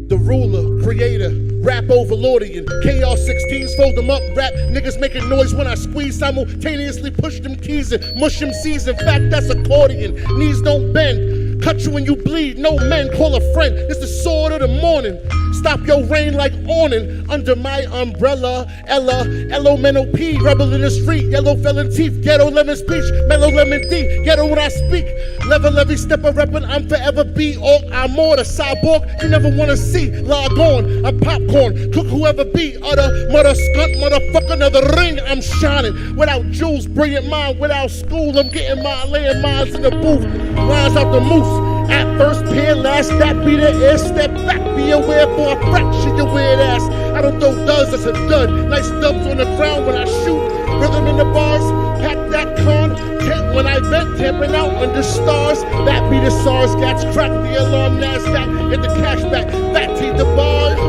The ruler, creator, rap overlordian, chaos 16s, fold them up, rap niggas making noise when I squeeze, simultaneously push them keys and mush them C's. In fact, that's accordion, knees don't bend, cut you when you bleed, no men, call a friend, it's the sword of the morning. Stop your rain like awning under my umbrella. Ella, L-O-M-N-O-P, rebel in the street, yellow felon teeth, ghetto lemon speech, mellow lemon D, ghetto when I speak. Level every step of reppin', I'm forever be all I'm more. The cyborg you never wanna see. Log on, I'm popcorn, cook whoever be. Utter, mother, skunt, motherfucker, another ring, I'm shining. Without jewels, brilliant mind, without school, I'm getting mine, laying mines in the booth. Lines out the moose. At first peer, last that be the air. Step back, be aware for a fraction your weird ass. I don't throw duds, that's a dud. Nice dubs on the ground when I shoot. Rhythm in the bars, pack that content when I vent, tapping out under stars. That be the SARS, gats crack the alarm, NASDAQ, get the cash back. Fat teeth the bars,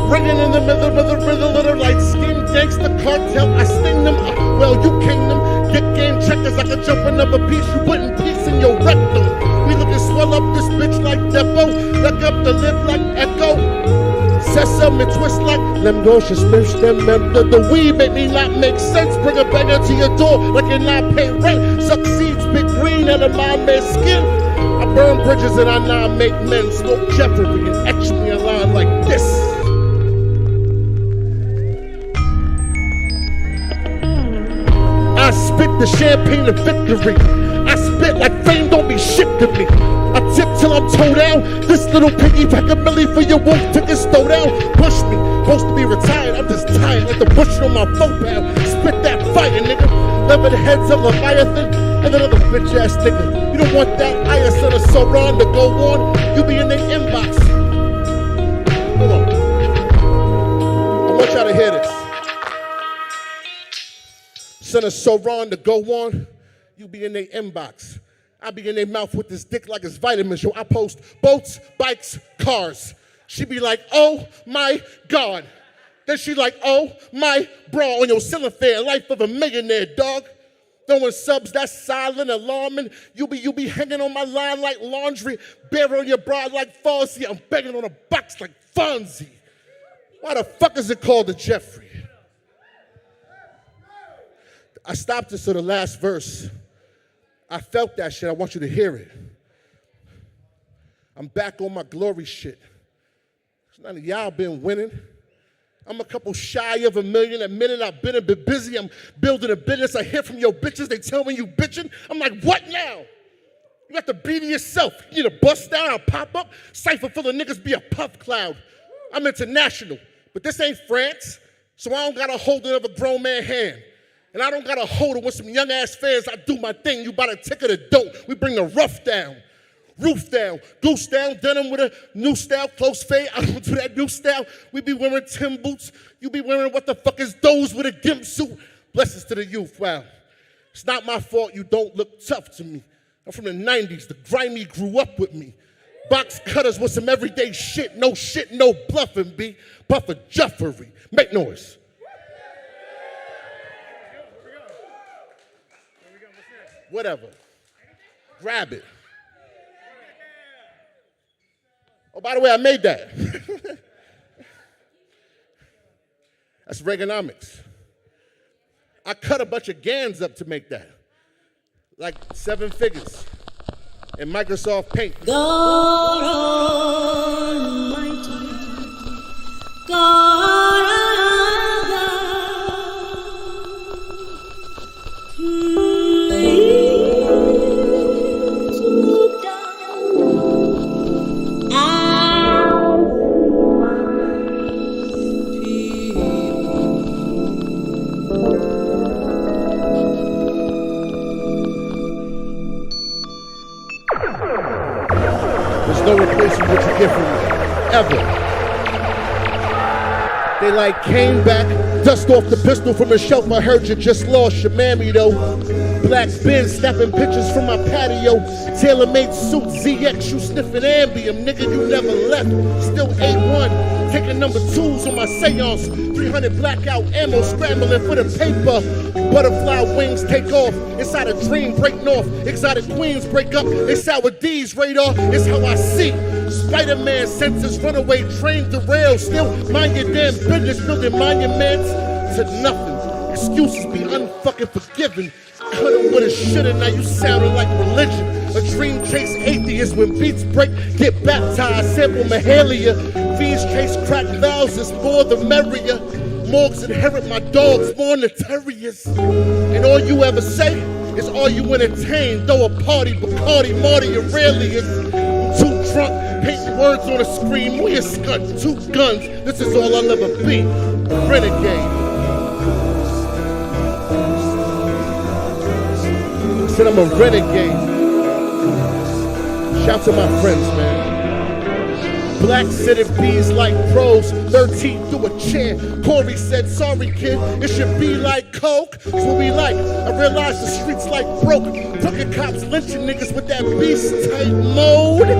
ringing in the middle of the riddle of the light scheme. Gangsta cartel, I sting them up. Well, you kingdom, get game checkers. I can jump another piece, you putting peace in your rectum. We lookin' swell up this bitch like Depo, look up the lip like Echo. Sesame twist like Lemdosha Smith, them member. The weed make me not make sense. Bring a banger to your door like you're not paying rent. Succeeds, big green out of my man's skin. I burn bridges and I now make men. Smoke Jeffrey and etch me a line like this. I spit the champagne of victory. I spit like fame, don't be shit to me. I tip till I'm toe down. This little piggy pack a milli for your wolf tickets throw down. Push me, supposed to be retired. I'm just tired like the bush on my footpad. Spit that fire, nigga. Lever the heads of Leviathan and another bitch ass nigga. You don't want that ISN or Sauron to go on. You be in their inbox. Hold on. I want y'all to hear this. Son of Sauron to go on. You be in their inbox. I be in their mouth with this dick like it's vitamins. Yo, I post boats, bikes, cars. She be like, oh my God. Then she like, oh my bra on your ceiling fan. Life of a millionaire, dog. Throwing subs, that's silent, alarming. You be hanging on my line like laundry. Bare on your bra like Fozzie. I'm begging on a box like Fonzie. Why the fuck is it called the Jeffrey? I stopped this to the last verse. I felt that shit. I want you to hear it. I'm back on my glory shit. None of y'all been winning. I'm a couple shy of $1 million. Admitting I've been a bit busy. I'm building a business. I hear from your bitches. They tell me you bitching. I'm like, what now? You got to be to yourself. You need a bust down. I'll pop up. Cypher full of niggas be a puff cloud. I'm international. But this ain't France. So I don't got to hold it of a grown man hand. And I don't got to hold it with some young ass fans. I do my thing. You buy the ticket or don't. We bring the rough down. Roof down, goose down, denim with a new style, close fade. I don't do that new style. We be wearing Tim boots. You be wearing what the fuck is those with a gimp suit? Blessings to the youth, wow. It's not my fault you don't look tough to me. I'm from the 90s, the grimy grew up with me. Box cutters with some everyday shit, no bluffing, B. Buffer Juffery, make noise. Whatever, grab it. Oh, by the way, I made that. That's Reaganomics. I cut a bunch of GANs up to make that. Like 7 figures in Microsoft Paint. God Almighty, God no replacing what you get from me, ever. They like came back, dust off the pistol from the shelf. I heard you just lost your mammy though. Black Benz snapping pictures from my patio. Tailor-made suit, ZX, you sniffing Ambien. Nigga, you never left, still A1. Taking number 2s on my seance. 300 blackout ammo, scrambling for the paper. Butterfly wings take off. Inside a dream break north. Exotic queens break up. They sour D's radar. It's how I see. Spider-Man senses, runaway train derail. Still mind your damn business, building monuments to nothing. Excuses be unfucking forgiven. Cut it with a shoulda, now you sounding like religion. A dream chase atheist when beats break, get baptized, sample Mahalia. Fiends chase crack vows, it's more the merrier. Morgues inherit my dogs, more notorious. And all you ever say is all you entertain. Throw a party, Bacardi, Marty, Aurelius. I'm too drunk, painting words on a screen. More your scut, 2 guns, this is all I'll ever be. Renegade. I said I'm a renegade. Shout to my friends, man. Black city bees like pros, 13 through a chair. Corey said, sorry kid, it should be like coke. That's what we like. I realized the streets like broke. Crooked cops lynching niggas with that beast type mode.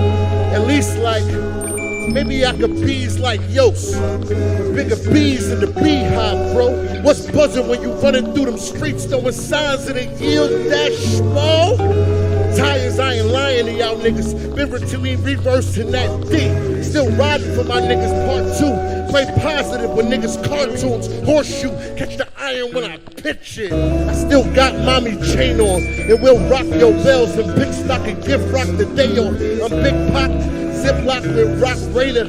At least like, maybe I could bees like Yost. Bigger bees in the beehive, bro. What's buzzing when you running through them streets throwing signs of the yield that smoke? Tires, I ain't lying to y'all niggas. Been Reptilian reversing that D. Still riding for my niggas part 2. Play positive with niggas cartoons. Horseshoe, catch the iron when I pitch it. I still got mommy chain on. And we'll rock your bells and big stock and gift rock the day off. I'm Big Pop, Ziploc with Rock Raider.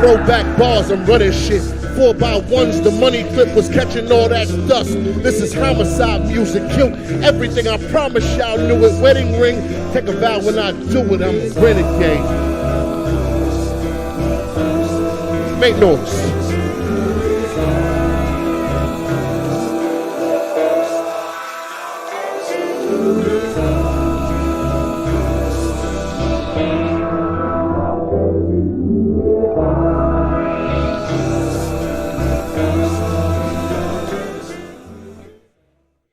Throwback bars, I'm running shit. 4x1s, the money clip was catching all that dust. This is homicide music, killed everything. I promise y'all knew it. Wedding ring, take a vow when I do it. I'm a renegade. Make noise.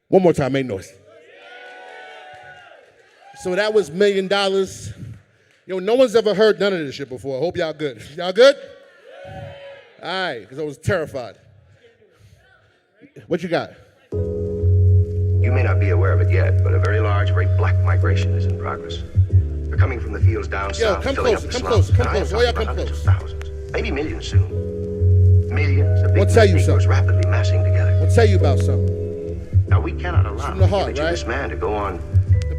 One more time, make noise. So that was $1 million. Yo, no one's ever heard none of this shit before. I hope y'all good. Y'all good? All right, because I was terrified. What you got? You may not be aware of it yet, but a very large, very black migration is in progress. are coming from the fields down south, filling up the slums. And I am talking about hundreds of thousands, maybe millions soon. Millions of big Negroes rapidly massing together. I'll tell you about something. Now we cannot allow From the heart, image of this man to go on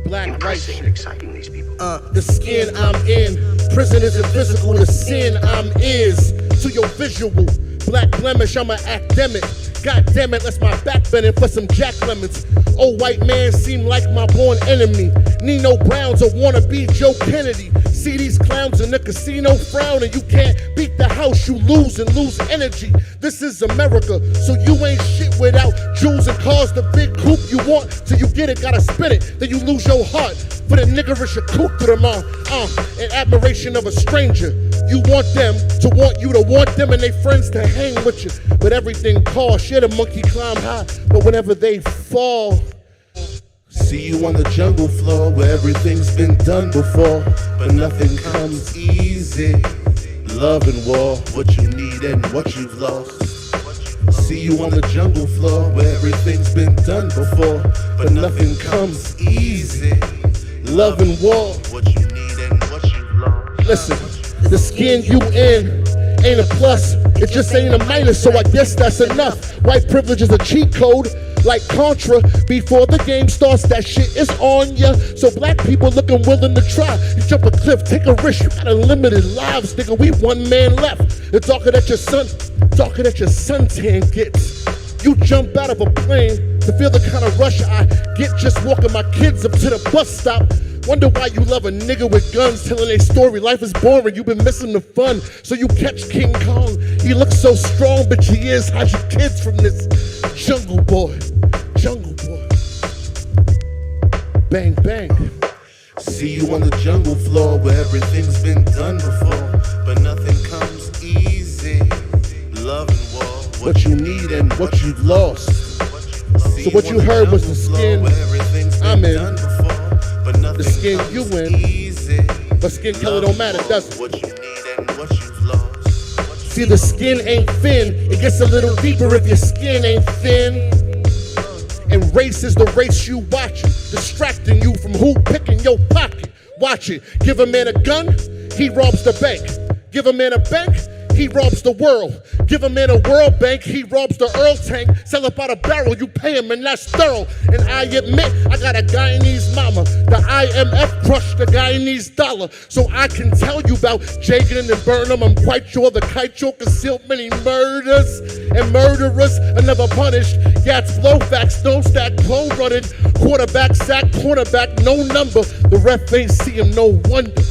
impressing and exciting these people. The skin I'm in, prison isn't physical, the sin I'm is. To your visual, black blemish, I'm an academic. God damn it, let's my back bending for some Jack Lemons. Old white man seem like my born enemy. Nino Brown's a wannabe Joe Kennedy. See these clowns in the casino frown, and you can't beat the house, you lose and lose energy. This is America, so you ain't shit without jewels and cars. The big coupe you want, till you get it, gotta spin it, then you lose your heart. For the niggerish a coupe to them on, in admiration of a stranger. You want them to want you to want them and they friends to hang with you. But everything costs, yeah, the monkey climb high, but whenever they fall, see you on the jungle floor where everything's been done before, but nothing comes easy. Love and war, what you need and what you've lost. See you on the jungle floor where everything's been done before, but nothing comes easy. Love and war, what you need and what you've lost. Listen, the skin you in ain't a plus, it just ain't a minus, so I guess that's enough. White privilege is a cheat code, like Contra. Before the game starts, that shit is on ya. So black people looking willing to try. You jump a cliff, take a risk, you got unlimited lives, nigga, we one man left. The darker that your suntan gets. You jump out of a plane to feel the kind of rush I get just walking my kids up to the bus stop. Wonder why you love a nigga with guns telling a story. Life is boring, you've been missing the fun. So you catch King Kong. He looks so strong, but he is. Hide your kids from this jungle boy. Jungle boy. Bang, bang. See you on the jungle floor where everything's been done before, but nothing comes easy. Love and war, what you need and what you've lost. So what you heard was the skin I'm in, the skin you in, but skin color don't matter, does it? See, the skin ain't thin, it gets a little deeper if your skin ain't thin. And race is the race you watching, distracting you from who picking your pocket. Watch it, give a man a gun, he robs the bank. Give a man a bank, he robs the world. Give a man a world bank, he robs the Earl tank. Sell up out a barrel, you pay him and that's thorough. And I admit, I got a Guyanese mama. The IMF crushed the Guyanese dollar. So I can tell you about Jagan and Burnham. I'm quite sure the kite show concealed many murders. And murderers are never punished. Yats blow facts, don't stack, blow running. Quarterback sack, cornerback, no number. The ref ain't see him, no wonder.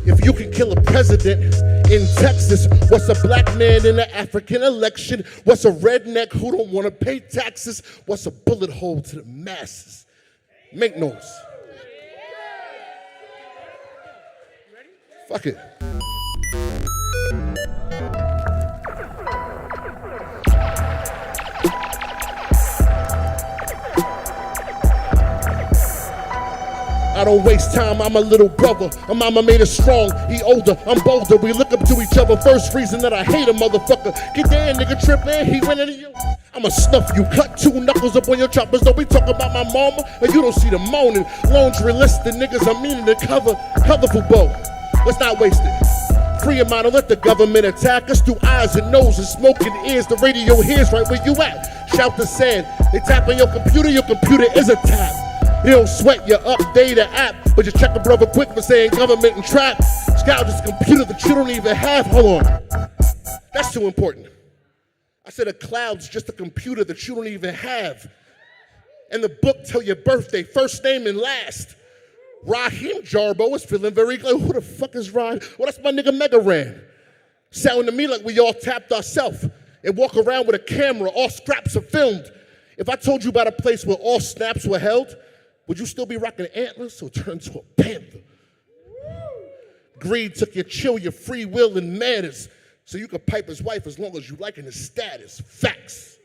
If you can kill a president in Texas, what's a black man in an African election? What's a redneck who don't want to pay taxes? What's a bullet hole to the masses? Make noise. Fuck it. I don't waste time, I'm a little brother. My mama made us strong, he older, I'm bolder. We look up to each other, first reason that I hate a motherfucker. Get that nigga trippin', he went into you. I'ma snuff you, cut two knuckles up on your choppers. Don't be talking about my mama, and you don't see the moaning. Laundry list, the niggas I'm meaning to cover. Colorful bow, let's not waste it. Free your mind, don't let the government attack us through eyes and noses, smoking ears. The radio hears right where you at. Shout the sand, they tap on your computer is a tap. You don't sweat your update the app, but you check a brother quick for saying government and trap. Scout this computer that you don't even have. Hold on. That's too important. I said a cloud's just a computer that you don't even have. And the book tell your birthday, first name and last. Raheem Jarbo is feeling very good. Who the fuck is Ryan? Well, that's my nigga Mega Ran. Sounding to me like we all tapped ourselves and walk around with a camera, all scraps are filmed. If I told you about a place where all snaps were held, would you still be rocking antlers or turn to a panther? Greed took your chill, your free will, and manners, so you could pipe his wife as long as you liking his status. Facts.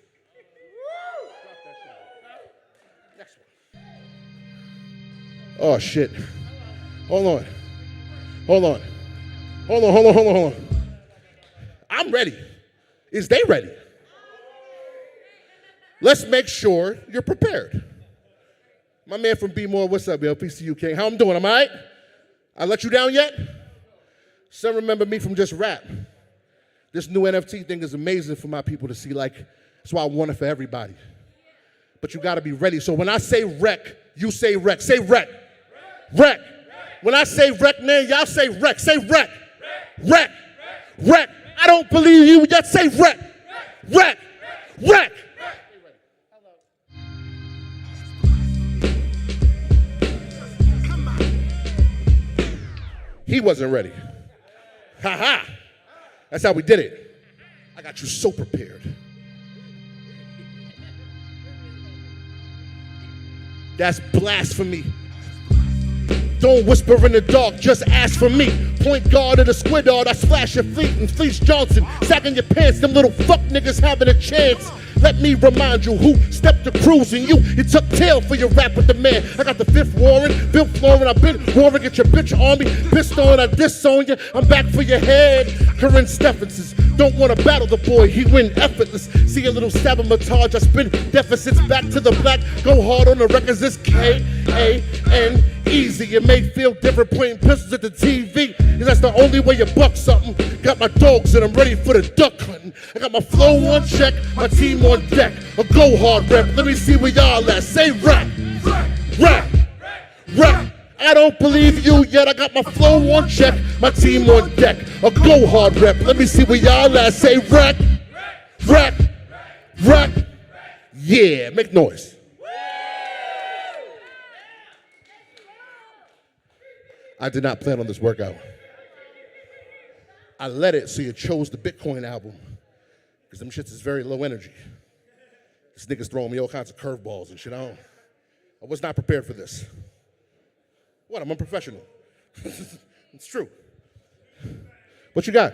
Oh, shit. Hold on. I'm ready. Is they ready? Let's make sure you're prepared. My man from B More, what's up, yo? Peace to you, King. How I'm doing, am I right? I let you down yet? Some remember me from just rap. This new NFT thing is amazing for my people to see. Like, that's why I want it for everybody. But you gotta be ready. So when I say wreck, you say wreck. Say wreck. Wreck. When I say wreck, man, y'all say wreck. Say wreck. Wreck. Wreck. I don't believe you yet. Say wreck. Wreck. Wreck. He wasn't ready. Ha ha. That's how we did it. I got you so prepared. That's blasphemy. Don't whisper in the dark, just ask for me. Point guard of the squid art, I splash your fleet and Fleece Johnson. Sagging your pants, them little fuck niggas having a chance. Let me remind you who stepped to cruising you. You took tail for your rap with the man. I got the fifth Warren, Bill Florin, I've been warring, get your bitch on me. Pissed on, I disown you, I'm back for your head. Corinne Stephensons, don't wanna battle the boy, he win effortless. See a little sabotage, I spin deficits back to the black. Go hard on the records, it's K-A-N, easy. It may feel different pointing pistols at the TV, cause that's the only way you buck something. Got my dogs and I'm ready for the duck hunting. I got my flow on check, my team on deck. A go hard rep, let me see where y'all at. Say rap, rap, rap. I don't believe you yet, I got my flow on check, my team on deck. A go hard rep, let me see where y'all at. Say rap, rap, rap. Yeah, make noise. I did not plan on this workout. I let it so you chose the Bitcoin album, because them shits is very low energy. This nigga's throwing me all kinds of curveballs and shit. I was not prepared for this. What, I'm unprofessional. It's true. What you got?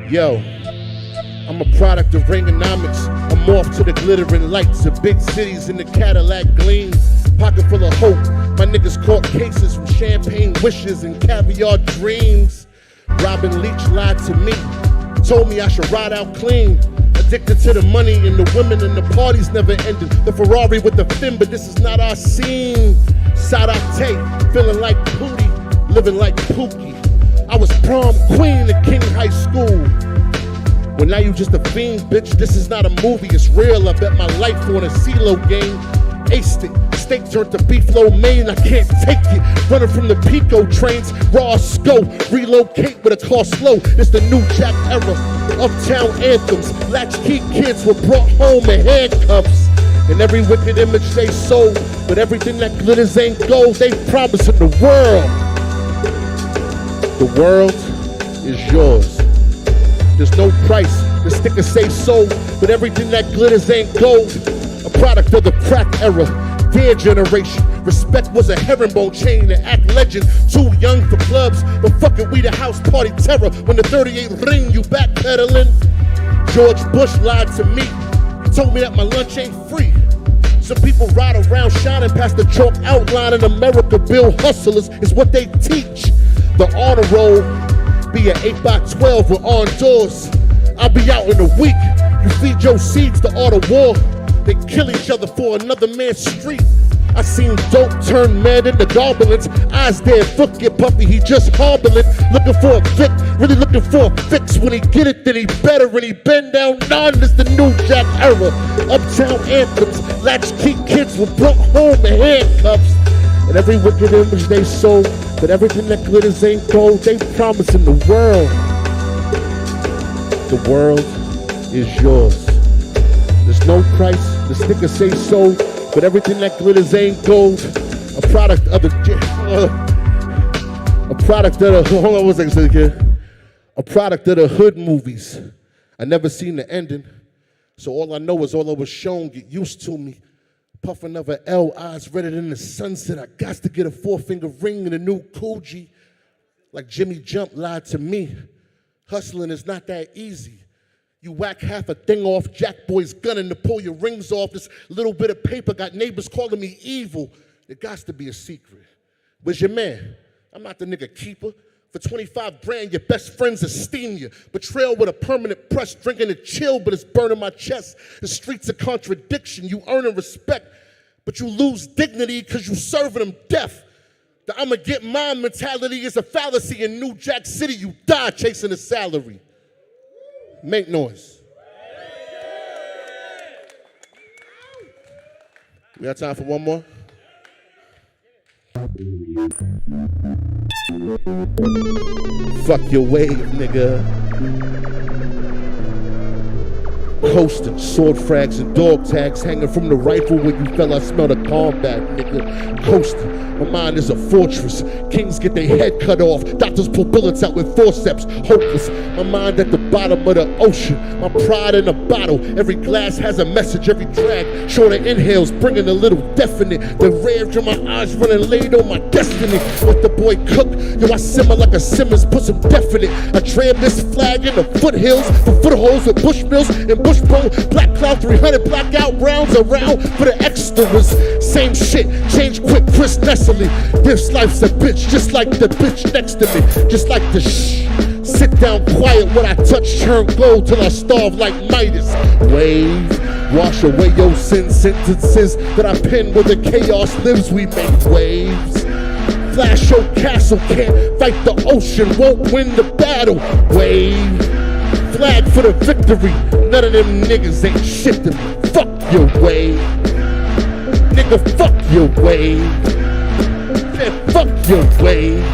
Yo, I'm a product of Reaganomics. I'm off to the glittering lights of big cities in the Cadillac gleam. Pocket full of hope. My niggas caught cases from champagne wishes and caviar dreams. Robin Leach lied to me. Told me I should ride out clean. Addicted to the money and the women and the parties never ended. The Ferrari with the fin, but this is not our scene. Sadate, feeling like Pootie, living like Pookie. I was prom queen at King High School. Well, now you just a fiend, bitch. This is not a movie, it's real. I bet my life on a CeeLo game. Aced it, steak turned to beef lo mein. I can't take it. Running from the Pico trains, raw scope. Relocate with a car slow. It's the new Jack era. Uptown anthems. Latchkey kids were brought home in handcuffs. And every wicked image they sold. But everything that glitters ain't gold. They promising the world. The world is yours. There's no price. The sticker say sold. But everything that glitters ain't gold. A product of the crack era, their generation. Respect was a herringbone chain to act legend. Too young for clubs, but fuck it, we the house party terror. When the 38 ring, you backpedaling. George Bush lied to me. He told me that my lunch ain't free. Some people ride around shining past the chalk outline in America. Bill hustlers is what they teach. The honor roll be an 8x12 with on doors. I'll be out in a week. You feed your seeds, the art of war. They kill each other for another man's street. I seen dope turn mad into goblins. Eyes dead, foot get puffy, he just hobbling. Looking for a vic, really looking for a fix. When he get it, then he better. And he bend down none, it's the new Jack era. Uptown anthems, latchkey kids were brought home in handcuffs. And every wicked image they sold, but everything that glitters ain't gold. They promising the world. The world is yours. There's no price, the sticker say so, but everything that glitters ain't gold. A product of the, hold on one second, kid. A product of the hood movies. I never seen the ending, so all I know is all I was shown. Get used to me. Puffing of a L, eyes redder than the sunset. I got to get a 4-finger ring and a new Coogee. Like Jimmy Jump lied to me. Hustling is not that easy. You whack half a thing off, Jack Boy's gunning to pull your rings off. This little bit of paper got neighbors calling me evil. There got to be a secret. Where's your man? I'm not the nigga keeper. For 25 grand, your best friends esteem you. Betrayal with a permanent press, drinking a chill, but it's burning my chest. The streets of contradiction, you earning respect, but you lose dignity because you serving them death. The I'ma get mine mentality is a fallacy. In New Jack City, you die chasing a salary. Make noise. We got time for one more? Fuck your wave, nigga. Coasting, sword frags and dog tags hanging from the rifle when you fell. I smell the combat, nigga. Coasting. My mind is a fortress. Kings get their head cut off. Doctors pull bullets out with forceps. Hopeless. My mind at the bottom of the ocean. My pride in a bottle. Every glass has a message. Every drag shorter inhales, bringing a little definite. The rage in my eyes running late on my destiny. Let the boy cook. Yo, I simmer like a Simmons. Put some definite. I tram this flag in the foothills. For footholds with Bushmills and Bushbone. Black Cloud 300 blackout rounds around for the extras. Same shit. Change quick. Chris Ness. This life's a bitch, just like the bitch next to me, just like the shh. Sit down quiet when I touch turn gold till I starve like Midas. Wave, wash away your sentences that I pen where the chaos lives. We make waves. Flash your castle, can't fight the ocean, won't win the battle. Wave, flag for the victory. None of them niggas ain't shit to me. Fuck your wave, nigga. Fuck your wave. Fuck your wave.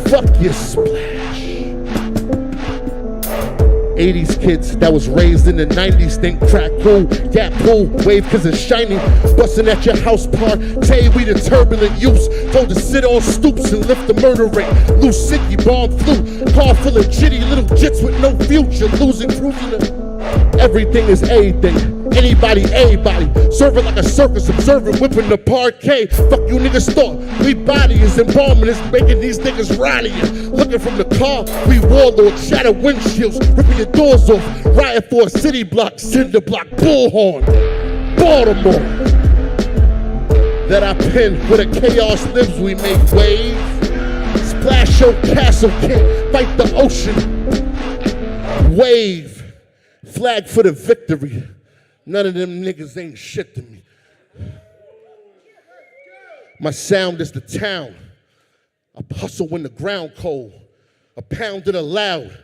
Fuck your splash. 80s kids that was raised in the 90s think crack cool, gap pool, wave cause it's shiny. Bustin' at your house party, we the turbulent youths. Told to sit on stoops and lift the murder rate. Loose sicky, bomb flu, car full of jitty little jits with no future. Losing, cruising. Everything is anything. Anybody, everybody. Serving like a circus, observing, whipping the parquet. Fuck you niggas thought. We body is embalming, it's making these niggas rallying. Looking from the car, we warlords, shatter windshields, ripping your doors off. Riot for a city block, cinder block, bullhorn. Baltimore. That I pen where the chaos lives, we make waves. Splash your castle, can't fight the ocean. Wave. Flag for the victory. None of them niggas ain't shit to me. My sound is the town. I hustle when the ground cold. I pound it aloud.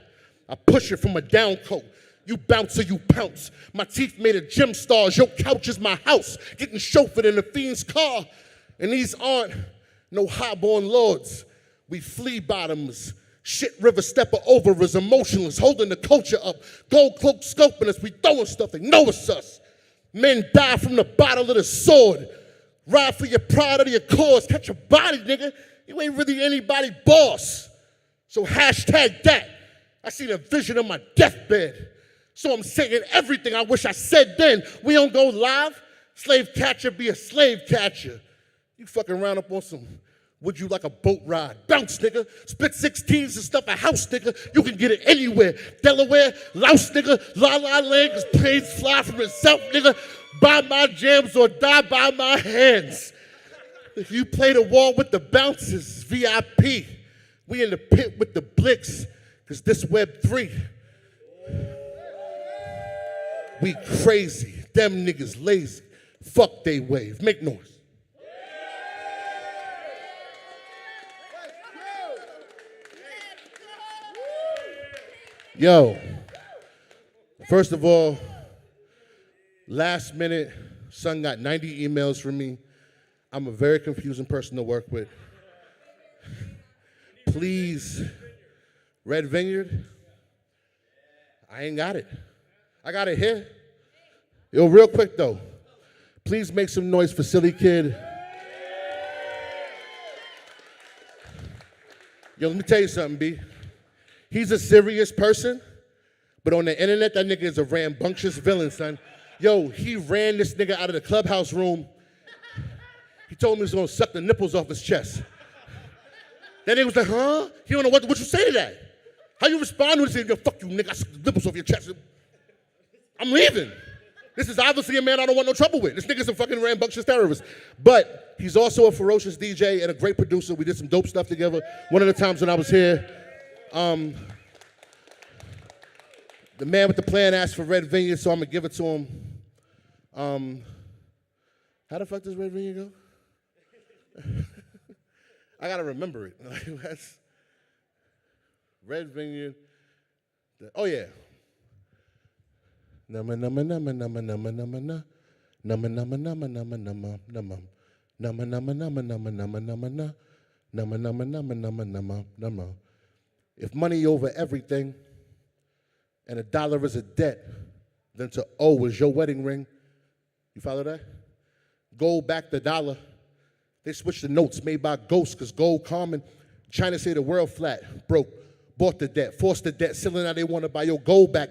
I push it from a down coat. You bounce or you pounce. My teeth made of gym stars. Your couch is my house. Getting chauffeured in a fiend's car. And these aren't no highborn lords. We flea bottomers. Shit river stepper over is emotionless, holding the culture up. Gold cloak scoping us, we throwing stuff, they know it's us. Men die from the bottle of the sword. Ride for your pride or your cause. Catch a body, nigga. You ain't really anybody boss. So hashtag that. I seen a vision of my deathbed. So I'm saying everything I wish I said then. We don't go live. Slave catcher be a slave catcher. You fucking round up on some would you like a boat ride? Bounce, nigga. Spit 16s and stuff a house, nigga. You can get it anywhere. Delaware, Laos, nigga. La La Land, cause planes fly from itself, nigga. Buy my jams or die by my hands. If you play the wall with the bounces, VIP. We in the pit with the blicks, cause this Web3. We crazy. Them niggas lazy. Fuck they wave. Make noise. Yo, first of all, last minute, son got 90 emails from me. I'm a very confusing person to work with. Please, Red Vineyard, I ain't got it. I got it here. Yo, real quick though, please make some noise for Silly Kid. Yo, let me tell you something, B. He's a serious person, but on the internet, that nigga is a rambunctious villain, son. Yo, he ran this nigga out of the clubhouse room. He told me he was gonna suck the nipples off his chest. That nigga was like, huh? He don't know what you say to that. How you respond to it? Say, yo, fuck you, nigga, I suck the nipples off your chest. I'm leaving. This is obviously a man I don't want no trouble with. This nigga's a fucking rambunctious terrorist. But he's also a ferocious DJ and a great producer. We did some dope stuff together. One of the times when I was here, the man with the plan asked for Red Vineyard, so I'm gonna give it to him. How the fuck does Red Vineyard go? I gotta remember it. That's Red Vineyard. Oh yeah. Nama nama nama nama nama nama na. Nama nama nama nama nama nama. Nama nama nama nama nama nama na. Nama nama nama nama nama nama. If money over everything and $1 is a debt, then to owe is your wedding ring. You follow that? Gold back the dollar. They switched the notes made by ghosts because gold common. China say the world flat, broke, bought the debt, forced the debt, selling now they want to buy your gold back.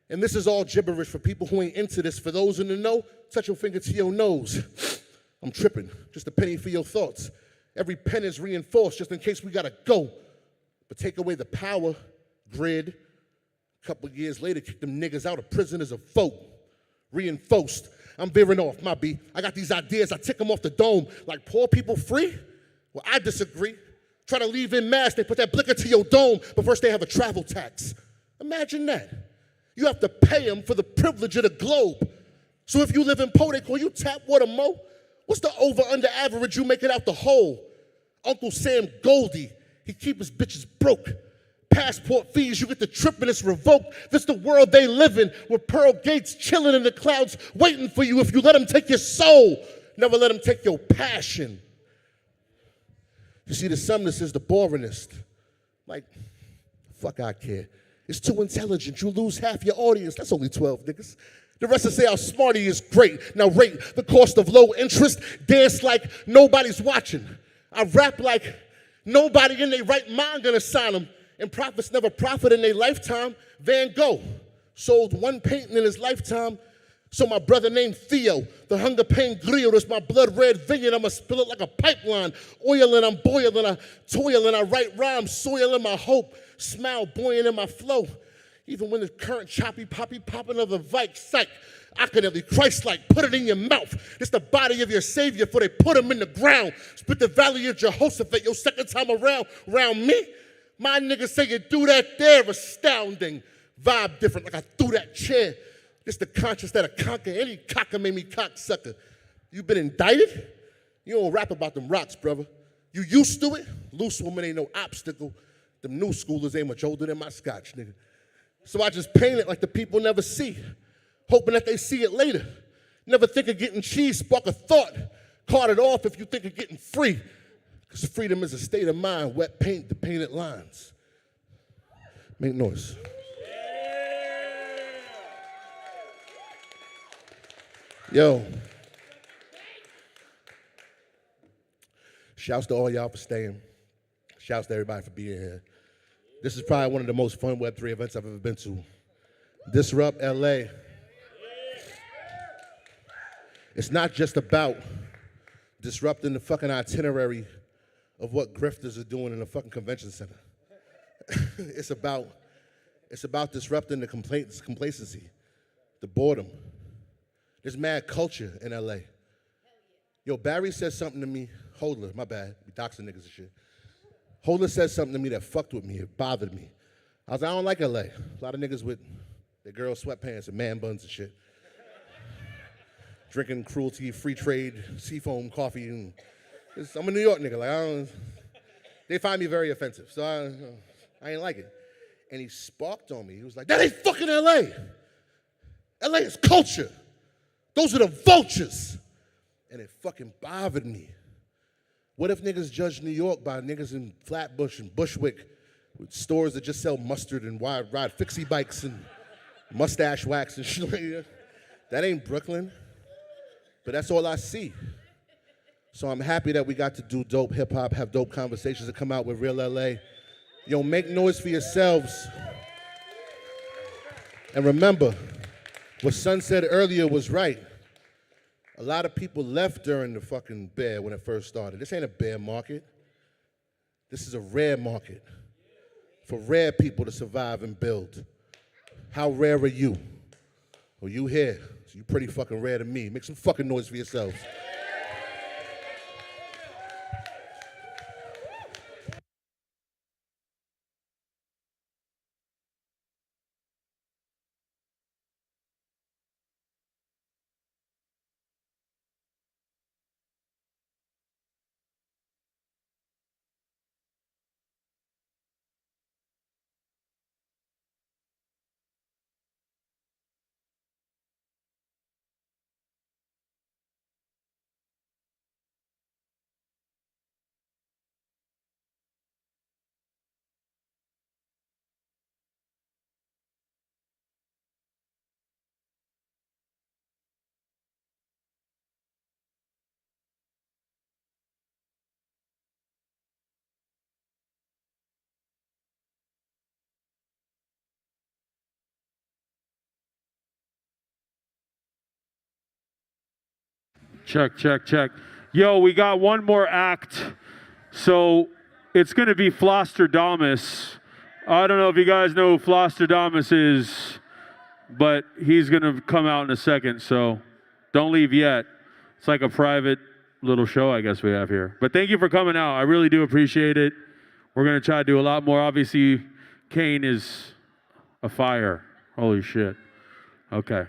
And this is all gibberish for people who ain't into this. For those in the know, touch your finger to your nose. I'm tripping, just a penny for your thoughts. Every pen is reinforced just in case we gotta go. But take away the power grid. A couple years later, kick them niggas out of prison as a vote. Reinforced. I'm veering off, my B. I got these ideas, I tick them off the dome. Like poor people free? Well, I disagree. Try to leave in mass, they put that blicker to your dome, but first they have a travel tax. Imagine that. You have to pay them for the privilege of the globe. So if you live in Po, they call you tap water Mo. What's the over-under average you make it out the hole? Uncle Sam Goldie, he keep his bitches broke. Passport fees, you get the trip and it's revoked. This the world they live in, with Pearl Gates chilling in the clouds, waiting for you if you let them take your soul. Never let them take your passion. You see, the sumness is the boringest. Like, fuck I care. It's too intelligent. You lose half your audience. That's only 12 niggas. The rest will say how smart he is great. Now rate the cost of low interest. Dance like nobody's watching. I rap like nobody in their right mind gonna sign them. And prophets never profit in their lifetime. Van Gogh sold one painting in his lifetime. So my brother named Theo, the hunger pain grill, is my blood red vineyard. I'ma spill it like a pipeline. Oiling, I'm boiling, I toil and I write rhymes, soiling my hope, smile buoyant in my flow. Even when the current choppy poppy popping of the Vike psych, accurately Christ-like, put it in your mouth. It's the body of your savior for they put him in the ground. Split the valley of Jehoshaphat your second time around me. My niggas say you do that there, astounding. Vibe different, like I threw that chair. It's the conscience that'll conquer any cocker made me cocksucker. You been indicted? You don't rap about them rocks, brother. You used to it? Loose woman ain't no obstacle. Them new schoolers ain't much older than my scotch, nigga. So I just paint it like the people never see, hoping that they see it later. Never think of getting cheese, spark a thought. Cart it off if you think of getting free. Because freedom is a state of mind, wet paint, the painted lines. Make noise. Yo. Shouts to all y'all for staying. Shouts to everybody for being here. This is probably one of the most fun Web3 events I've ever been to. Disrupt LA. It's not just about disrupting the fucking itinerary of what grifters are doing in the fucking convention center. It's about disrupting the complacency, the boredom. There's mad culture in LA. Yo, Barry said something to me, Hodler, my bad, we doxing niggas and shit. Hodler said something to me that fucked with me, it bothered me. I was like, I don't like LA. A lot of niggas with their girls' sweatpants and man buns and shit. Drinking cruelty, free trade, seafoam coffee, and I'm a New York nigga, like they find me very offensive, so I ain't like it. And he sparked on me, he was like, that ain't fucking LA. LA is culture. Those are the vultures. And it fucking bothered me. What if niggas judge New York by niggas in Flatbush and Bushwick with stores that just sell mustard and ride fixie bikes and mustache wax and shit like that? That ain't Brooklyn. But that's all I see. So I'm happy that we got to do dope hip hop, have dope conversations that come out with real LA. Yo, make noise for yourselves. And remember, what Son said earlier was right. A lot of people left during the fucking bear when it first started. This ain't a bear market. This is a rare market for rare people to survive and build. How rare are you? Well, you here, So you're pretty fucking rare to me. Make some fucking noise for yourselves. Check, check, check. Yo, we got one more act. So it's going to be Flostradamus. I don't know if you guys know who Flostradamus is, but he's going to come out in a second. So don't leave yet. It's like a private little show, I guess, we have here. But thank you for coming out. I really do appreciate it. We're going to try to do a lot more. Obviously, Kane is a fire. Holy shit. Okay.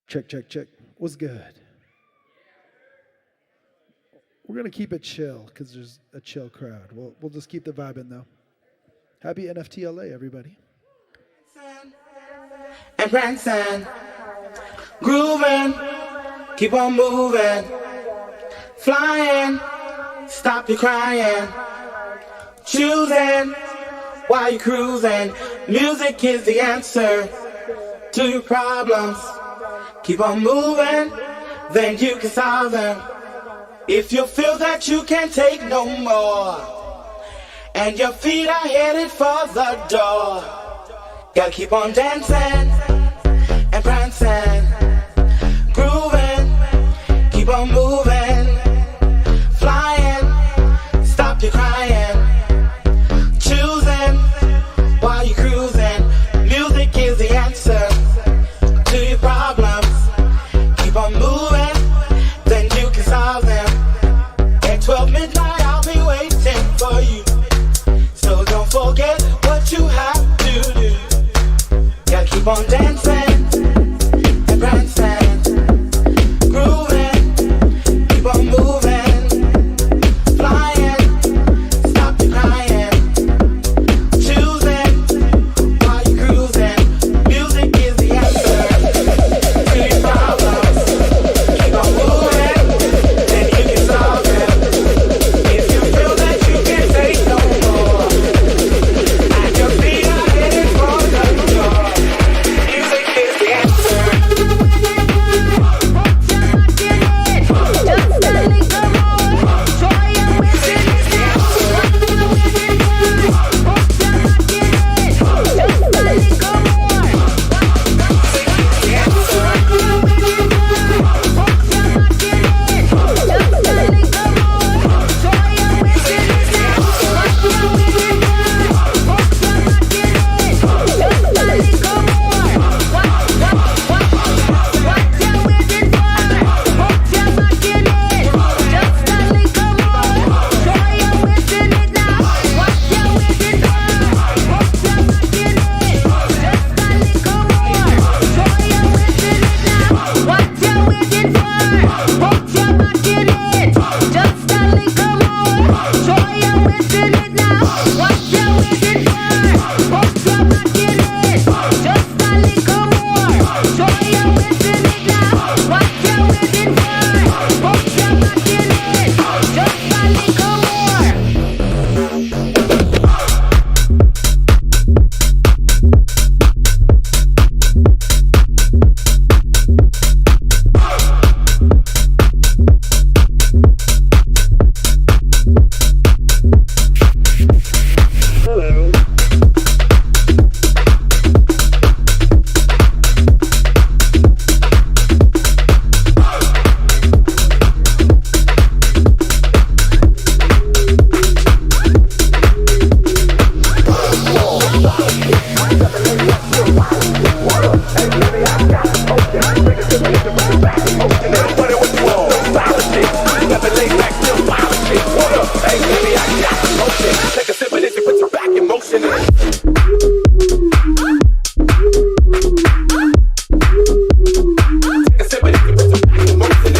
Check, check, check. What's good? We're going to keep it chill because there's a chill crowd. We'll just keep the vibe in, though. Happy NFT LA, everybody. And prancing, grooving, keep on moving, flying, stop your crying, choosing while you're cruising. Music is the answer to your problems. Keep on moving, then you can solve them. If you feel that you can't take no more, and your feet are headed for the door, gotta keep on dancing and prancing, grooving, keep on moving, flying, stop your crying, choosing while you're cruising. Music is the answer to your problems. Keep on moving, then you can solve them. At 12 midnight I'll be waiting for you, so don't forget what you have to do. Gotta keep on dancing and prancing, grooving, keep on moving, flying, stop your crying, choosing while you're cruising. Music is the answer to your problems. Keep on moving, then you can solve them. If you feel that you can't take no more, and your feet are headed for the door, music is the answer. Take a sip of this and put your back in motion. Take a sip of this and put your back in motion.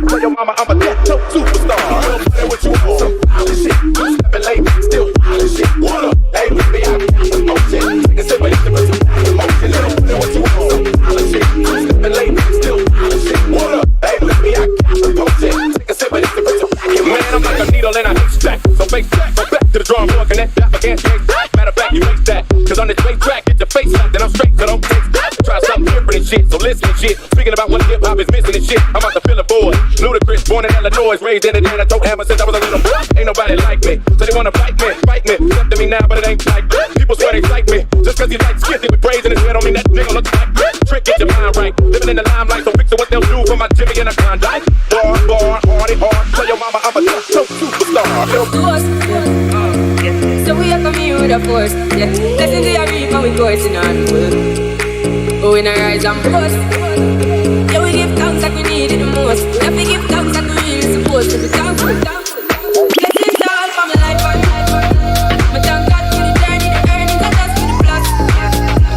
Tell your mama I'm a death note superstar. You play what you want. Some wild shit. You stepping late, still wild shit. What up? Hey, baby, I got the motion. Take a sip of this and put your back in motion. You play what you want. Some wild shit. You stepping late, still wild shit. What up? Hey, baby, I got the motion. Take a sip of this and put your back in motion. Man, I'm like a needle in a haystack. So face back, go back to the drawing board. Connect that, but can't change that. Matter of fact, you waste that. Cause on this straight track, get your face slapped, then I'm straight, so don't taste that. Try something different and shit, so listen and shit. Speaking about what hip hop is missing and shit, I'm about to fill a void. Ludacris, born in Illinois, raised in Atlanta, told hammer since I was a little boy. Ain't nobody like me, so they wanna fight me. Step to me now, but it ain't like that. People swear they like me, just cause he like skitty with braids in his head, don't mean that nigga looks like that. Trick, get your mind right, living in the limelight, so picture what they'll do for my Jimmy and a Klondike. Bar, party hard, tell your mama I'm a superstar. of force. Yeah, blessings we are reap and we coursing on. Oh, we not rise and boast. Yeah, we give thanks like we need it the most. Yeah, we give thanks like we really supposed to be thankful. Blessings all for my life. My thank God for the journey, the earnings, and just for the plus.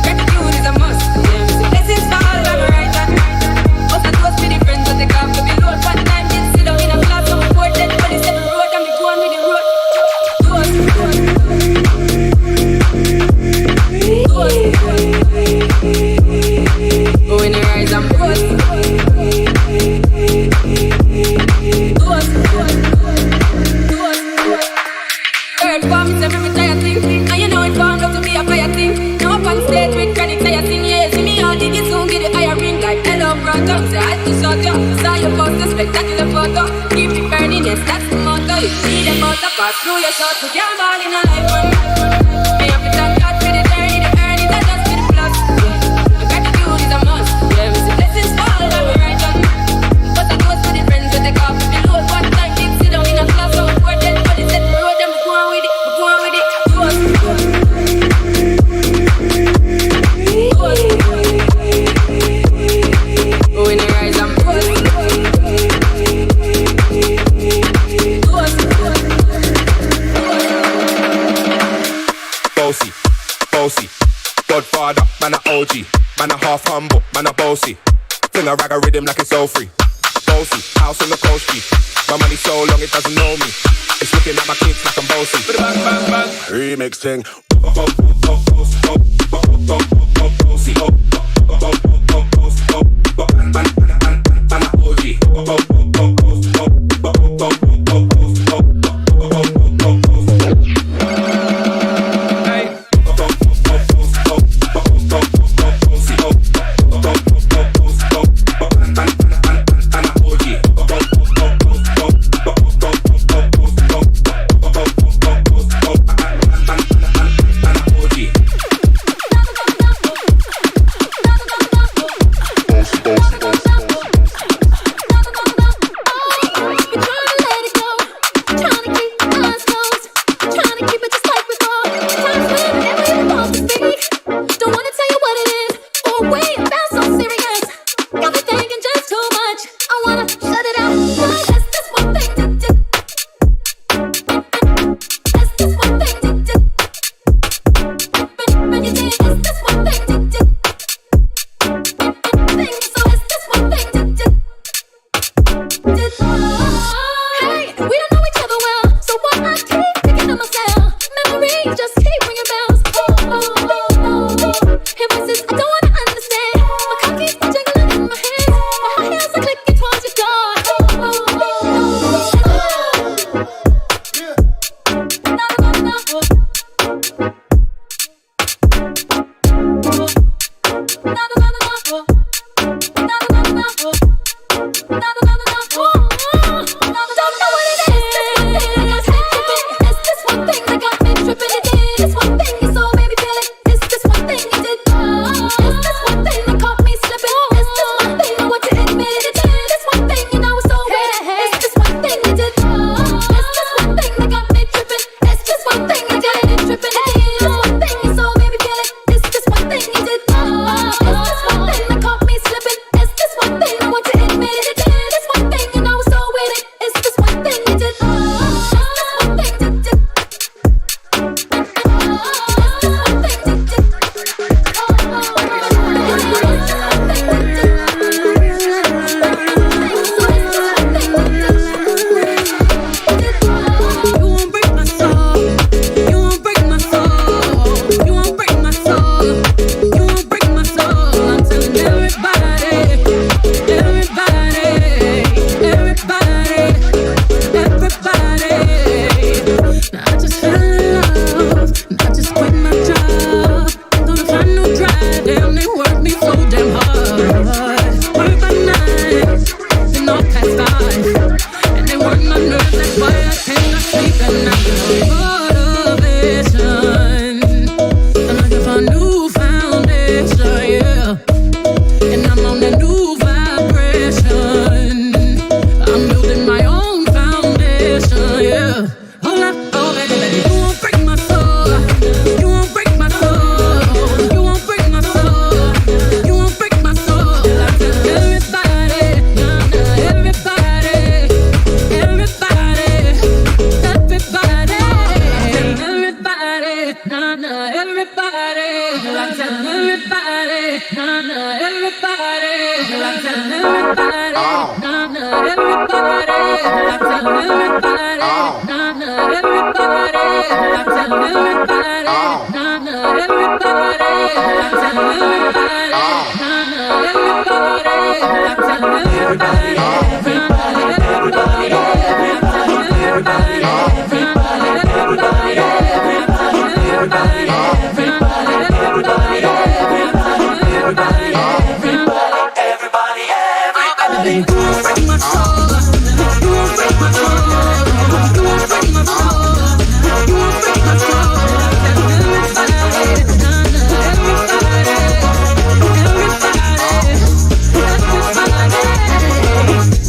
Gratitude is a must. Blessings for all of my right hand. Also close to the friends that they come to be load. One time did sit down in a class, so we poured dead body set the road and we go on with the road. Oh, in the rise and boast. Earth bomb is every tire thing, and you know it's bound up to be a fire thing. Now up on stage with credit, say I sing, yeah, see me all dig it soon, get the higher ring like hello, brother. Say I to shut you, saw your poster, spectacular photo. Keep it burning, yes, that's the motto. You see them out the pass through your shot, we can't ball in a life, man. Me have to thank God for the journey, the earnings, and just for the plus. Gratitude is a must, yeah, we see blessings fall on my right hand. But I close to the friends that they call for the load. One time, big sit down in a class, so we're dead, but it's set the road, and we're going with it, we're going with it. Oh, in the rise and Bossy, bossy, Godfather, man a OG, man a half humble, man a bossy. Fling a rag a rhythm like it's all free. Bossy, house on the coast G. My money so long it doesn't know me. It's looking at my kids like I'm bossy. Bang, bang, bang. Remix thing.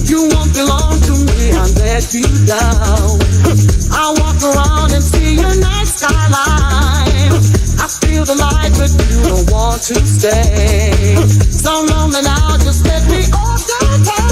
You won't belong to me, I let you down. I walk around and see your night skyline. I feel the light, but you don't want to stay. So lonely now, just let me off the top.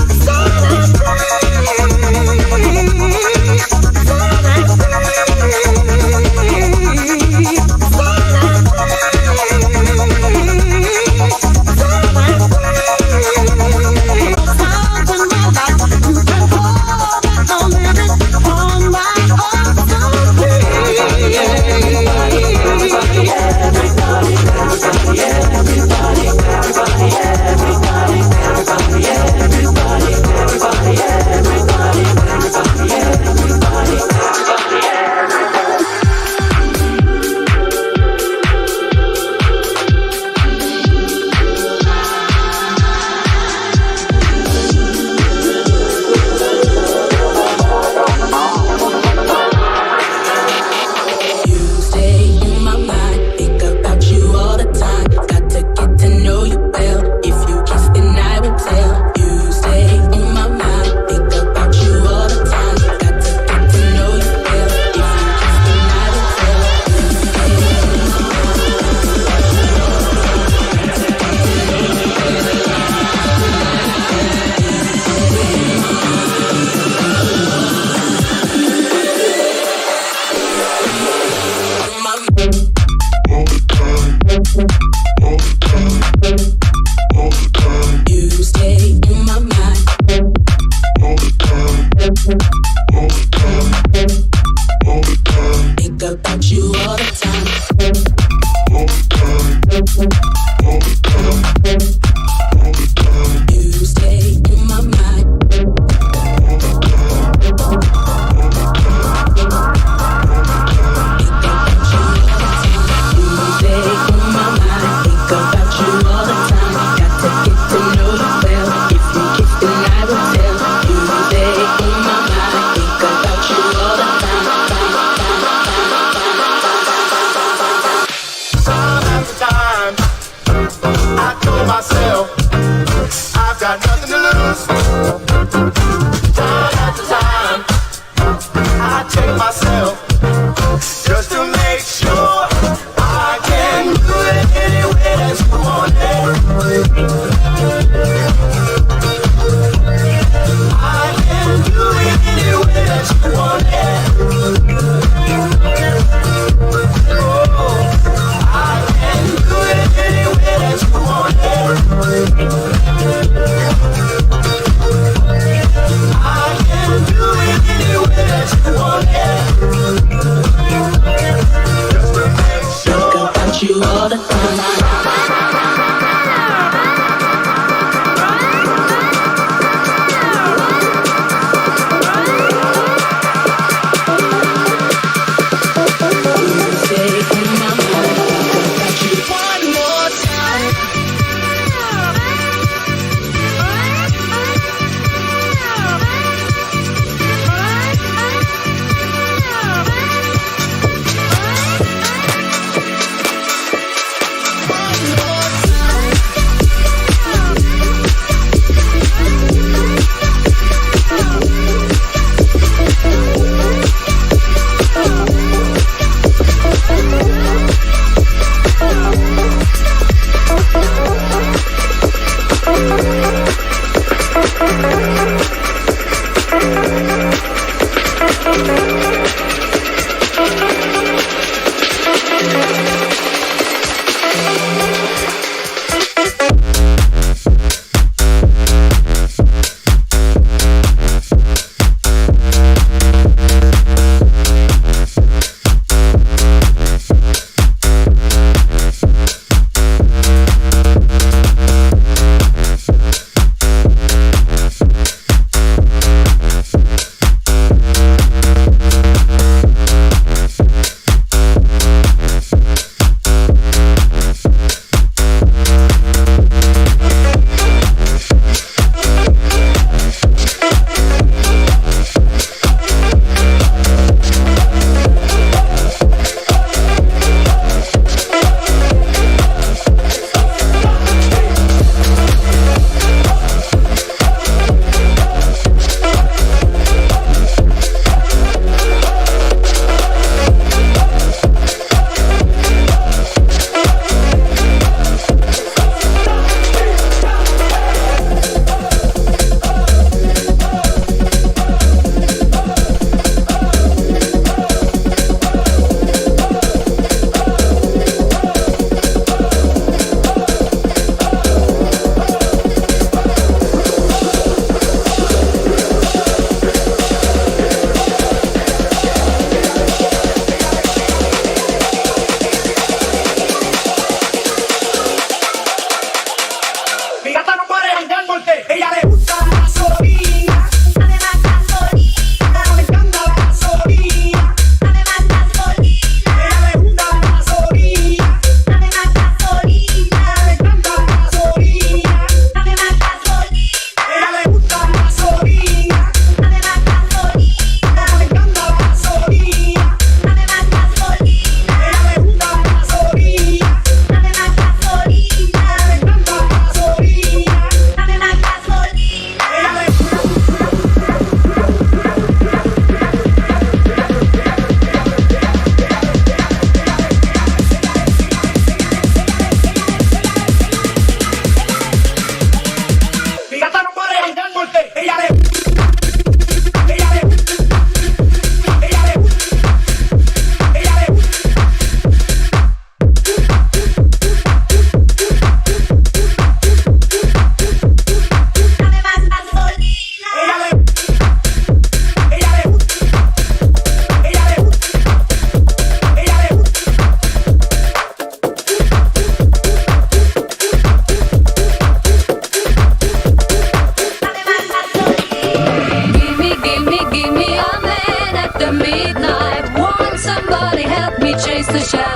I can do it any way that you want it.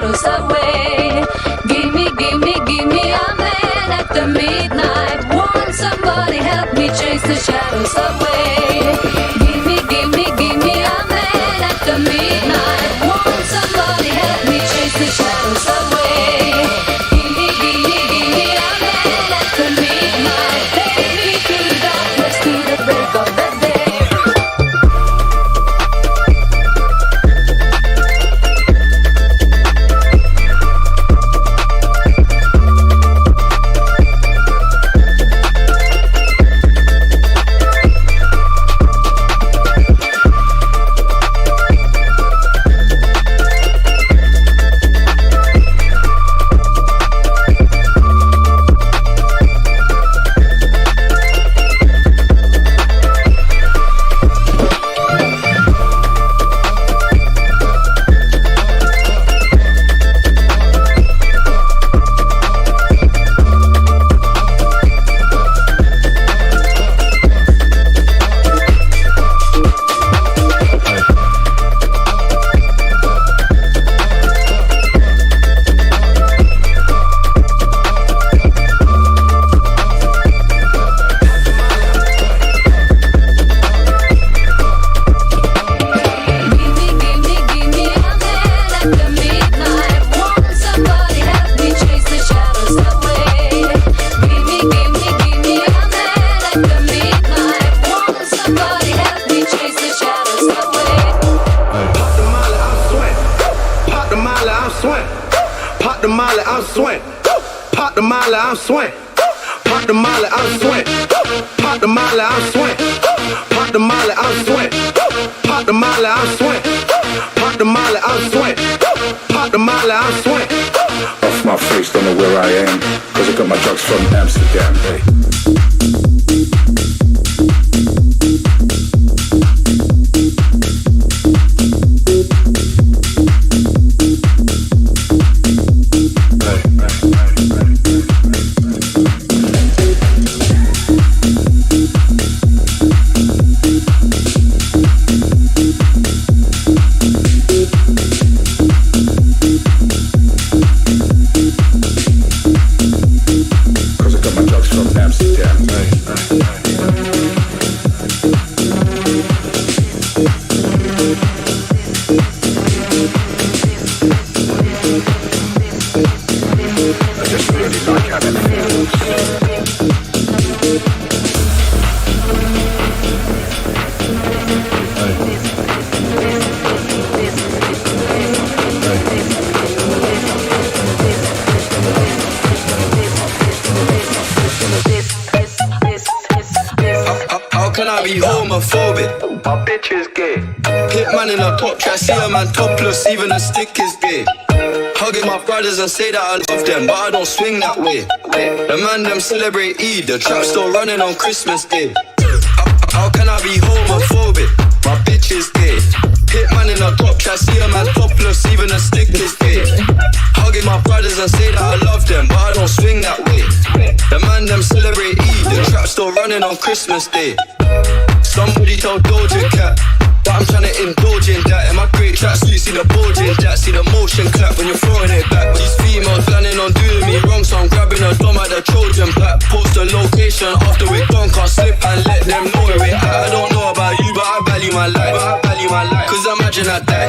shadows away. Give me a man at the midnight. Won't somebody help me chase the shadows away? Give me a man at the midnight. Won't somebody help me chase the shadows away? Give me a man at the midnight. Take me through the darkness to the break of the day. And say that I love them, but I don't swing that way. The man them celebrate Eid, the trap still running on Christmas Day. How can I be homophobic? My bitch is gay. Hitman in a top try, see a man topless, even a stick is gay. Hugging my brothers and say that I love them, but I don't swing that way. The man them celebrate Eid, the trap still running on Christmas Day. Somebody tell Doja Cat that I'm trying to indulge in that. In my great tracksuit, see the bulge in that. See the motion clap when you're throwing it back. These females planning on doing me wrong, so I'm grabbing a dome at the Trojan back. Post the location after we're done, can't slip and let them know where we're at. I don't know about you, but I value my life. Cause imagine I die,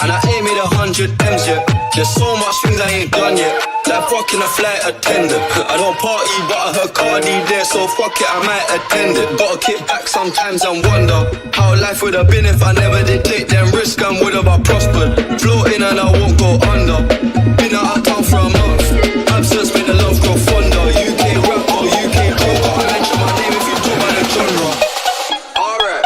and I ain't made 100 M's yet. There's so much things I ain't done yet. Like fucking a flight attendant. I don't party, but I heard Cardi there, so fuck it, I might attend it. Gotta kick back sometimes and wonder how life would have been if I never did take them risks and would have I prospered. Floating and I won't go under. Been out of town for a month. Absence made the love grow fonder. UK rapper, UK joker. I mention my name if you talk about the genre. Alright.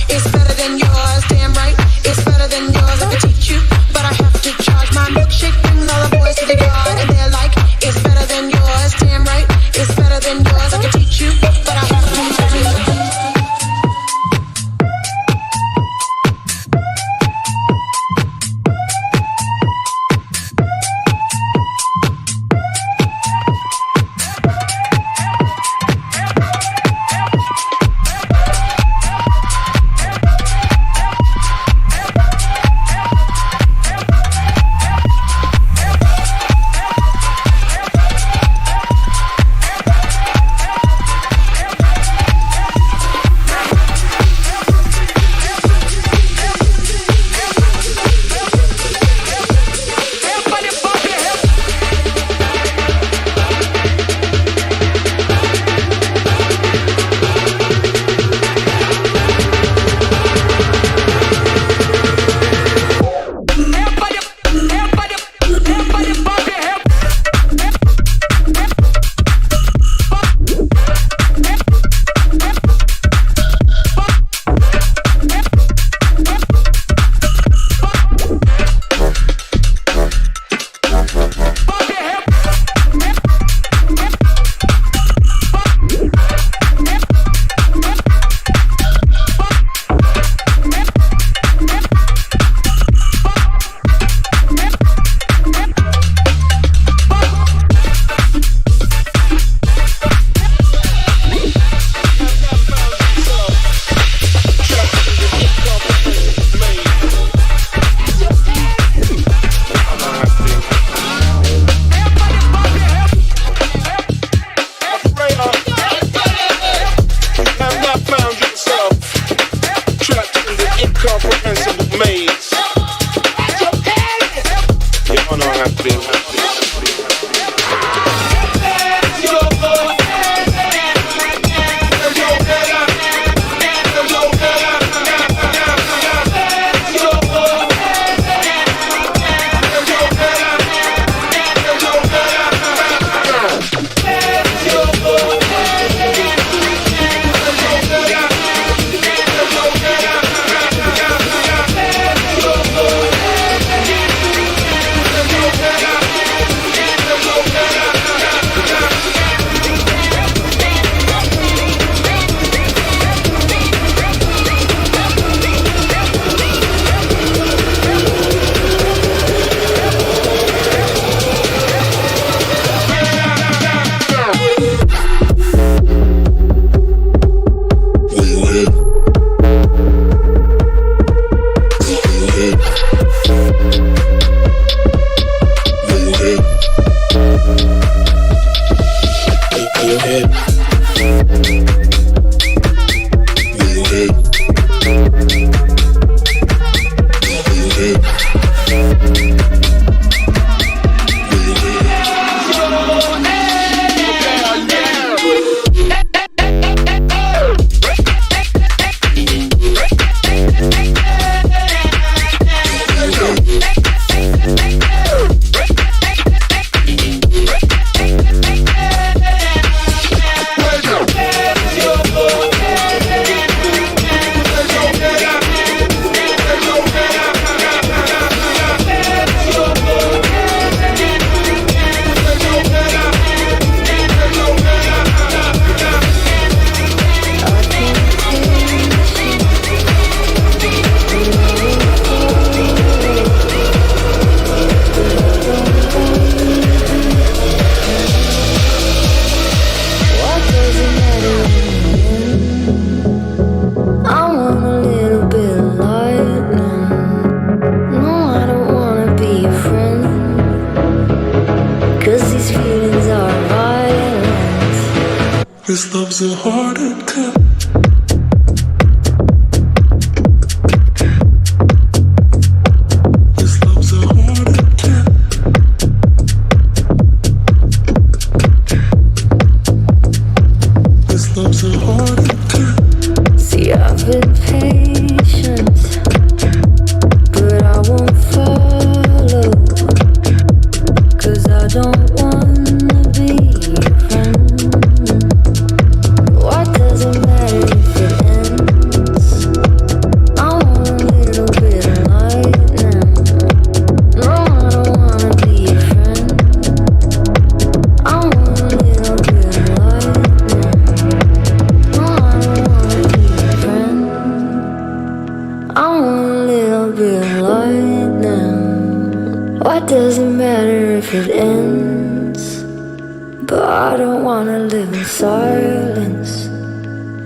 It's better than yours, damn right. It's better than yours. I can teach you, but I have to This love's a heart attack. This love's a heart attack. This love's a heart attack. See, I've been patient, but I won't follow, 'cause I don't wanna be your friend. What does it matter if it ends? I want a little bit of lightning. No, I don't wanna be your friend. I want a little bit of lightning. No, I don't wanna be your friend. I want a little bit of lightning. What does it matter if it ends? But I don't wanna live in silence.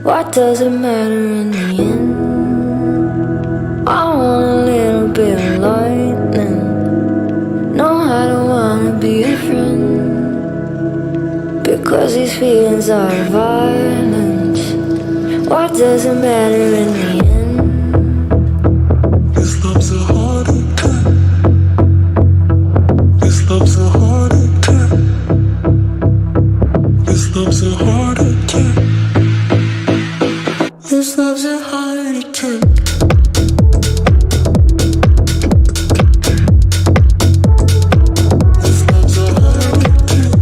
What does it matter in the end? I want a little bit of lightning. No, I don't wanna be a friend, because these feelings are violent. What does it matter in the end? This love's a heart attack. This love's a heart attack. This love's a heart attack. This love's a heart attack. This love's a heart attack.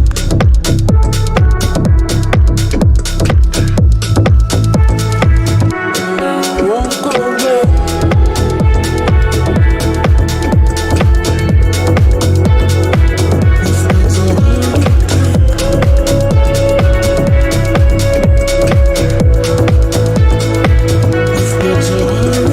And I won't go back. This love's a heart attack. This love's a heart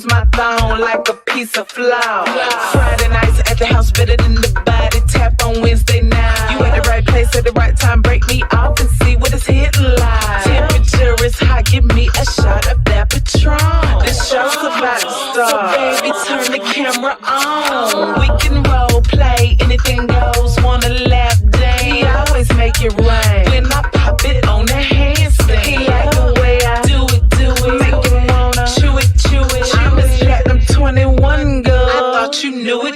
use my thong like a piece of flour. Friday nights at the house better than the body. Tap on Wednesday now. You at the right place at the right time. Break me off and see what it's hitting like. Temperature is hot. Give me a shot of that Patron. This show's about to start. So baby, turn the camera on. We can role play. Anything goes. Wanna lap dance. He always make it rain. When I pop it on the handstand. He like the way I do it. Make him wanna chew it. I'm Miss Platinum 21 girl. I thought you knew it.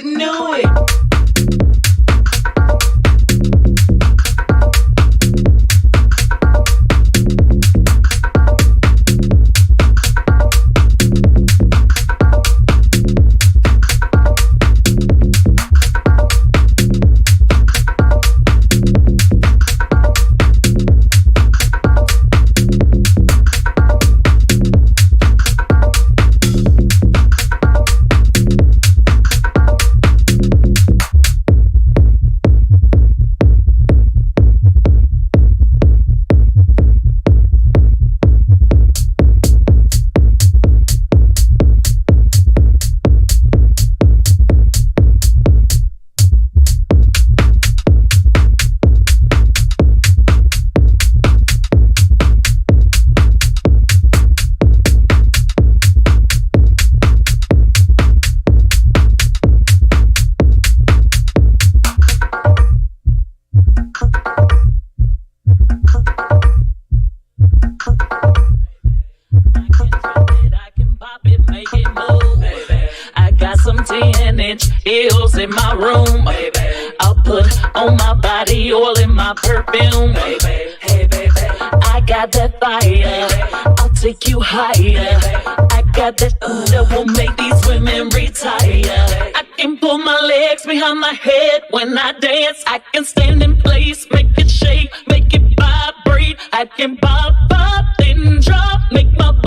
Heels in my room, I'll put on my body oil in my perfume. Hey baby, I got that fire, I'll take you higher. I got that that will make these women retire. I can pull my legs behind my head when I dance. I can stand in place, make it shake, make it vibrate. I can pop, then drop, make my